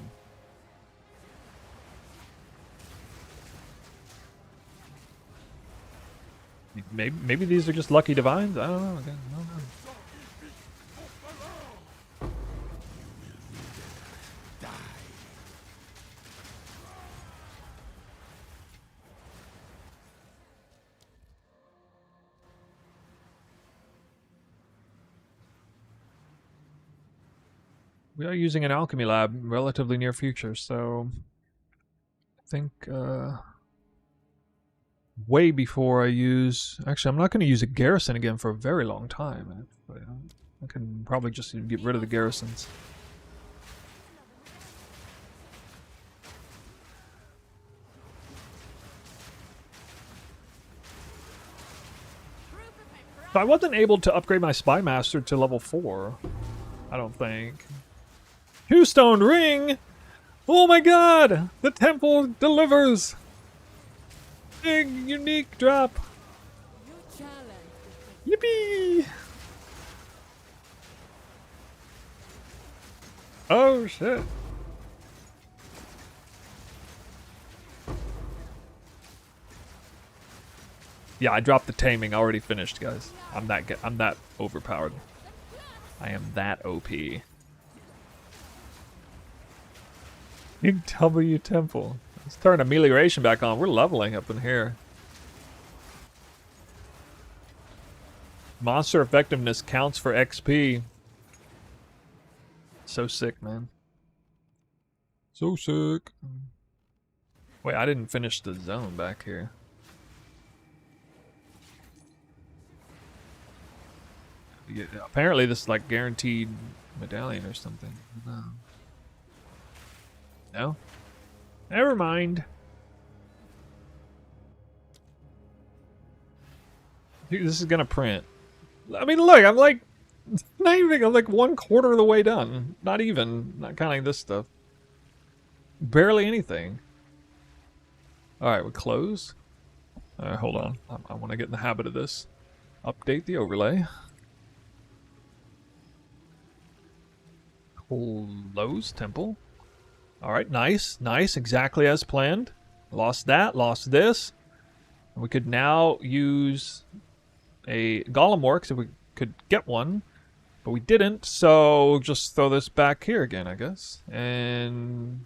Maybe these are just lucky divines? I don't know. Again, I don't know. We are using an alchemy lab relatively near future, so I think way before I use... Actually, I'm not going to use a garrison again for a very long time. I can probably just get rid of the garrisons. So I wasn't able to upgrade my Spy Master to level 4, I don't think. Two-stone ring! Oh my god! The temple delivers! Big, unique drop! Yippee! Oh shit. Yeah, I dropped the taming. I already finished, guys. I'm that overpowered. I am that OP. Big W temple. Let's turn amelioration back on. We're leveling up in here. Monster effectiveness counts for XP. So sick, man. So sick. Wait, I didn't finish the zone back here. Yeah, apparently this is like guaranteed medallion or something. No. No? Never mind. Dude, this is gonna print. I mean, look, I'm like, not even, I'm like 1/4 of the way done. Not even, not counting this stuff. Barely anything. Alright, we close. Alright, hold on. I want to get in the habit of this. Update the overlay. Close temple. Alright, nice, nice, exactly as planned. Lost that, lost this. We could now use a Golem Works if we could get one, but we didn't, so we'll just throw this back here again, I guess. And...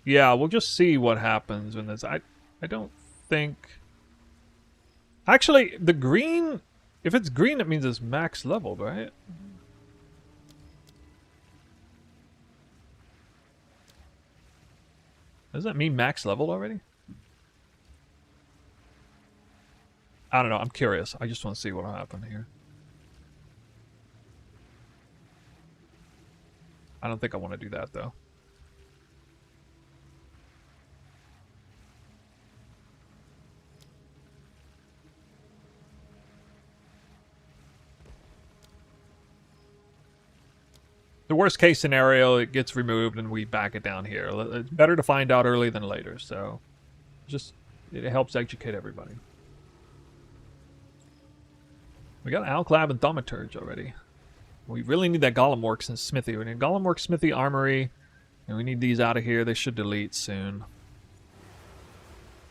yeah, we'll just see what happens when this... I don't think... Actually, the green... If it's green, it means it's max leveled, right? Does that mean max leveled already? I don't know, I'm curious. I just want to see what will happen here. I don't think I want to do that, though. The worst case scenario, it gets removed and we back it down here. It's better to find out early than later, so just it helps educate everybody. We got Alclab and Thaumaturge already. We really need that Golem Works and Smithy. We need Golem Works, Smithy, Armory, and we need these out of here. They should delete soon.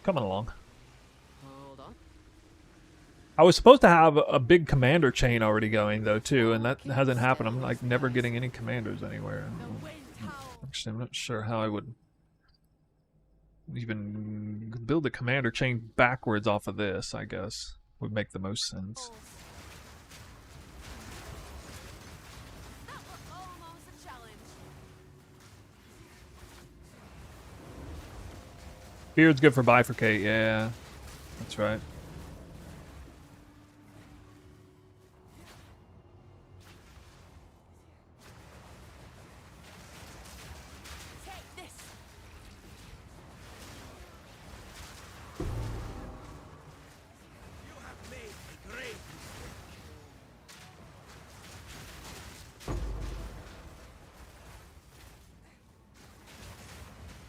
Coming along. Hold on. I was supposed to have a big commander chain already going though too, and that hasn't happened. I'm like never getting any commanders anywhere. Actually, I'm not sure how I would even build a commander chain backwards off of this. I guess would make the most sense. That was almost a challenge. Beard's good for bifurcate. Yeah, that's right. Take this. You have made a great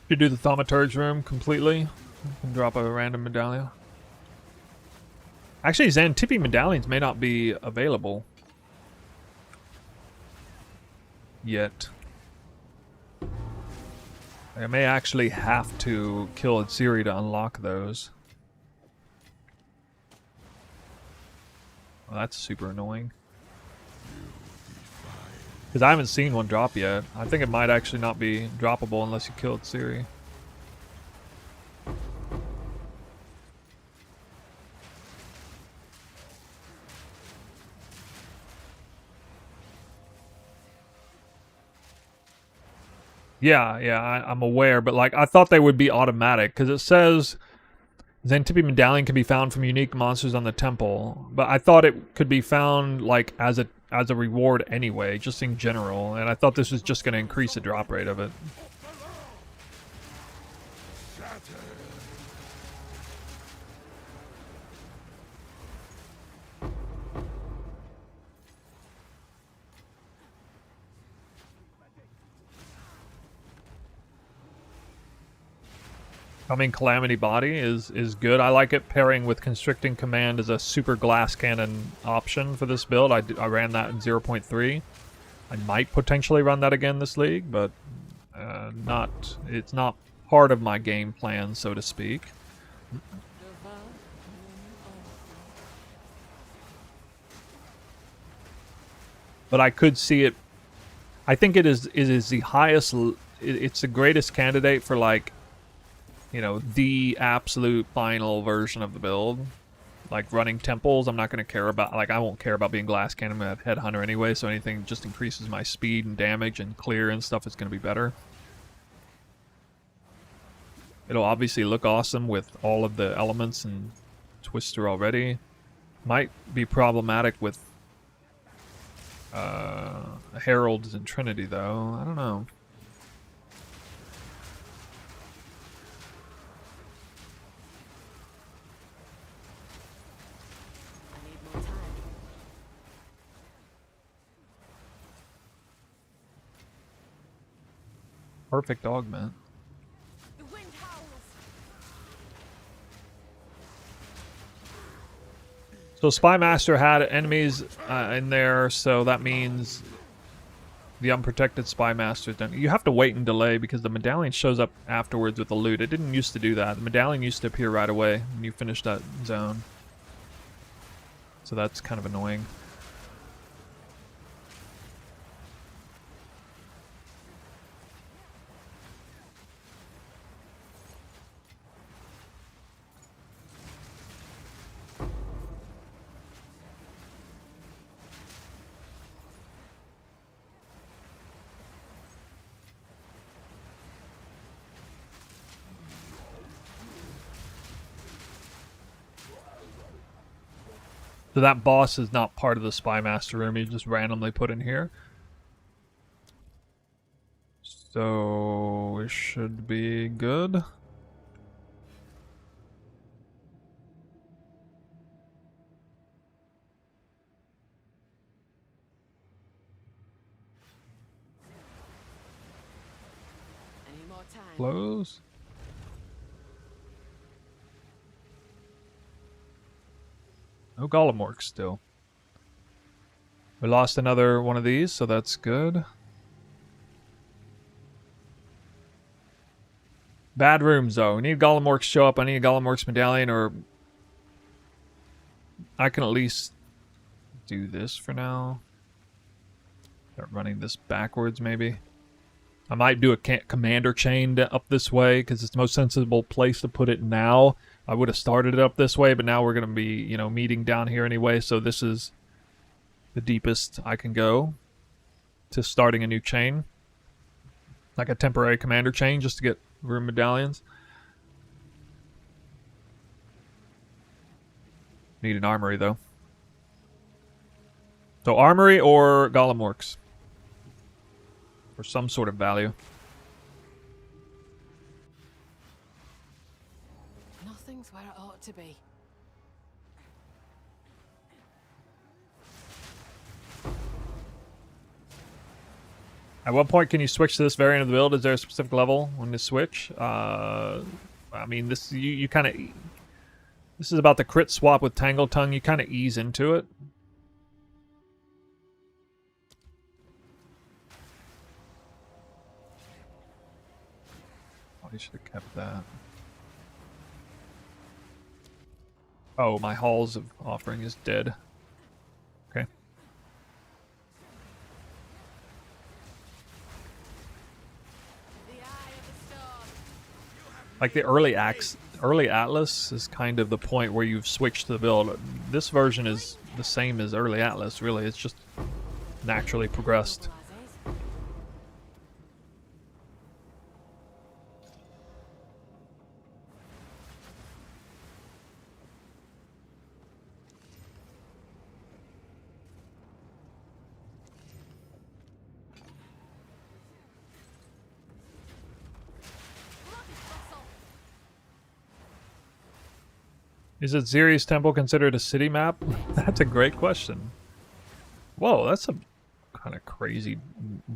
You do the thaumaturge room completely and drop a random medallion. Actually, Xantippe medallions may not be available yet. I may actually have to kill Atziri to unlock those. Well, that's super annoying. Because I haven't seen one drop yet. I think it might actually not be droppable unless you kill Atziri. Yeah, I'm aware, but like I thought they would be automatic because it says Xantippe medallion can be found from unique monsters on the temple, but I thought it could be found like as a reward anyway, just in general, and I thought this was just going to increase the drop rate of it. I mean, Calamity Body is good. I like it pairing with Constricting Command as a super glass cannon option for this build. I ran that in 0.3. I might potentially run that again this league, but it's not part of my game plan, so to speak. But I could see it. I think it is the highest. It's the greatest candidate for like, you know, the absolute final version of the build. Like running temples, I'm not going to care about, like I won't care about being glass cannon with headhunter anyway, so anything just increases my speed and damage and clear and stuff is going to be better. It'll obviously look awesome with all of the elements and Twister already. Might be problematic with Heralds and Trinity though, I don't know. Perfect augment. The wind howls. So Spy Master had enemies in there, so that means the unprotected Spy Master is done. You have to wait and delay because the medallion shows up afterwards with the loot. It didn't used to do that. The medallion used to appear right away when you finish that zone. So that's kind of annoying. So that boss is not part of the Spy Master room, he's just randomly put in here. So it should be good. Any more time? Close. No Golem Orcs still. We lost another one of these, so that's good. Bad rooms, though. We need Golem Orcs show up. I need a Golem Orcs medallion or I can at least do this for now. Start running this backwards, maybe. I might do a commander chain up this way because it's the most sensible place to put it now. I would have started it up this way, but now we're going to be, you know, meeting down here anyway. So this is the deepest I can go to starting a new chain. Like a temporary commander chain just to get room medallions. Need an armory though. So armory or golem works. For some sort of value. Nothing's where it ought to be. At what point can you switch to this variant of the build? Is there a specific level when you switch? I mean, this you kind of... This is about the crit swap with Tangle Tongue. You kind of ease into it. I should have kept that. Oh, my Halls of Offering is dead. Okay. Like the early Atlas is kind of the point where you've switched to the build. This version is the same as early Atlas, really. It's just naturally progressed. Is it Ziri's Temple considered a city map? That's a great question. Whoa, that's some kind of crazy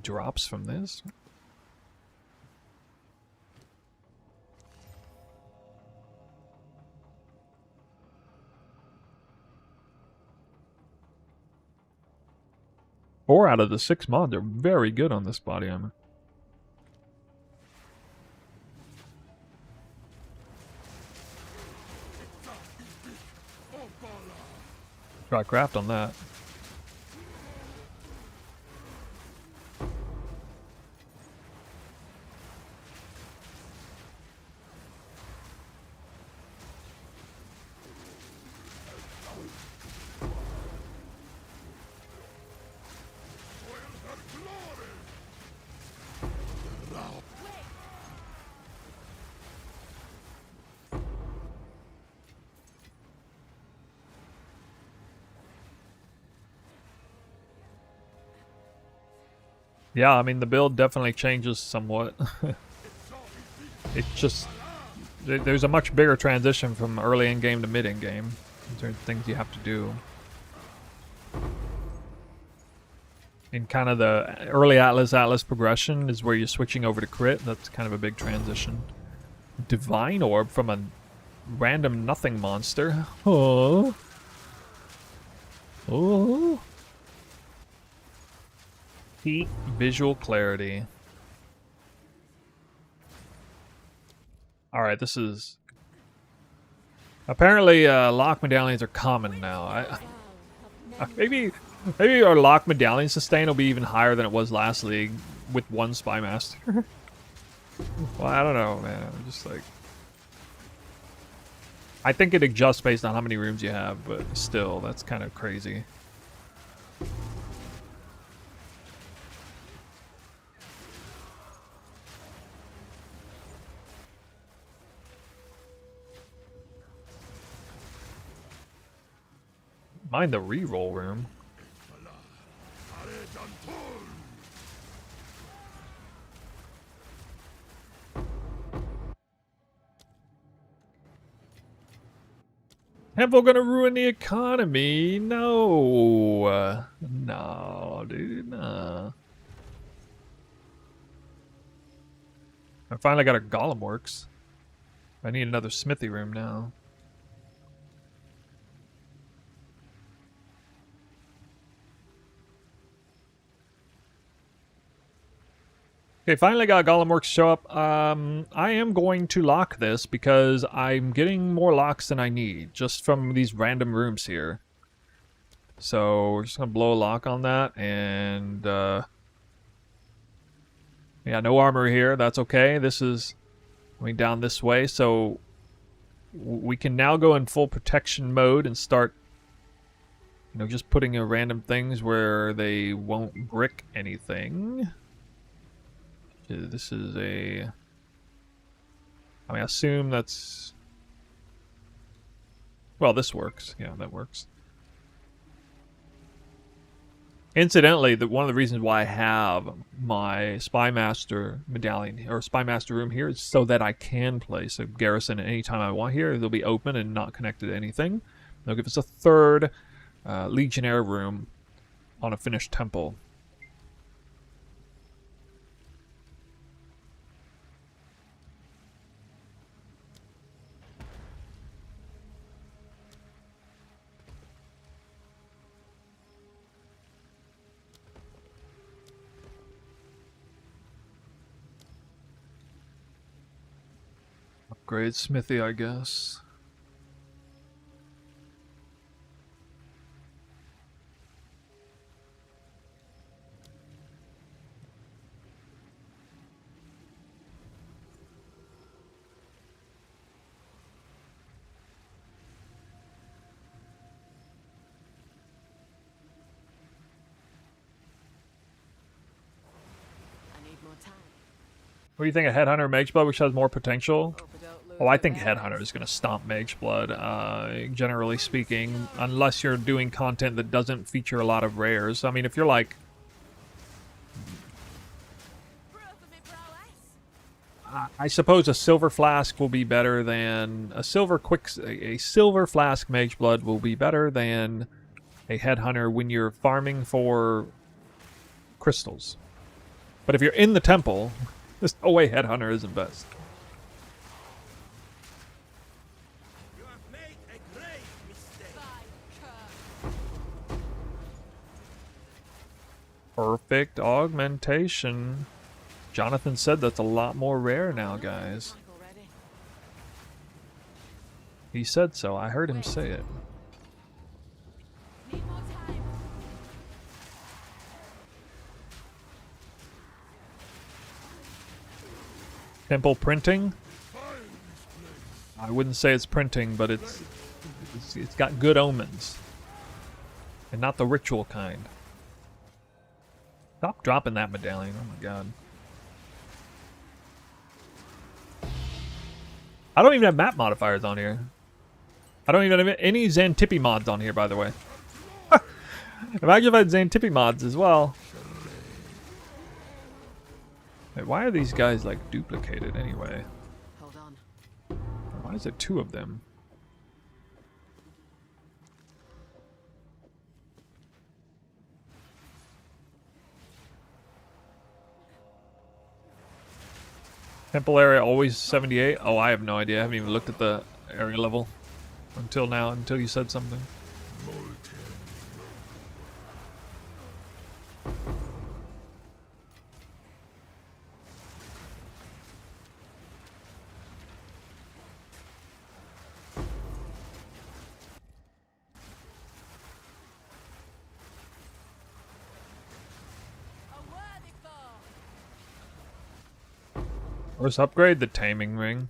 drops from this. Four out of the 6 mods are very good on this body armor. Try craft on that. Yeah, I mean, the build definitely changes somewhat. It's just... There's a much bigger transition from early in-game to mid-in-game. These are things you have to do. In kind of the early Atlas progression is where you're switching over to crit. That's kind of a big transition. Divine Orb from a random nothing monster. Oh. Oh. Heat visual clarity. Alright, this is... Apparently, lock medallions are common now. Maybe our lock medallion sustain will be even higher than it was last league with one Spy Master. Well, I don't know, man. I'm just like... I think it adjusts based on how many rooms you have, but still, that's kind of crazy. Mind the reroll room. Temple gonna ruin the economy? No. No, dude, no. I finally got a Golem Works. I need another smithy room now. Okay, finally got Golem Works show up. I am going to lock this because I'm getting more locks than I need just from these random rooms here. So we're just gonna blow a lock on that, and yeah, no armor here. That's okay. This is going down this way, so we can now go in full protection mode and start, you know, just putting in random things where they won't brick anything. This is a... I mean, I assume that's... Well, this works. Yeah, that works. Incidentally, one of the reasons why I have my Spy Master medallion, or Spy Master room here, is so that I can place a garrison at any time I want here. They'll be open and not connected to anything. They'll give us a third Legionnaire room on a finished temple. Upgrade smithy, I guess. I need more time. What do you think of Headhunter Mageblood, which has more potential? Hope I don't lose Oh, I the think bearers. Headhunter is going to stomp Mageblood, generally speaking, unless you're doing content that doesn't feature a lot of rares. I mean, if you're like... Proof of my prowess. I suppose a Silver Flask will be better than... A Silver Flask Mageblood will be better than a Headhunter when you're farming for crystals. But if you're in the temple, there's no way Headhunter isn't best. You have made a grave mistake. By Kurt. Perfect augmentation. Jonathan said that's a lot more rare now, guys. Back already. He said so. I heard him say it. Need more time. Temple printing? I wouldn't say it's printing, but it's got good omens. And not the ritual kind. Stop dropping that medallion. Oh my god. I don't even have map modifiers on here. I don't even have any Xantippe mods on here, by the way. Imagine if I had Xantippe mods as well. Wait, why are these guys like duplicated anyway? Hold on. Why is there two of them? Temple area always 78? Oh, I have no idea. I haven't even looked at the area level until now, until you said something. A worthy foe. First upgrade, the taming ring.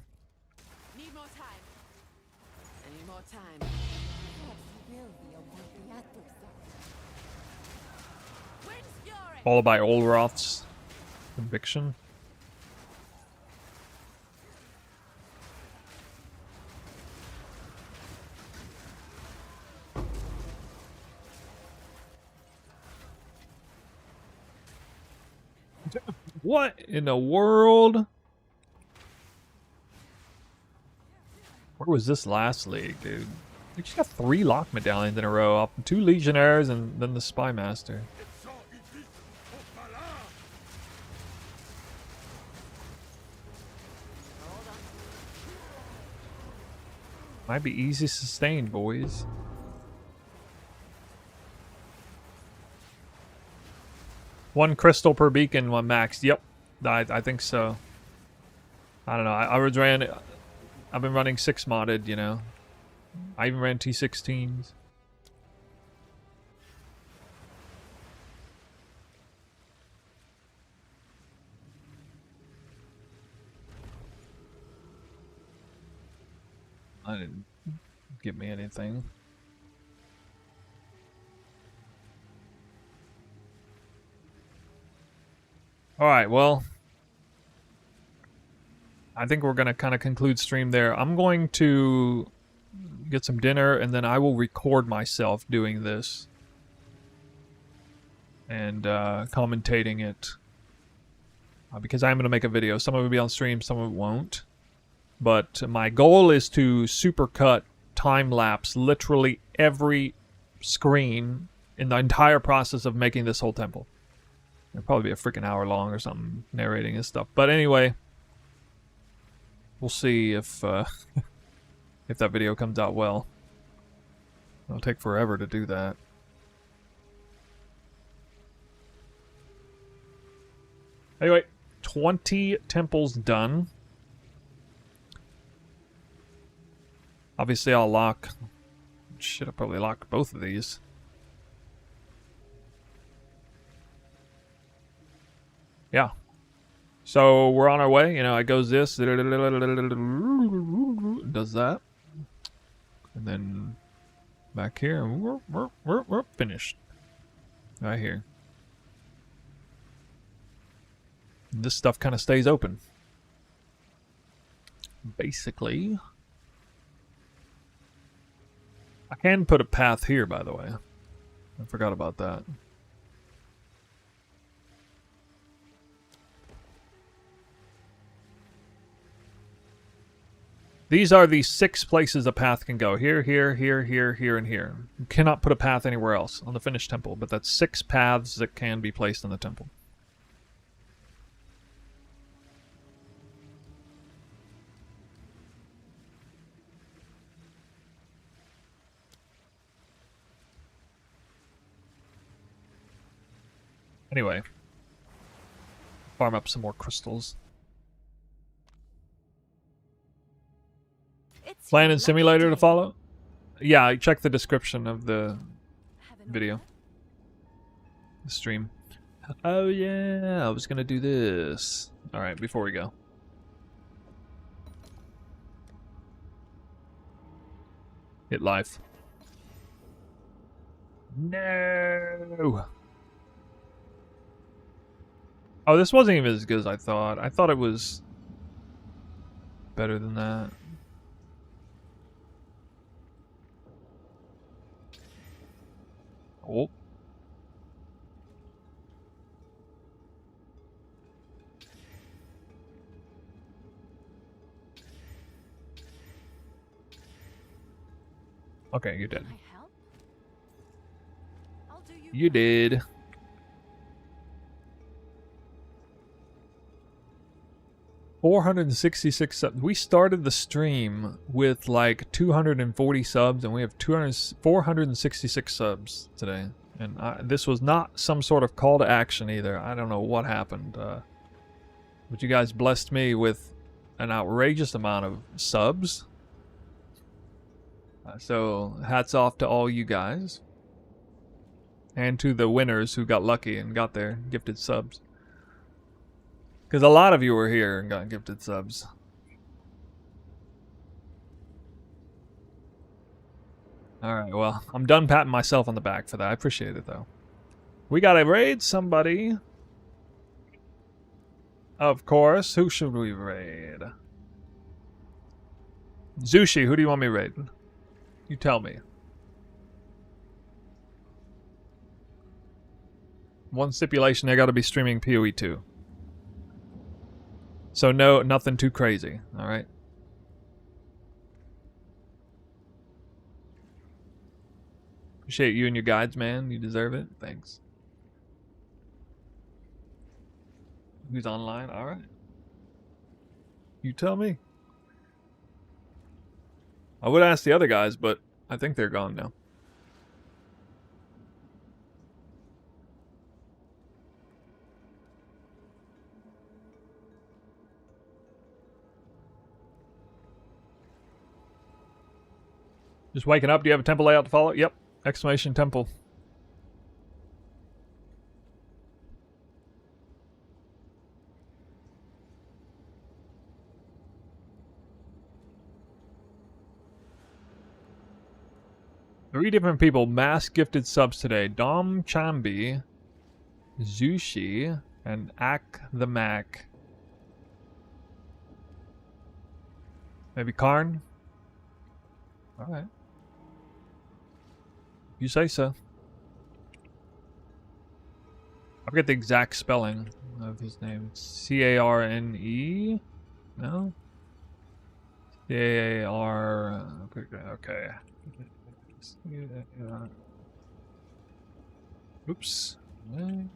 Need more time. I need more time. Wind's fury. Followed by Olroth's conviction. What in the world? Where was this last league, dude? We just got 3 lock medallions in a row, off 2 Legionnaires and then the Spy Master. Might be easy sustained, boys. One crystal per beacon, one max. Yep, I think so. I don't know. I've been running 6 modded, you know. I even ran T16s. I didn't give me anything. Alright, well, I think we're going to kind of conclude stream there. I'm going to get some dinner, and then I will record myself doing this and commentating it. Because I'm going to make a video. Some of it will be on stream, some of it won't. But my goal is to supercut time-lapse literally every screen in the entire process of making this whole temple. It'll probably be a freaking hour long or something, narrating and stuff. But anyway, we'll see if if that video comes out well. It'll take forever to do that. Anyway, 20 temples done. Obviously, I'll lock... Shit, I'll probably lock both of these. Yeah. So, we're on our way. You know, it goes this. Does that. And then back here. We're finished. Right here. This stuff kind of stays open. Basically. I can put a path here, by the way. I forgot about that. These are the 6 places a path can go. Here, here, here, here, here, and here. You cannot put a path anywhere else on the finished temple, but that's 6 paths that can be placed in the temple. Anyway, farm up some more crystals. It's Plan your and simulator to lucky day. follow? Yeah, check the description of the Have an video. order? The stream. Oh yeah, I was gonna do this. Alright, before we go. Hit life. No! Oh, this wasn't even as good as I thought. I thought it was better than that. Oh. Okay, you did. Can I help? I'll do you You proud. did. $466 subs. We started the stream with like 240 subs, and we have 466 subs today. And this was not some sort of call to action either. I don't know what happened. But you guys blessed me with an outrageous amount of subs. So hats off to all you guys. And to the winners who got lucky and got their gifted subs. Because a lot of you were here and got gifted subs. Alright, well, I'm done patting myself on the back for that. I appreciate it, though. We gotta raid somebody. Of course. Who should we raid? Zushi, who do you want me to raid? You tell me. One stipulation, they gotta be streaming PoE 2. So no, nothing too crazy, alright? Appreciate you and your guides, man. You deserve it. Thanks. Who's online? Alright. You tell me. I would ask the other guys, but I think they're gone now. Just waking up. Do you have a temple layout to follow? Yep. Exclamation temple. 3 different people mass gifted subs today. Dom Chambi, Zushi, and Ak the Mac. Maybe Karn? Alright. You say so. I forget the exact spelling of his name. C-A-R-N-E? No? C-A-R... Okay. Oops. No.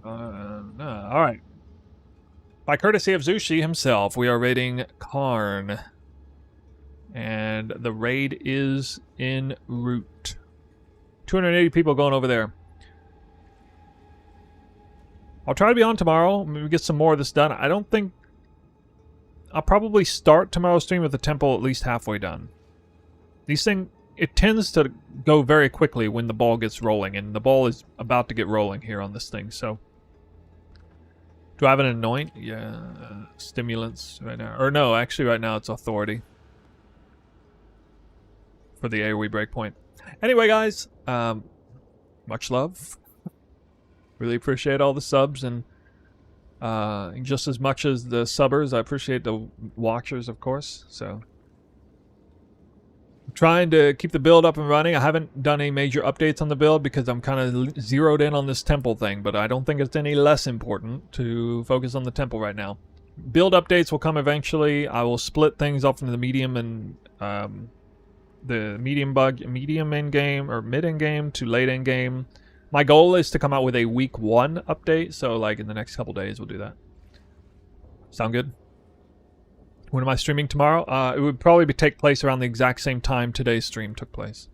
Alright. By courtesy of Zushi himself, we are raiding Karn. And the raid is en route. 280 people going over there. I'll try to be on tomorrow. Maybe get some more of this done. I don't think... I'll probably start tomorrow's stream with the temple at least halfway done. These things... It tends to go very quickly when the ball gets rolling. And the ball is about to get rolling here on this thing, so... Do I have an anoint? Yeah, stimulants right now. Or no, actually right now it's authority. For the AoE breakpoint. Anyway, guys, much love. Really appreciate all the subs, and just as much as the subbers, I appreciate the watchers, of course. So, I'm trying to keep the build up and running. I haven't done any major updates on the build because I'm kind of zeroed in on this temple thing, but I don't think it's any less important to focus on the temple right now. Build updates will come eventually. I will split things up into the medium and the medium end game or mid end game to late end game. My goal is to come out with a week 1 update, so like in the next couple days we'll do that. Sound good? When am I streaming tomorrow? It would probably take place around the exact same time today's stream took place.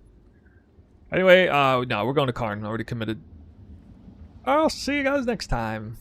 Anyway, no, we're going to Karn. Already committed. I'll see you guys next time.